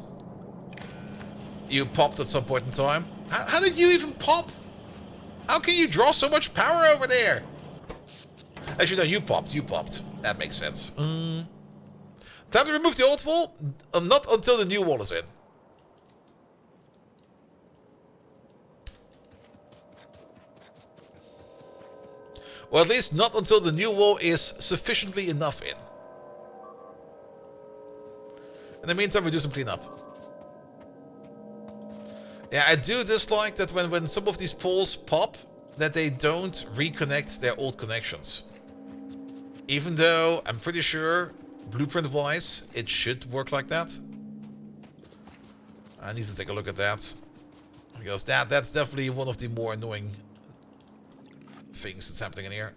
You popped at some point in time. How did you even pop? How can you draw so much power over there? Actually, no, you popped. You popped. That makes sense. Time to remove the old wall? Not until the new wall is in. Or at least not until the new wall is sufficiently enough in. In the meantime, we do some cleanup. Yeah, I do dislike that when some of these poles pop, that they don't reconnect their old connections. Even though I'm pretty sure, blueprint-wise, it should work like that. I need to take a look at that. Because that's definitely one of the more annoying things that's happening in here.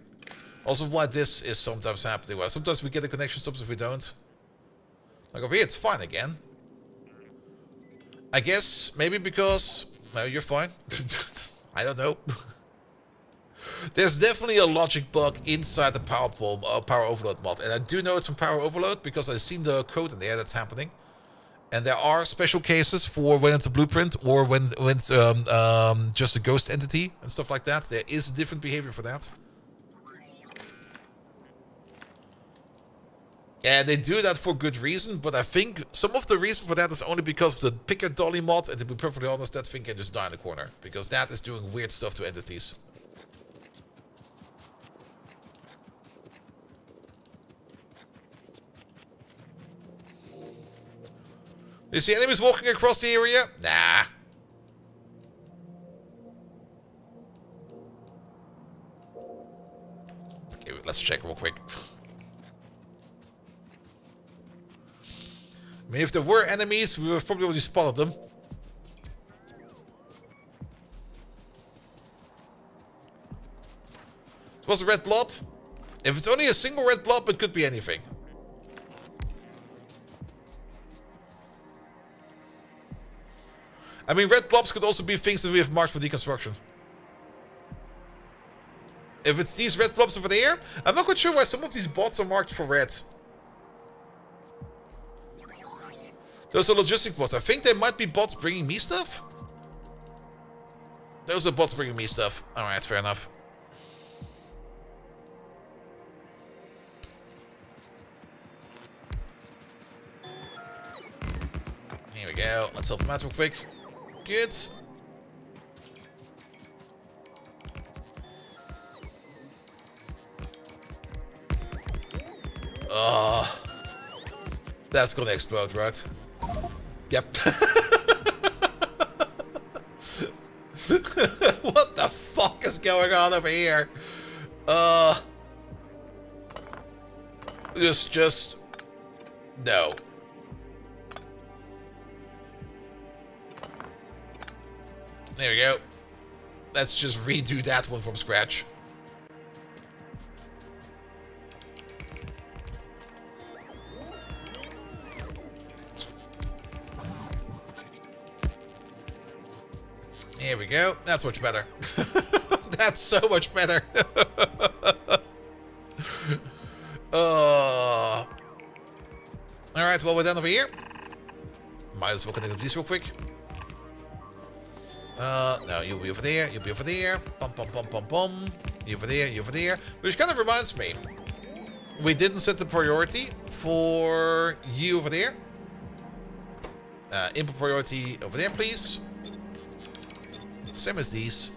Also, why this is sometimes happening. Well, sometimes we get a connection, sometimes we don't. Like over here, it's fine again. I guess maybe because... No, you're fine. I don't know. There's definitely a logic bug inside the power overload mod. And I do know it's from power overload because I've seen the code in there that's happening. And there are special cases for when it's a blueprint or when it's just a ghost entity and stuff like that. There is different behavior for that. And they do that for good reason, but I think some of the reason for that is only because of the picker dolly mod, and to be perfectly honest, that thing can just die in the corner. Because that is doing weird stuff to entities. Do you see enemies walking across the area? Nah. Okay, let's check real quick. I mean, if there were enemies, we would have probably already spotted them. It was a red blob. If it's only a single red blob, it could be anything. I mean, red blobs could also be things that we have marked for deconstruction. If it's these red blobs over there, I'm not quite sure why some of these bots are marked for red. Those are logistic bots. I think they might be bots bringing me stuff. Those are bots bringing me stuff. Alright, fair enough. Here we go. Let's help them out real quick. Good. That's gonna explode, right? Yep. What the fuck is going on over here? Just no. There we go. Let's just redo that one from scratch. Here we go. That's much better. That's so much better. Alright, well, we're done over here. Might as well connect with these real quick. No, you'll be over there. You'll be over there. Bum, bum, bum, bum, bum. You over there. You over there. Which kind of reminds me. We didn't set the priority for you over there. Input priority over there, please. Same as these.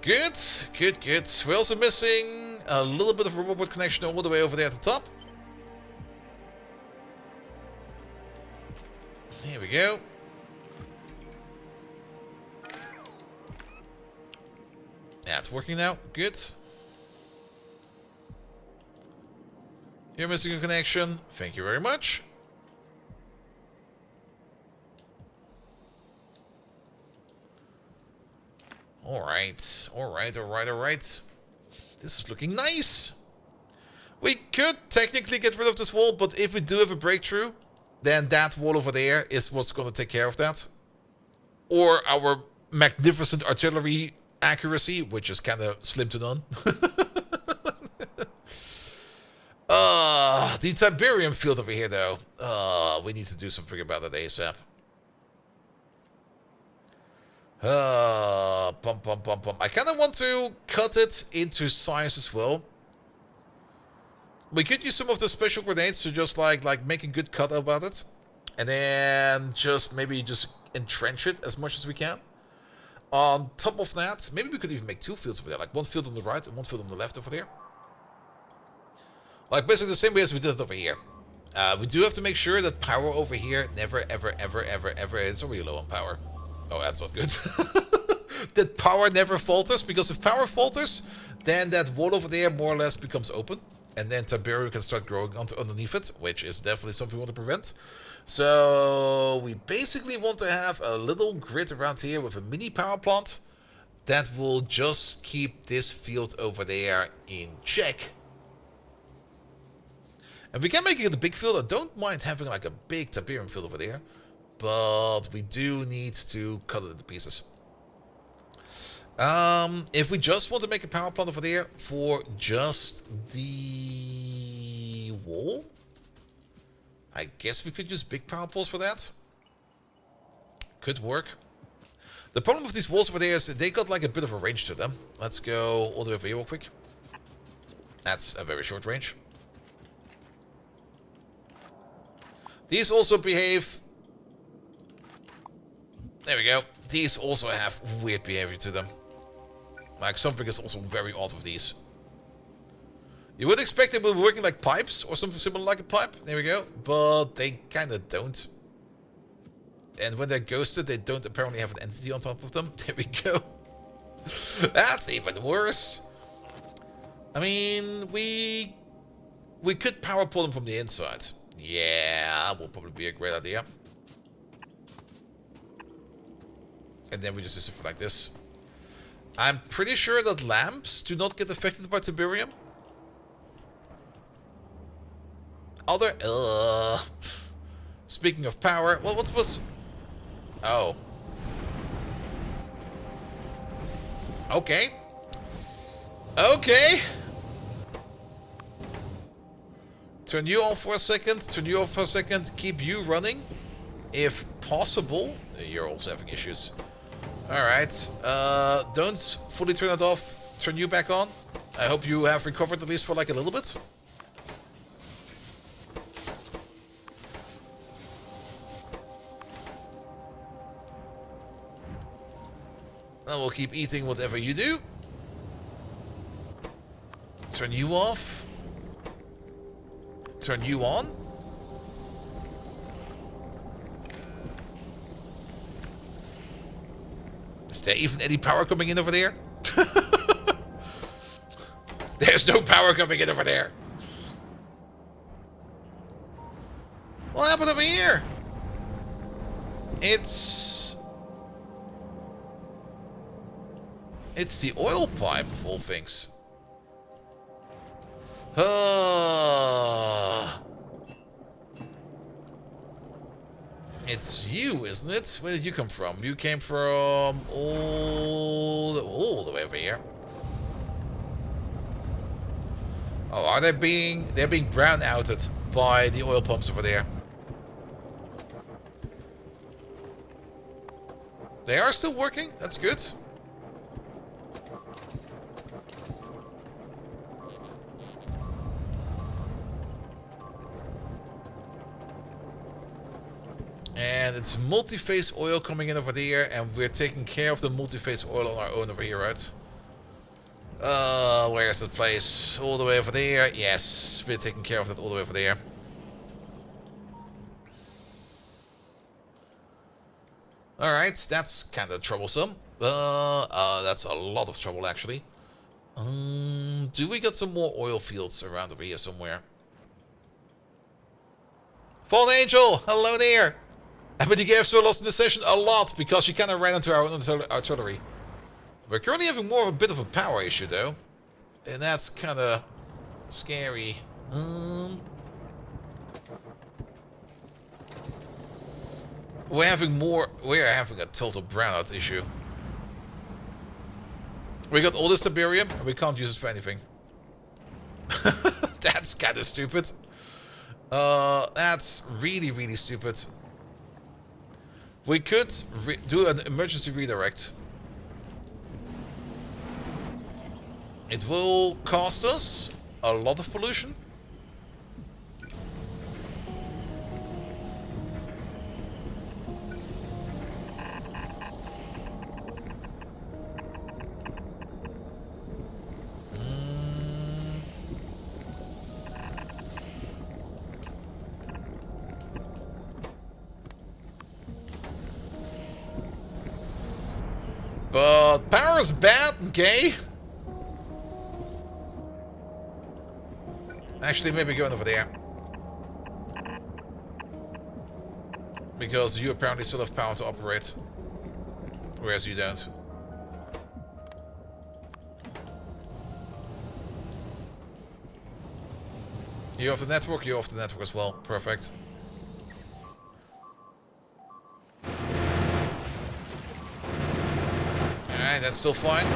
Good, good, good. We're also missing a little bit of a robot connection all the way over there at the top. Here we go. Yeah, it's working now. Good. You're missing a connection. Thank you very much. Alright, alright, alright, alright. This is looking nice. We could technically get rid of this wall, but if we do have a breakthrough, then that wall over there is what's going to take care of that. Or our magnificent artillery accuracy, which is kind of slim to none. The Tiberium field over here, though. We need to do something about that ASAP. I kind of want to cut it into size as well. We could use some of the special grenades to just like make a good cut about it. And then just maybe just entrench it as much as we can. On top of that, maybe we could even make 2 fields over there. Like 1 field on the right and 1 field on the left over there. Like basically the same way as we did it over here. We do have to make sure that power over here never, ever, ever, ever, ever is already low on power. Oh, that's not good. That power never falters, because if power falters, then that wall over there more or less becomes open. And then Tiberium can start growing underneath it, which is definitely something we want to prevent. So we basically want to have a little grid around here with a mini power plant that will just keep this field over there in check. And we can make it a big field. I don't mind having like a big Tiberium field over there, but we do need to cut it into pieces. If we just want to make a power plant over there for just the wall, I guess we could use big power poles for that. Could work. The problem with these walls over there is they got like a bit of a range to them. Let's go all the way over here real quick. That's a very short range. These also behave... There we go. These also have weird behavior to them. Like, something is also very odd with these. You would expect they would be working like pipes or something similar like a pipe. There we go. But they kind of don't. And when they're ghosted, they don't apparently have an entity on top of them. There we go. That's even worse. I mean, we could power pull them from the inside. Yeah, that will probably be a great idea. And then we just do something like this. I'm pretty sure that lamps do not get affected by Tiberium. Other... Speaking of power... Well, what was... Oh. Okay. Okay. Turn you on for a second. Turn you off for a second. Keep you running. If possible. You're also having issues. Alright. Don't fully turn it off. Turn you back on. I hope you have recovered at least for like a little bit. And we'll keep eating whatever you do. Turn you off. Turn you on. Is there even any power coming in over there? There's no power coming in over there. What happened over here? It's the oil pipe of all things. It's you, isn't it? Where did you come from? You came from all the way over here. Oh, are they being... They're being brown outed by the oil pumps over there. They are still working. That's good. And it's multi-phase oil coming in over there, and we're taking care of the multi-phase oil on our own over here, right? Where's that place? All the way over there. Yes, we're taking care of that all the way over there. Alright, that's kind of troublesome. That's a lot of trouble, actually. Do we got some more oil fields around over here somewhere? Fallen Angel, hello there! How many games were lost in this session? A lot, because she kind of ran into our own artillery. We're currently having more of a bit of a power issue, though. And that's kind of scary. We're having a total brownout issue. We got all this Tiberium, and we can't use it for anything. That's kind of stupid. That's really, really stupid. We could do an emergency redirect. It will cost us a lot of pollution. But power is bad, okay? Actually, maybe going over there. Because you apparently still have power to operate. Whereas you don't. You off the network? You off the network as well. Perfect. Alright, that's still fine.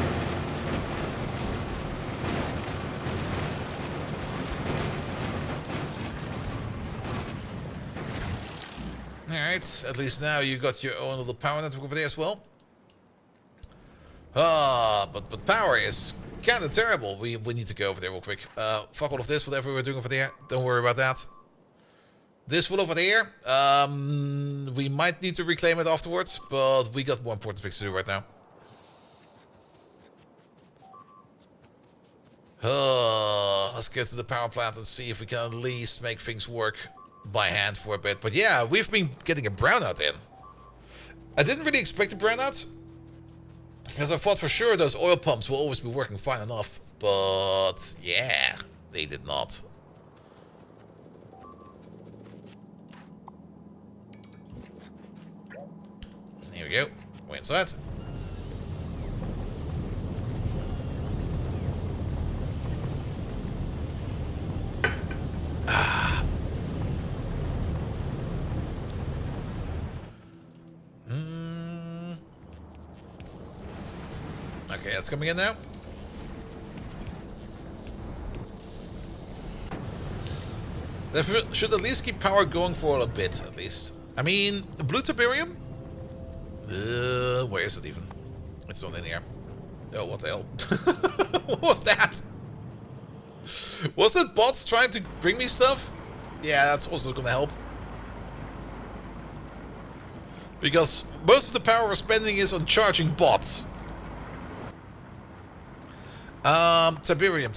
Alright, at least now you got your own little power network over there as well. But power is kind of terrible. We need to go over there real quick. Fuck all of this, whatever we're doing over there. Don't worry about that. This one over there, we might need to reclaim it afterwards, but we got more important things to do right now. Let's get to the power plant and see if we can at least make things work by hand for a bit. But yeah, we've been getting a brownout in. I didn't really expect a brownout, because I thought for sure those oil pumps will always be working fine enough. But yeah, they did not. Here we go. We're inside. Okay, that's coming in now. That should at least keep power going for a bit, at least. I mean, blue tiberium? Where is it even? It's not in here. Oh, what the hell? What was that? Was that bots trying to bring me stuff? Yeah, that's also gonna help. Because most of the power we're spending is on charging bots. Tiberium.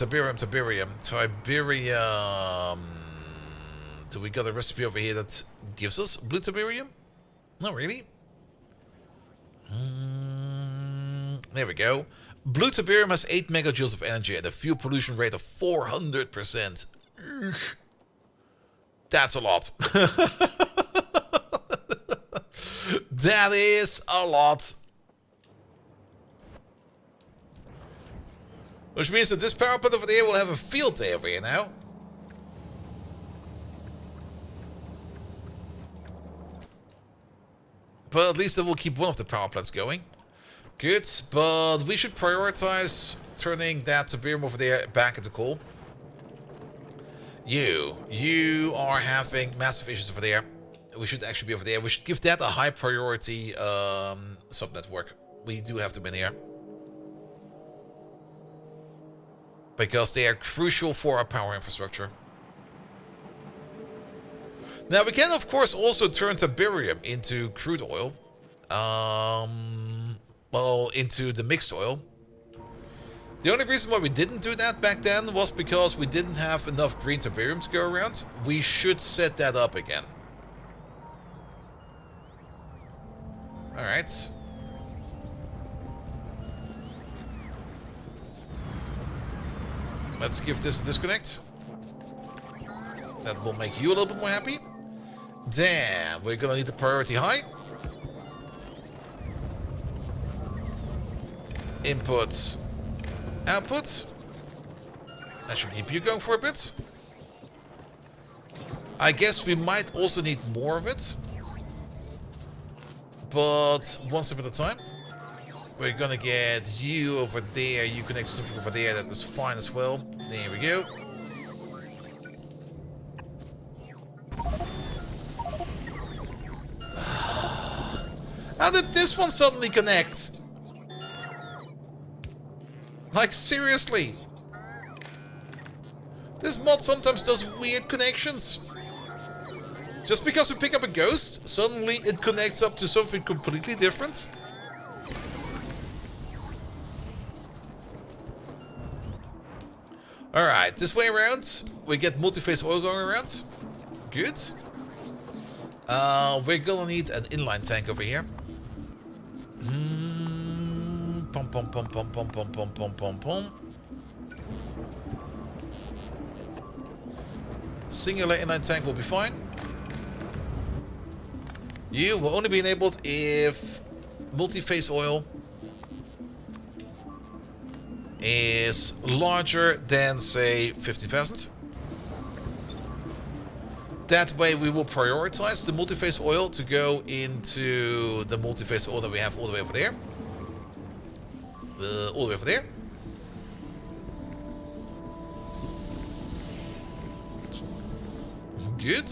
Do we got a recipe over here that gives us blue tiberium? Not really. There we go. Blue tiberium has 8 megajoules of energy and a fuel pollution rate of 400%. That's a lot. That is a lot. Which means that this power plant over there will have a field day over here now. But at least it will keep one of the power plants going. Good, but we should prioritize turning that tiberium over there back into coal. You are having massive issues over there. We should actually be over there. We should give that a high priority sub-network. We do have them in here. Because they are crucial for our power infrastructure. Now we can of course also turn tiberium into crude oil. Well, into the mixed oil. The only reason why we didn't do that back then was because we didn't have enough green tiberium to go around. We should set that up again. Alright. Let's give this a disconnect. That will make you a little bit more happy. Damn, we're gonna need the priority high. Input, output. That should keep you going for a bit. I guess we might also need more of it. But one step at a time. We're gonna get you over there, you connect to something over there, that is fine as well. There we go. How did this one suddenly connect? Like, seriously? This mod sometimes does weird connections. Just because we pick up a ghost, suddenly it connects up to something completely different. Alright, this way around, we get multi-phase oil going around. Good. We're gonna need an inline tank over here. Pom pom pom pom pom pom pom pom pom pom. Singular inline tank will be fine. You will only be enabled if multi-phase oil is larger than, say, 50,000. That way we will prioritize the multi-phase oil to go into the multi-phase oil that we have all the way over there. All the way over there. Good.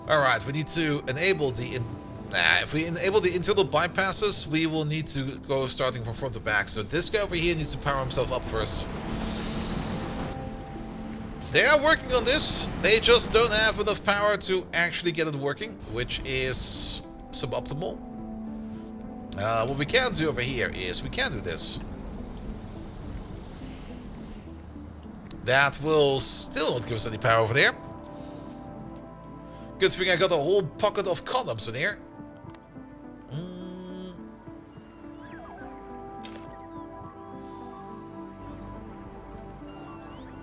Alright, we need to enable the... if we enable the internal bypasses, we will need to go starting from front to back. So this guy over here needs to power himself up first. They are working on this. They just don't have enough power to actually get it working, which is suboptimal. What we can do over here is we can do this. That will still not give us any power over there. Good thing I got a whole pocket of columns in here.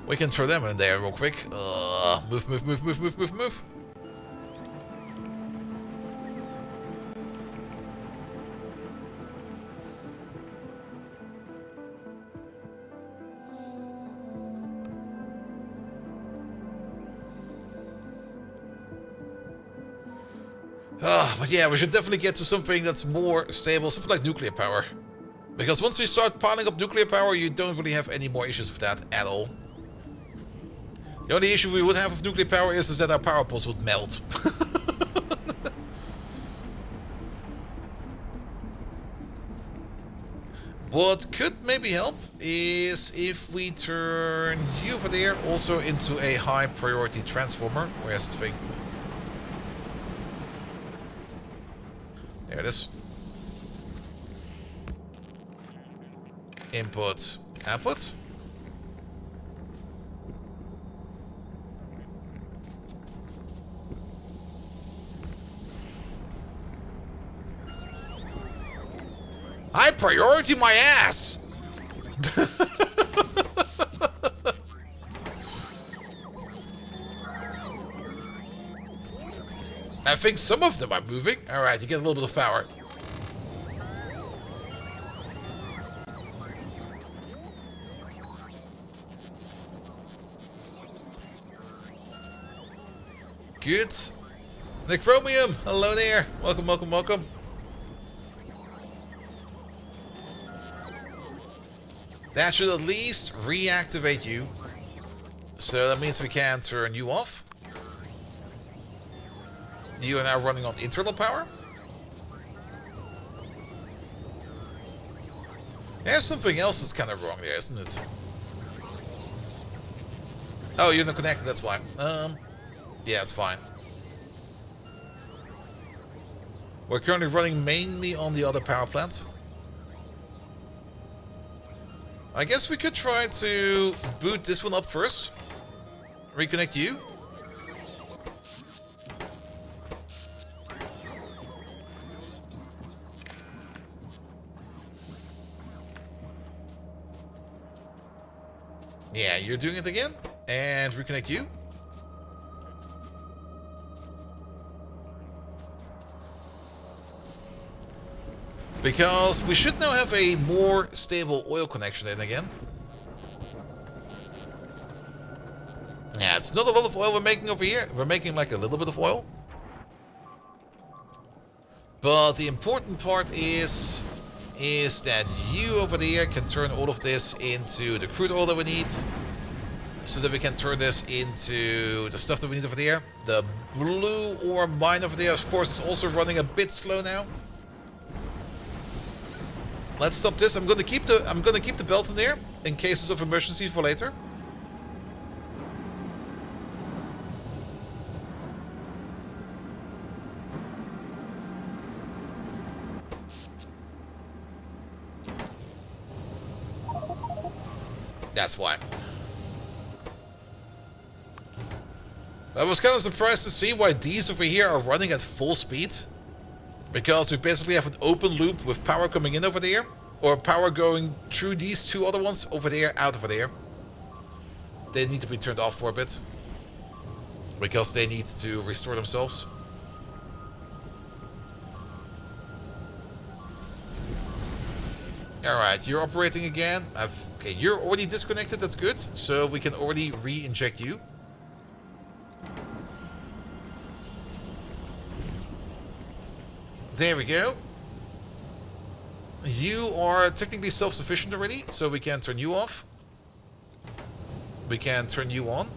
We can throw them in there real quick. Move, move, move, move, move, move, move. But yeah, we should definitely get to something that's more stable, something like nuclear power. Because once you start piling up nuclear power, you don't really have any more issues with that at all. The only issue we would have with nuclear power is that our power poles would melt. What could maybe help is if we turn you over there also into a high priority transformer. Where's the thing? There it is. Input, output. High priority my ass! I think some of them are moving. Alright, you get a little bit of power. Good. Necromium, hello there. Welcome, welcome, welcome. That should at least reactivate you. So that means we can turn you off. You are now running on internal power. There's something else that's kind of wrong there, isn't it? Oh, you're not connected, that's why. Yeah, it's fine. We're currently running mainly on the other power plant. I guess we could try to boot this one up first. Reconnect you. Yeah, you're doing it again. And reconnect you. Because we should now have a more stable oil connection in again. Yeah, it's not a lot of oil we're making over here. We're making like a little bit of oil. But the important part is that you over there can turn all of this into the crude oil that we need. So that we can turn this into the stuff that we need over there. The blue ore mine over there, of course, is also running a bit slow now. Let's stop this. I'm gonna keep the belt in there in cases of emergencies for later. That's why. I was kind of surprised to see why these over here are running at full speed. Because we basically have an open loop with power coming in over there. Or power going through these two other ones over there, out over there. They need to be turned off for a bit. Because they need to restore themselves. Alright, you're operating again. Okay, you're already disconnected, that's good. So we can already re-inject you. There we go. You are technically self-sufficient already, so we can turn you off. We can turn you on.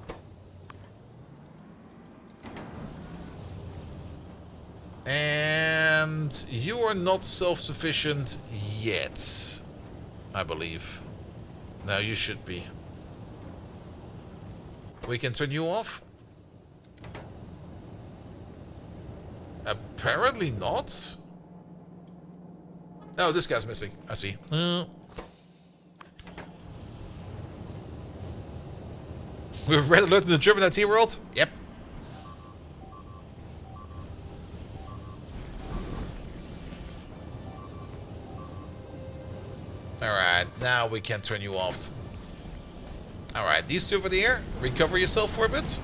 And you are not self-sufficient yet, I believe. No, you should be. We can turn you off. Apparently not. Oh, this guy's missing. I see. We're red alert in the German IT world? Yep. Alright, now we can turn you off. Alright, these two over there, recover yourself for a bit.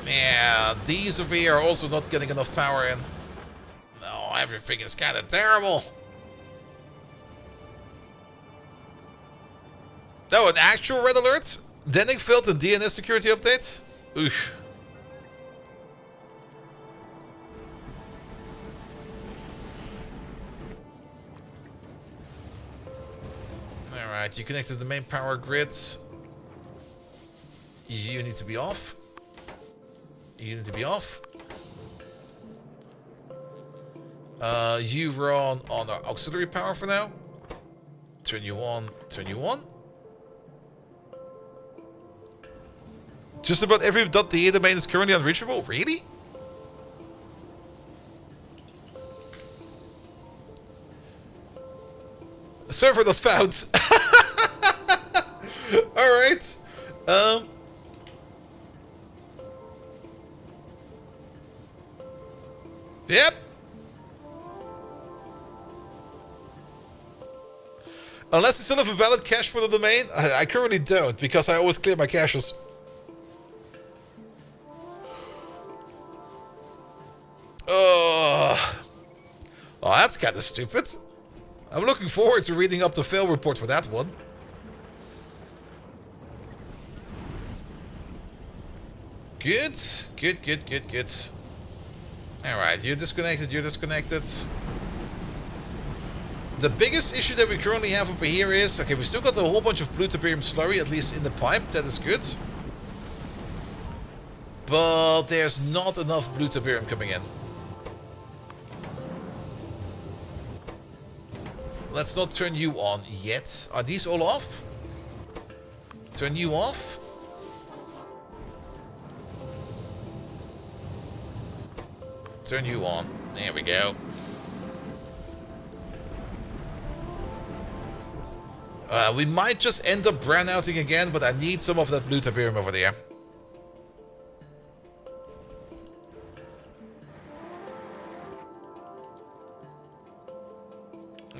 Yeah, these over here are also not getting enough power in. No, everything is kind of terrible. Oh, an actual red alert? Denning failed the DNS security update? Oof. Alright, you connected to the main power grid. You need to be off. You need to be off. You run on our auxiliary power for now. Turn you on, turn you on. Just about every .da domain is currently unreachable? Really? Server not found. Alright. Yep. Unless you still have a valid cache for the domain. I currently don't, because I always clear my caches. Oh, that's kind of stupid. I'm looking forward to reading up the fail report for that one. Good. Good, good, good, good. Alright, you're disconnected, you're disconnected. The biggest issue that we currently have over here is... Okay, we still got a whole bunch of plutonium slurry, at least in the pipe. That is good. But there's not enough plutonium coming in. Let's not turn you on yet. Are these all off? Turn you off. Turn you on. There we go. We might just end up brownouting again, but I need some of that plutonium over there.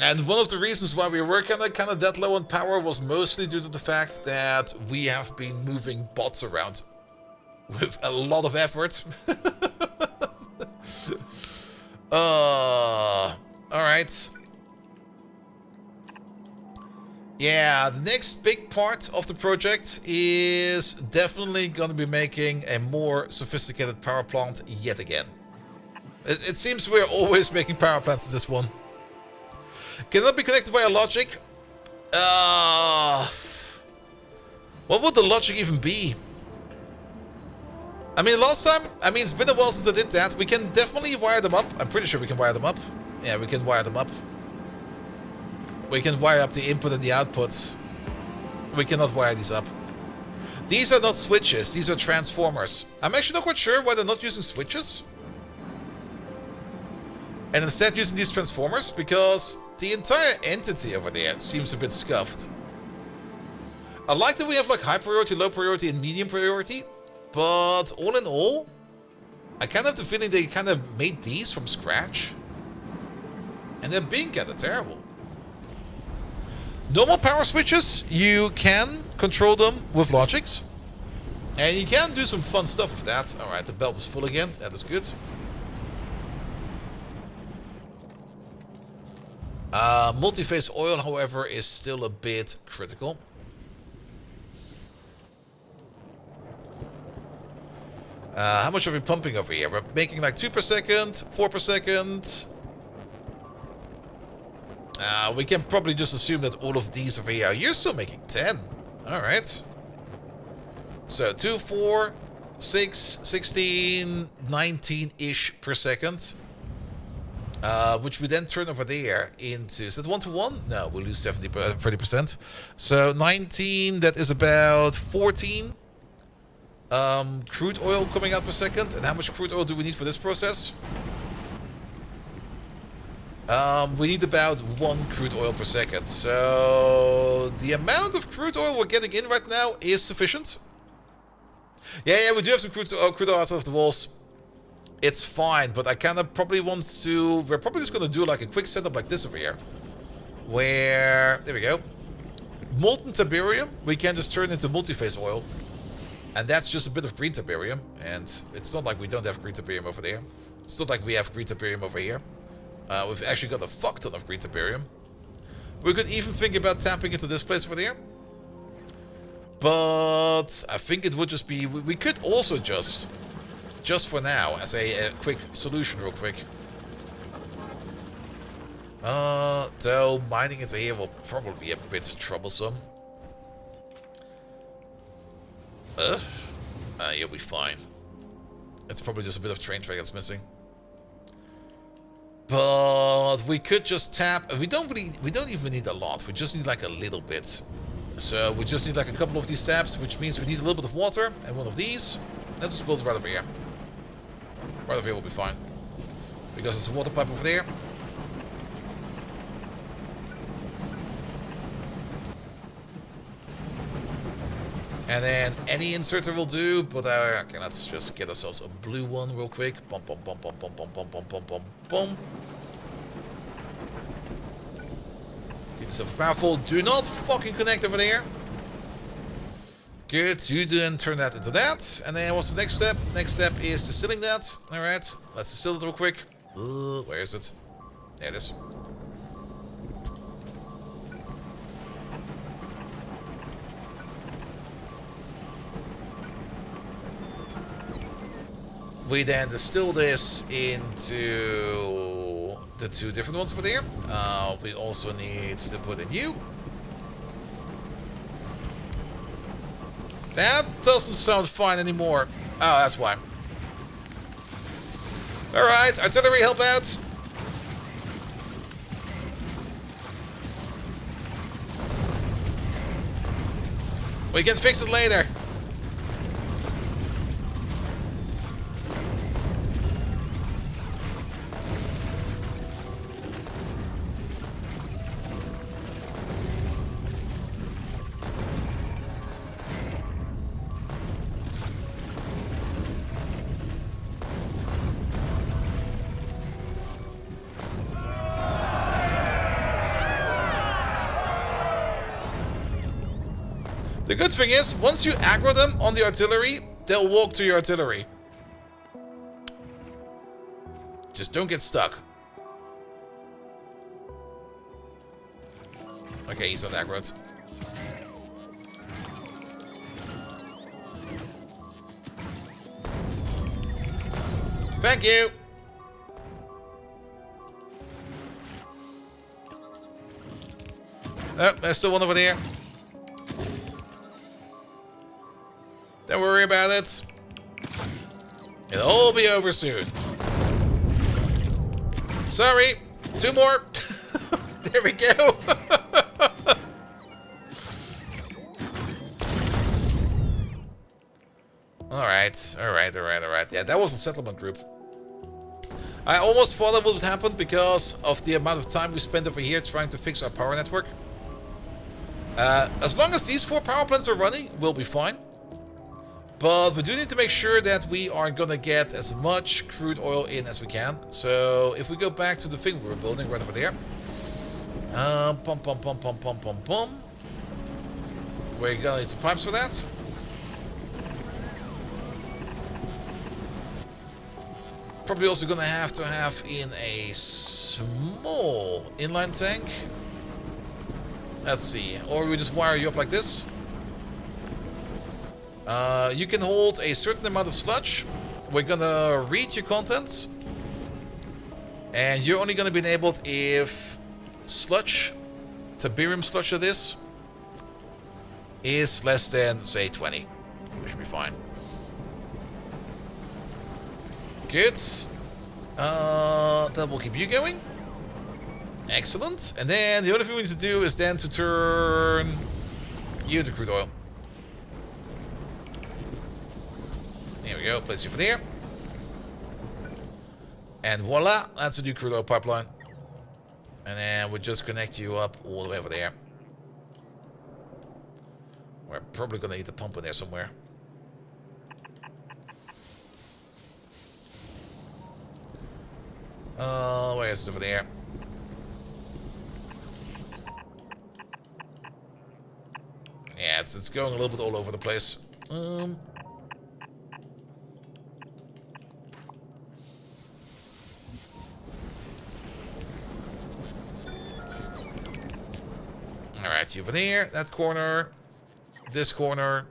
And one of the reasons why we were kind of that low on power was mostly due to the fact that we have been moving bots around with a lot of effort. Alright. Yeah, the next big part of the project is definitely going to be making a more sophisticated power plant yet again. It seems we're always making power plants in this one. Cannot be connected via logic. What would the logic even be? I mean, last time, it's been a while since I did that. We can definitely wire them up. I'm pretty sure we can wire them up. Yeah, we can wire them up. We can wire up the input and the output. We cannot wire these up. These are not switches, these are transformers. I'm actually not quite sure why they're not using switches. And instead using these transformers, because the entire entity over there seems a bit scuffed. I like that we have like high priority, low priority, and medium priority. But all in all, I kind of have the feeling they kind of made these from scratch. And they're being kind of terrible. Normal power switches, you can control them with logics. And you can do some fun stuff with that. Alright, the belt is full again. That is good. Multi-phase oil, however, is still a bit critical. How much are we pumping over here? We're making like 2 per second, 4 per second. We can probably just assume that all of these over here, you're still making 10. Alright. So 2, 4, 6, 16, 19-ish per second. Which we then turn over there into... Is that 1 to 1? No, we'll lose 30%. So 19, that is about 14. Crude oil coming out per second. And how much crude oil do we need for this process? We need about 1 crude oil per second. So the amount of crude oil we're getting in right now is sufficient. Yeah, we do have some crude oil outside of the walls. It's fine, but I kind of probably want to... We're probably just going to do like a quick setup like this over here. Where... There we go. Molten tiberium, we can just turn into multi-phase oil. And that's just a bit of green tiberium. And it's not like we don't have green tiberium over there. It's not like we have green tiberium over here. We've actually got a fuck ton of green tiberium. We could even think about tapping into this place over there. But I think it would just be... We could also just for now, as a quick solution real quick. Though mining into here will probably be a bit troublesome. You'll be fine. It's probably just a bit of train track that's missing. But we could just tap. We don't even need a lot. We just need like a little bit. So we just need like a couple of these taps, which means we need a little bit of water and one of these. Let's just build it right over here. Right over here will be fine. Because there's a water pipe over there. And then any inserter will do, but okay, let's just get ourselves a blue one real quick. Bum bum bum bum bum bum bum bum bum bum bum. Keep yourself powerful. Do not fucking connect over there. Good, you then turn that into that. And then what's the next step? Next step is distilling that. Alright, let's distill it real quick. Where is it? There it is. We then distill this into the 2 different ones over there. We also need to put in you. That doesn't sound fine anymore. Oh, that's why. Alright, artillery, help out. We can fix it later. The good thing is, once you aggro them on the artillery, they'll walk to your artillery. Just don't get stuck. Okay, he's not aggroed. Thank you! Oh, there's still one over there. Don't worry about it. It'll all be over soon. Sorry, 2 more. There we go. Alright. Yeah, that was a settlement group. I almost thought that would happen because of the amount of time we spent over here trying to fix our power network. As long as these 4 power plants are running, we'll be fine. But we do need to make sure that we are gonna get as much crude oil in as we can. So if we go back to the thing we were building right over there. Pum. We're gonna need some pipes for that. Probably also gonna have to have in a small inline tank. Let's see. Or we just wire you up like this. You can hold a certain amount of sludge. We're gonna read your contents. And you're only gonna be enabled if sludge, Tiberium sludge of this, is less than, say, 20. We should be fine. Good. That will keep you going. Excellent. And then the only thing we need to do is then to turn you to crude oil. Here we go. Place you for there. And voila, that's a new crude oil pipeline. And then we'll just connect you up all the way over there. We're probably going to need a pump in there somewhere. Where is it over there? Yeah, it's going a little bit all over the place. Alright, over there, that corner, this corner,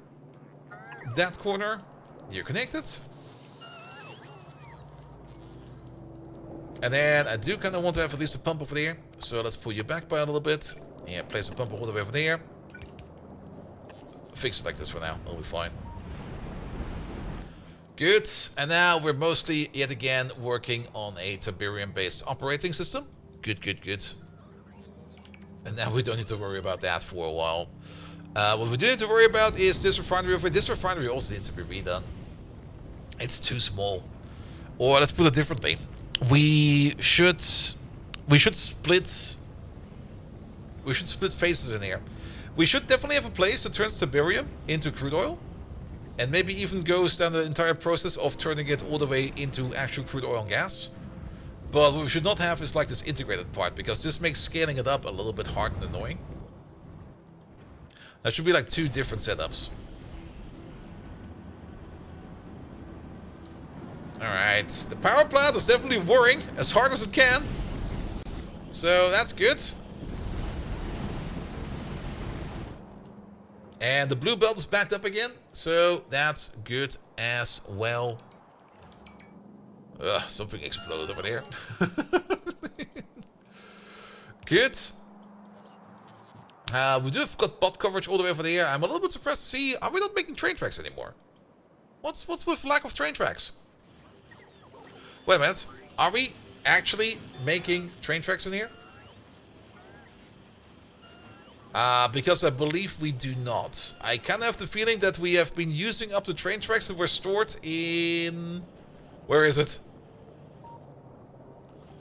that corner. You're connected. And then I do kind of want to have at least a pump over there. So let's pull you back by a little bit. Yeah, place a pump all the way over there. Fix it like this for now. It'll be fine. Good. And now we're mostly, yet again, working on a Tiberium-based operating system. Good. And now we don't need to worry about that for a while. What we do need to worry about is this refinery over here. This refinery also needs to be redone. It's too small. Or let's put it differently. We should split phases in here. We should definitely have a place that turns Tiberium into crude oil, and maybe even goes down the entire process of turning it all the way into actual crude oil and gas. But what we should not have is like this integrated part, because this makes scaling it up a little bit hard and annoying. That should be like 2 different setups. Alright, the power plant is definitely whirring as hard as it can. So that's good. And the blue belt is backed up again, so that's good as well. Ugh, something exploded over there. Good. We do have got bot coverage all the way over there. I'm a little bit surprised to see, are we not making train tracks anymore? What's with lack of train tracks? Wait a minute. Are we actually making train tracks in here? Because I believe we do not. I kind of have the feeling that we have been using up the train tracks that were stored in... Where is it?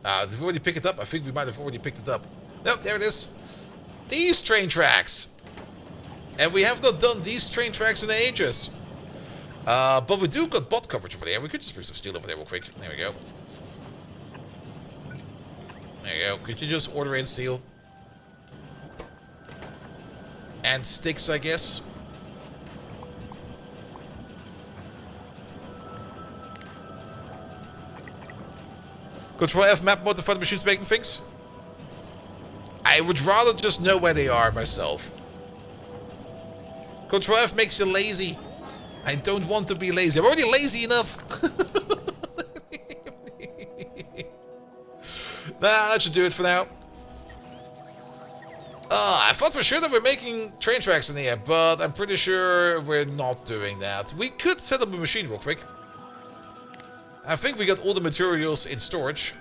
Did we already pick it up? I think we might have already picked it up. Nope, there it is. These train tracks. And we have not done these train tracks in ages. But we do got bot coverage over there. We could just bring some steel over there real quick. There we go. There you go. Could you just order in steel? And sticks, I guess. Control F map mode to find the machines making things. I would rather just know where they are myself. Control F makes you lazy. I don't want to be lazy. I'm already lazy enough. Nah, that should do it for now. I thought for sure that we're making train tracks in here, but I'm pretty sure we're not doing that. We could set up a machine real quick. I think we got all the materials in storage.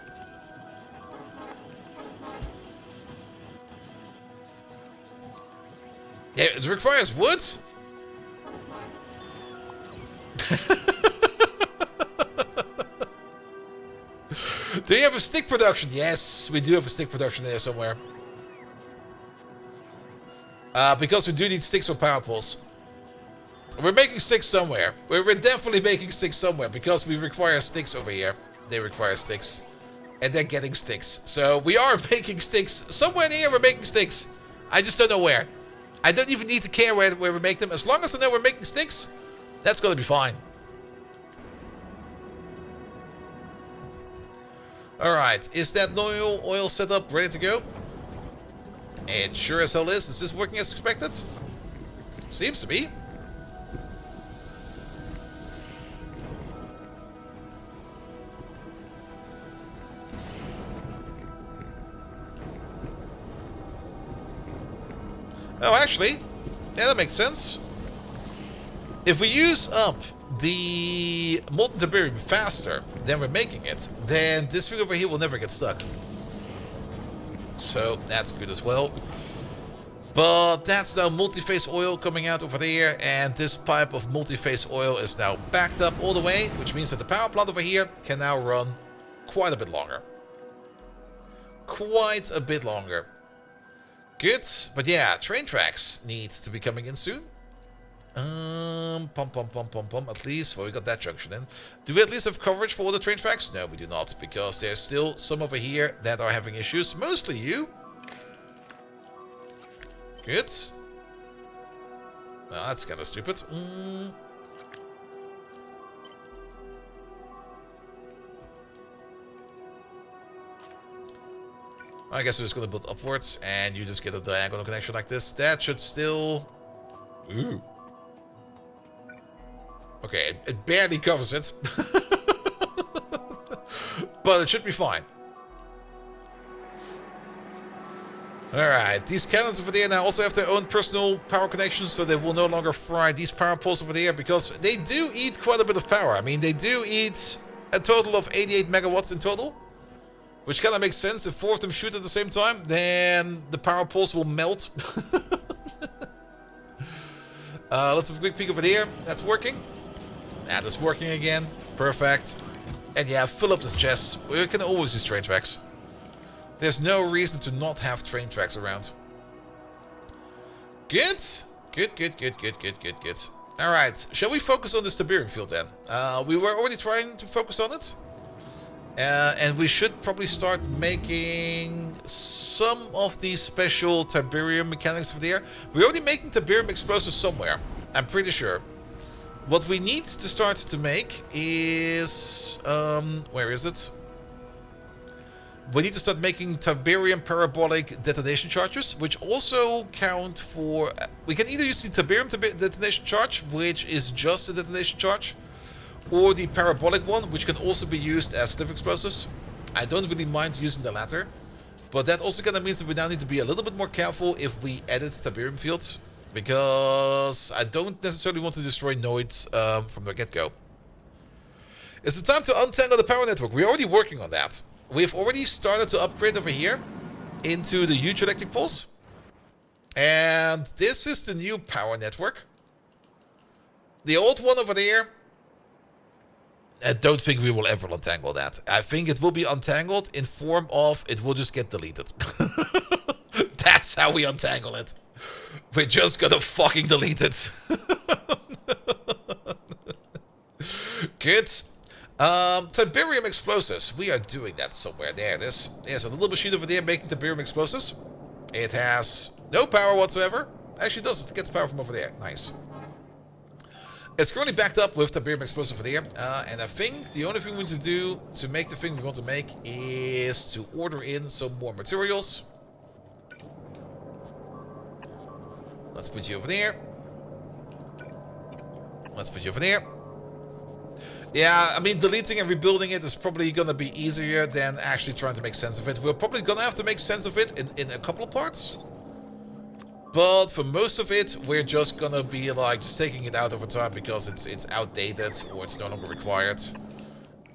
Yeah, it requires wood. Do you have a stick production? Yes, we do have a stick production there somewhere. Because we do need sticks for power poles. We're making sticks somewhere. We're definitely making sticks somewhere because we require sticks over here. They require sticks. And they're getting sticks. So we are making sticks. Somewhere near we're making sticks. I just don't know where. I don't even need to care where we make them. As long as I know we're making sticks, that's going to be fine. Alright, is that oil setup ready to go? It sure as hell is. Is this working as expected? Seems to be. Oh, actually, yeah, that makes sense. If we use up the molten tiberium faster than we're making it, then this thing over here will never get stuck. So that's good as well. But that's now multi-phase oil coming out over there, and this pipe of multi-phase oil is now backed up all the way, which means that the power plant over here can now run quite a bit longer. Quite a bit longer. Good, but yeah, train tracks need to be coming in soon. At least, well, we got that junction in. Do we at least have coverage for all the train tracks? No, we do not, because there's still some over here that are having issues. Mostly you. Good. No, that's kind of stupid. I guess we're just going to build upwards, and you just get a diagonal connection like this. That should still... Ooh. Okay, it barely covers it. But it should be fine. Alright, these cannons over there now also have their own personal power connections, so they will no longer fry these power poles over there, because they do eat quite a bit of power. I mean, they do eat a total of 88 megawatts in total. Which kind of makes sense. If 4 of them shoot at the same time, then the power poles will melt. Let's have a quick peek over here. That's working. That is working again. Perfect. And yeah, fill up this chest. We can always use train tracks. There's no reason to not have train tracks around. Good. Good. Alright, shall we focus on this tiberium field then? We were already trying to focus on it. And we should probably start making some of these special tiberium mechanics over there. We're already making tiberium explosives somewhere, I'm pretty sure. What we need to start to make is... where is it? We need to start making tiberium parabolic detonation charges, which also count for... We can either use the tiberium detonation charge, which is just a detonation charge, or the parabolic one, which can also be used as cliff explosives. I don't really mind using the latter, but that also kind of means that we now need to be a little bit more careful if we edit tiberium fields, because I don't necessarily want to destroy nodes from the get-go. It's the time to untangle the power network. We're already working on that. We've already started to upgrade over here into the huge electric poles, and this is the new power network. The old one over there, I don't think we will ever untangle that. I think it will be untangled in form of it will just get deleted. That's how we untangle it. We're just gonna fucking delete it. Good. Tiberium explosives. We are doing that somewhere. There it is. There's a little machine over there making tiberium explosives. It has no power whatsoever. Actually, it does get the power from over there. Nice. It's currently backed up with tiberium explosive over there, and I think the only thing we need to do to make the thing we want to make is to order in some more materials. Let's put you over there. Let's put you over there. Yeah, I mean, deleting and rebuilding it is probably going to be easier than actually trying to make sense of it. We're probably going to have to make sense of it in a couple of parts. But for most of it, we're just gonna be like just taking it out over time because it's outdated or it's no longer required.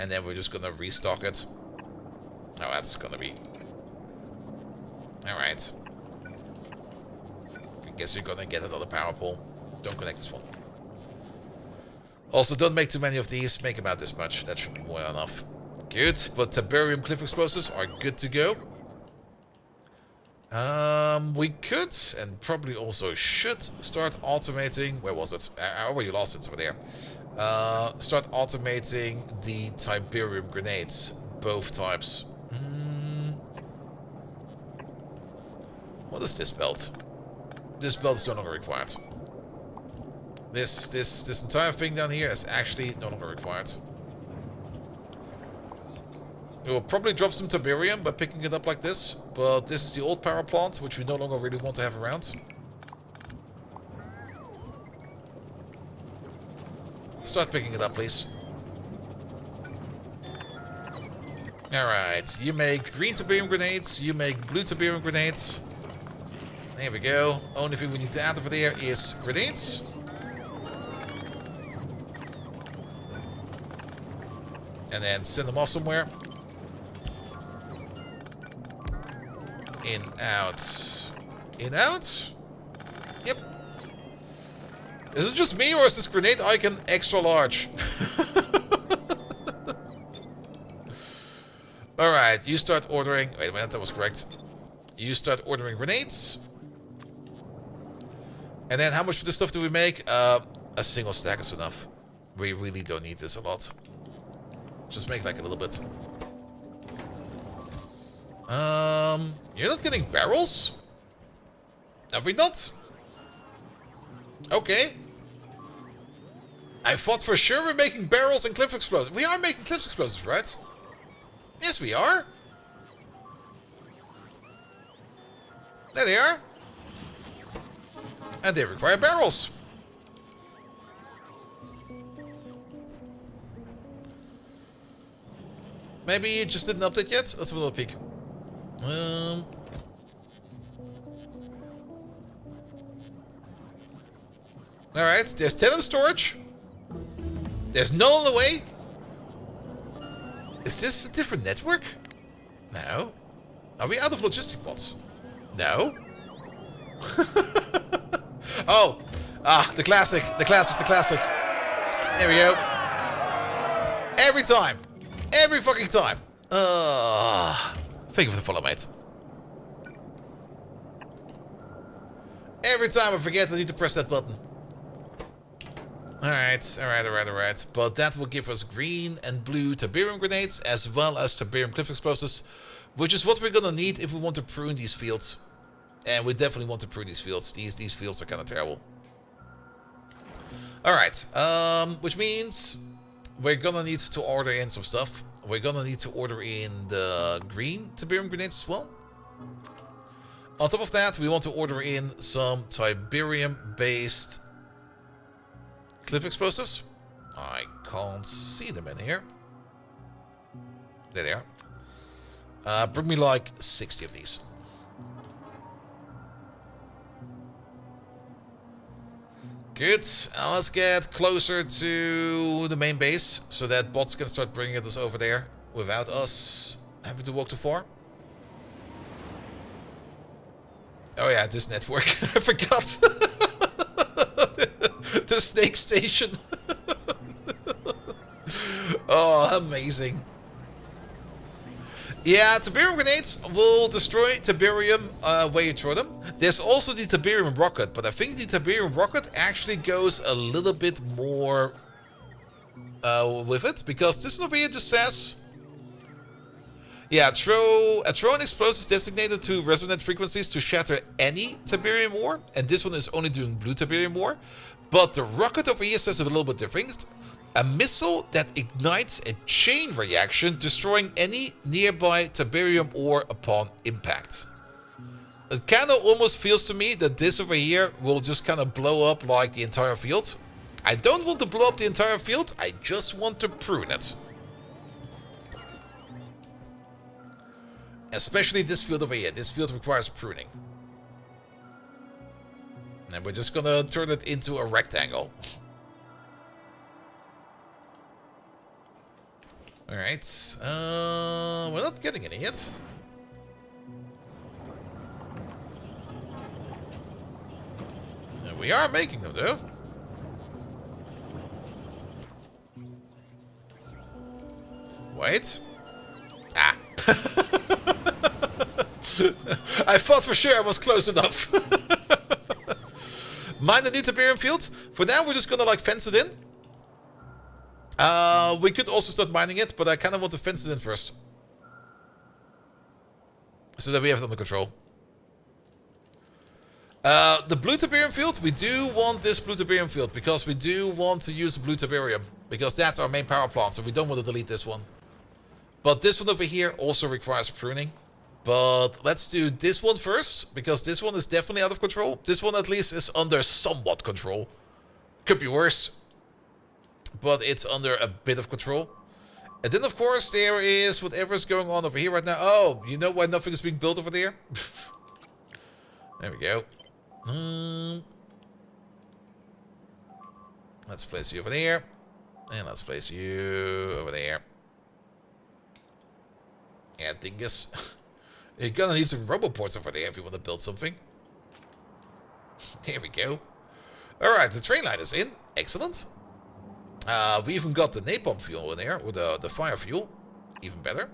And then we're just gonna restock it. Oh, that's gonna be... Alright. I guess you're gonna get another power pole. Don't connect this one. Also, don't make too many of these. Make about this much. That should be more than enough. Good. But Tiberium cliff explosives are good to go. We could, and probably also should, start automating... Where was it? I already lost it over there. Start automating the Tiberium grenades. Both types. What is this belt? This belt is no longer required. This entire thing down here is actually no longer required. We will probably drop some Tiberium by picking it up like this, but this is the old power plant, which we no longer really want to have around. Start picking it up, please. Alright, you make green Tiberium grenades, you make blue Tiberium grenades. There we go. Only thing we need to add over there is grenades. And then send them off somewhere. In, out. In, out? Yep. Is it just me, or is this grenade icon extra large? Alright, you start ordering... Wait a minute, that was correct. You start ordering grenades. And then how much for this stuff do we make? A single stack is enough. We really don't need this a lot. Just make like a little bit. You're not getting barrels? Are we not? Okay. I thought for sure we're making barrels and cliff explosives. We are making cliff explosives, right? Yes, we are. There they are. And they require barrels. Maybe it just didn't update yet? Let's have a little peek. Alright, there's 10 in storage. There's none on the way. Is this a different network? No. Are we out of logistic pods? No. Oh! Ah, the classic, the classic, the classic. There we go. Every time. Every fucking time. Thank you for the follow, mate. Every time I forget I need to press that button. Alright, alright. But that will give us green and blue Tiberium grenades, as well as Tiberium cliff explosives, which is what we're gonna need if we want to prune these fields. And we definitely want to prune these fields. These fields are kind of terrible. Alright, which means we're gonna need to order in some stuff. We're gonna need to order in the green Tiberium grenades as well. On top of that, we want to order in some Tiberium-based cliff explosives. I can't see them in here. There they are. Bring me like 60 of these. Good. Let's get closer to the main base so that bots can start bringing us over there without us having to walk too far. Oh yeah, this network. I forgot. The snake station. Oh, amazing. Yeah, Tiberium grenades will destroy Tiberium where you throw them. There's also the Tiberium rocket, but I think the Tiberium rocket actually goes a little bit more with it, because this one over here just says... Yeah, throw an explosive designated to resonant frequencies to shatter any Tiberium ore, and this one is only doing blue Tiberium ore. But the rocket over here says a little bit different. A missile that ignites a chain reaction, destroying any nearby Tiberium ore upon impact. It kind of almost feels to me that this over here will just kind of blow up like the entire field. I don't want to blow up the entire field, I just want to prune it. Especially this field over here. This field requires pruning. And we're just gonna turn it into a rectangle. Alright. We're not getting any yet. We are making them, though. Wait. Ah. I thought for sure I was close enough. Mine the new Tiberium field. For now, we're just gonna like fence it in. We could also start mining it, but I kind of want to fence it in first. So that we have it under control. The blue Tiberium field, we do want this blue Tiberium field because we do want to use the blue Tiberium. Because that's our main power plant, so we don't want to delete this one. But this one over here also requires pruning. But let's do this one first, because this one is definitely out of control. This one at least is under somewhat control. Could be worse, but it's under a bit of control. And then of course there is whatever's going on over here right now. Oh, you know why nothing is being built over there? There we go. Let's place you over there. And let's place you over there. Yeah, dingus. You're gonna need some roboports over there if you want to build something. There we go. Alright, the train line is in. Excellent. We even got the napalm fuel in there, or the fire fuel. Even better.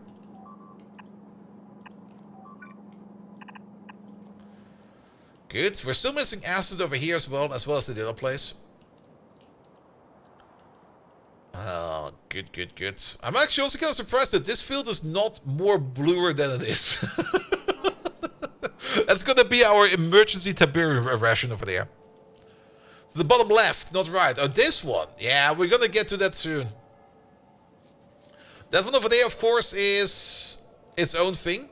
Good. We're still missing acid over here as well as the other place. Good, good, good. I'm actually also kind of surprised that this field is not more bluer than it is. That's gonna be our emergency Tiberium ration over there. To the bottom left, not right. Oh, this one. Yeah, we're gonna get to that soon. That one over there, of course, is its own thing.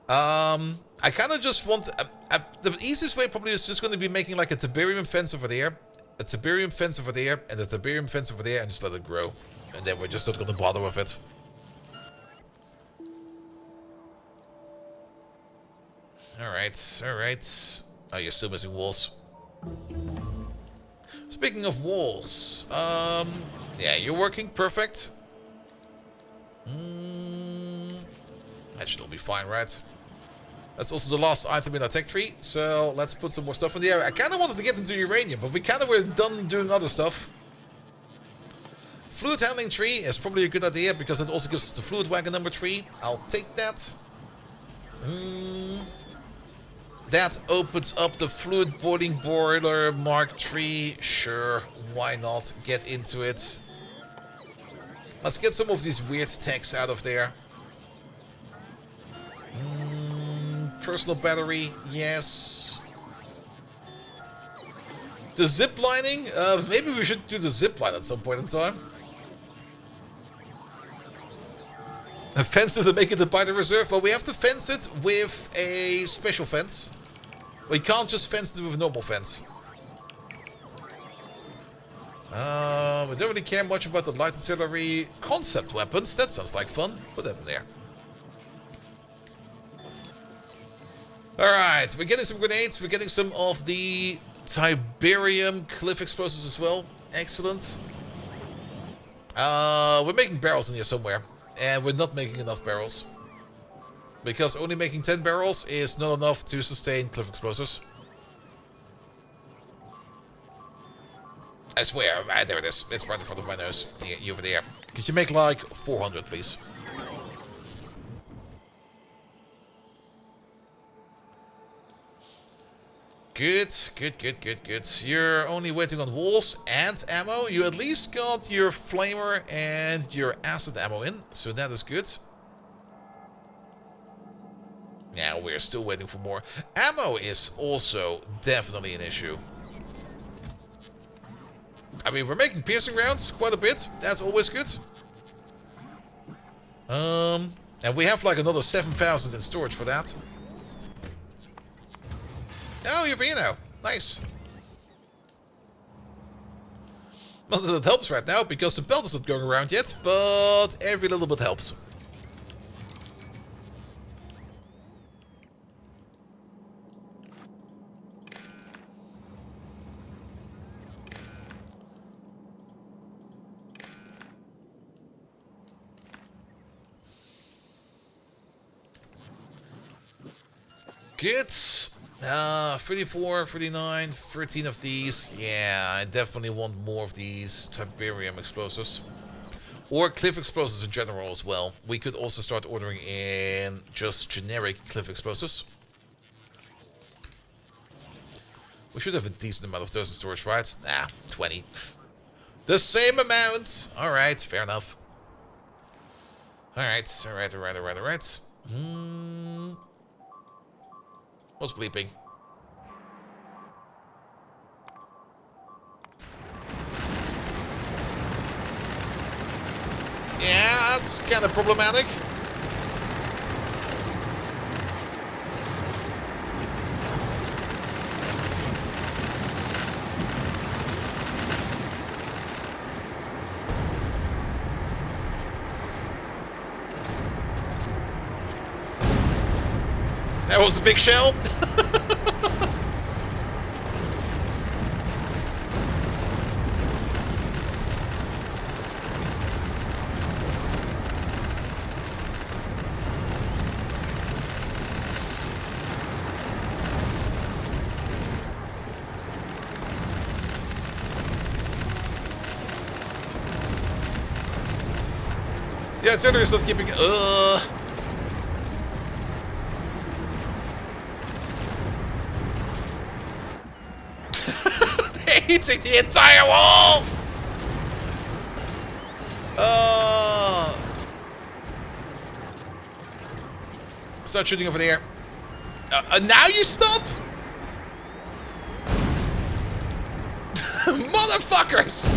I kind of just want... the easiest way probably is just going to be making like a Tiberium fence over there, a Tiberium fence over there, and a Tiberium fence over there, and just let it grow. And then we're just not going to bother with it. Alright, alright. Oh, you're still missing walls. Speaking of walls, yeah, you're working perfect. That should all be fine, right? That's also the last item in our tech tree, so let's put some more stuff in the area. I kind of wanted to get into uranium, but we kind of were done doing other stuff. Fluid handling tree is probably a good idea, because it also gives us the fluid wagon number 3. I'll take that. That opens up the fluid boiling boiler Mark III. Sure, why not? Get into it. Let's get some of these weird techs out of there. Personal battery, yes. The zip lining? Maybe we should do the zip line at some point in time. A fence to make it a biter reserve. Well, we have to fence it with a special fence. We can't just fence it with a normal fence. We don't really care much about the light artillery concept weapons. That sounds like fun. Put that in there. Alright, we're getting some grenades. We're getting some of the Tiberium cliff explosives as well. Excellent. We're making barrels in here somewhere. And we're not making enough barrels. Because only making 10 barrels is not enough to sustain cliff explosives. I swear, there it is. It's right in front of my nose. You over there. Could you make like 400, please? Good, good, good, good, good. You're only waiting on walls and ammo. You at least got your flamer and your acid ammo in, so that is good. Yeah, we're still waiting for more. Ammo is also definitely an issue. I mean, we're making piercing rounds quite a bit. That's always good. And we have like another 7,000 in storage for that. Oh, you're here now. Nice. Not that it helps right now, because the belt is not going around yet, but every little bit helps. good. 34, 39, 13 of these. Yeah, I definitely want more of these Tiberium explosives. Or cliff explosives in general as well. We could also start ordering in just generic cliff explosives. We should have a decent amount of those in storage, right? Nah, 20. The same amount! Alright, fair enough. Alright. What's bleeping? Yeah, that's kind of problematic. That was a big shell. Yeah, it's certainly still keeping. They're hitting the entire wall. Start shooting over there. Now you stop, motherfuckers.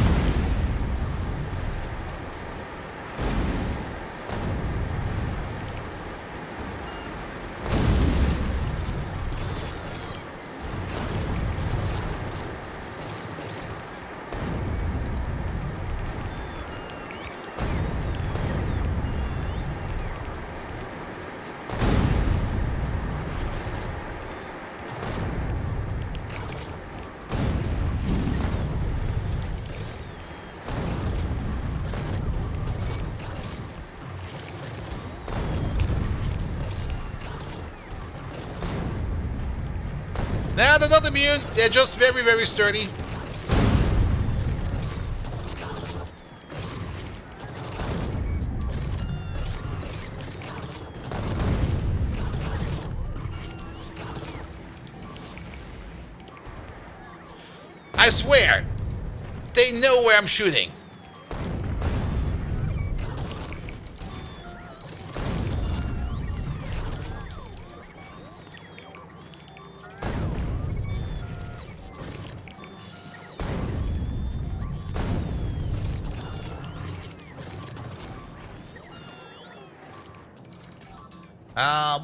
Nah, they're not immune. They're just very, very sturdy. I swear, they know where I'm shooting.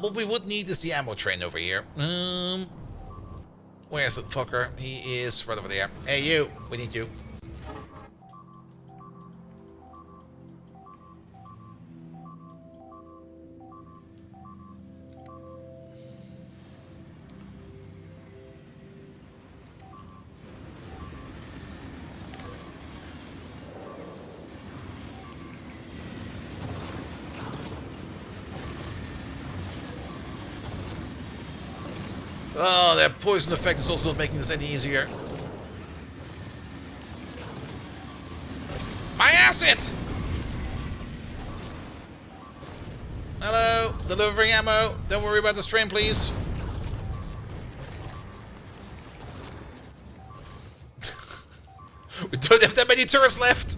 What we would need is the ammo train over here. Where's that fucker? He is right over there. Hey, you! We need you. Oh, that poison effect is also not making this any easier. My acid! Hello, delivering ammo. Don't worry about this train, please. We don't have that many turrets left.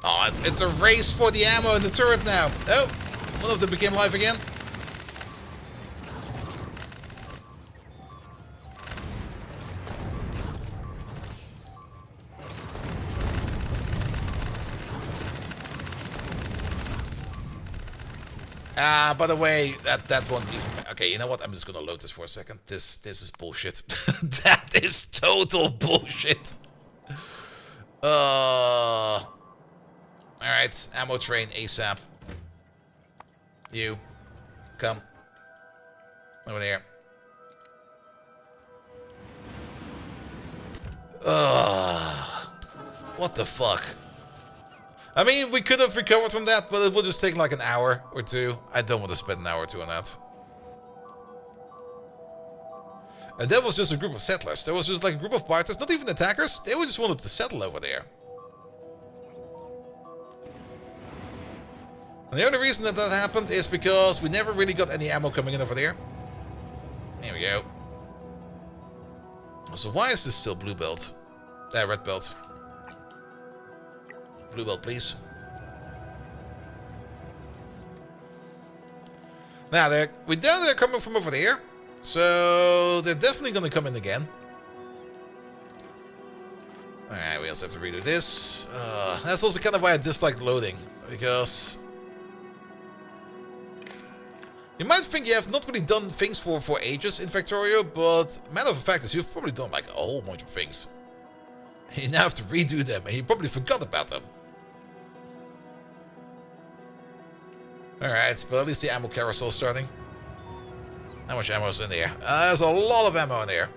Oh, it's a race for the ammo in the turret now. Oh, one of them became live again. By the way, that won't be... Okay, you know what? I'm just gonna load this for a second. This is bullshit. That is total bullshit. Alright, ammo train ASAP. You. Come. Over there. What the fuck? I mean, we could have recovered from that, but it would just take like an hour or two. I don't want to spend an hour or two on that. And that was just a group of settlers. There was just like a group of biters, not even attackers. They just wanted to settle over there. And the only reason that that happened is because we never really got any ammo coming in over there. There we go. So why is this still blue belt? Red belt. Blue belt, please. Now, we know they're coming from over there. So they're definitely going to come in again. Alright, we also have to redo this. That's also kind of why I dislike loading. Because you might think you have not really done things for ages in Factorio, but matter of fact is you've probably done like a whole bunch of things. You now have to redo them, and you probably forgot about them. Alright, but at least the ammo carousel is starting. How much ammo is in there? There's a lot of ammo in there.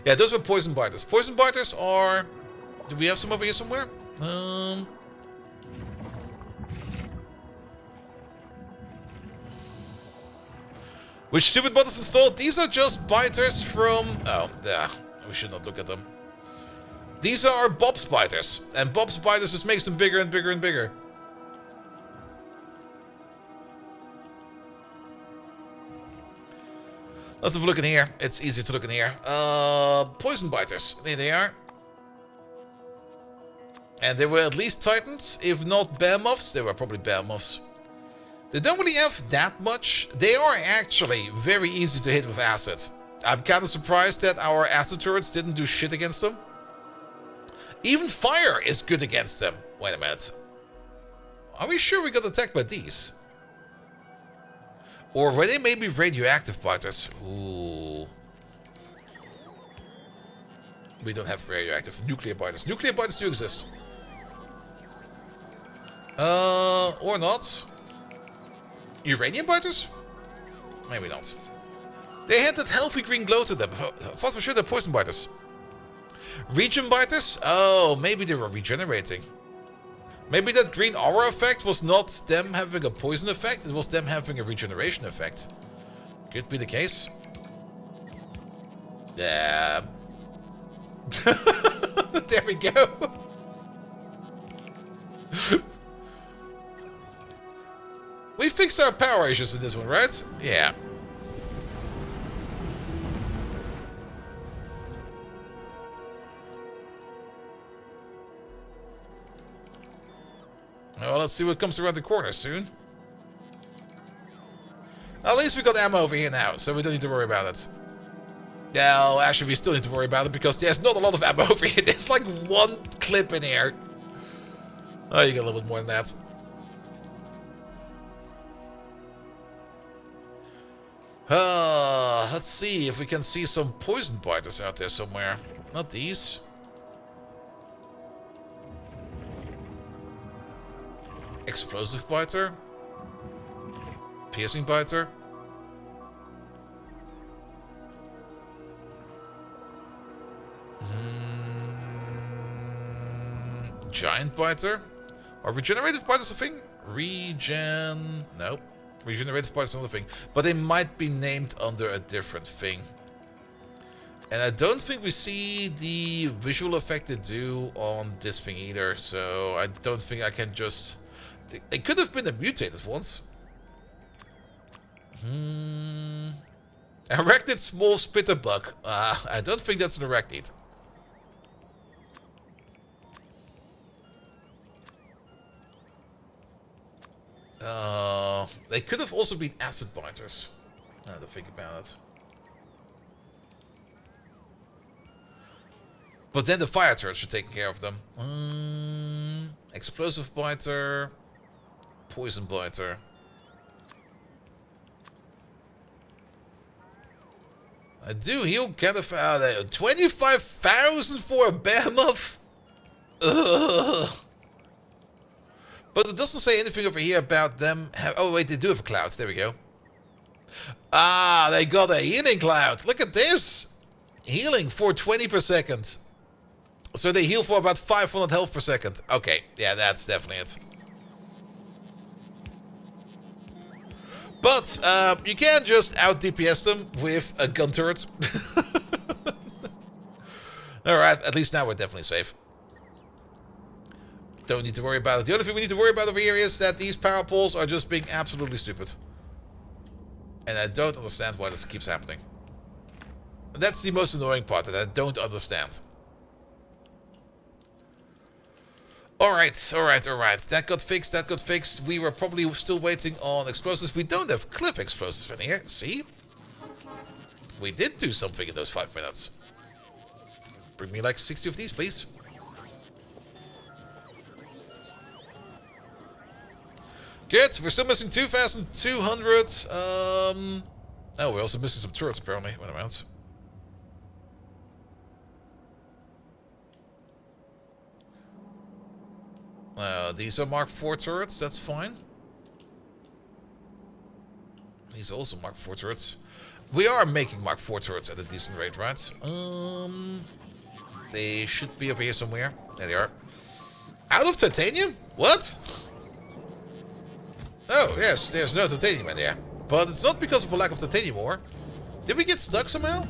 Yeah, those were poison biters. Poison biters are... Do we have some over here somewhere? Which stupid buttons installed? These are just biters from... Oh, yeah. We should not look at them. These are Bob's biters. And Bob's biters just makes them bigger and bigger and bigger. Let's have a look in here. It's easier to look in here. Poison biters. There they are. And they were at least Titans. If not Behemoths, they were probably Behemoths. They don't really have that much. They are actually very easy to hit with acid. I'm kind of surprised that our acid turrets didn't do shit against them. Even fire is good against them. Wait a minute. Are we sure we got attacked by these? Or were they maybe radioactive biters? Ooh. We don't have radioactive. Nuclear biters. Nuclear biters do exist. Or not. Uranium biters? Maybe not. They had that healthy green glow to them. I thought for sure they're poison biters. Regen biters? Oh, maybe they were regenerating. Maybe that green aura effect was not them having a poison effect, it was them having a regeneration effect. Could be the case. Yeah. There we go. We fixed our power issues in this one, right? Yeah. Well, let's see what comes around the corner soon. At least we got ammo over here now, so we don't need to worry about it. Well, actually, we still need to worry about it because there's not a lot of ammo over here. There's like one clip in here. Oh, you get a little bit more than that. Let's see if we can see some poison biters out there somewhere. Not these. Explosive biter. Piercing biter. Giant biter. Are regenerative biters a thing? Nope. Regenerative biters are not a thing. But they might be named under a different thing. And I don't think we see the visual effect they do on this thing either. So I don't think I can just... They could have been a mutated once. Arachnid small spitter bug. I don't think that's an arachnid. They could have also been acid biters. Now to think about it. But then the fire turrets should take care of them. Explosive biter. Poison biter. I do heal kind of 25,000 for a behemoth. Ugh. But it doesn't say anything over here about them. Oh wait, they do have a cloud. There we go. Ah, they got a healing cloud. Look at this. Healing for 20 per second. So they heal for about 500 health per second. Okay, yeah, that's definitely it. But you can just out DPS them with a gun turret. Alright, at least now we're definitely safe. Don't need to worry about it. The only thing we need to worry about over here is that these power poles are just being absolutely stupid. And I don't understand why this keeps happening. And that's the most annoying part, that I don't understand. Alright. That got fixed. We were probably still waiting on explosives. We don't have cliff explosives in here. See? We did do something in those 5 minutes. Bring me like 60 of these, please. Good. We're still missing 2,200. Oh, we're also missing some turrets, apparently. Wait a minute. These are Mark IV turrets, that's fine. These are also Mark IV turrets. We are making Mark IV turrets at a decent rate, right? They should be over here somewhere. There they are. Out of titanium? What? Oh, yes, there's no titanium in there. But it's not because of a lack of titanium ore. Did we get stuck somehow?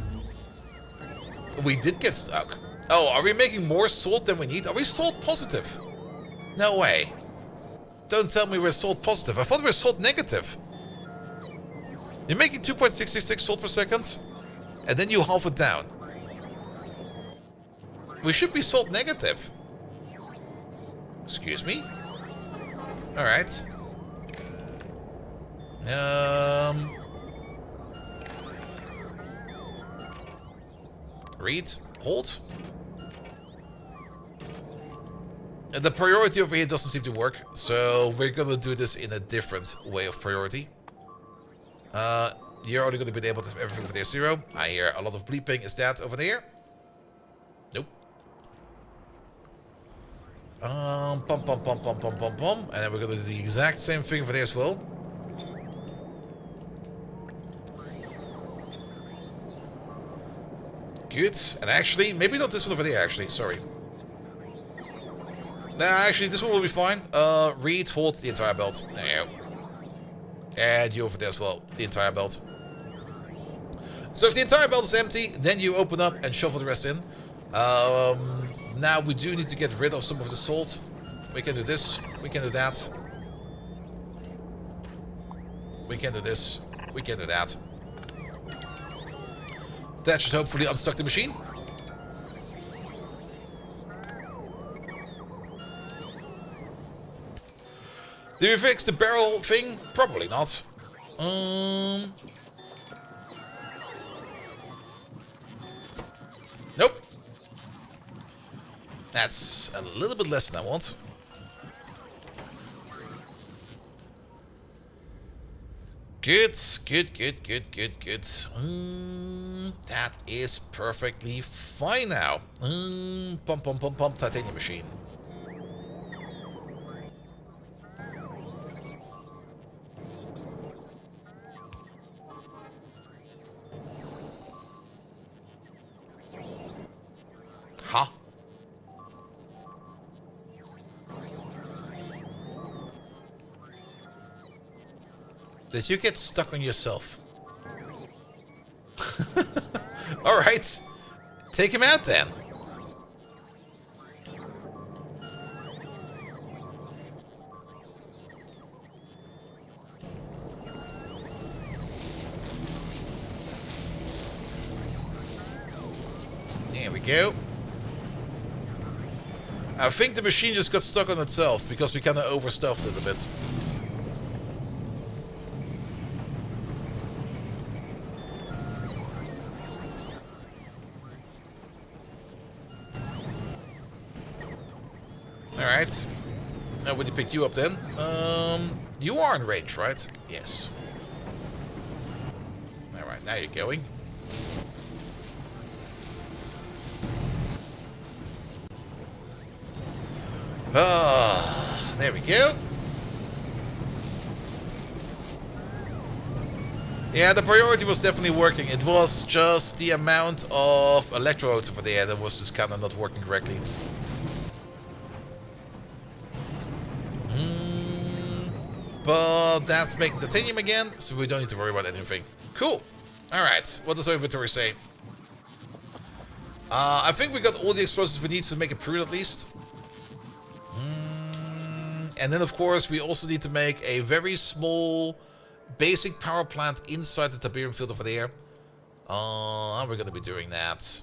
We did get stuck. Oh, are we making more salt than we need? Are we salt positive? No way. Don't tell me we're salt positive. I thought we were salt negative. You're making 2.66 salt per second, and then you halve it down. We should be salt negative. Excuse me? Alright. Read. Hold. And the priority over here doesn't seem to work, so we're gonna do this in a different way of priority. You're only gonna be able to have everything over there 0. I hear a lot of bleeping. Is that over there? Nope. Pum. And then we're gonna do the exact same thing over there as well. Good. And actually, maybe not this one over there, actually. Sorry. Nah, actually, this one will be fine. Read, hold the entire belt. There you go. And you over there as well. The entire belt. So if the entire belt is empty, then you open up and shovel the rest in. Now we do need to get rid of some of the salt. We can do this. We can do that. We can do this. We can do that. That should hopefully unstuck the machine. Did we fix the barrel thing? Probably not. Nope. That's a little bit less than I want. Good. That is perfectly fine now. Pump, titanium machine. Huh? Did you get stuck on yourself? Alright. Take him out then. There we go. I think the machine just got stuck on itself because we kind of overstuffed it a bit. Alright. Now when you pick you up then, you are in range, right? Yes. Alright, now you're going. There we go. Yeah, the priority was definitely working. It was just the amount of electrodes over there that was just kind of not working correctly. But that's making titanium again, so we don't need to worry about anything. Cool. Alright, what does our inventory say? I think we got all the explosives we need to make it prune at least. And then of course we also need to make a very small basic power plant inside the Tiberium field over there. How are we going to be doing that?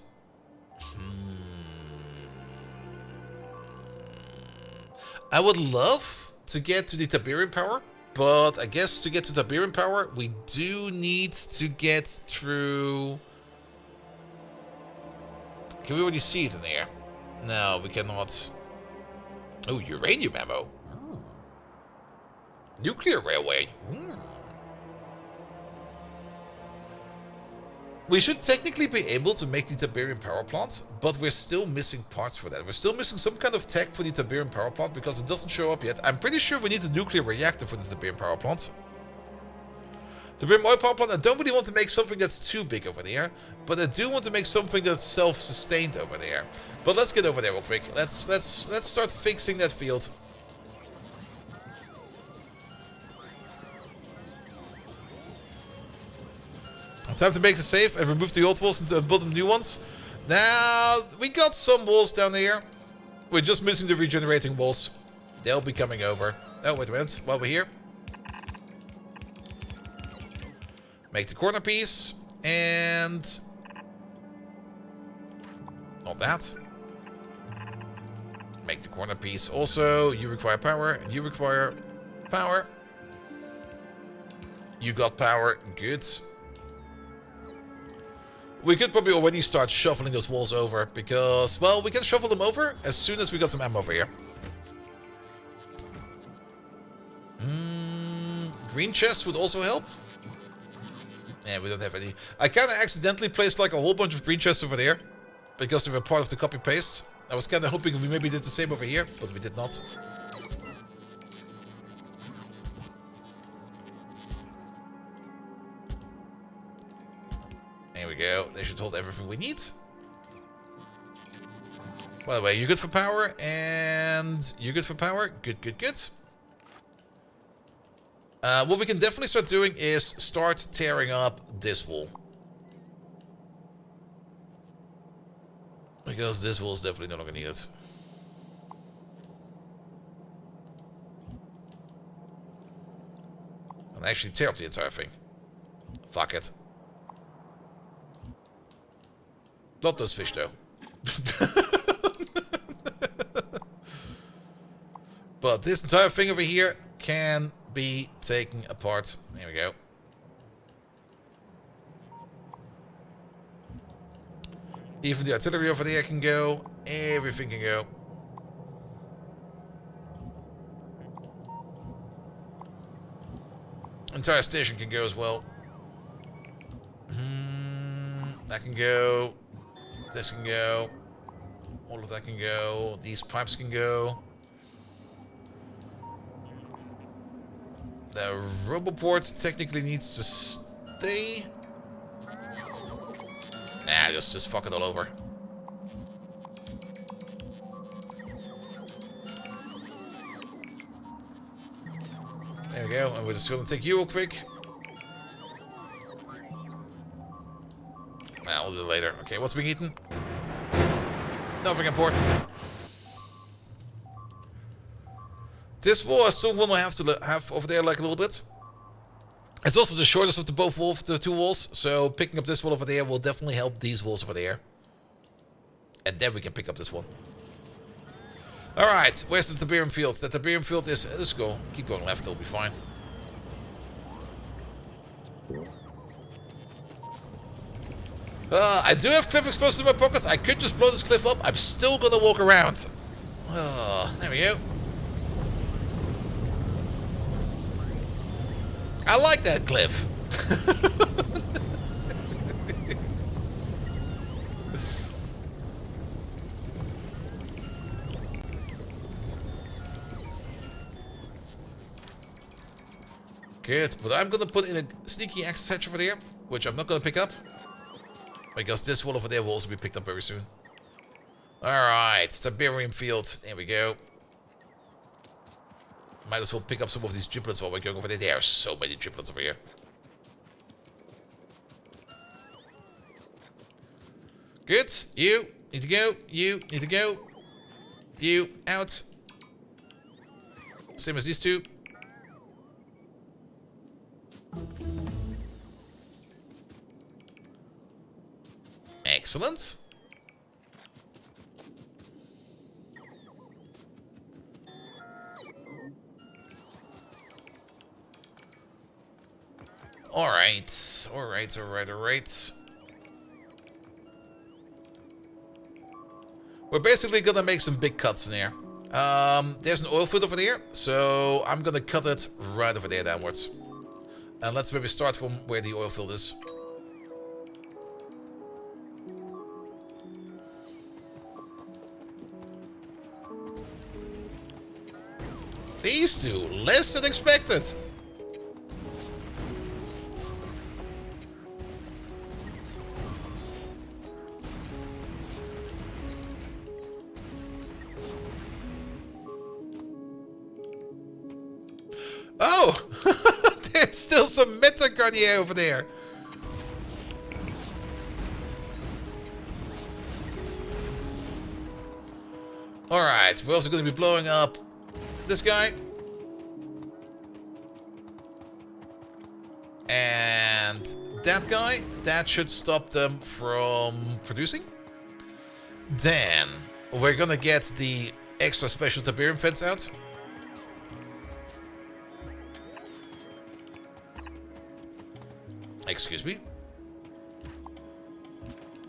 I would love to get to the Tiberium power, but I guess to get to Tiberium power, we do need to get through... Can we already see it in there? No, we cannot. Oh, uranium ammo. Nuclear railway. We should technically be able to make the Tiberium power plant, but we're still missing parts for that. We're still missing some kind of tech for the Tiberium power plant because it doesn't show up yet. I'm pretty sure we need a nuclear reactor for the Tiberium power plant. The Tiberium oil power plant, I don't really want to make something that's too big over there, but I do want to make something that's self-sustained over there. But let's get over there real quick. Let's start fixing that field. Time to make the safe and remove the old walls and build them new ones. Now, we got some walls down here. We're just missing the regenerating walls. They'll be coming over. Oh, wait a minute. While we're here. Make the corner piece. And... not that. Make the corner piece. Also, you require power. And you require power. You got power. Good. We could probably already start shuffling those walls over, because, well, we can shuffle them over as soon as we got some ammo over here. Green chest would also help. Yeah, we don't have any. I kind of accidentally placed like a whole bunch of green chests over there, because they were part of the copy-paste. I was kind of hoping we maybe did the same over here, but we did not. There we go. They should hold everything we need. By the way, you're good for power, and you're good for power. Good, good, good. What we can definitely start doing is start tearing up this wall. Because this wall is definitely no longer needed. And actually tear up the entire thing. Fuck it. Not those fish, though. But this entire thing over here can be taken apart. There we go. Even the artillery over there can go. Everything can go. Entire station can go as well. That can go. This can go. All of that can go. These pipes can go. The roboport technically needs to stay. Nah, just fuck it all over. There we go, and we're just gonna take you real quick. Nah, we'll do it later. Okay, what's being eaten? Nothing important. This wall I still want to have over there like a little bit. It's also the shortest of the two walls, so picking up this wall over there will definitely help these walls over there. And then we can pick up this one. Alright, where's the Tiberium field? The Tiberium field is... let's go. Keep going left, it'll be fine. I do have cliff explosives in my pockets. I could just blow this cliff up. I'm still gonna walk around. There we go. I like that cliff. Good, but I'm gonna put in a sneaky access hatch over there, which I'm not gonna pick up. Because this wall over there will also be picked up very soon. Alright, Tiberium field. There we go. Might as well pick up some of these giblets while we're going over there. There are so many giblets over here. Good. You need to go. You need to go. You out. Same as these two. Excellent. Alright. Alright. We're basically gonna make some big cuts in here. There's an oil field over there, so I'm gonna cut it right over there downwards. And let's maybe start from where the oil field is. These two, less than expected. Oh! There's still some Meta Garnier over there. Alright, we're also going to be blowing up this guy. And that guy. That should stop them from producing. Then we're going to get the extra special Tiberium fence out. Excuse me.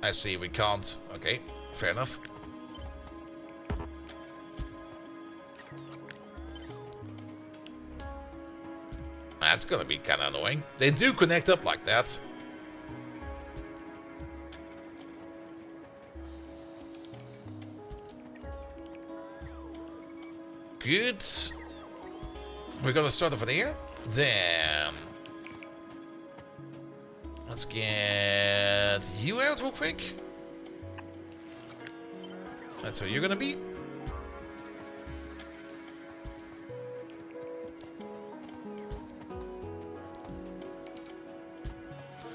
I see we can't. Okay, fair enough. That's gonna be kind of annoying. They do connect up like that. Good. We're gonna start over there. Then let's get you out real quick. That's how you're gonna be.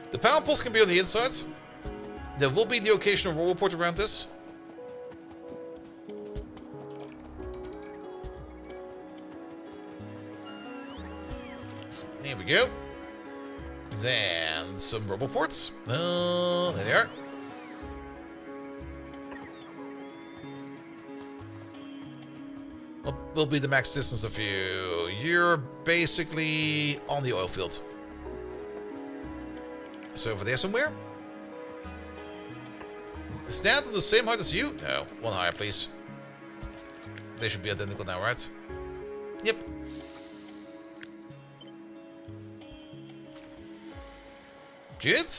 The power poles can be on the inside. There will be the occasional roll report around this. There we go. Then some roboports. There they are. What will be the max distance of you? You're basically on the oil field. So over there somewhere? Is that on the same height as you? No, one higher, please. They should be identical now, right? Yep. Good.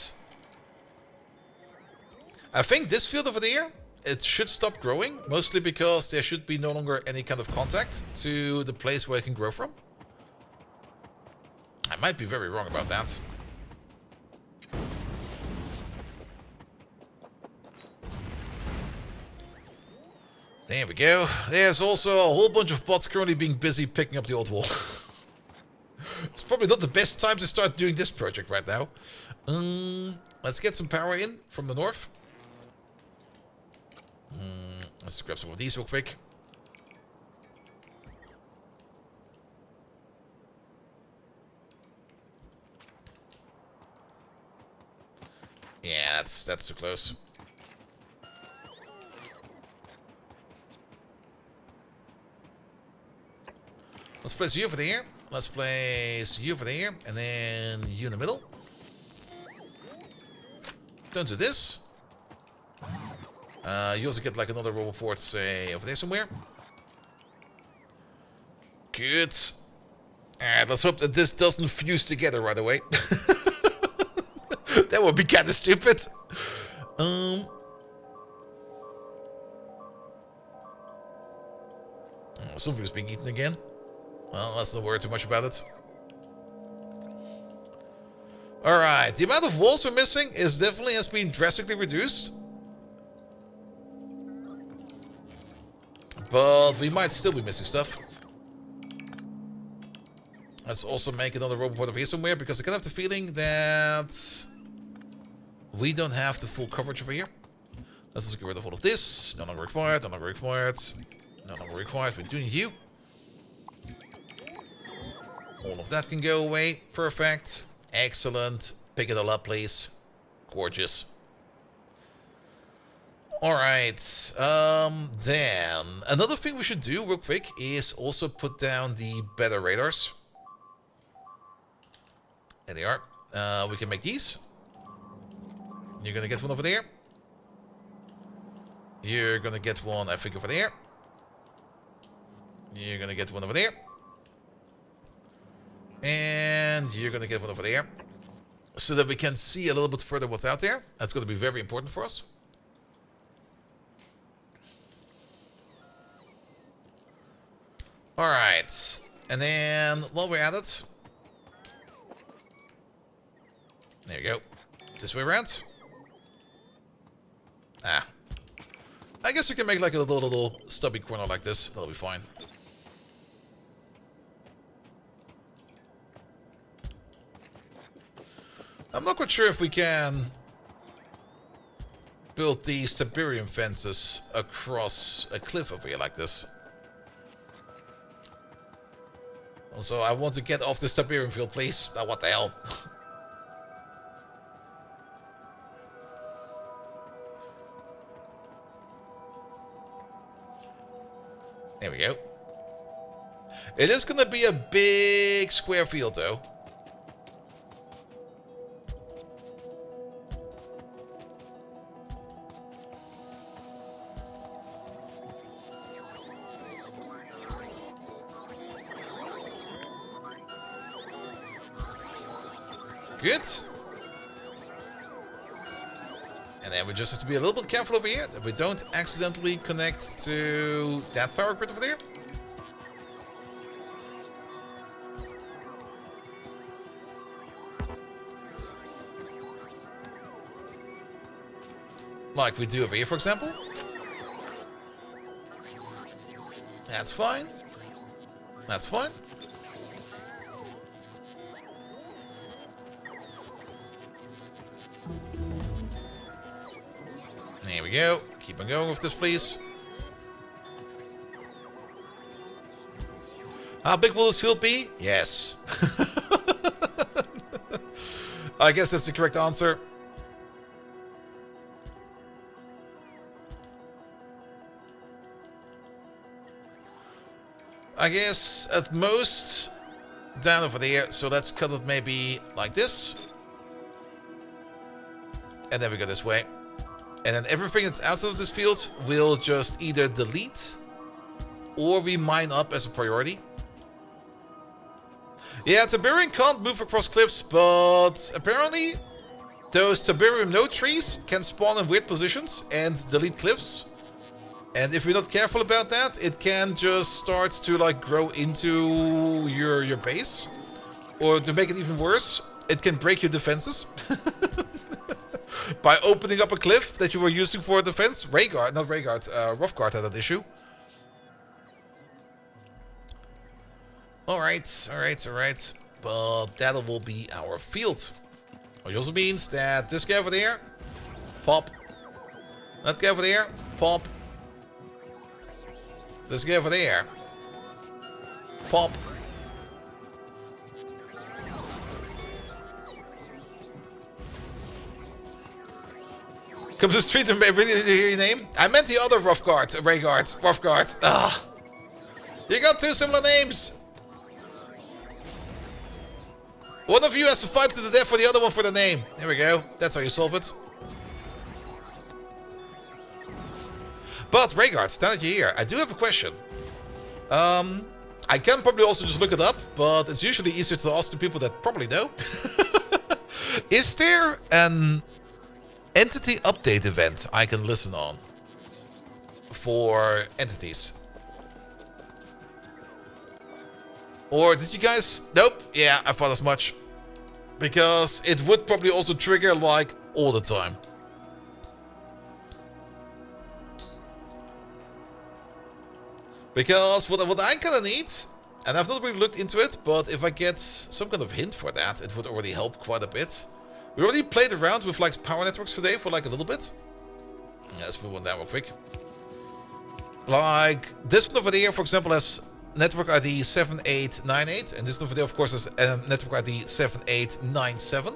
I think this field over there, it should stop growing, mostly because there should be no longer any kind of contact to the place where it can grow from. I might be very wrong about that. There we go. There's also a whole bunch of bots currently being busy picking up the old wall. It's probably not the best time to start doing this project right now. Let's get some power in from the north. Let's grab some of these real quick. Yeah, that's too close. Let's place you over there. Let's place you over there. And then you in the middle. Don't do this. You also get like another roll report, say, over there somewhere. Good. Alright, let's hope that this doesn't fuse together right away. That would be kind of stupid. Something is being eaten again. Well, let's not worry too much about it. Alright, the amount of walls we're missing is definitely has been drastically reduced. But we might still be missing stuff. Let's also make another robot over here somewhere, because I kind of have the feeling that we don't have the full coverage over here. Let's just get rid of all of this. No longer required, no longer required. No longer required. We do need you. All of that can go away. Perfect. Excellent. Pick it all up, please. Gorgeous. Alright. Then, another thing we should do real quick is also put down the better radars. There they are. We can make these. You're gonna get one over there. You're gonna get one, I think, over there. You're gonna get one over there. And you're gonna get one over there. So that we can see a little bit further what's out there. That's gonna be very important for us. Alright. And then, while we're at it... There you go. This way around. Ah. I guess we can make like a little stubby corner like this. That'll be fine. I'm not quite sure if we can build these Tiberium fences across a cliff over here like this. Also, I want to get off this Tiberium field, please. Oh, what the hell? There we go. It is going to be a big square field, though. Good. And then we just have to be a little bit careful over here that we don't accidentally connect to that power grid over there. Like we do over here, for example. That's fine. That's fine. There we go. Keep on going with this, please. How big will this field be? Yes. I guess that's the correct answer. I guess at most down over there. So let's cut it maybe like this. And then we go this way. And then everything that's outside of this field will just either delete or we mine up as a priority. Yeah, Tiberium can't move across cliffs, but apparently those Tiberium node trees can spawn in weird positions and delete cliffs. And if you're not careful about that, it can just start to like grow into your base. Or to make it even worse, it can break your defenses. By opening up a cliff that you were using for defense. Rayguard, not Rayguard, Roughguard had that issue. Alright, alright, alright. But that will be our field. Which also means that this guy over there, pop. That guy over there, pop. This guy over there, pop. Come to the street and really hear your name? I meant the other Roughguard, Rayguard, Roughguard. Ah, you got two similar names. One of you has to fight to the death for the other one for the name. There we go. That's how you solve it. But Rayguard, now that you're here, I do have a question. I can probably also just look it up, but it's usually easier to ask the people that probably know. Is there an entity update event I can listen on for entities? Or did you guys... Nope. Yeah, I thought as much. Because it would probably also trigger like all the time. Because what I kind of need, and I've not really looked into it, but if I get some kind of hint for that, it would already help quite a bit. We already played around with like power networks today for like a little bit. Yeah, let's move on down real quick. Like this one over there, for example, has network ID 7898, and this one over there, of course, has network ID 7897.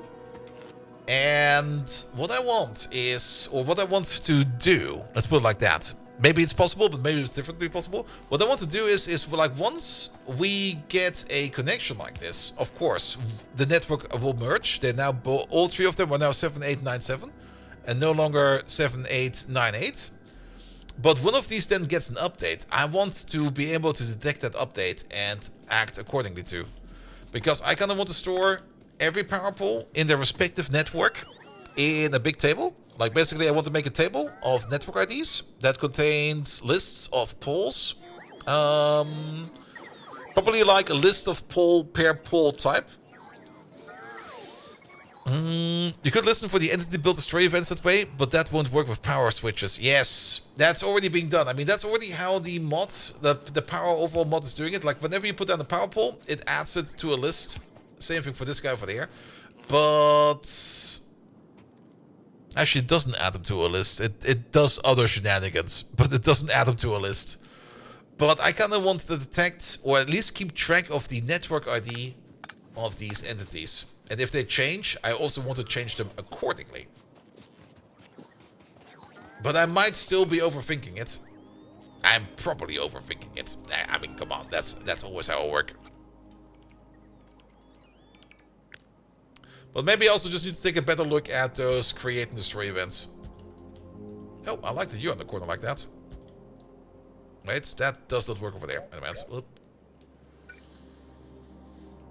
And what I want is, or what I want to do, let's put it like that. Maybe it's possible, but maybe it's differently possible. What I want to do is like once we get a connection like this, of course, the network will merge. They're now all three of them are now 7897 and no longer 7898. But one of these then gets an update. I want to be able to detect that update and act accordingly to. Because I kind of want to store every power pole in their respective network in a big table. Like basically I want to make a table of network IDs that contains lists of poles. Probably like a list of pole per pole type. You could listen for the entity build destroy events that way, but that won't work with power switches. Yes, that's already being done. I mean, that's already how the mod, the power overall mod is doing it. Like whenever you put down a power pole, it adds it to a list. Same thing for this guy over there. But actually, it doesn't add them to a list. It does other shenanigans, but it doesn't add them to a list. But I kind of want to detect, or at least keep track of the network ID of these entities. And if they change, I also want to change them accordingly. But I might still be overthinking it. I'm probably overthinking it. I mean, come on, that's always how it works. But maybe I also just need to take a better look at those create and destroy events. Oh, I like the U on the corner like that. Wait, that does not work over there. Wait a minute. Oop.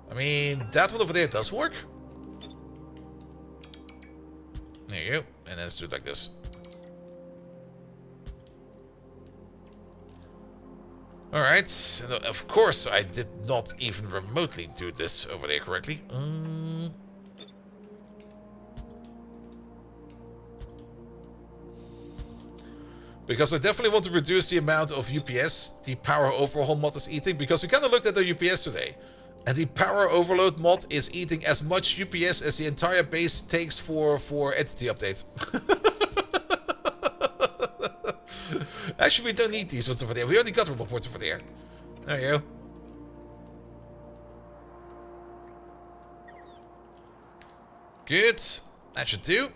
I mean, that one over there does work. There you go. And then let's do it like this. Alright. Of course, I did not even remotely do this over there correctly. Because I definitely want to reduce the amount of UPS the power overhaul mod is eating. Because we kind of looked at the UPS today. And the power overload mod is eating as much UPS as the entire base takes for entity update. Actually, we don't need these ones over there. We already got remote ports over there. There you go. Good. That should do.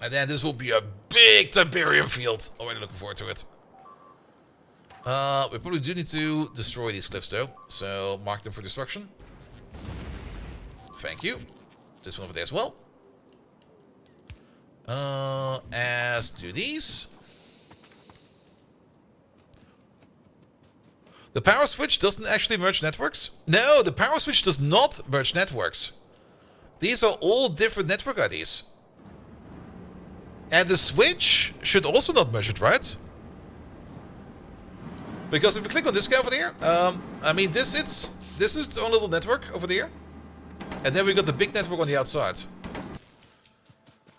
And then this will be a big Tiberium field. Already looking forward to it. We probably do need to destroy these cliffs though. So mark them for destruction. Thank you. This one over there as well. As do these. The power switch doesn't actually merge networks. No, the power switch does not merge networks. These are all different network IDs. And the switch should also not merge it, right? Because if you click on this guy over there, I mean, this is its own little network over there. And then we got the big network on the outside.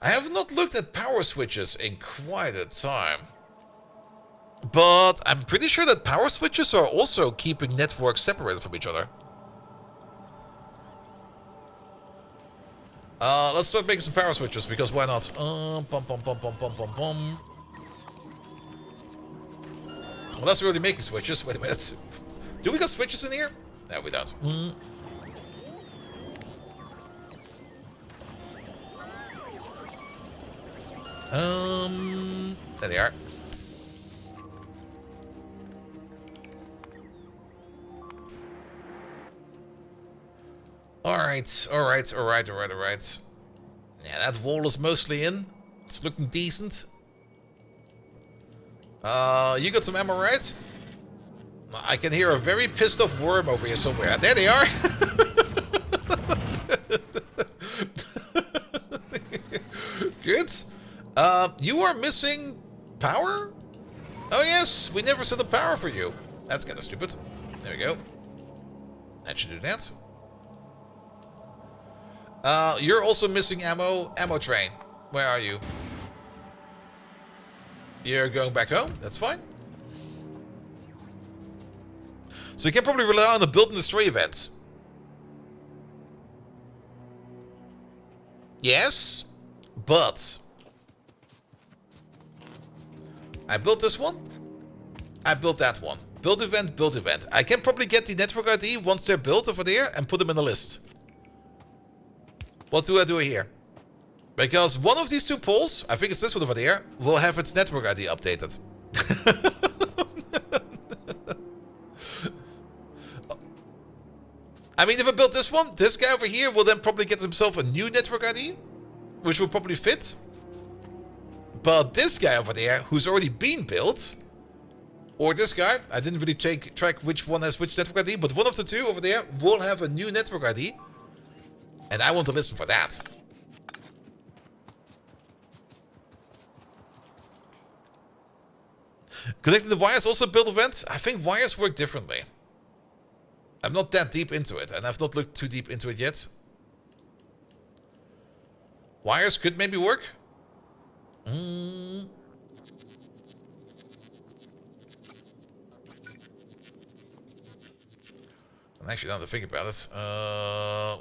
I have not looked at power switches in quite a time. But I'm pretty sure that power switches are also keeping networks separated from each other. Let's start making some power switches, because why not? Well, that's already making switches. Wait a minute. Do we got switches in here? No, we don't. There they are. Alright. Yeah, that wall is mostly in. It's looking decent. You got some ammo, right? I can hear a very pissed off worm over here somewhere. There they are! Good. You are missing power? Oh yes, we never set up power for you. That's kind of stupid. There we go. That should do that. You're also missing ammo. Ammo train. Where are you? You're going back home? That's fine. So you can probably rely on the build and destroy events. Yes, but I built this one. I built that one. Build event, build event. I can probably get the network ID once they're built over there and put them in the list. What do I do here? Because one of these two poles, I think it's this one over there, will have its network ID updated. I mean, if I build this one, this guy over here will then probably get himself a new network ID, which will probably fit. But this guy over there, who's already been built, or this guy, I didn't really take track which one has which network ID, but one of the two over there will have a new network ID. And I want to listen for that. Connecting the wires also build event. I think wires work differently. I'm not that deep into it, and I've not looked too deep into it yet. Wires could maybe work. And actually, now to think about it,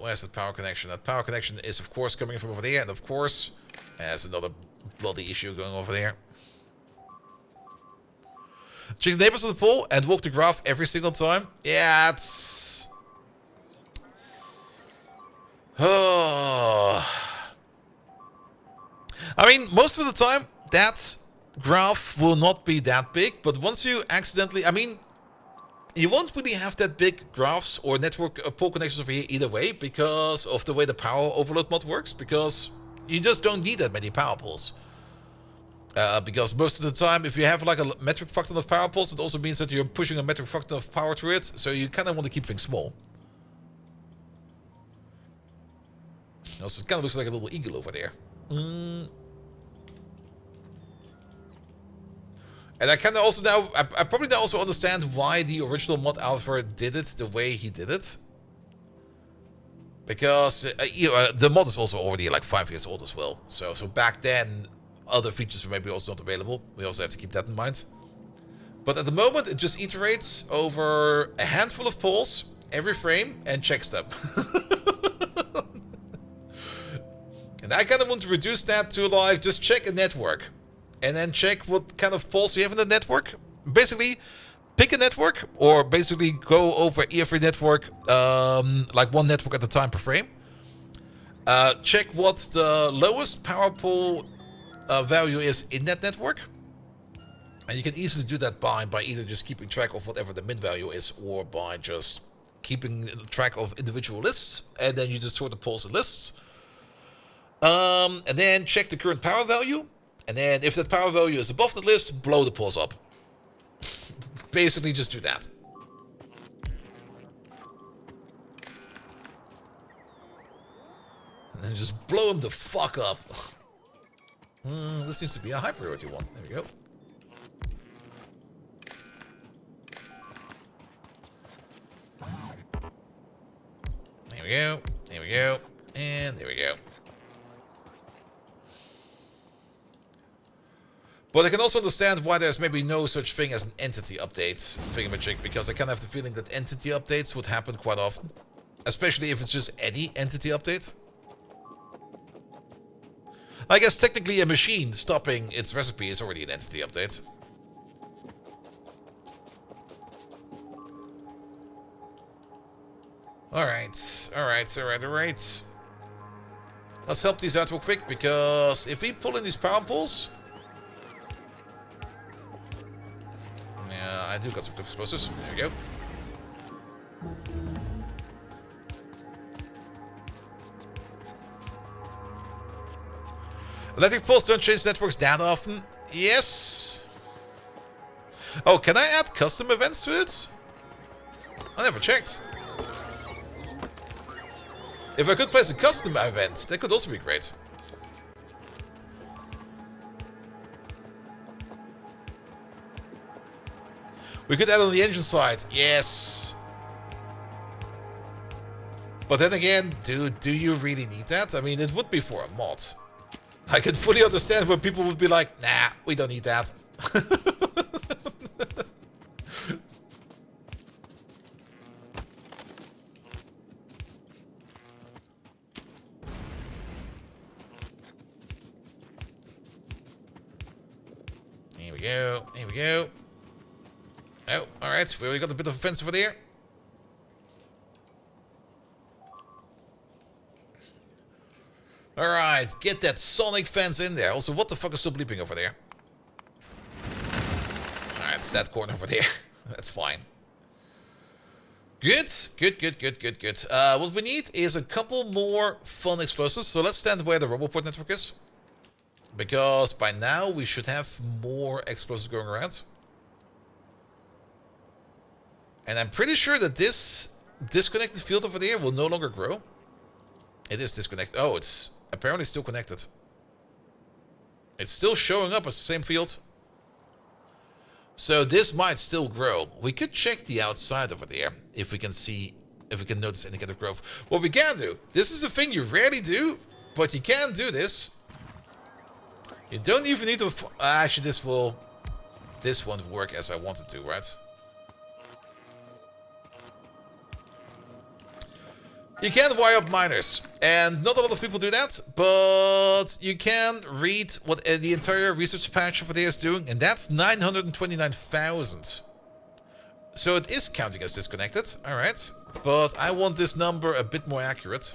where's that power connection? That power connection is, of course, coming from over there, and of course, there's another bloody issue going over there. Check the neighbors of the pole and walk the graph every single time. Yeah, it's... Oh. I mean, most of the time, that graph will not be that big, but once you accidentally... I mean, you won't really have that big graphs or network pole connections over here either way because of the way the power overload mod works, because you just don't need that many power poles. Because most of the time, if you have like a metric factor of power poles, it also means that you're pushing a metric factor of power through it, so you kind of want to keep things small. Also, it kind of looks like a little eagle over there. And I kind of also now, I probably now also understand why the original mod author did it the way he did it. Because the mod is also already like 5 years old as well. So back then, other features were maybe also not available. We also have to keep that in mind. But at the moment, it just iterates over a handful of poles every frame and checks them. And I kind of want to reduce that to like just check a network. And then check what kind of poles you have in the network. Basically, pick a network, or basically go over every network, like one network at a time per frame. Check what the lowest power pole value is in that network. And you can easily do that by either just keeping track of whatever the min value is, or by just keeping track of individual lists. And then you just sort the poles and lists. And then check the current power value. And then if that power value is above the list, blow the poles up. Basically just do that. And then just blow them the fuck up. This seems to be a high priority one. There we go. There we go. There we go. And there we go. But I can also understand why there's maybe no such thing as an entity update thingamajig, because I kind of have the feeling that entity updates would happen quite often. Especially if it's just any entity update. I guess technically a machine stopping its recipe is already an entity update. Alright, alright, alright, alright. Let's help these out real quick, because if we pull in these power poles... Yeah, I do got some explosives. There we go. Electric poles don't change networks that often. Yes. Oh, can I add custom events to it? I never checked. If I could place a custom event, that could also be great. We could add on the engine side. Yes. But then again, do you really need that? I mean, it would be for a mod. I can fully understand where people would be like, nah, we don't need that. Here we go. Here we go. Oh, alright. We already got a bit of a fence over there. Alright, get that sonic fence in there. Also, what the fuck is still bleeping over there? Alright, it's that corner over there. That's fine. Good. Good. What we need is a couple more fun explosives. So let's stand where the Roboport network is. Because by now we should have more explosives going around. And I'm pretty sure that this disconnected field over there will no longer grow. It is disconnected. Oh, it's apparently still connected. It's still showing up as the same field. So this might still grow. We could check the outside over there if we can see, if we can notice any kind of growth. What we can do, this is a thing you rarely do, but you can do this. You don't even need to... actually, this won't work as I want it to, right? You can wire up miners, and not a lot of people do that, but you can read what the entire research patch over there is doing, and that's 929,000. So it is counting as disconnected, alright, but I want this number a bit more accurate.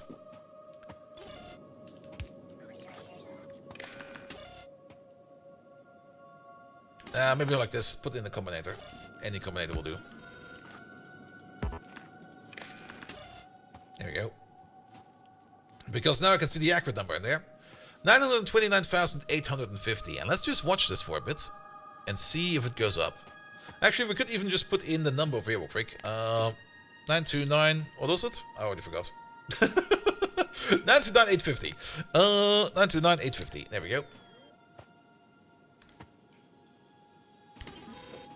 Maybe like this, put in a combinator. Any combinator will do. There we go. Because now I can see the accurate number in there. 929,850. And let's just watch this for a bit. And see if it goes up. Actually, we could even just put in the number over here real quick. 929... What was it? I already forgot. 929,850. 929,850. There we go.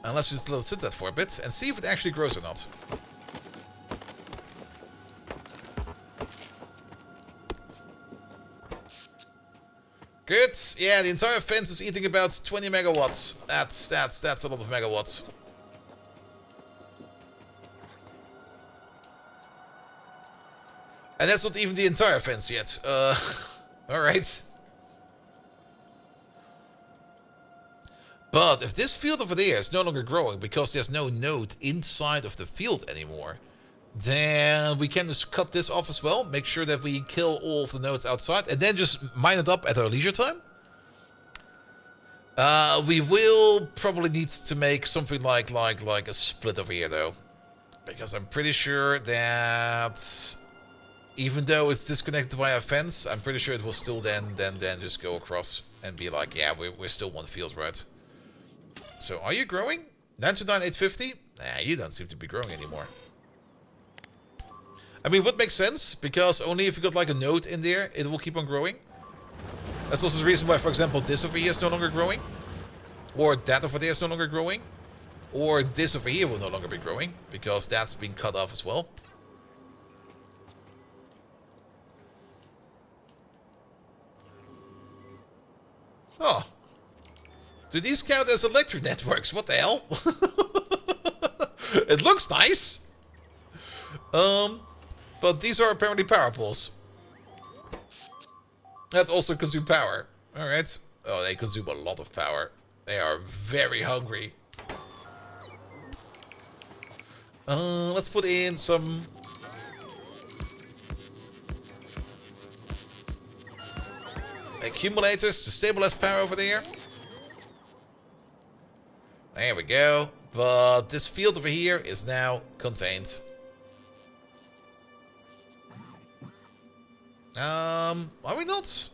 And let's just sit that for a bit. And see if it actually grows or not. Good. Yeah, the entire fence is eating about 20 megawatts. That's a lot of megawatts. And that's not even the entire fence yet. Alright. But if this field over there is no longer growing because there's no node inside of the field anymore, then we can just cut this off as well. Make sure that we kill all of the nodes outside and then just mine it up at our leisure time. We will probably need to make something like a split over here though. Because I'm pretty sure that even though it's disconnected by a fence, I'm pretty sure it will still then just go across and be like, yeah, we're still one field, right? So are you growing? 929,850? Nah, you don't seem to be growing anymore. I mean, what makes sense? Because only if you got like a node in there, it will keep on growing. That's also the reason why, for example, this over here is no longer growing. Or that over there is no longer growing. Or this over here will no longer be growing. Because that's been cut off as well. Oh. Do these count as electric networks? What the hell? It looks nice. But these are apparently power poles. That also consume power. Alright. Oh, they consume a lot of power. They are very hungry. Let's put in some... accumulators to stabilize power over there. There we go. But this field over here is now contained. Are we not?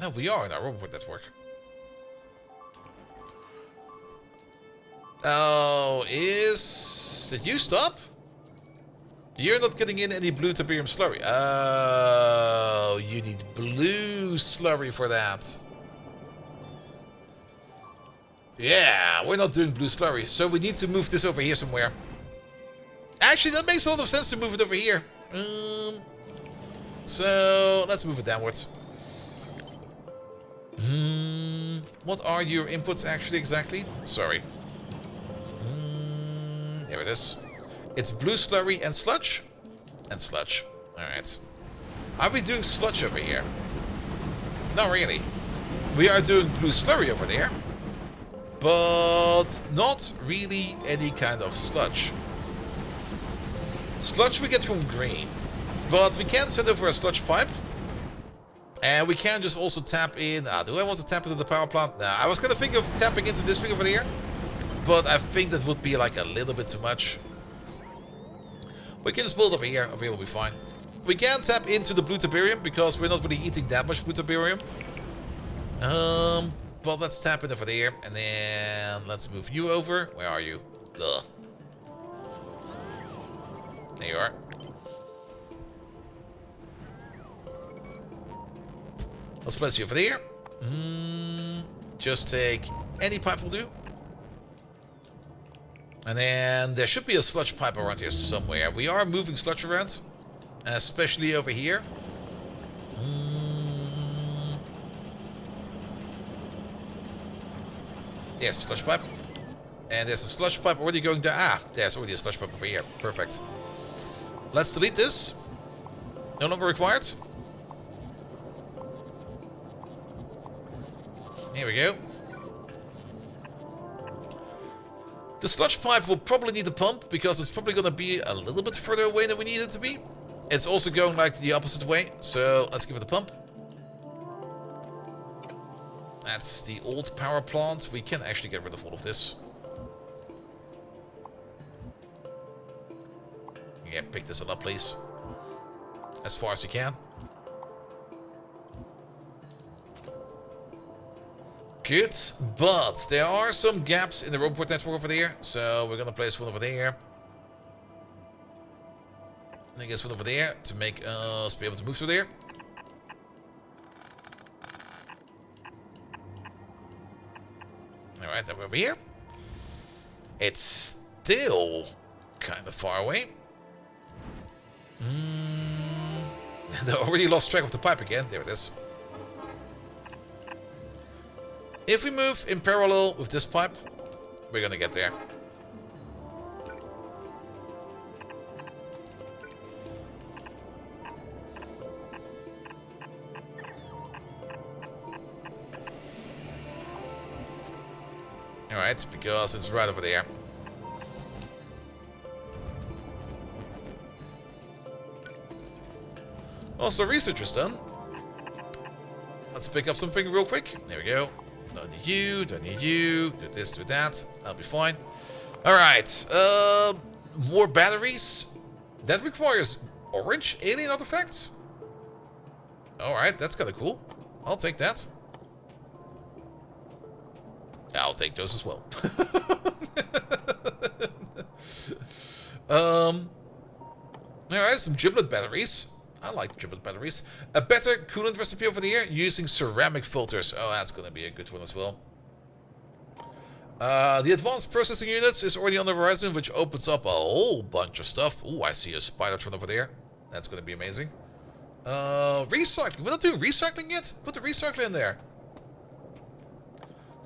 No, we are in our robot network. Oh, did you stop? You're not getting in any blue tiberium slurry. Oh, you need blue slurry for that. Yeah, we're not doing blue slurry, so we need to move this over here somewhere. Actually, that makes a lot of sense to move it over here. So let's move it downwards. What are your inputs actually exactly? Sorry. There it is. It's blue slurry and sludge. And sludge. Alright. Are we doing sludge over here? Not really. We are doing blue slurry over there. But not really any kind of sludge. Sludge we get from green. But we can send over a sludge pipe. And we can just also tap in... do I want to tap into the power plant? Nah, I was going to think of tapping into this thing over there. But I think that would be like a little bit too much. We can just build over here. Over here will be fine. We can tap into the blue tiberium because we're not really eating that much blue tiberium. But let's tap in over there. And then let's move you over. Where are you? Ugh. There you are. Let's place you over there. Just take any pipe will do. And then there should be a sludge pipe around here somewhere. We are moving sludge around. Especially over here. Yes, sludge pipe. And there's a sludge pipe already going there. There's already a sludge pipe over here. Perfect. Let's delete this. No longer required. Here we go. The sludge pipe will probably need a pump because it's probably going to be a little bit further away than we need it to be. It's also going like the opposite way, so let's give it a pump. That's the old power plant. We can actually get rid of all of this. Yeah, pick this up, please. As far as you can. Good, but there are some gaps in the robot network over there, so we're gonna place one over there. And I guess one over there to make us be able to move through there. Alright, then we're over here. It's still kind of far away. I already lost track of the pipe again. There it is. If we move in parallel with this pipe, we're gonna get there. Alright, because it's right over there. Also, research is done. Let's pick up something real quick. There we go. Don't need you, don't need you. Do this, do that. That'll be fine. Alright. More batteries. That requires orange alien artifacts. Alright, that's kind of cool. I'll take that. I'll take those as well. Alright, some giblet batteries. I like giblet batteries. A better coolant recipe over here using ceramic filters. Oh, that's going to be a good one as well. The advanced processing units is already on the horizon, which opens up a whole bunch of stuff. Oh, I see a spider over there. That's going to be amazing. Recycling. We're not doing recycling yet? Put the recycler in there.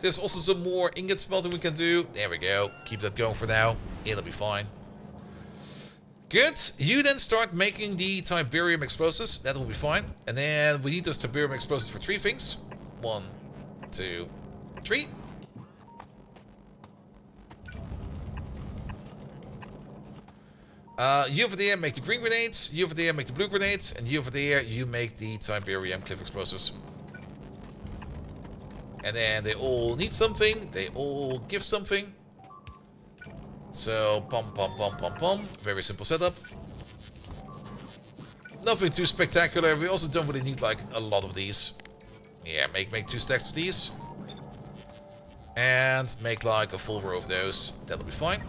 There's also some more ingot smelting we can do. There we go. Keep that going for now. It'll be fine. Good. You then start making the tiberium explosives. That will be fine. And then we need those tiberium explosives for 3 things. 1, 2, 3. You over there make the green grenades. You over there make the blue grenades. And you over there, you make the tiberium cliff explosives. And then they all need something. They all give something. So, pom, pom, pom, pom, pom. Very simple setup. Nothing too spectacular. We also don't really need, like, a lot of these. Yeah, make 2 stacks of these. And make, like, a full row of those. That'll be fine.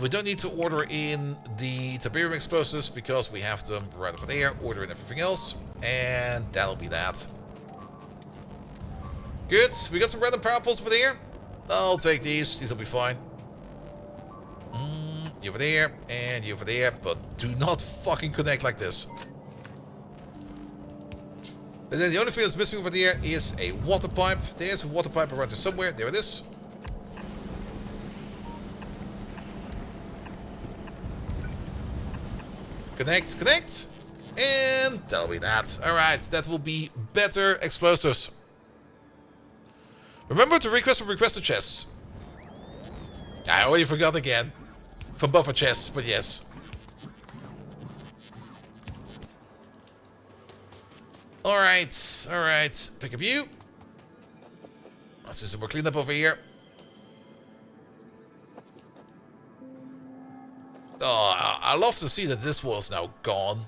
We don't need to order in the tiberium explosives because we have them right over there. Order in everything else. And that'll be that. Good. We got some random power poles over there. I'll take these. These will be fine. You over there, and you over there, but do not fucking connect like this. And then the only thing that's missing over there is a water pipe. There's a water pipe around here somewhere. There it is. Connect, connect. And that'll be that. Alright, that will be better explosives. Remember to request from requester chests. I already forgot again. From buffer chests, but yes. Alright, alright. Pick up you. Let's do some more cleanup over here. Oh, I love to see that this wall is now gone.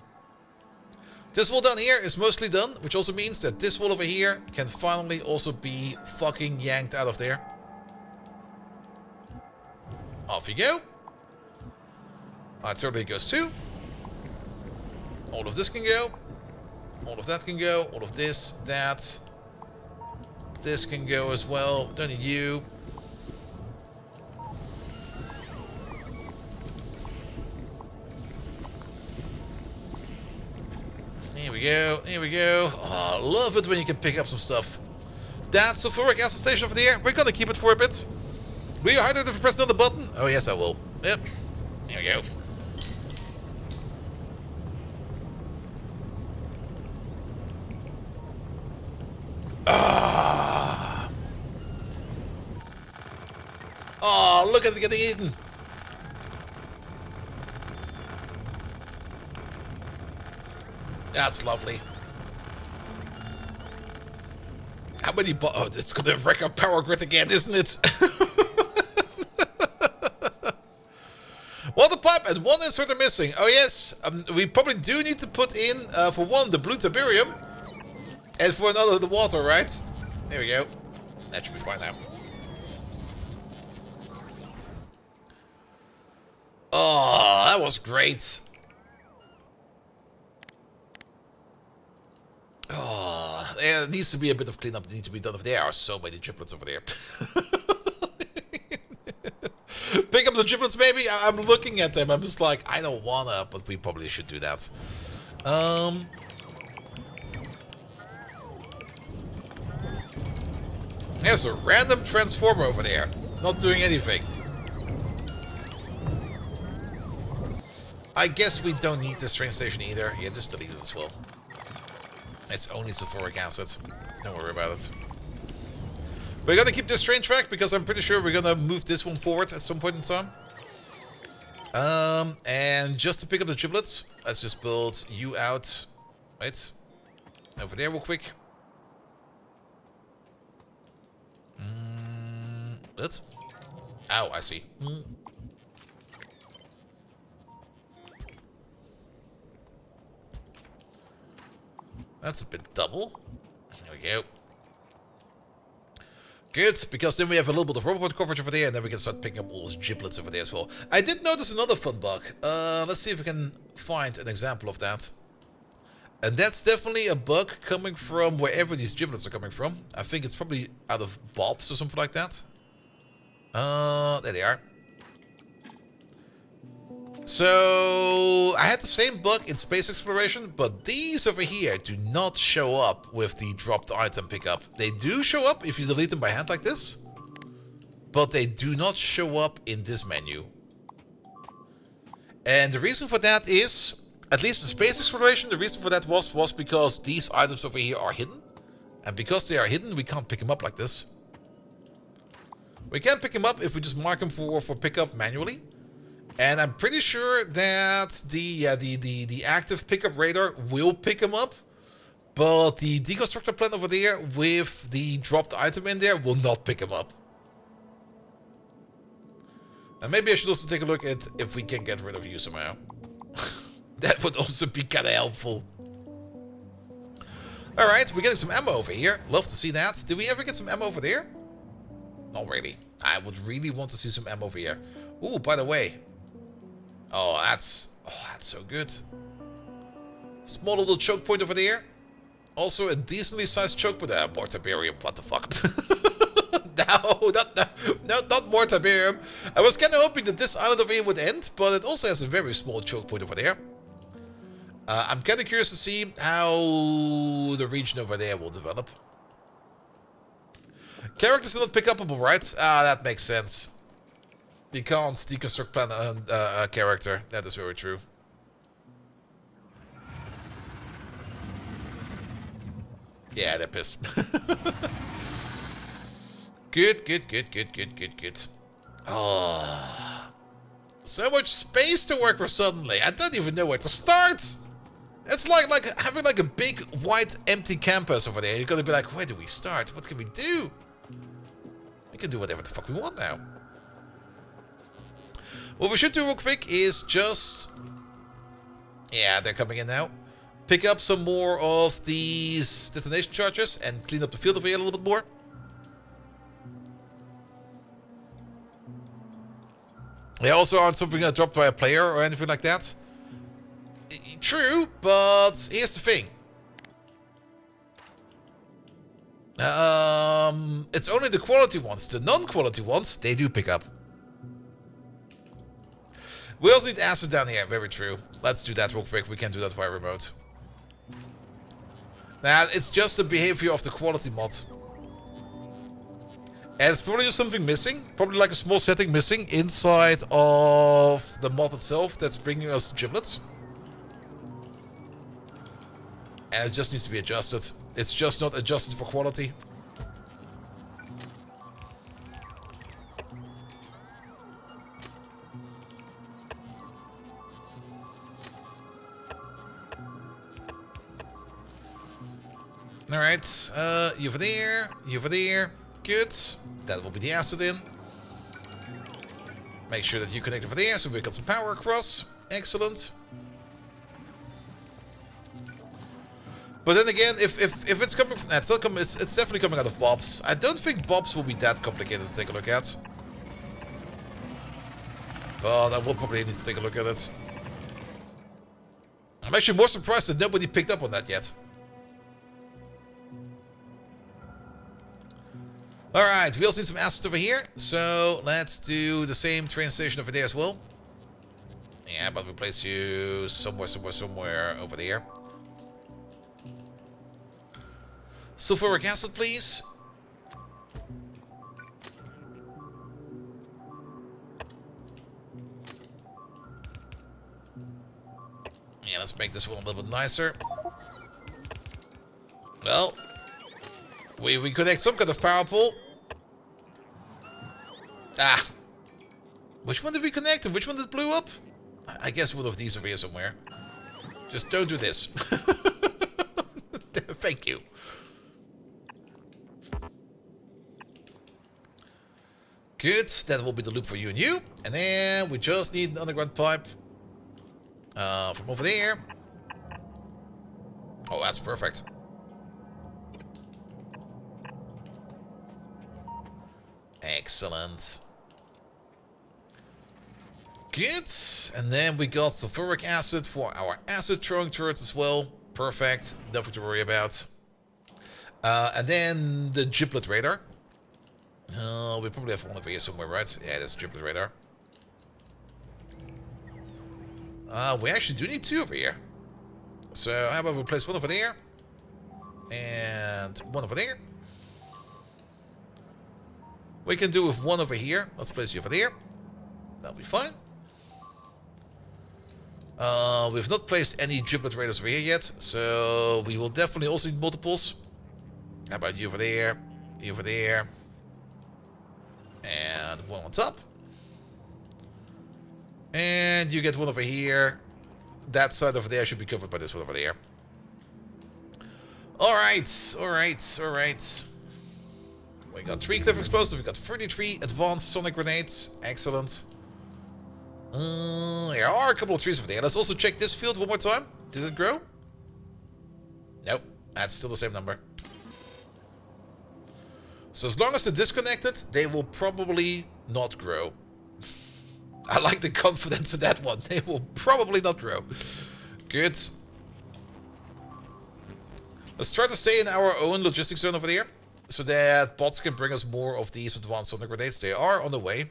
This wall down here is mostly done, which also means that this wall over here can finally also be fucking yanked out of there. Off you go. Totally goes too. All of this can go. All of that can go. All of this, that. This can go as well. Don't need you. Here we go. Here we go. Oh, I love it when you can pick up some stuff. That's a sulfuric acid station over there. We're gonna keep it for a bit. Will you hydrate if you press another button? Oh yes, I will. Yep. Here we go. Ah. Oh, look at it getting eaten. That's lovely. How many oh, it's gonna wreck our power grid again, isn't it? Water pipe and one insert are missing. Oh yes, we probably do need to put in, for one, the blue tiberium. And for another, the water, right? There we go. That should be fine now. Oh, that was great. Oh, there needs to be a bit of cleanup that needs to be done. There are so many giblets over there. Pick up the giblets, maybe? I'm looking at them. I'm just like, I don't wanna, but we probably should do that. There's a random transformer over there. Not doing anything. I guess we don't need this train station either. Yeah, just delete it as well. It's only sulfuric acid. Don't worry about it. We're gonna keep this train track because I'm pretty sure we're gonna move this one forward at some point in time. And just to pick up the giblets, let's just build you out. Right? Over there real quick. What? Ow, I see. That's a bit double. There we go. Good, because then we have a little bit of robot coverage over there, and then we can start picking up all those giblets over there as well. I did notice another fun bug. Let's see if we can find an example of that. And that's definitely a bug coming from wherever these giblets are coming from. I think it's probably out of bulbs or something like that. There they are. So, I had the same bug in space exploration, but these over here do not show up with the dropped item pickup. They do show up if you delete them by hand like this, but they do not show up in this menu. And the reason for that is, at least in space exploration, the reason for that was because these items over here are hidden. And because they are hidden, we can't pick them up like this. We can pick them up if we just mark them for pickup manually. And I'm pretty sure that the active pickup radar will pick them up. But the deconstructor plant over there with the dropped item in there will not pick them up. And maybe I should also take a look at if we can get rid of you somehow. That would also be kind of helpful. Alright, we're getting some ammo over here. Love to see that. Did we ever get some ammo over there? Not really. I would really want to see some ammo over here. Ooh, by the way. Oh, that's so good. Small little choke point over there. Also a decently sized choke, but Mortabarium, what the fuck? No, not Mortabarium. I was kind of hoping that this island over here would end, but it also has a very small choke point over there. I'm kind of curious to see how the region over there will develop. Characters are not pick upable, right? Ah, that makes sense. You can't deconstruct plan a character. That is very true. Yeah, they're pissed. Good. Oh. So much space to work with suddenly. I don't even know where to start. It's like having like a big white empty campus over there. You're gonna be like, where do we start? What can we do? We can do whatever the fuck we want now. What we should do real quick is just... Yeah, they're coming in now. Pick up some more of these detonation charges and clean up the field over here a little bit more. They also aren't something dropped by a player or anything like that. True, but here's the thing. It's only the quality ones. The non-quality ones, they do pick up. We also need acid down here. Very true. Let's do that real quick. We can do that via remote. Now, it's just the behavior of the quality mod. And it's probably just something missing. Probably like a small setting missing inside of the mod itself that's bringing us giblets. And it just needs to be adjusted. It's just not adjusted for quality. Alright, you over there, you over there. Good. That will be the acid in. Make sure that you connect over there so we got some power across. Excellent. But then again, if it's coming from... It's definitely coming out of Bob's. I don't think Bob's will be that complicated to take a look at. But I will probably need to take a look at it. I'm actually more surprised that nobody picked up on that yet. Alright, we also need some acid over here. So let's do the same train station over there as well. Yeah, but we'll place you somewhere over there. Sulfuric acid, please. Yeah, let's make this one a little bit nicer. Well, we connect some kind of power pole. Ah! Which one did we connect and which one did blew up? I guess one of these over here somewhere. Just don't do this. Thank you. Good, that will be the loop for you and you. And then we just need an underground pipe from over there. Oh, that's perfect. Excellent. Good. And then we got sulfuric acid for our acid throwing turret as well. Perfect. Nothing to worry about. And then the giblet radar. We probably have one over here somewhere, right? Yeah, that's giblet radar. We actually do need two over here. So how about we place one over there? And one over there. We can do with one over here. Let's place you over there. That'll be fine. We've not placed any giblet raiders over here yet, so we will definitely also need multiples. How about you over there? You over there. And one on top. And you get one over here. That side over there should be covered by this one over there. Alright, alright. We got 3 cliff explosives, we got 33 advanced sonic grenades. Excellent. There are a couple of trees over there. Let's also check this field one more time. Did it grow? Nope. That's still the same number. So as long as they're disconnected, they will probably not grow. I like the confidence in that one. They will probably not grow. Good. Let's try to stay in our own logistics zone over there, so that bots can bring us more of these advanced sonic grenades. They are on the way.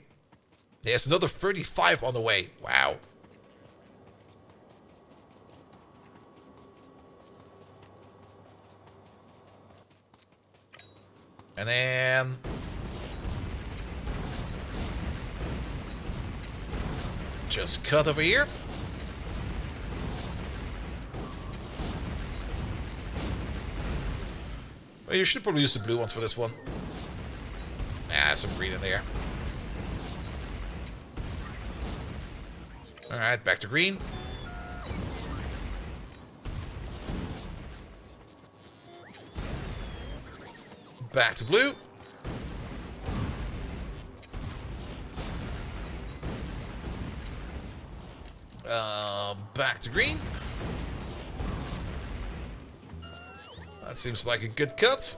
There's another 35 on the way. Wow. And then... just cut over here. Well, you should probably use the blue ones for this one. Ah, some green in there. Alright, back to green. Back to blue. Back to green. That seems like a good cut.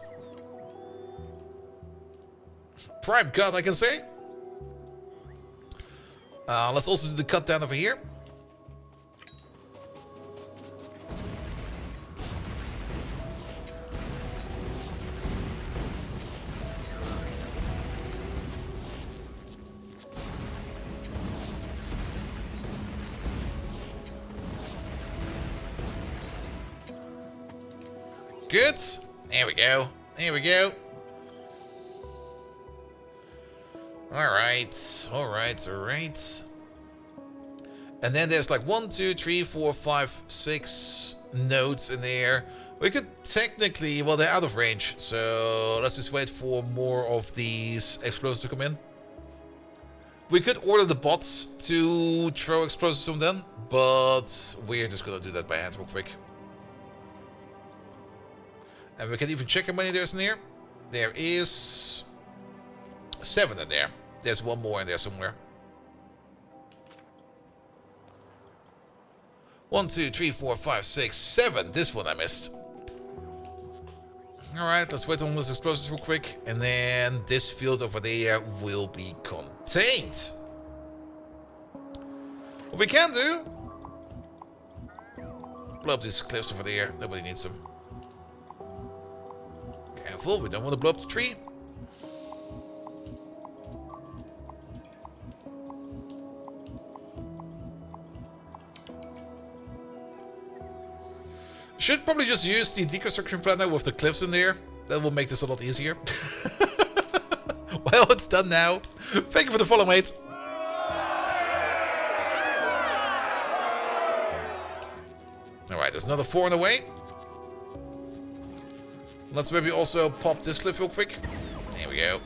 Prime cut, I can say. Let's also do the cut down over here. Good. There we go. There we go. Alright. Alright. Alright. And then there's like 1, 2, 3, 4, 5, 6 nodes in there. We could technically... well, they're out of range. So let's just wait for more of these explosives to come in. We could order the bots to throw explosives on them. But we're just going to do that by hand real quick. And we can even check how many there's in here. There is 7 in there. There's one more in there somewhere. 1, 2, 3, 4, 5, 6, 7. This one I missed. Alright, let's wait on those explosives real quick. And then this field over there will be contained. What we can do... blow up these cliffs over there. Nobody needs them. Careful, we don't want to blow up the tree. Should probably just use the deconstruction planner with the cliffs in there. That will make this a lot easier. Well, it's done now. Thank you for the follow, mate. Alright, there's another 4 on the way. Let's maybe also pop this cliff real quick. There we go.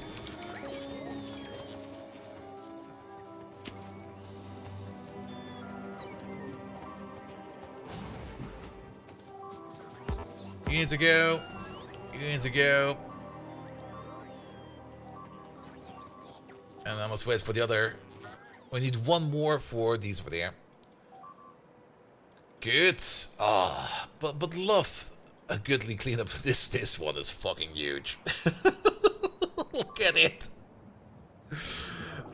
You need to go. You need to go. And then let's wait for the other. We need one more for these over there. Good. Ah, but love a goodly cleanup. This one is fucking huge. Look at it.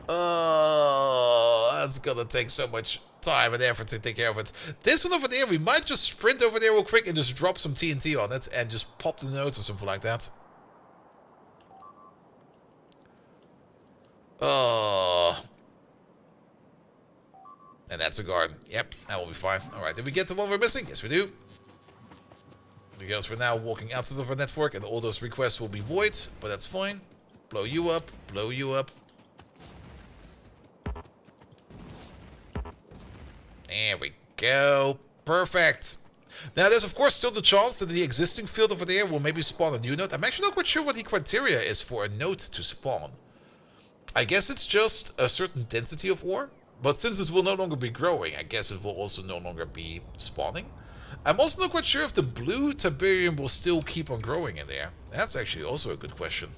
Oh, that's gonna take so much time and effort to take care of it. This one over there, we might just sprint over there real quick and just drop some TNT on it and just pop the nodes or something like that. Oh. And that's a garden. Yep, that will be fine. Alright, did we get the one we're missing? Yes, we do. Because we're now walking outside of our network and all those requests will be void, but that's fine. Blow you up, blow you up. There we go. Perfect. Now, there's of course still the chance that the existing field over there will maybe spawn a new node. I'm actually not quite sure what the criteria is for a node to spawn. I guess it's just a certain density of ore. But since it will no longer be growing, I guess it will also no longer be spawning. I'm also not quite sure if the blue Tiberium will still keep on growing in there. That's actually also a good question.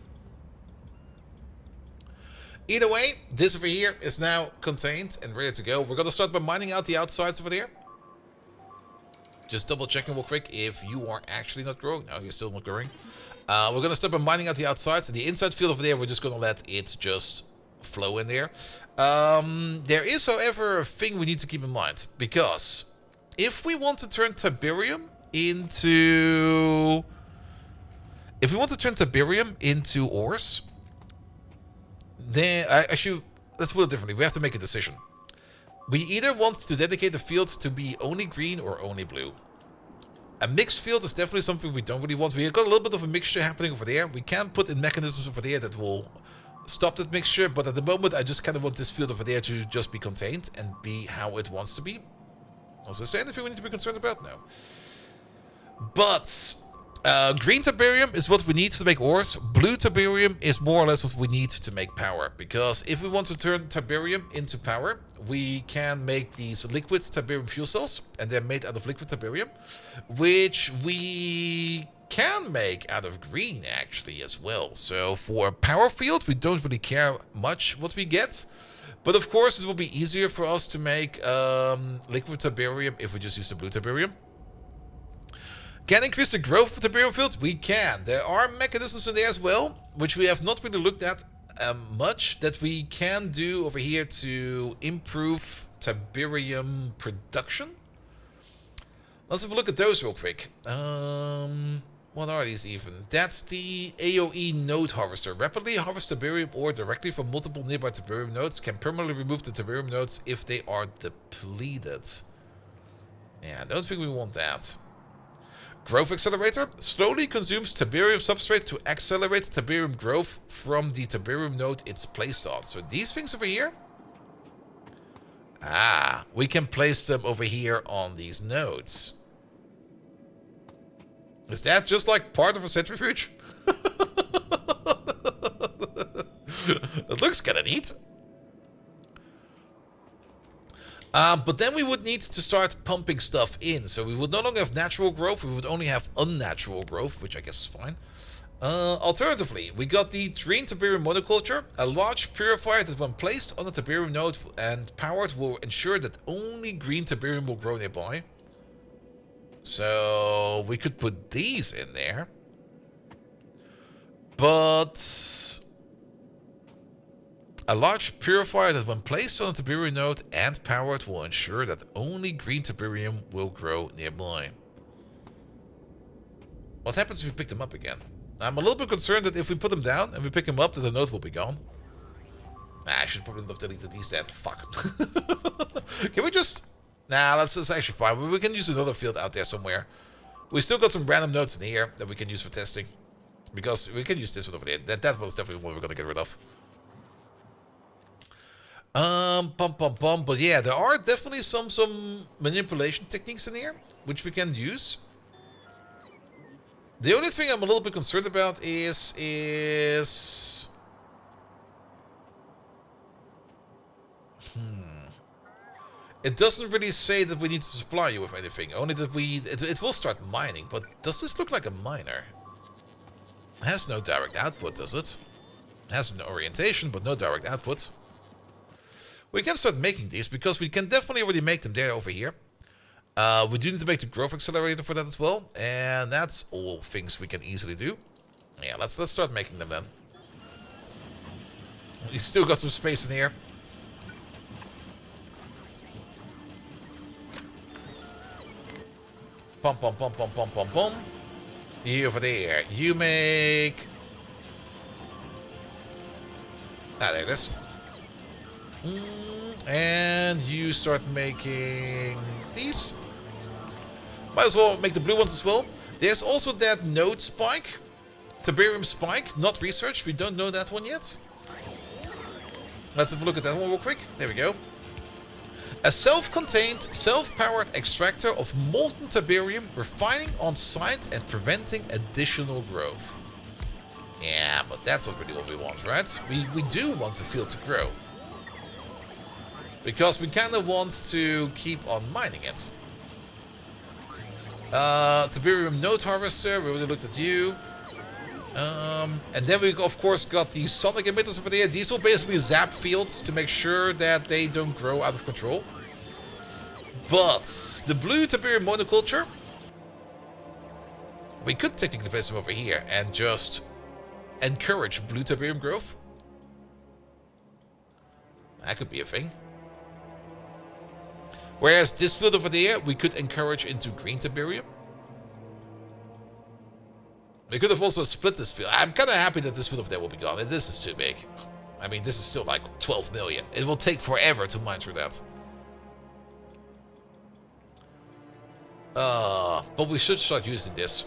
Either way, this over here is now contained and ready to go. We're going to start by mining out the outsides over there. Just double checking real quick if you are actually not growing. No, you're still not growing. We're going to start by mining out the outsides. And the inside field over there, we're just going to let it just flow in there. There is, however, a thing we need to keep in mind. Because if we want to turn Tiberium into If we want to turn Tiberium into ores, then let's put it differently. We have to make a decision. We either want to dedicate the field to be only green or only blue. A mixed field is definitely something we don't really want. We've got a little bit of a mixture happening over there. We can put in mechanisms over there that will stop that mixture, but at the moment I just kind of want this field over there to just be contained and be how it wants to be. Also, is there anything we need to be concerned about? No. But green Tiberium is what we need to make ores. Blue Tiberium is more or less what we need to make power. Because if we want to turn Tiberium into power, we can make these liquid Tiberium fuel cells, and they're made out of liquid Tiberium, which we can make out of green actually as well. So for a power field, we don't really care much what we get. But of course, it will be easier for us to make liquid Tiberium if we just use the blue Tiberium. Can increase the growth of the Tiberium field? We can. There are mechanisms in there as well, which we have not really looked at much, that we can do over here to improve Tiberium production. Let's have a look at those real quick. What are these even? That's the AoE node harvester. Rapidly harvest Tiberium ore directly from multiple nearby Tiberium nodes. Can permanently remove the Tiberium nodes if they are depleted. Yeah, I don't think we want that. Growth accelerator slowly consumes Tiberium substrate to accelerate Tiberium growth from the Tiberium node it's placed on. So these things over here, we can place them over here on these nodes. Is that just like part of a centrifuge? It looks kind of neat. But then we would need to start pumping stuff in. So we would no longer have natural growth. We would only have unnatural growth, which I guess is fine. Alternatively, we got the green Tiberium monoculture. A large purifier that when placed on the Tiberium node and powered will ensure that only green Tiberium will grow nearby. So we could put these in there. But a large purifier that when placed on a Tiberium node and powered will ensure that only green Tiberium will grow nearby. What happens if we pick them up again? I'm a little bit concerned that if we put them down and we pick them up, that the node will be gone. I should probably not have deleted these then. Fuck. Can we just... Nah, that's actually fine. We can use another field out there somewhere. We still got some random nodes in here that we can use for testing. Because we can use this one over there. That one's definitely one we're going to get rid of. But yeah, there are definitely some manipulation techniques in here, which we can use. The only thing I'm a little bit concerned about is it doesn't really say that we need to supply you with anything, only that it will start mining. But does this look like a miner? It has no direct output, does it? It has an orientation, but no direct output. We can start making these, because we can definitely already make them there over here. We do need to make the growth accelerator for that as well. And that's all things we can easily do. Yeah, let's start making them then. We still got some space in here. Pum pum pum pum pum pum pum. You over there. You make... Ah, there it is. And you start making these. Might as well make the blue ones as well. There's also that node spike. Tiberium spike. Not researched. We don't know that one yet. Let's have a look at that one real quick. There we go. A self-contained, self-powered extractor of molten Tiberium, refining on site and preventing additional growth. Yeah, but that's not really what we want, right? We do want the field to grow. Because we kind of want to keep on mining it. Tiberium node harvester, we already looked at you. And then we of course got the sonic emitters over there. These will basically zap fields to make sure that they don't grow out of control. But the blue Tiberium monoculture, we could technically place them over here and just encourage blue Tiberium growth. That could be a thing. Whereas this field over there, we could encourage into green Tiberium. We could have also split this field. I'm kind of happy that this field over there will be gone. This is too big. I mean, this is still like 12 million. It will take forever to mine through that. But we should start using this.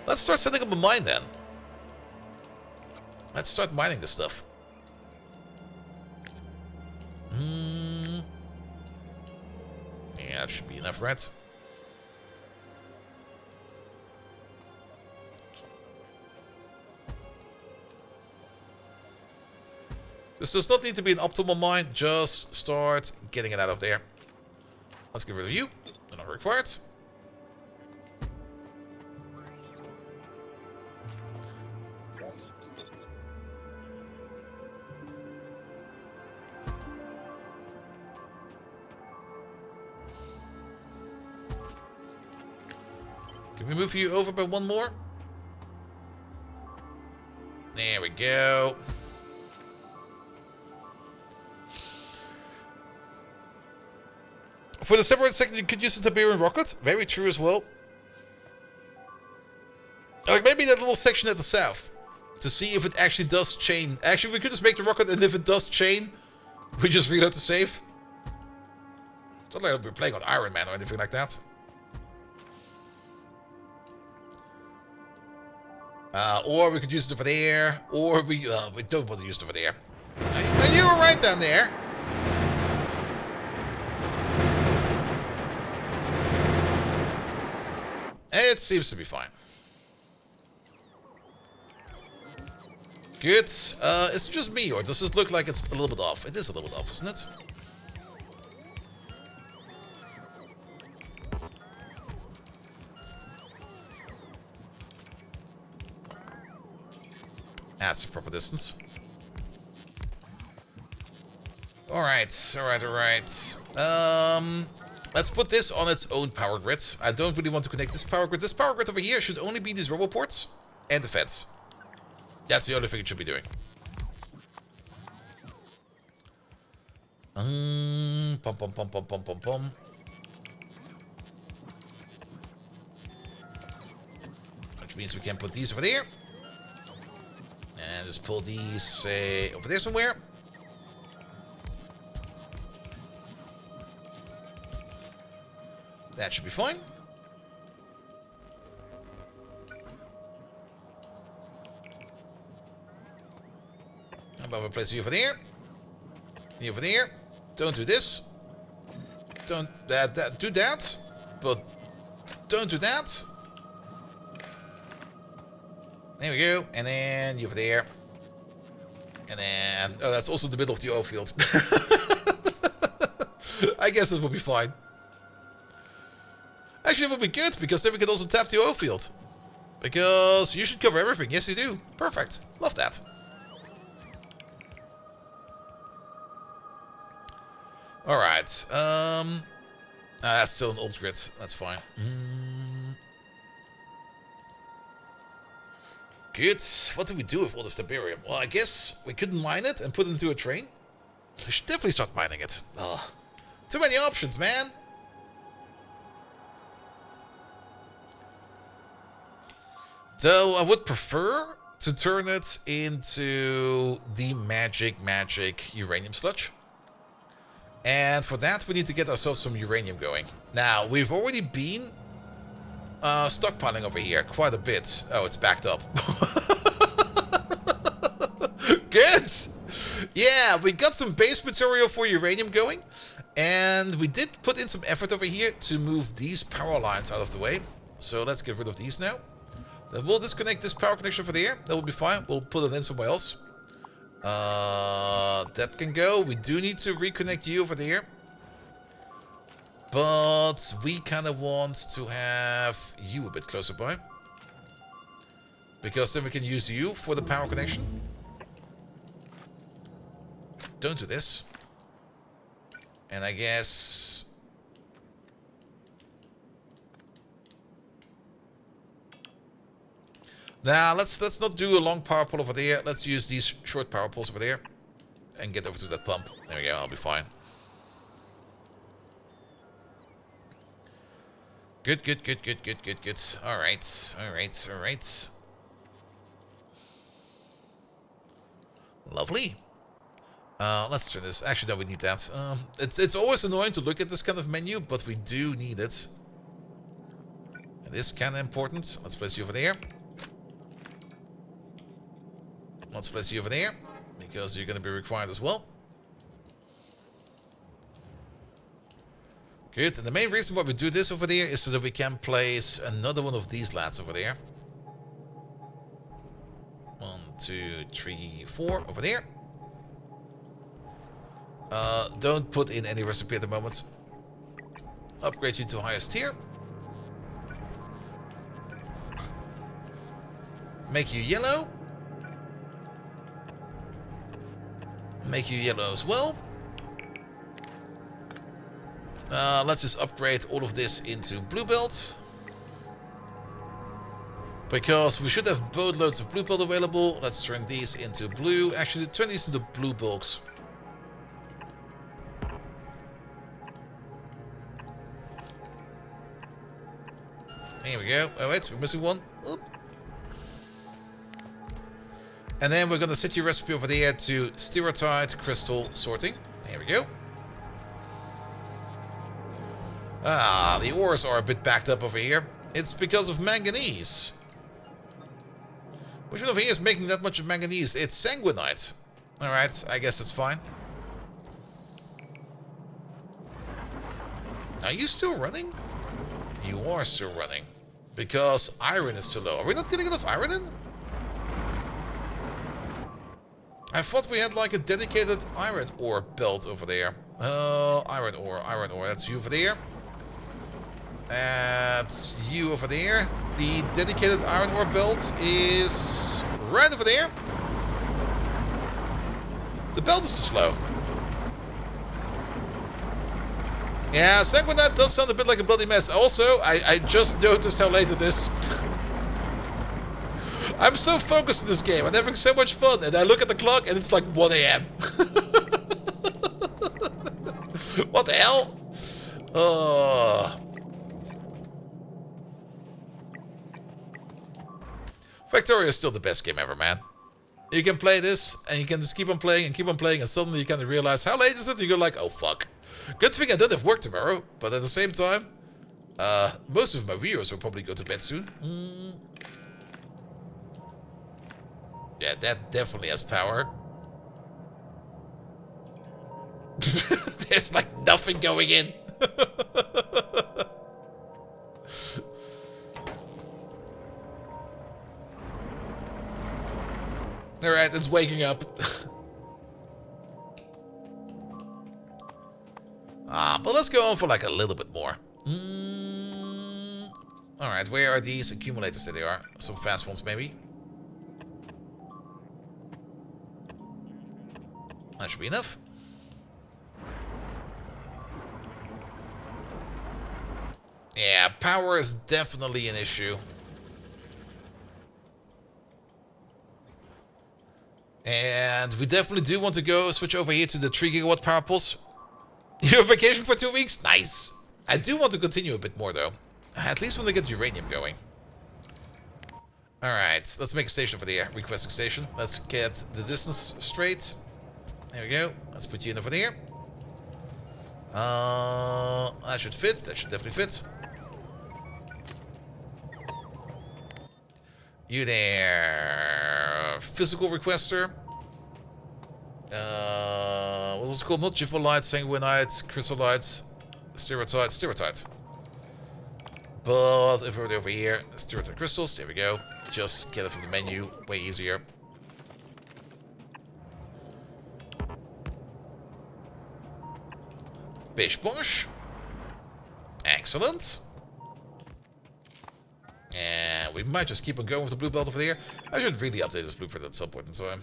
Let's start setting up a mine then. Let's start mining this stuff. Yeah, that should be enough, right? This does not need to be an optimal mine, just start getting it out of there. Let's get rid of you. They're not required. Can we move you over by one more? There we go. For the separate second, you could use the Tiberian rocket. Very true as well. Like maybe that little section at the south. To see if it actually does chain. Actually, we could just make the rocket, and if it does chain, we just reload the save. It's not like we're playing on Iron Man or anything like that. Or we could use it over there. Or we don't want to use it over there. Are you alright down there? It seems to be fine. Good. Is it just me, or does this look like it's a little bit off? It is a little bit off, isn't it? That's the proper distance. Alright, alright. Let's put this on its own power grid. I don't really want to connect this power grid. This power grid over here should only be these roboports and the fence. That's the only thing it should be doing. Pum pum pum pum pum pum pum. Which means we can put these over there. And just pull these over there somewhere. That should be fine. How about we place you over there? You over there. Don't do this. Don't do that. But don't do that. There we go. And then you over there. And then oh, that's also the middle of the oil field. I guess this will be fine. Actually, it would be good, because then we can also tap the oil field. Because you should cover everything. Yes, you do. Perfect. Love that. Alright. That's still an old grid. That's fine. Good. What do we do with all this Tiberium? Well, I guess we couldn't mine it and put it into a train. So we should definitely start mining it. Oh, too many options, man. So I would prefer to turn it into the magic uranium sludge. And for that, we need to get ourselves some uranium going. Now, we've already been stockpiling over here quite a bit. Oh, it's backed up. Good! Yeah, we got some base material for uranium going. And we did put in some effort over here to move these power lines out of the way. So let's get rid of these now. Then we'll disconnect this power connection over there. That will be fine. We'll put it in somewhere else. That can go. We do need to reconnect you over there. But we kind of want to have you a bit closer by. Because then we can use you for the power connection. Don't do this. And I guess... Now, let's not do a long power pole over there. Let's use these short power poles over there. And get over to that pump. There we go, I'll be fine. Good. Alright. Lovely. Let's turn this. Actually, no, we need that. It's always annoying to look at this kind of menu, but we do need it. It is kind of important. Let's place you over there. Let's place you over there, because you're going to be required as well. Good, and the main reason why we do this over there is so that we can place another one of these lads over there. 1, 2, 3, 4 over there. Don't put in any recipe at the moment. Upgrade you to highest tier. Make you yellow. Make you yellow as well. Let's just upgrade all of this into blue belt. Because we should have boatloads of blue belt available. Let's turn these into blue. Actually, turn these into blue bulks. Here we go. Oh wait, we're missing one. Oop. And then we're going to set your recipe over there to stereotype crystal sorting. There we go. Ah, the ores are a bit backed up over here. It's because of manganese. Which one over here is making that much of manganese? It's sanguinite. Alright, I guess it's fine. Are you still running? You are still running. Because iron is too low. Are we not getting enough iron in? I thought we had like a dedicated iron ore belt over there. Iron ore. That's you over there. That's you over there. The dedicated iron ore belt is right over there. The belt is too slow. Yeah, sanguinite does sound a bit like a bloody mess. Also, I just noticed how late it is. I'm so focused in this game. I'm having so much fun. And I look at the clock and it's like 1 a.m. What the hell? Factorio is still the best game ever, man. You can play this and you can just keep on playing and suddenly you kind of realize how late is it? You go like, oh fuck. Good thing I don't have work tomorrow, but at the same time, most of my viewers will probably go to bed soon. Yeah, that definitely has power. There's like nothing going in. Alright, it's waking up. But let's go on for like a little bit more. Alright, where are these accumulators? There they are. Some fast ones, maybe. That should be enough. Yeah, power is definitely an issue. And we definitely do want to go switch over here to the 3 gigawatt power pulse. You have vacation for 2 weeks? Nice. I do want to continue a bit more though. At least when they get uranium going. Alright, let's make a station over there. Requesting station. Let's get the distance straight. There we go. Let's put you in over there. That should fit. That should definitely fit. You there. Physical requester. What was it called? Not Giffolite, Sanguinite, Crystallite, Stereotype. But if we're over here, Stereotype crystals, there we go. Just get it from the menu, way easier. Bish bosh. Excellent. And we might just keep on going with the blue belt over there. I should really update this blueprint at some point in time.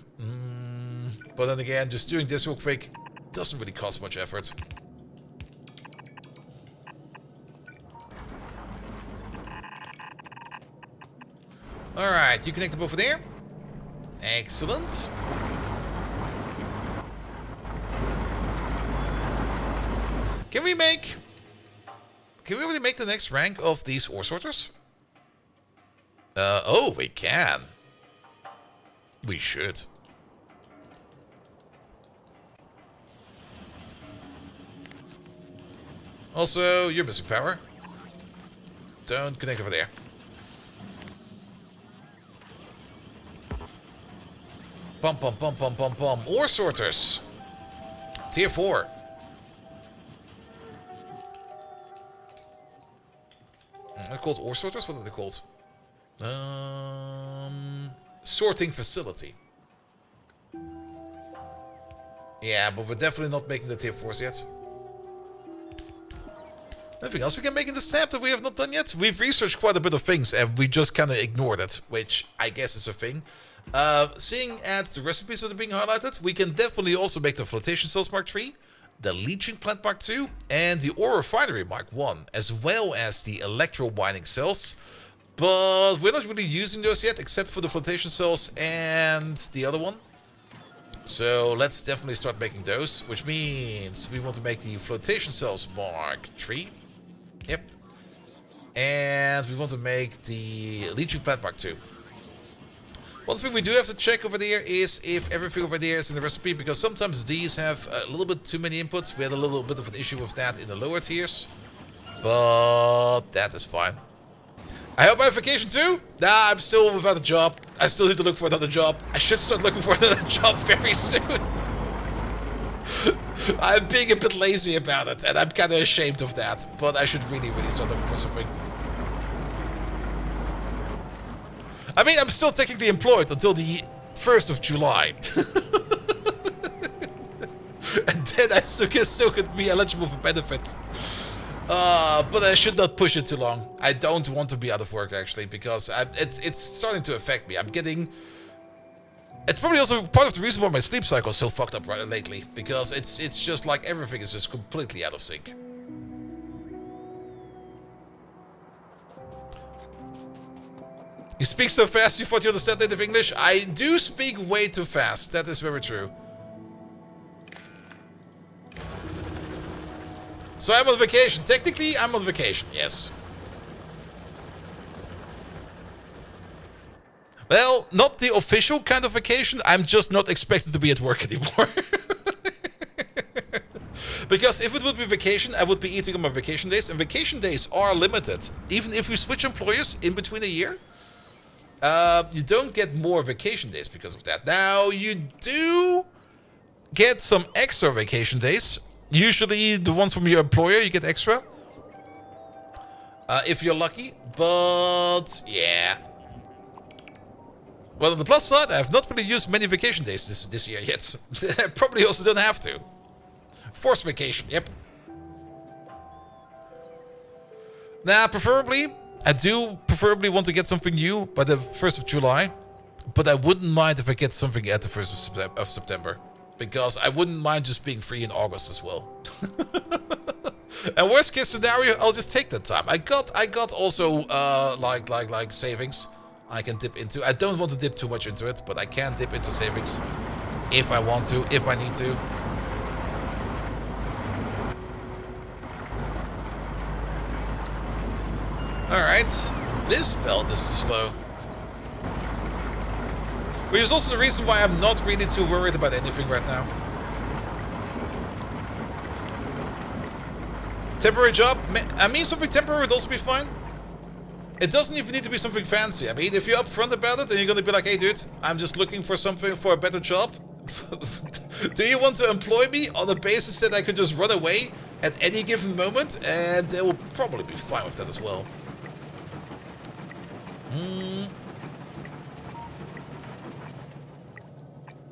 But then again, just doing this real quick doesn't really cost much effort. Alright, you connect up over there. Excellent. Can we really make the next rank of these ore sorters? Oh, we can. We should. Also, you're missing power. Don't connect over there. Pum pum pum pum pum pum. Ore sorters. Tier 4. They're called ore sorters? What are they called? Sorting facility. Yeah, but we're definitely not making the tier 4s yet. Anything else we can make in this tab that we have not done yet? We've researched quite a bit of things and we just kind of ignored it, which I guess is a thing. Seeing at the recipes that are being highlighted, we can definitely also make the flotation cells Mark III, the leaching plant Mark II, and the ore refinery Mark I, as well as the electro mining cells. But we're not really using those yet, except for the flotation cells and the other one. So let's definitely start making those, which means we want to make the flotation cells Mark III. Yep. And we want to make the leaching plant Mark II. One thing we do have to check over there is if everything over there is in the recipe, because sometimes these have a little bit too many inputs. We had a little bit of an issue with that in the lower tiers, but that is fine. I hope I have vacation too. Nah, I'm still without a job. I still need to look for another job. I should start looking for another job very soon. I'm being a bit lazy about it, and I'm kind of ashamed of that, but I should really start looking for something. I mean, I'm still technically employed until the 1st of July. And then I still could be eligible for benefits. But I should not push it too long. I don't want to be out of work, actually, because it's starting to affect me. I'm getting... It's probably also part of the reason why my sleep cycle is so fucked up right lately. Because it's just like everything is just completely out of sync. You speak so fast you thought you understand native English? I do speak way too fast. That is very true. So I'm on vacation. Technically, I'm on vacation, yes. Well, not the official kind of vacation. I'm just not expected to be at work anymore. Because if it would be vacation, I would be eating on my vacation days. And vacation days are limited. Even if we switch employers in between a year. You don't get more vacation days because of that. Now, you do get some extra vacation days. Usually, the ones from your employer, you get extra. If you're lucky. But, yeah. Well, on the plus side, I have not really used many vacation days this year yet. I probably also don't have to. Forced vacation, yep. Now, preferably... I do preferably want to get something new by the 1st of July, but I wouldn't mind if I get something at the 1st of September, because I wouldn't mind just being free in August as well. And worst case scenario, I'll just take that time. I got also like savings I can dip into. I don't want to dip too much into it, but I can dip into savings if I want to, if I need to. Alright, this belt is too slow. Which is also the reason why I'm not really too worried about anything right now. Temporary job? I mean, something temporary would also be fine. It doesn't even need to be something fancy. I mean, if you're upfront about it and you're gonna be like, hey dude, I'm just looking for something for a better job. Do you want to employ me on the basis that I could just run away at any given moment? And they will probably be fine with that as well.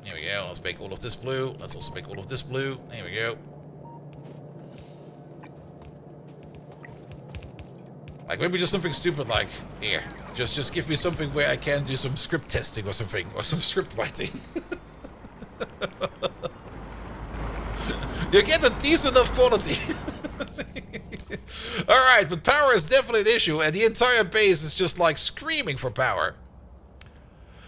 Here we go. Let's make all of this blue. Let's also make all of this blue. There we go. Like maybe just something stupid like here. Just give me something where I can do some script testing or something, or some script writing. You get a decent enough quality. Alright, but power is definitely an issue, and the entire base is just like screaming for power.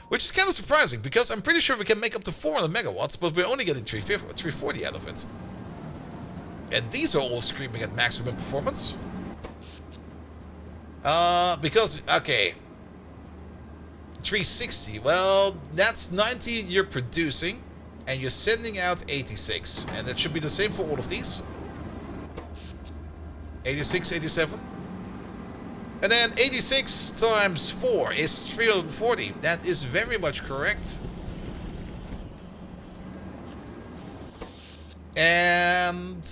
Which is kind of surprising, because I'm pretty sure we can make up to 400 megawatts, but we're only getting 340 out of it. And these are all screaming at maximum performance. Because, okay. 360, well, that's 90 you're producing, and you're sending out 86. And that should be the same for all of these. 86, 87. And then 86 times 4 is 340. That is very much correct. And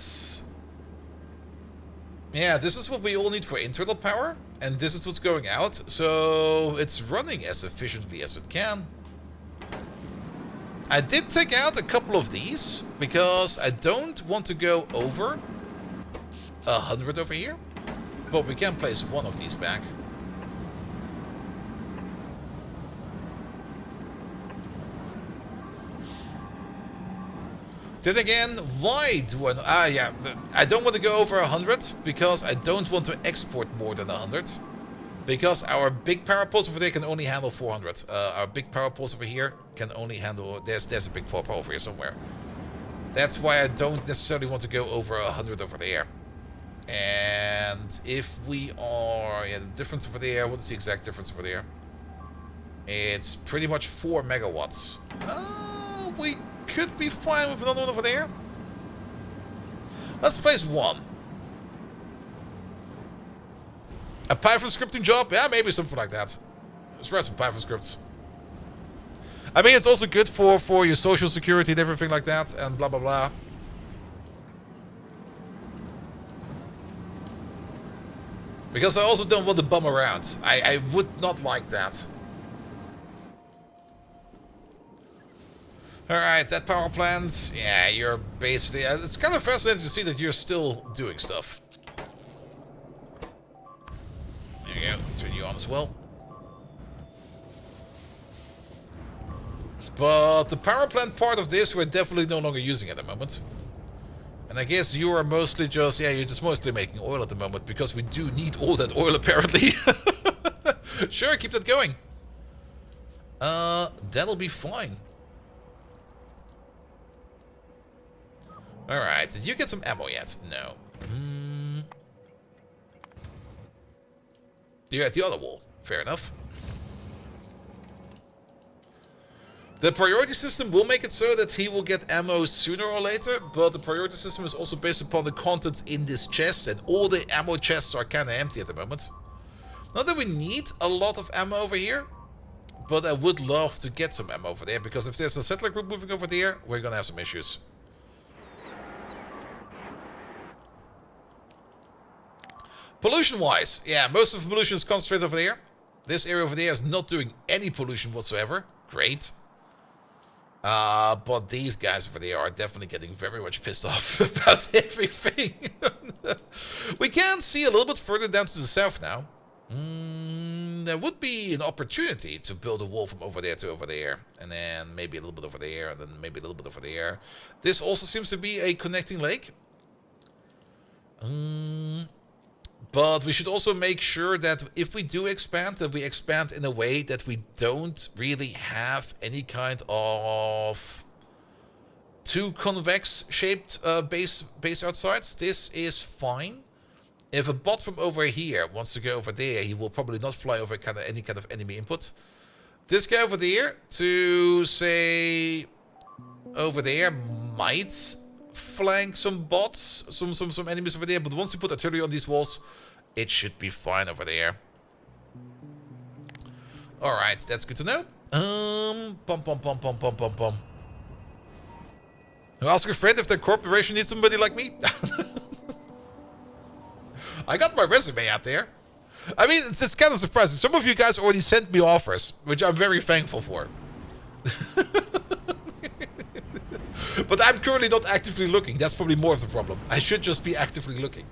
yeah, this is what we all need for internal power. And this is what's going out. So it's running as efficiently as it can. I did take out a couple of these because I don't want to go over 100 over here. But we can place one of these back. Then again, why do I... yeah, I don't want to go over 100 because I don't want to export more than 100. Because our big power pulse over there can only handle 400. Our big power pulse over here can only handle... There's a big power over here somewhere. That's why I don't necessarily want to go over 100 over there. And if we are... yeah, the difference over there... what's the exact difference over there? It's pretty much 4 megawatts. We could be fine with another one over there. Let's place one. A Python scripting job? Yeah, maybe something like that. Let's write some Python scripts. I mean, it's also good for your social security and everything like that, and blah blah blah. Because I also don't want to bum around. I would not like that. Alright, that power plant. Yeah, you're basically... it's kind of fascinating to see that you're still doing stuff. There you go. Turn you on as well. But the power plant part of this we're definitely no longer using at the moment. And I guess you are mostly just... yeah, you're just mostly making oil at the moment because we do need all that oil apparently. Sure, keep that going. That'll be fine. Alright, did you get some ammo yet? No. You're at the other wall. Fair enough. The priority system will make it so that he will get ammo sooner or later, but the priority system is also based upon the contents in this chest, and all the ammo chests are kind of empty at the moment. Not that we need a lot of ammo over here, but I would love to get some ammo over there, because if there's a settler group moving over there, we're gonna have some issues. Pollution-wise, yeah, most of the pollution is concentrated over there. This area over there is not doing any pollution whatsoever. Great. But these guys over there are definitely getting very much pissed off about everything. We can see a little bit further down to the south now. There would be an opportunity to build a wall from over there to over there. And then maybe a little bit over there, and then maybe a little bit over there. This also seems to be a connecting lake. But we should also make sure that if we do expand, that we expand in a way that we don't really have any kind of too convex shaped base outsides. This is fine. If a bot from over here wants to go over there, he will probably not fly over any kind of enemy input. This guy over there to say over there might flank some bots, some enemies over there, but once you put artillery on these walls, it should be fine over there. Alright, that's good to know. Ask a friend if their corporation needs somebody like me. I got my resume out there. I mean, it's kind of surprising. Some of you guys already sent me offers, which I'm very thankful for. But I'm currently not actively looking. That's probably more of the problem. I should just be actively looking.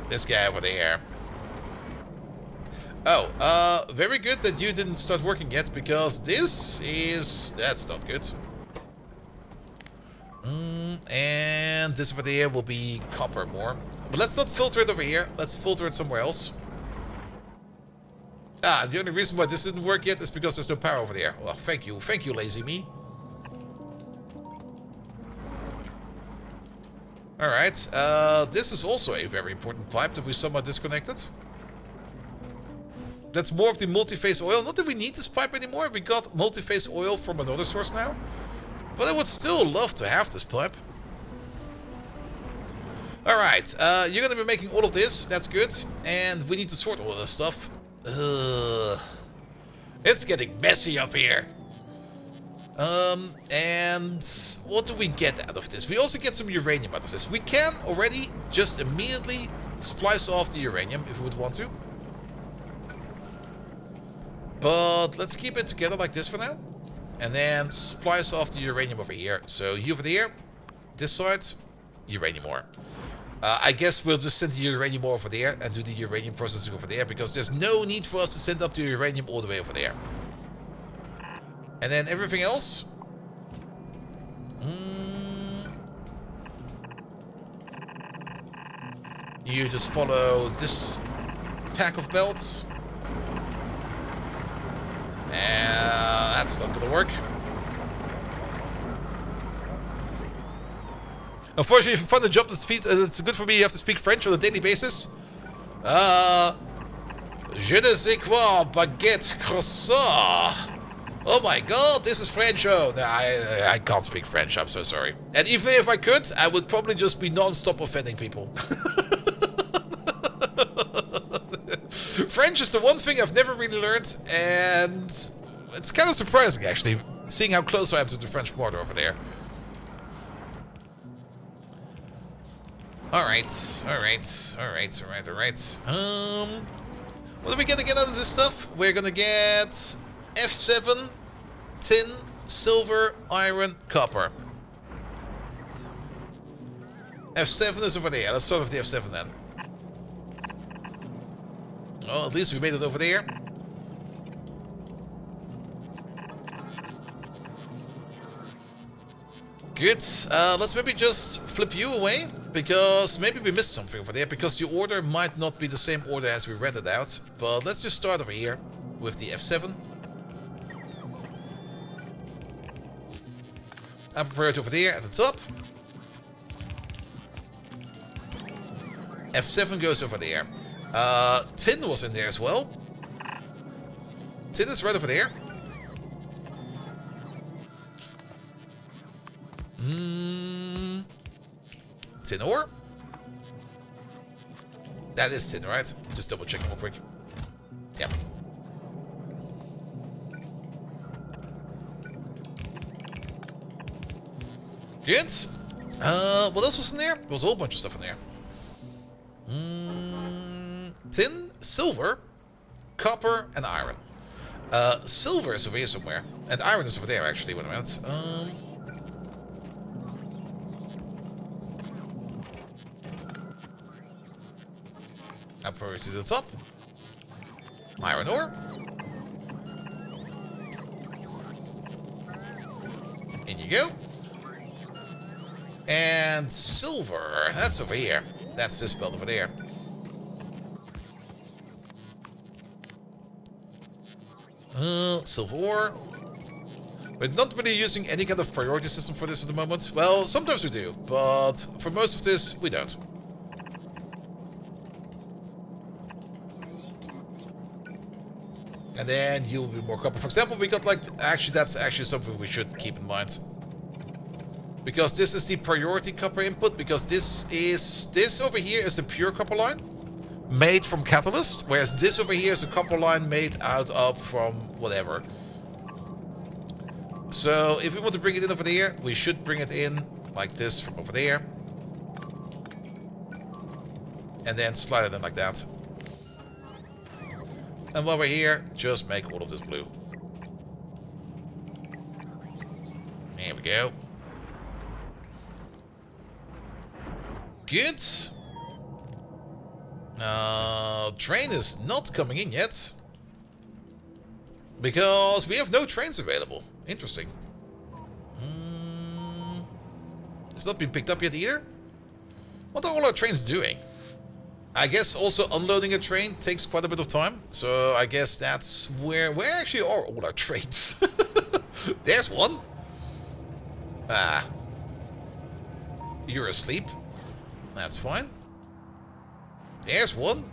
This guy over there. Oh, very good that you didn't start working yet, because that's not good. And this over there will be copper more. But let's not filter it over here. Let's filter it somewhere else. Ah, the only reason why this didn't work yet is because there's no power over there. Well, thank you, lazy me. Alright, this is also a very important pipe that we somehow disconnected. That's more of the multi-phase oil. Not that we need this pipe anymore. We got multi-phase oil from another source now. But I would still love to have this pipe. Alright, you're gonna be making all of this, that's good. And we need to sort all of this stuff. It's getting messy up here. And what do we get out of this? We also get some uranium out of this. We can already just immediately splice off the uranium if we would want to. But let's keep it together like this for now. And then splice off the uranium over here. So you over there, this side, uranium ore. I guess we'll just send the uranium ore over there and do the uranium processing over there, because there's no need for us to send up the uranium all the way over there. And then everything else. You just follow this pack of belts. That's not gonna work. Unfortunately, if you find a job that's good for me, you have to speak French on a daily basis. Je ne sais quoi, baguette, croissant. Oh my god, this is French. Oh, no, I can't speak French, I'm so sorry. And even if I could, I would probably just be non-stop offending people. French is the one thing I've never really learned, and it's kind of surprising, actually, seeing how close I am to the French border over there. Alright. What do we get again out of this stuff? We're gonna get F7, tin, silver, iron, copper. F7 is over there. Let's start with the F7 then. Well, at least we made it over there. Good. Let's maybe just flip you away, because maybe we missed something over there, because the order might not be the same order as we read it out. But let's just start over here with the F7. I prepare it over there at the top. F7 goes over there. Tin was in there as well. Tin is right over there. Tin ore? That is tin, right? Just double check real quick. Yep. Good. What else was in there? There was a whole bunch of stuff in there. Tin, silver, copper, and iron. Silver is over here somewhere. And iron is over there, actually. Wait a minute. I'll put it to the top. Iron ore. In you go. And silver. That's over here. That's this belt over there. Silver ore. We're not really using any kind of priority system for this at the moment. Well, sometimes we do, but for most of this, we don't. And then you'll be more copper. For example, we got like... Actually, that's actually something we should keep in mind. Because this is the priority copper input. Because this over here is the pure copper line. Made from catalyst. Whereas this over here is a copper line made out of from whatever. So if we want to bring it in over there, we should bring it in like this from over there. And then slide it in like that. And while we're here, just make all of this blue. There we go. Good. Train is not coming in yet. Because we have no trains available. Interesting. It's not been picked up yet either. What are all our trains doing? I guess also unloading a train takes quite a bit of time. So I guess that's where actually are all our trains. There's one. Ah. You're asleep. That's fine. There's one.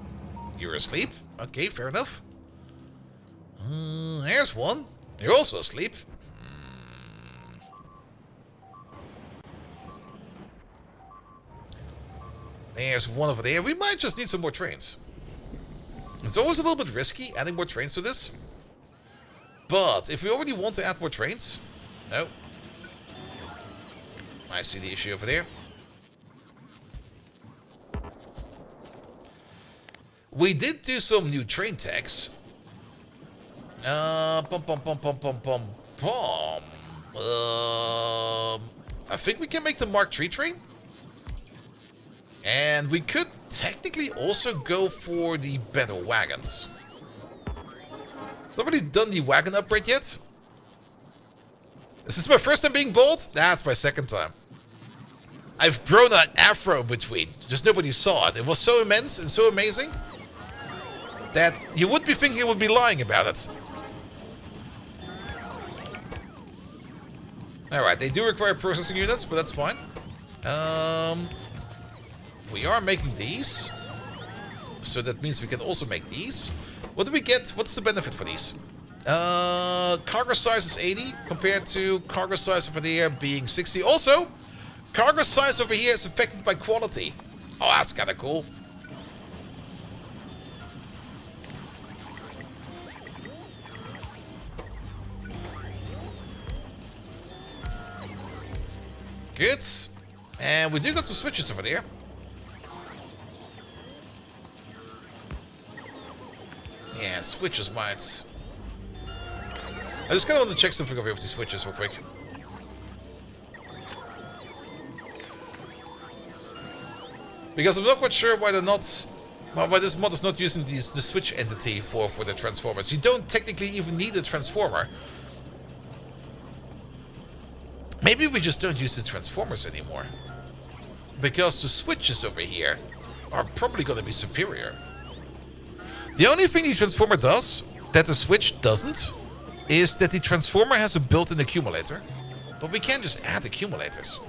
You're asleep. Okay, fair enough. There's one. You're also asleep. There's one over there. We might just need some more trains. It's always a little bit risky adding more trains to this. But if we already want to add more trains... No. I see the issue over there. We did do some new train tags. I think we can make the Mark III train. And we could technically also go for the better wagons. I've already done the wagon upgrade yet. Is this my first time being bald? That's my second time. I've grown an afro in between. Just nobody saw it. It was so immense and so amazing that you would be thinking I would be lying about it. Alright, they do require processing units, but that's fine. We are making these. So that means we can also make these. What do we get? What's the benefit for these? Cargo size is 80 compared to cargo size over there being 60. Also, cargo size over here is affected by quality. Oh, that's kind of cool. Good. And we do got some switches over there. Yeah, switches might. I just kind of want to check something over here with these switches real quick. Because I'm not quite sure why they're not... Well, why this mod is not using the switch entity for the transformers. You don't technically even need a transformer. Maybe we just don't use the transformers anymore. Because the switches over here are probably going to be superior. The only thing the transformer does, that the switch doesn't, is that the transformer has a built-in accumulator. But we can't just add accumulators.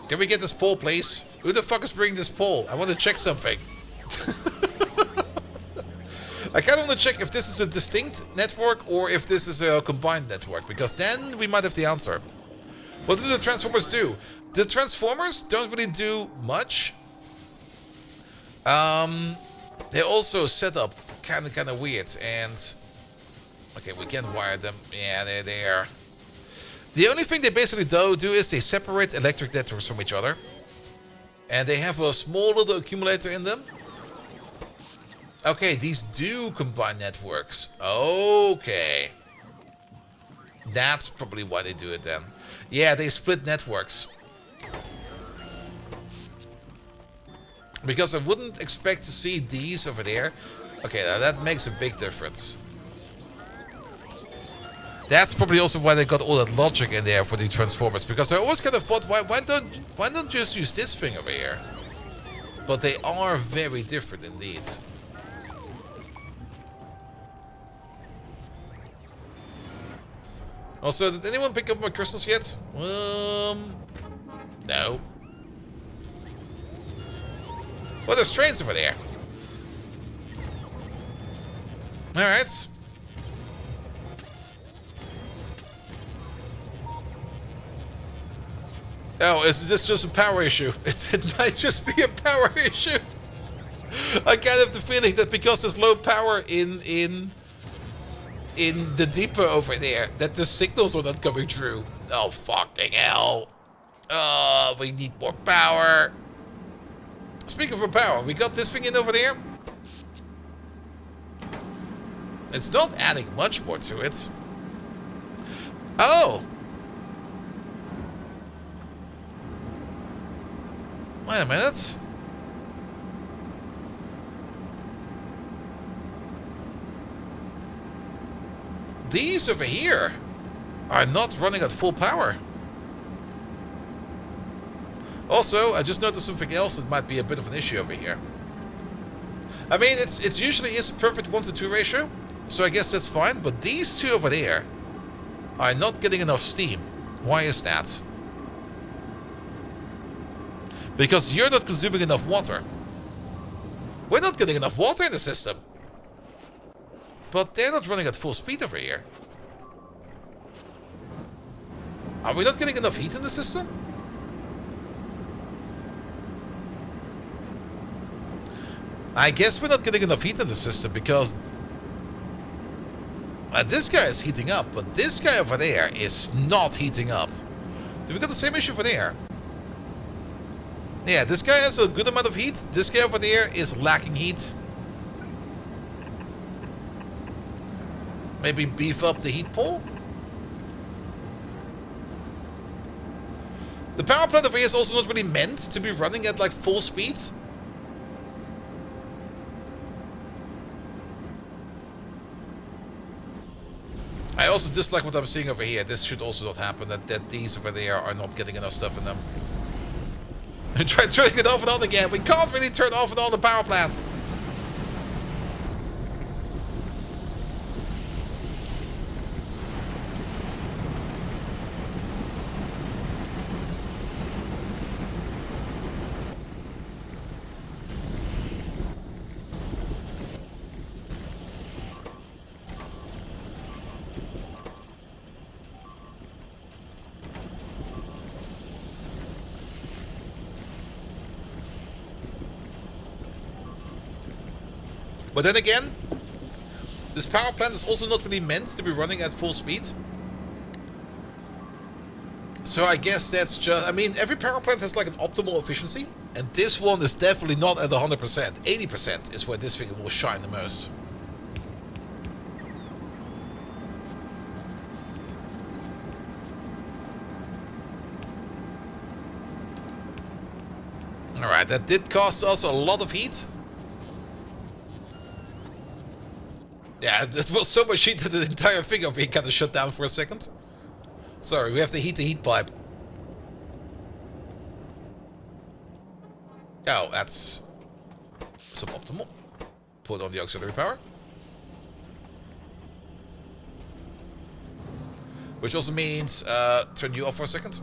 Can we get this pole, please? Who the fuck is bringing this pole? I want to check something. I kind of want to check if this is a distinct network or if this is a combined network, because then we might have the answer. What do the transformers do? The transformers don't really do much. They're also set up kind of weird, and okay, we can wire them. Yeah, they're there. The only thing they basically do is they separate electric networks from each other, and they have a small little accumulator in them. Okay, these do combine networks. Okay. That's probably why they do it then. Yeah, they split networks. Because I wouldn't expect to see these over there. Okay, now that makes a big difference. That's probably also why they got all that logic in there for the transformers. Because I always kind of thought, why don't just use this thing over here? But they are very different indeed. Also, did anyone pick up my crystals yet? No. Well, there's trains over there. Alright. Oh, is this just a power issue? It might just be a power issue. I kind of have the feeling that because there's low power in the depot over there, that the signals are not coming through. Oh, fucking hell. Oh, we need more power. Speaking of power, we got this thing in over there. It's not adding much more to it. Oh. Wait a minute. These over here are not running at full power. Also, I just noticed something else that might be a bit of an issue over here. I mean, it's usually is a perfect 1-to-2 ratio, so I guess that's fine. But these two over there are not getting enough steam. Why is that? Because you're not consuming enough water. We're not getting enough water in the system. But they're not running at full speed over here. Are we not getting enough heat in the system? I guess we're not getting enough heat in the system because this guy is heating up, but this guy over there is not heating up. Do we got the same issue for there? Yeah, this guy has a good amount of heat. This guy over there is lacking heat. Maybe beef up the heat pole? The power plant over here is also not really meant to be running at like full speed. I also dislike what I'm seeing over here. This should also not happen, that these over there are not getting enough stuff in them. And try turning it off and on again. We can't really turn off and on the power plant. But then again, this power plant is also not really meant to be running at full speed. So I guess that's just... I mean, every power plant has like an optimal efficiency. And this one is definitely not at 100%. 80% is where this thing will shine the most. Alright, that did cost us a lot of heat. Yeah, it was so much heat that the entire thing over here kind of shut down for a second. Sorry, we have to heat the heat pipe. Oh, that's suboptimal. Put on the auxiliary power. Which also means turn you off for a second.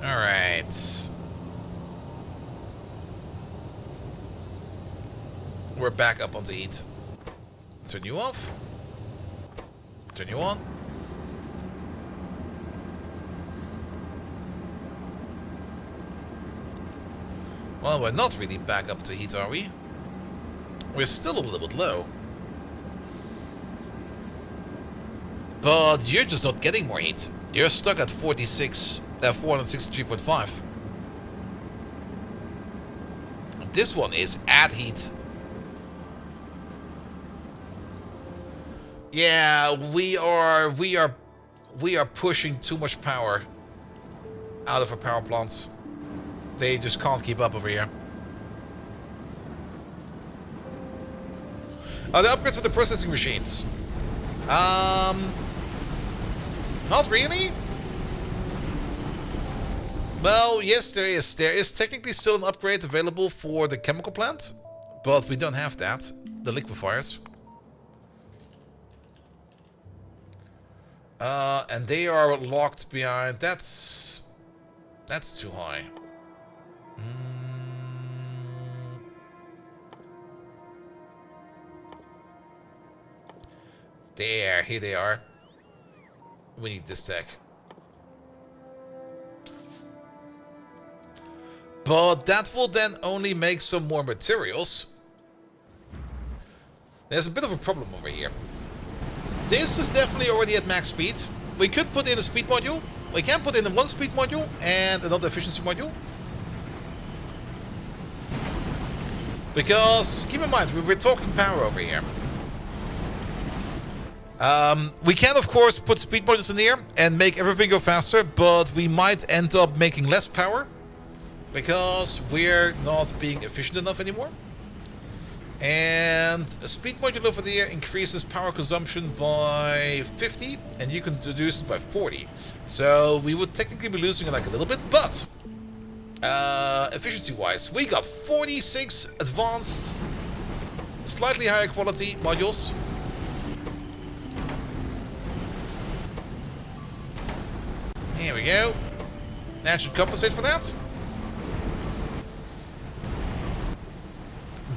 Alright. We're back up on the heat. Turn you off. Turn you on. Well, we're not really back up to heat, are we? We're still a little bit low. But you're just not getting more heat. You're stuck at 463.5. This one is at heat. Yeah, we are pushing too much power out of our power plants. They just can't keep up over here. The upgrades for the processing machines. Not really. Well, yes, there is. There is technically still an upgrade available for the chemical plant, but we don't have that. The liquefiers. And they are locked behind. That's too high. There, here they are. We need this tech. But that will then only make some more materials. There's a bit of a problem over here. This is definitely already at max speed. We could put in a speed module. We can put in one speed module and another efficiency module. Because, keep in mind, we're talking power over here. We can, of course, put speed modules in here and make everything go faster, but we might end up making less power because we're not being efficient enough anymore. And a speed module over there increases power consumption by 50, and you can reduce it by 40. So we would technically be losing like a little bit, but efficiency-wise, we got 46 advanced, slightly higher quality modules. Here we go. That should compensate for that.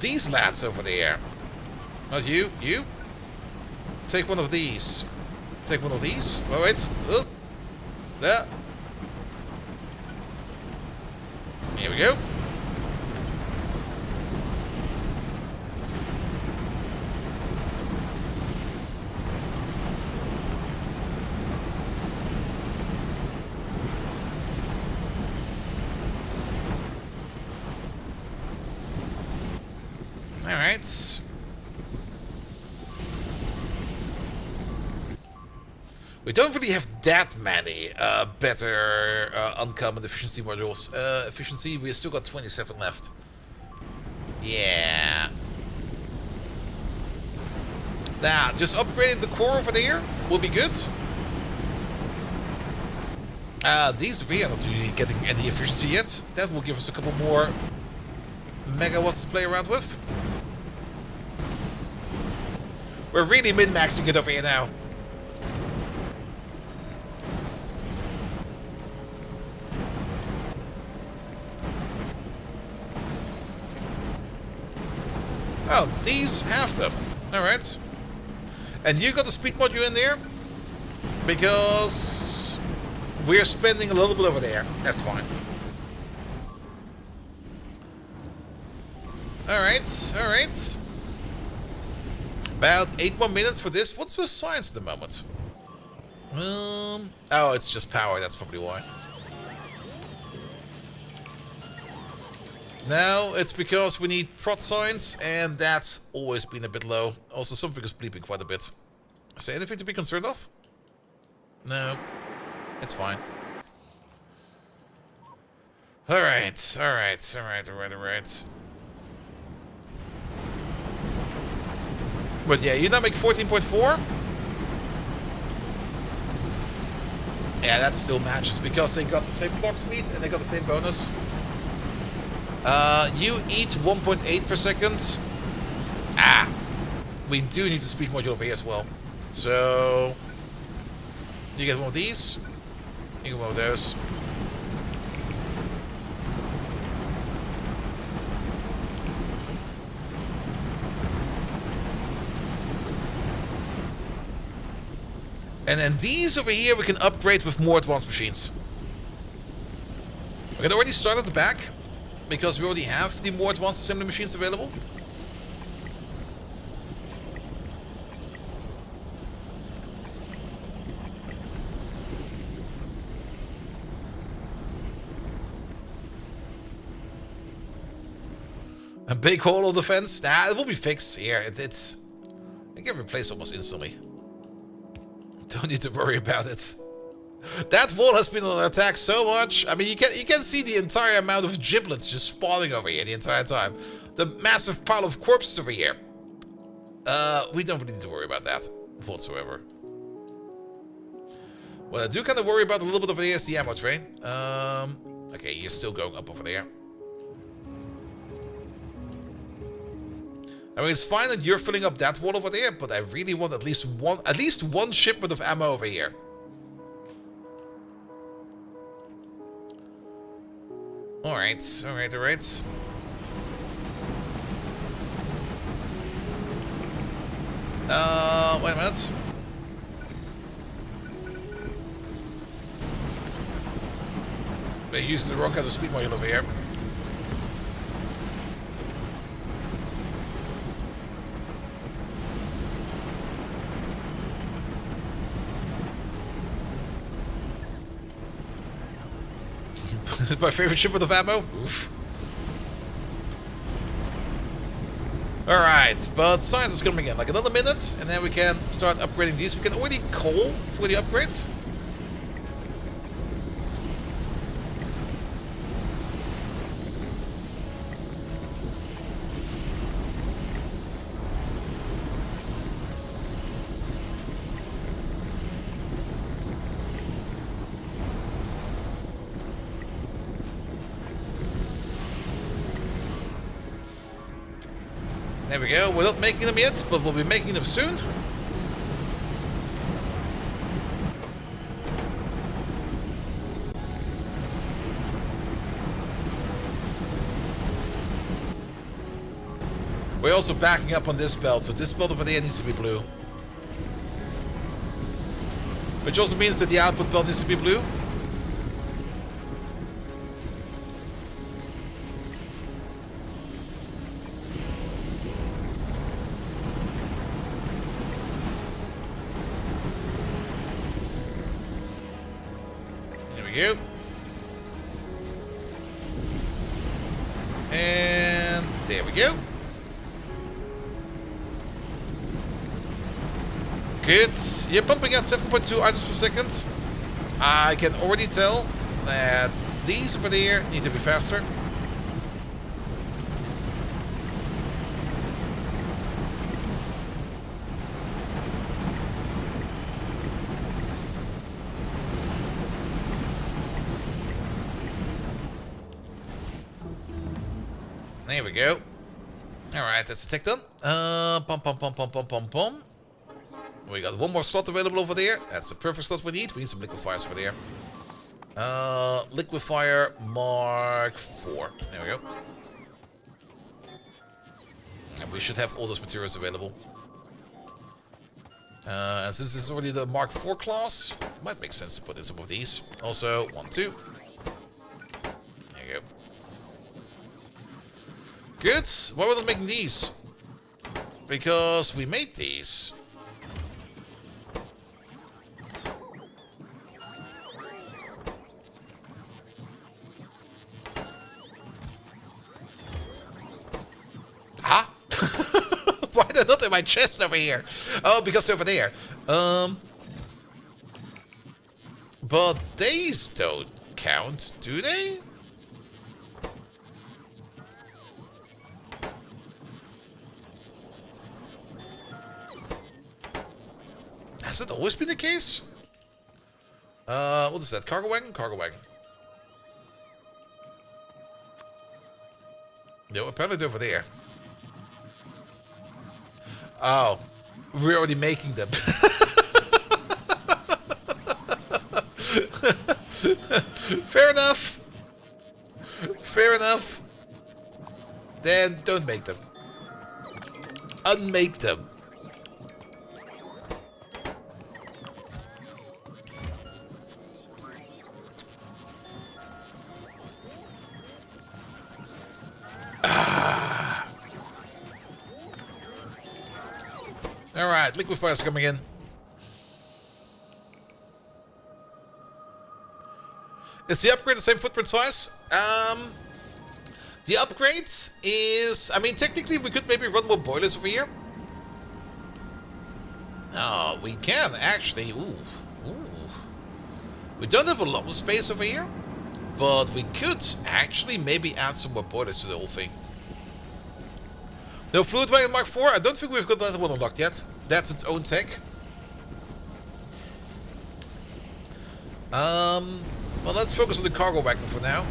these lads over there. Not you. You. Take one of these. Take one of these. Oh, wait. Oh. There. Here we go. Alright. We don't really have that many better uncommon efficiency modules. Efficiency, we still got 27 left. Yeah. Now, just upgrading the core over there will be good. These over here are not really getting any efficiency yet. That will give us a couple more megawatts to play around with. We're really min-maxing it over here now. Oh, these have them. Alright. And you got the speed module in there? Because we're spending a little bit over there. That's fine. Alright, alright. About 8 more minutes for this. What's the science at the moment? Oh, it's just power. That's probably why. No, it's because we need prot science, and that's always been a bit low. Also, something is bleeping quite a bit. Is there anything to be concerned of? No. It's fine. Alright, alright, alright, alright, alright. But yeah, you now make 14.4? Yeah, that still matches because they got the same clock speed and they got the same bonus. You eat 1.8 per second. Ah! We do need the speed module over here as well. So you get one of these. You get one of those. And then these over here we can upgrade with more advanced machines. We can already start at the back, because we already have the more advanced assembly machines available. A big hole of the fence? Nah, it will be fixed here. It can replace almost instantly. Don't need to worry about it. That wall has been on attack so much. I mean, you can see the entire amount of giblets just spawning over here the entire time. The massive pile of corpses over here. We don't really need to worry about that whatsoever. What I do kind of worry about a little bit over there is the ammo train. Okay, you're still going up over there. I mean, it's fine that you're filling up that wall over there, but I really want at least one shipment of ammo over here. Alright, alright, alright. Wait a minute. We're using the wrong kind of speed module over here. My favorite shipment of ammo? Oof. Alright, but science is coming in. Like another minute, and then we can start upgrading these. We can already call for the upgrades. There we go. We're not making them yet, but we'll be making them soon. We're also backing up on this belt, so this belt over there needs to be blue. Which also means that the output belt needs to be blue. There we go. And there we go. Good. You're pumping out 7.2 items per second. I can already tell that these over there need to be faster. There we go. Alright, that's the tech done. Pum. We got one more slot available over there. That's the perfect slot we need. We need some liquefiers over there. Liquefier Mark 4. There we go. And we should have all those materials available. And since this is already the Mark 4 class, it might make sense to put in some of these. Also, 1, 2. There you go. Good. Why were we making these? Because we made these. Huh? Why are they not in my chest over here? Oh, because they're over there. But these don't count, do they? Has it always been the case? What is that? Cargo wagon? Cargo wagon. No, apparently they're over there. Oh, we're already making them. Fair enough. Fair enough. Then don't make them. Unmake them. Alright, liquefiers are coming in. Is the upgrade the same footprint size? The upgrade is... I mean, technically we could maybe run more boilers over here. Oh, we can actually. Ooh. We don't have a lot of space over here. But we could actually maybe add some more boilers to the whole thing. No fluid wagon Mark 4. I don't think we've got that one unlocked yet. That's its own tech. Well, let's focus on the cargo wagon for now.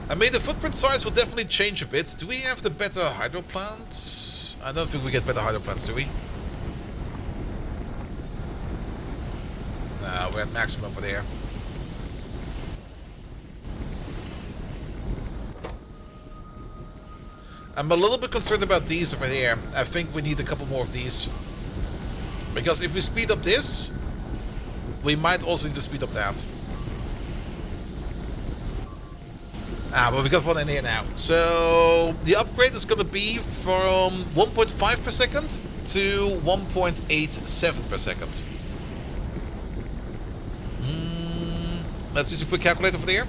I mean, the footprint size will definitely change a bit. Do we have the better hydro plants? I don't think we get better hydro plants, do we? Nah, we're at maximum over there. I'm a little bit concerned about these over there. I think we need a couple more of these. Because if we speed up this, we might also need to speed up that. But we got one in here now. So the upgrade is going to be from 1.5 per second to 1.87 per second. Let's use a quick calculator for there.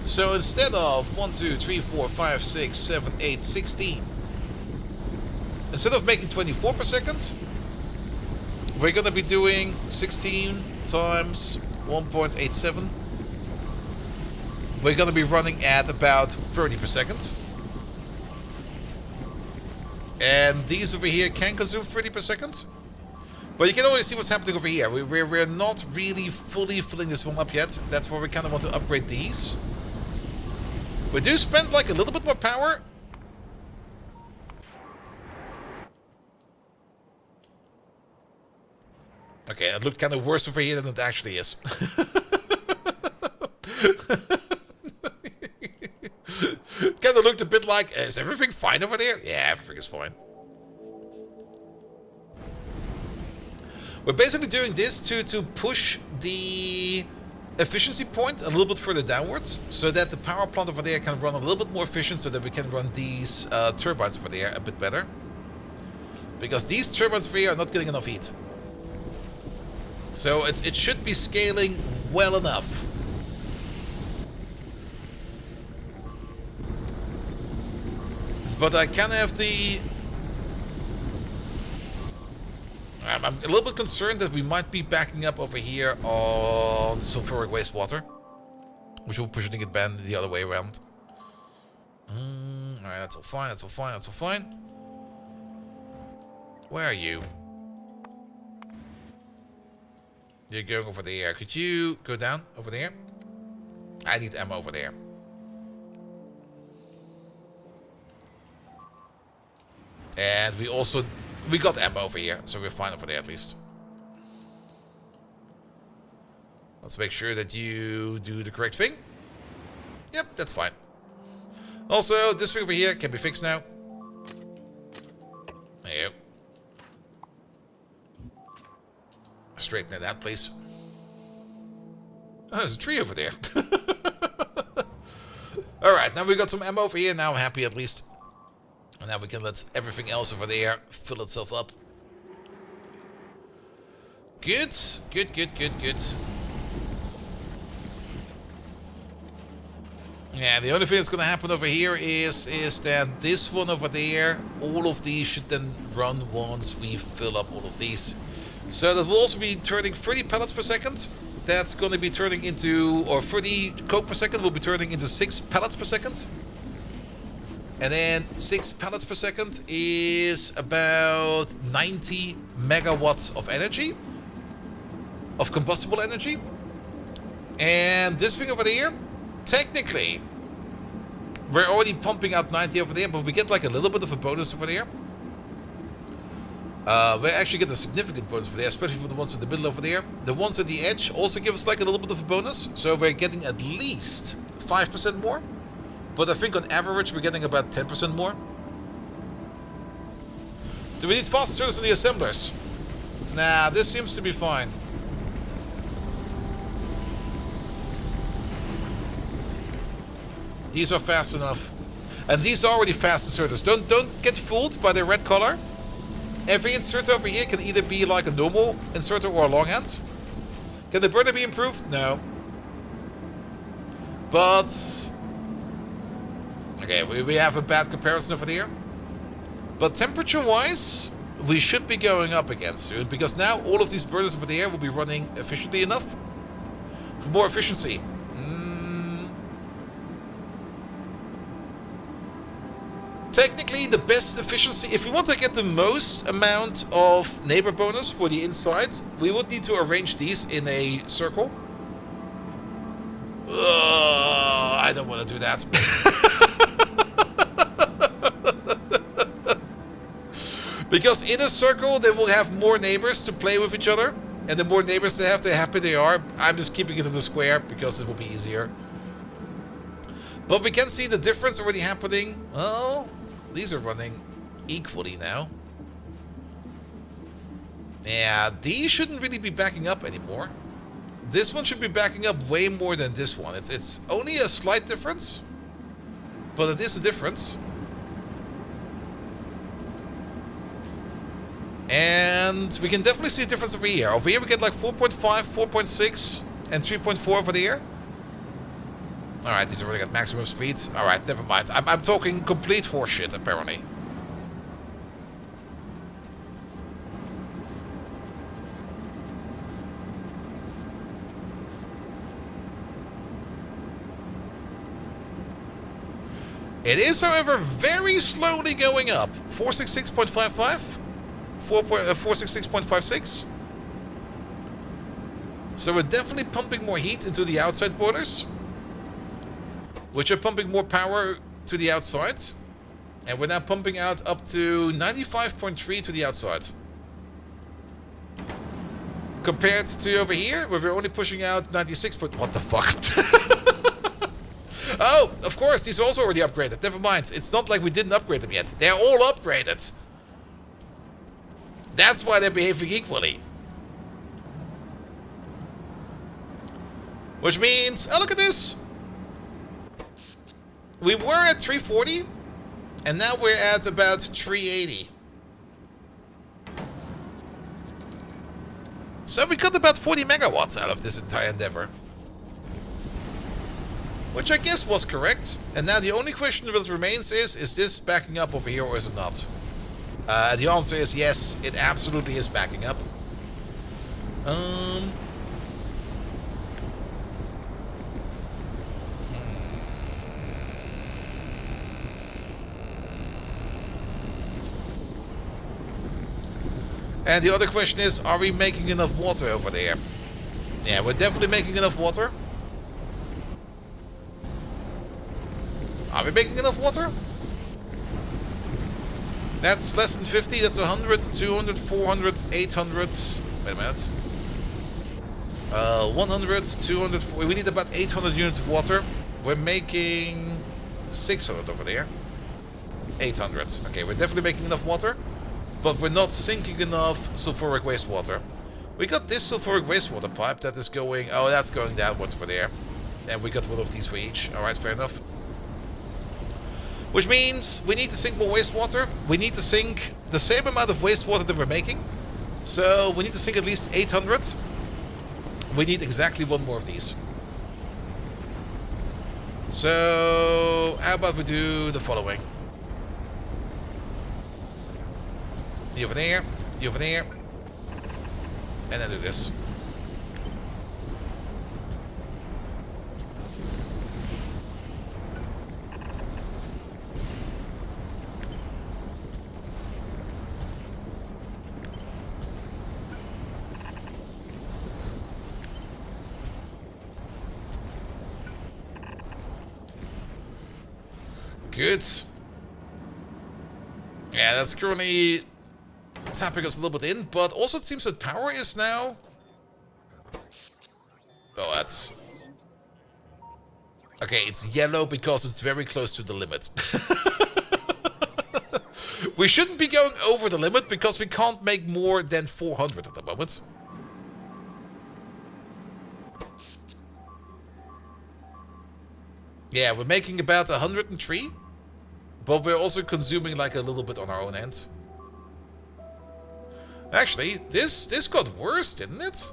So instead of 1, 2, 3, 4, 5, 6, 7, 8, 16. Instead of making 24 per second, we're going to be doing 16 times 1.87. We're going to be running at about 30 per second. And these over here can consume 30 per second. But you can already see what's happening over here. We're not really fully filling this one up yet. That's why we kind of want to upgrade these. We do spend like a little bit more power. Okay, it looked kind of worse over here than it actually is. kind of looked a bit like, is everything fine over there? Yeah, everything is fine. We're basically doing this to push the efficiency point a little bit further downwards, so that the power plant over there can run a little bit more efficient, so that we can run these turbines over there a bit better. Because these turbines over here are not getting enough heat. So it should be scaling well enough. But I can have the... I'm a little bit concerned that we might be backing up over here on sulfuric wastewater, which will pushing it back the other way around. Alright, that's all fine, that's all fine, that's all fine. Where are you? You're going over there. Could you go down over there? I need ammo over there. And we got ammo over here, so we're fine over there at least. Let's make sure that you do the correct thing. Yep, that's fine. Also, this thing over here can be fixed now. There you go. Straighten it out, please. Oh, there's a tree over there. Alright, now we got some ammo over here. Now I'm happy at least. And now we can let everything else over there fill itself up. Good. Good, good, good, good. Yeah, the only thing that's going to happen over here is that this one over there, all of these should then run once we fill up all of these. So that will also be turning 30 pellets per second. That's going to be turning into, or 30 coke per second will be turning into 6 pellets per second. And then 6 pellets per second is about 90 megawatts of energy, of combustible energy. And this thing over there, technically, we're already pumping out 90 over there, but we get like a little bit of a bonus over there. We actually get a significant bonus over there, especially for the ones in the middle over there. The ones at the edge also give us like a little bit of a bonus, so we're getting at least 5% more. But I think on average we're getting about 10% more. Do we need faster service on the assemblers? Nah, this seems to be fine. These are fast enough. And these are already fast inserters. Don't get fooled by the red color. Every inserter over here can either be like a normal inserter or a longhand. Can the burner be improved? No. But... okay, we have a bad comparison over here. But temperature-wise, we should be going up again soon, because now all of these burners over there will be running efficiently enough. For more efficiency. Technically, the best efficiency, if we want to get the most amount of neighbor bonus for the inside, we would need to arrange these in a circle. I don't want to do that. Because in a circle, they will have more neighbors to play with each other. And the more neighbors they have, the happier they are. I'm just keeping it in the square because it will be easier. But we can see the difference already happening. Oh, these are running equally now. Yeah, these shouldn't really be backing up anymore. This one should be backing up way more than this one. It's only a slight difference. But it is a difference. And we can definitely see a difference over here. Over here we get like 4.5, 4.6, and 3.4 over there. Alright, these are running at maximum speed. Alright, never mind. I'm talking complete horseshit, apparently. It is, however, very slowly going up. 466.55. 466.56. So we're definitely pumping more heat into the outside borders, which are pumping more power to the outside. And we're now pumping out up to 95.3 to the outside. Compared to over here, where we're only pushing out 96. What the fuck? Oh, of course, these are also already upgraded. Never mind. It's not like we didn't upgrade them yet. They're all upgraded. That's why they're behaving equally. Which means, oh, look at this. We were at 340, and now we're at about 380. So we got about 40 megawatts out of this entire endeavor. Which I guess was correct. And now the only question that remains is this backing up over here or is it not? The answer is yes, it absolutely is backing up. And the other question is, are we making enough water over there? Yeah, we're definitely making enough water. Are we making enough water? That's less than 50, that's 100, 200, 400, 800. Wait a minute. 100, 200, we need about 800 units of water. We're making 600 over there. 800. Okay, we're definitely making enough water. But we're not sinking enough sulfuric wastewater. We got this sulfuric wastewater pipe that is going... Oh, that's going downwards for there. And we got one of these for each. Alright, fair enough. Which means we need to sink more wastewater. We need to sink the same amount of wastewater that we're making. So we need to sink at least 800. We need exactly one more of these. So how about we do the following. You over there, you over there. And then do this. Good. Yeah, that's currently tapping us a little bit in, but also it seems that power is now... Oh, that's... Okay, it's yellow because it's very close to the limit. We shouldn't be going over the limit because we can't make more than 400 at the moment. Yeah, we're making about 103. But we're also consuming like a little bit on our own end. Actually, this got worse, didn't it?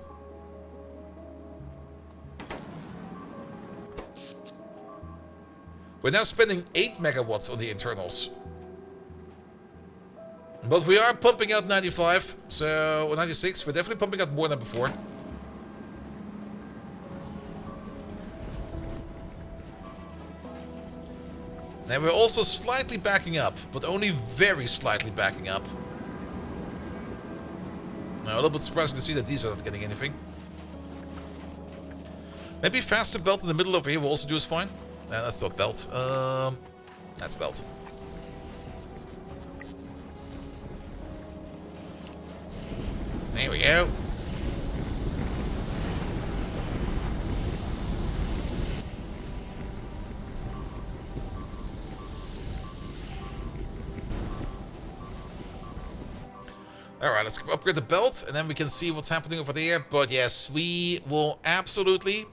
We're now spending 8 megawatts on the internals. But we are pumping out 95, so 96. We're definitely pumping out more than before. And we're also slightly backing up, but only very slightly backing up. Now, a little bit surprising to see that these are not getting anything. Maybe faster belt in the middle over here will also do us fine. That's not belt. That's belt. There we go. Alright, let's upgrade the belt, and then we can see what's happening over there. But yes, we will absolutely,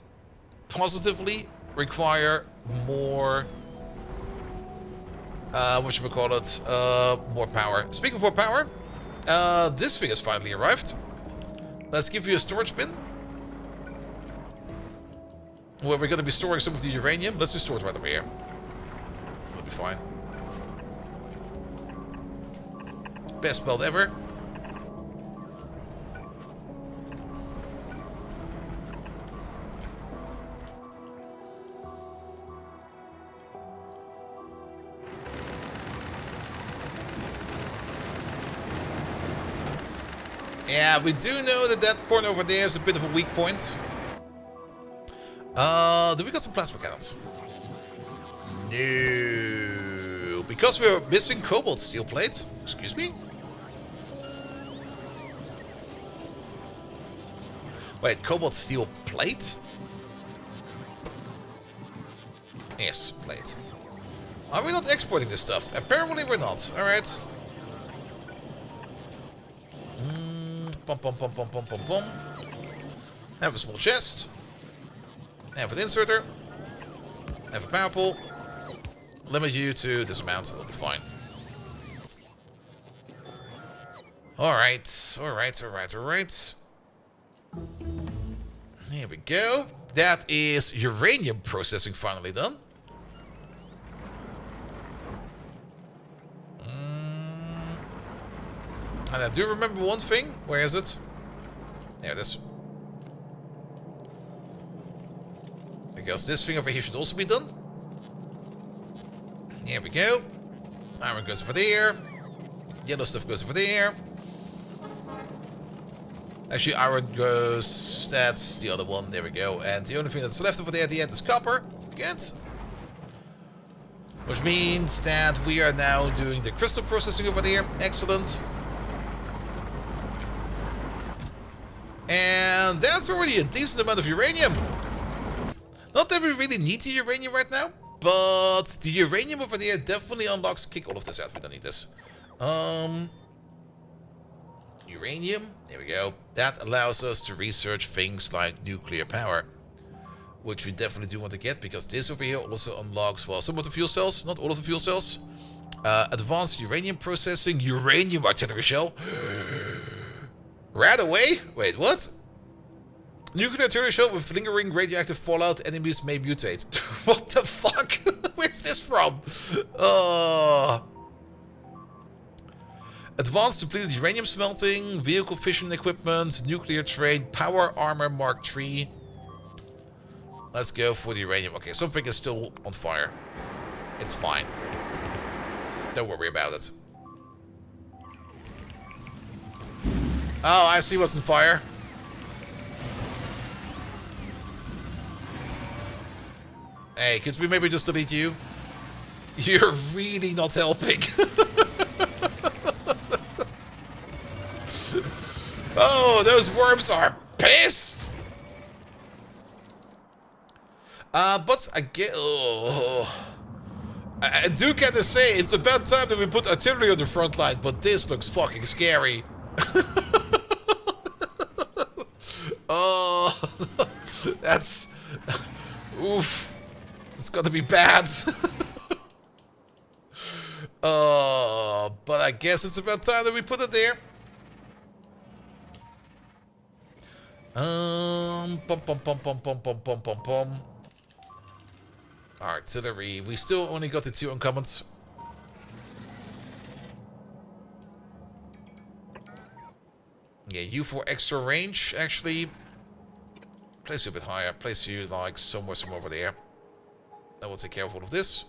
positively require more... whatchamacallit? More power. Speaking of more power, this thing has finally arrived. Let's give you a storage bin. Where we're going to be storing some of the uranium. Let's just store it right over here. That'll be fine. Best belt ever. Yeah, we do know that that corner over there is a bit of a weak point. Do we got some plasma cannons? No. Because we're missing cobalt steel plate. Excuse me? Wait, cobalt steel plate? Yes, plate. Are we not exporting this stuff? Apparently we're not. Alright. Pom pom pom pom pom pom pom. Have a small chest. Have an inserter. Have a power pole. Limit you to this amount. It'll be fine. Alright. Alright, alright, alright. Here we go. That is uranium processing finally done. And I do remember one thing. Where is it? There it is. Because this thing over here should also be done. Here we go. Iron goes over there. Yellow stuff goes over there. Actually, iron goes... That's the other one. There we go. And the only thing that's left over there at the end is copper. Good. Which means that we are now doing the crystal processing over there. Excellent. And that's already a decent amount of uranium. Not that we really need the uranium right now, but the uranium over there definitely unlocks... Kick all of this out, we don't need this. Uranium, there we go. That allows us to research things like nuclear power, which we definitely do want to get, because this over here also unlocks, well, some of the fuel cells, not all of the fuel cells. Advanced uranium processing, uranium artillery shell. Right away? Wait, what? Nuclear artillery shell with lingering radioactive fallout. Enemies may mutate. What the fuck? Where's this from? Advanced depleted uranium smelting, vehicle fission equipment, nuclear train, power armor Mark III. Let's go for the uranium. Okay, something is still on fire. It's fine. Don't worry about it. Oh, I see what's on fire. Hey, could we maybe just delete you? You're really not helping. Oh, those worms are pissed. But I get... Oh, I do kind of say it's about time that we put artillery on the front line, but this looks fucking scary. Oh, that's... Oof. It's gonna be bad. But I guess it's about time that we put it there. Pum pum pum pum pum pum pum pum pum. Artillery. We still only got the 2 uncommons. Yeah, you for extra range, actually. Place you a bit higher. Place you like somewhere over there. I will take care of all of this.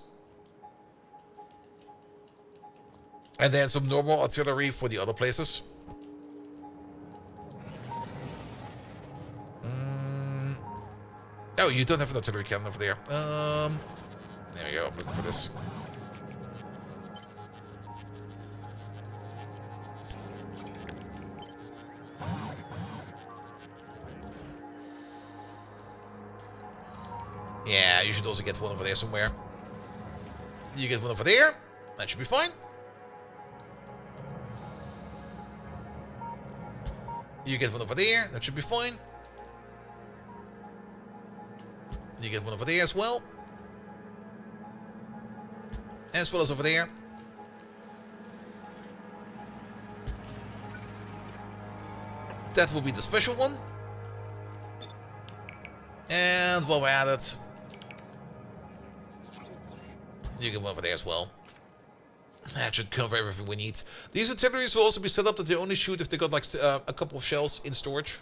And then some normal artillery for the other places. Oh, you don't have an artillery cannon over there. There we go. I'm looking for this. Yeah, you should also get one over there somewhere. You get one over there. That should be fine. You get one over there. That should be fine. You get one over there as well. As well as over there. That will be the special one. And while we're at it, you get one over there as well. That should cover everything we need. These artilleries will also be set up that they only shoot if they got like a couple of shells in storage.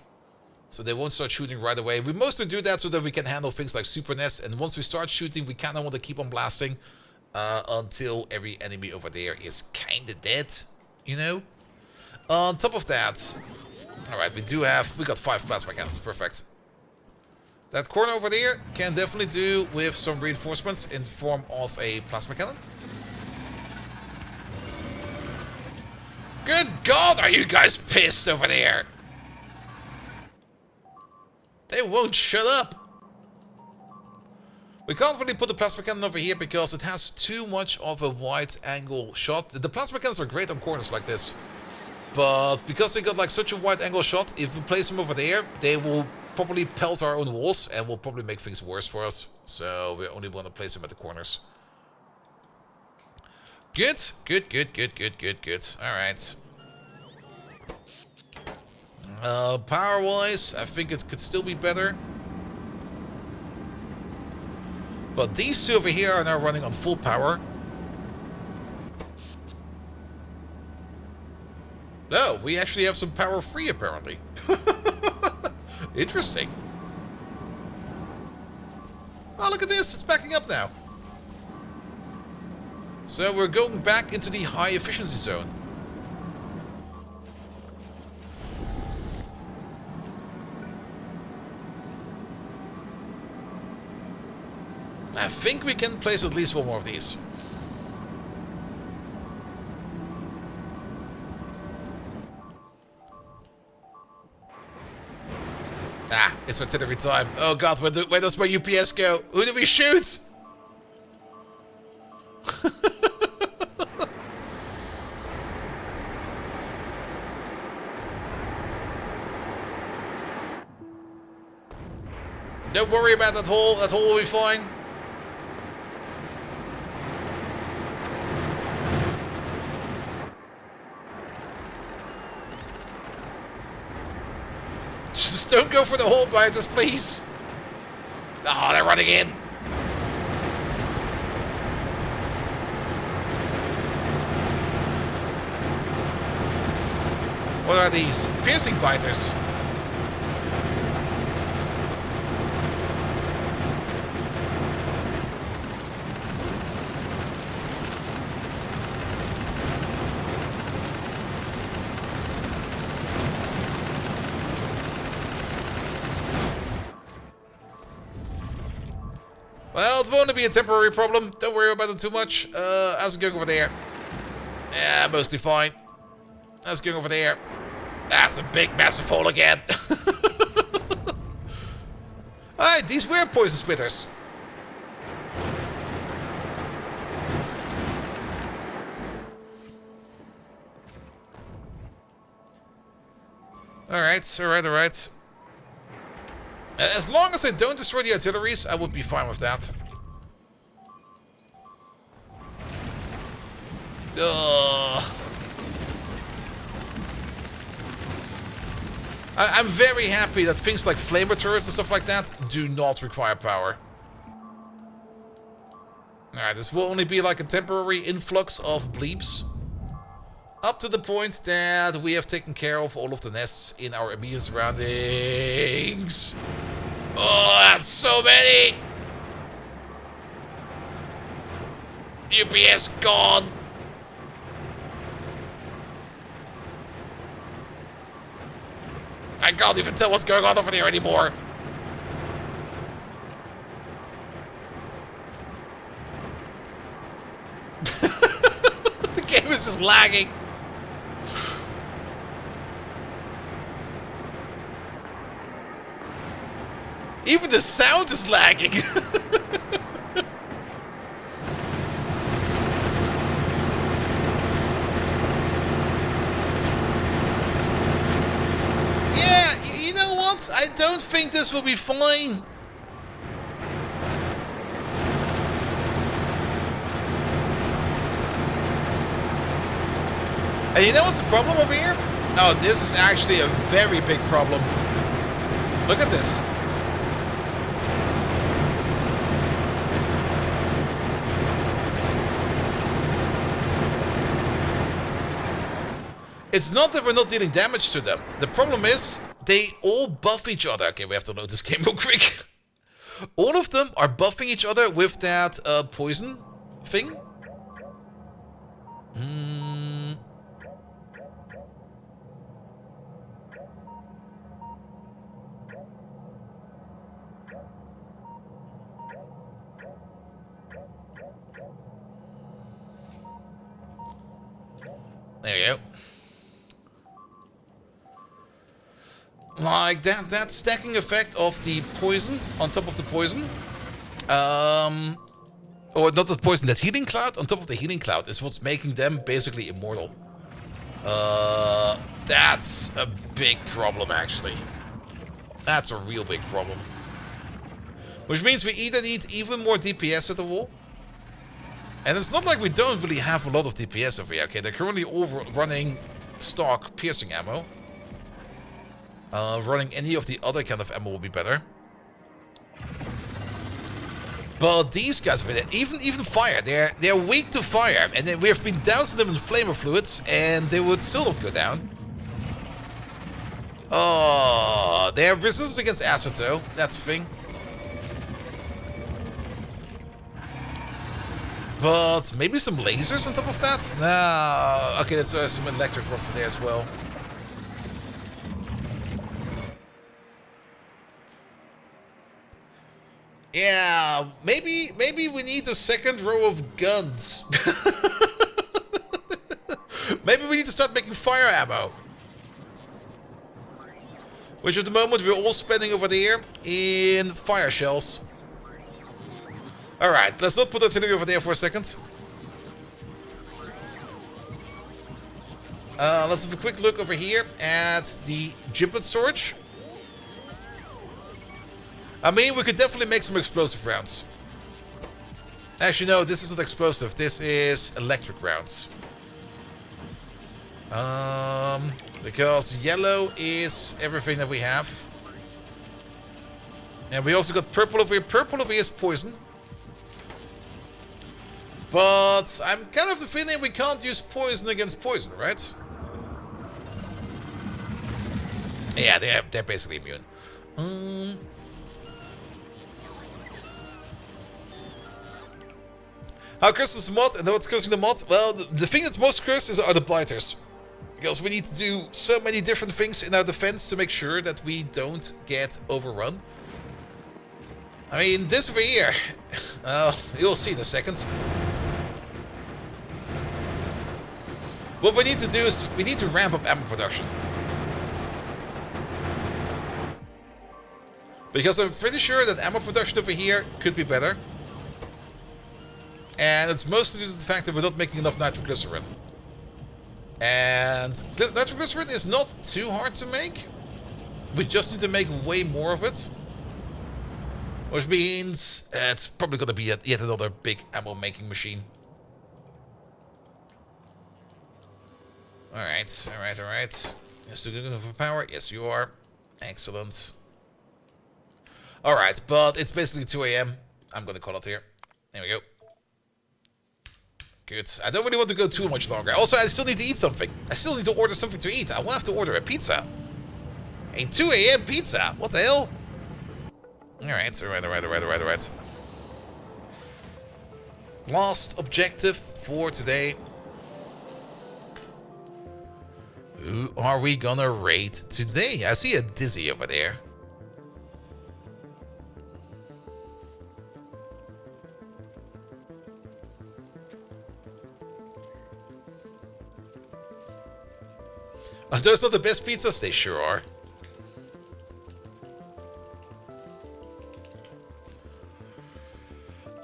So they won't start shooting right away. We mostly do that so that we can handle things like super nests. And once we start shooting, we kind of want to keep on blasting until every enemy over there is kind of dead, you know? On top of that, alright, we got 5 plasma cannons, perfect. That corner over there can definitely do with some reinforcements in the form of a plasma cannon. Good God, are you guys pissed over there? They won't shut up. We can't really put the plasma cannon over here because it has too much of a wide angle shot. The plasma cannons are great on corners like this. But because they got like such a wide angle shot, if we place them over there, they will probably pelt our own walls and will probably make things worse for us. So we only want to place them at the corners. Good, good, good, good, good, good, good. Alright. Power-wise, I think it could still be better. But these two over here are now running on full power. No, we actually have some power free apparently. Interesting. Oh, look at this. It's backing up now. So we're going back into the high efficiency zone. I think we can place at least one more of these. Ah, it's artillery time. Oh god, where does my UPS go? Who do we shoot? Don't worry about that hole. That hole will be fine. Just don't go for the hole, biters, please. Oh, they're running in. What are these? Piercing biters. Well, it won't be a temporary problem. Don't worry about it too much. How's it going over there? Yeah, mostly fine. How's it going over there? That's a big, massive hole again. Alright, these were poison spitters. Alright, alright, alright. As long as I don't destroy the artilleries, I would be fine with that. Ugh. I'm very happy that things like flamer turrets and stuff like that do not require power. Alright, this will only be like a temporary influx of bleeps. Up to the point that we have taken care of all of the nests in our immediate surroundings. Oh, that's so many! UPS gone! I can't even tell what's going on over there anymore. The game is just lagging. Even the sound is lagging. Yeah, you know what? I don't think this will be fine. And you know what's the problem over here? Oh, this is actually a very big problem. Look at this. It's not that we're not dealing damage to them. The problem is, they all buff each other. Okay, we have to load this game real quick. All of them are buffing each other with that poison thing. There you go. Like that stacking effect of the poison on top of the poison Or not that poison, that healing cloud on top of the healing cloud is what's making them basically immortal. That's a big problem, actually. That's a real big problem. Which means we either need even more DPS at the wall. And it's not like we don't really have a lot of DPS over here. Okay, they're currently all running stock piercing ammo. Running any of the other kind of ammo will be better. But these guys, even fire, they're weak to fire. And then we have been dousing them in flamer fluids, and they would still not go down. Oh, they have resistance against acid though. That's the thing. But maybe some lasers on top of that? No. Okay, there's some electric ones in there as well. Yeah, maybe we need a second row of guns. Maybe we need to start making fire ammo. Which at the moment we're all spending over there in fire shells. Alright, let's not put artillery over there for a second. Let's have a quick look over here at the giblet storage. I mean, we could definitely make some explosive rounds. Actually, no, this is not explosive. This is electric rounds. Because yellow is everything that we have. And we also got purple over here. Purple over here is poison. But I'm kind of the feeling we can't use poison against poison, right? Yeah, they're basically immune. How cursed is the mod and what's cursing the mod? Well, the thing that's most cursed are the blighters. Because we need to do so many different things in our defense to make sure that we don't get overrun. I mean, this over here, you'll see in a second. What we need to do is we need to ramp up ammo production. Because I'm pretty sure that ammo production over here could be better. And it's mostly due to the fact that we're not making enough nitroglycerin. And nitroglycerin is not too hard to make. We just need to make way more of it. Which means it's probably going to be yet another big ammo making machine. Alright, alright. You're still good enough for power? Yes, you are. Excellent. Alright, but it's basically 2 AM. I'm going to call it here. There we go. Good. I don't really want to go too much longer. Also, I still need to eat something. I still need to order something to eat. I will have to order a pizza. A 2 AM pizza. What the hell? Alright. Last objective for today. Who are we gonna raid today? I see a Dizzy over there. Are those not the best pizzas? They sure are.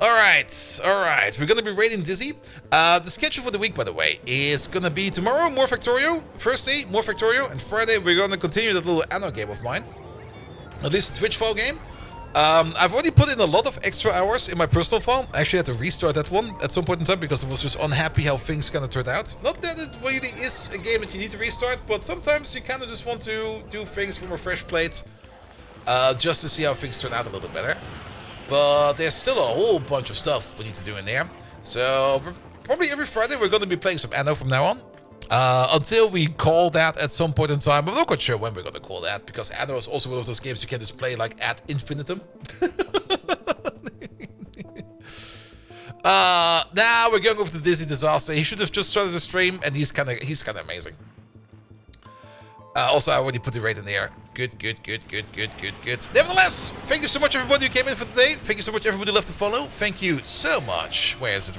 Alright. We're gonna be raiding Dizzy. The schedule for the week, by the way, is gonna be tomorrow, more Factorio. Thursday, more Factorio. And Friday, we're gonna continue that little Anno game of mine. At least a Twitch file game. I've already put in a lot of extra hours in my personal file. I actually had to restart that one at some point in time because I was just unhappy how things kind of turned out. Not that it really is a game that you need to restart, but sometimes you kind of just want to do things from a fresh plate. Just to see how things turn out a little bit better. But there's still a whole bunch of stuff we need to do in there. So probably every Friday we're going to be playing some Anno from now on. Until we call that at some point in time. I'm not quite sure when we're going to call that, because Anno is also one of those games you can just play like ad infinitum. Now we're going over to Dizzy Disaster. He should have just started the stream, and he's kind of amazing. Also, I already put the rate in there. Good. Nevertheless, thank you so much, everybody who came in for today. Thank you so much, everybody who left to follow. Thank you so much. Where is it?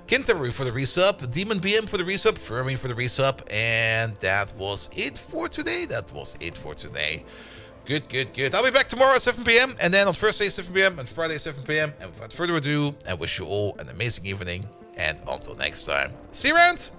Kintaru for the resub, Demon BM for the resub, Fermi for the resub, and that was it for today. Good, good, good. I'll be back tomorrow at 7 p.m. and then on Thursday 7 p.m. and Friday 7 p.m. And without further ado, I wish you all an amazing evening. And until next time, see you around!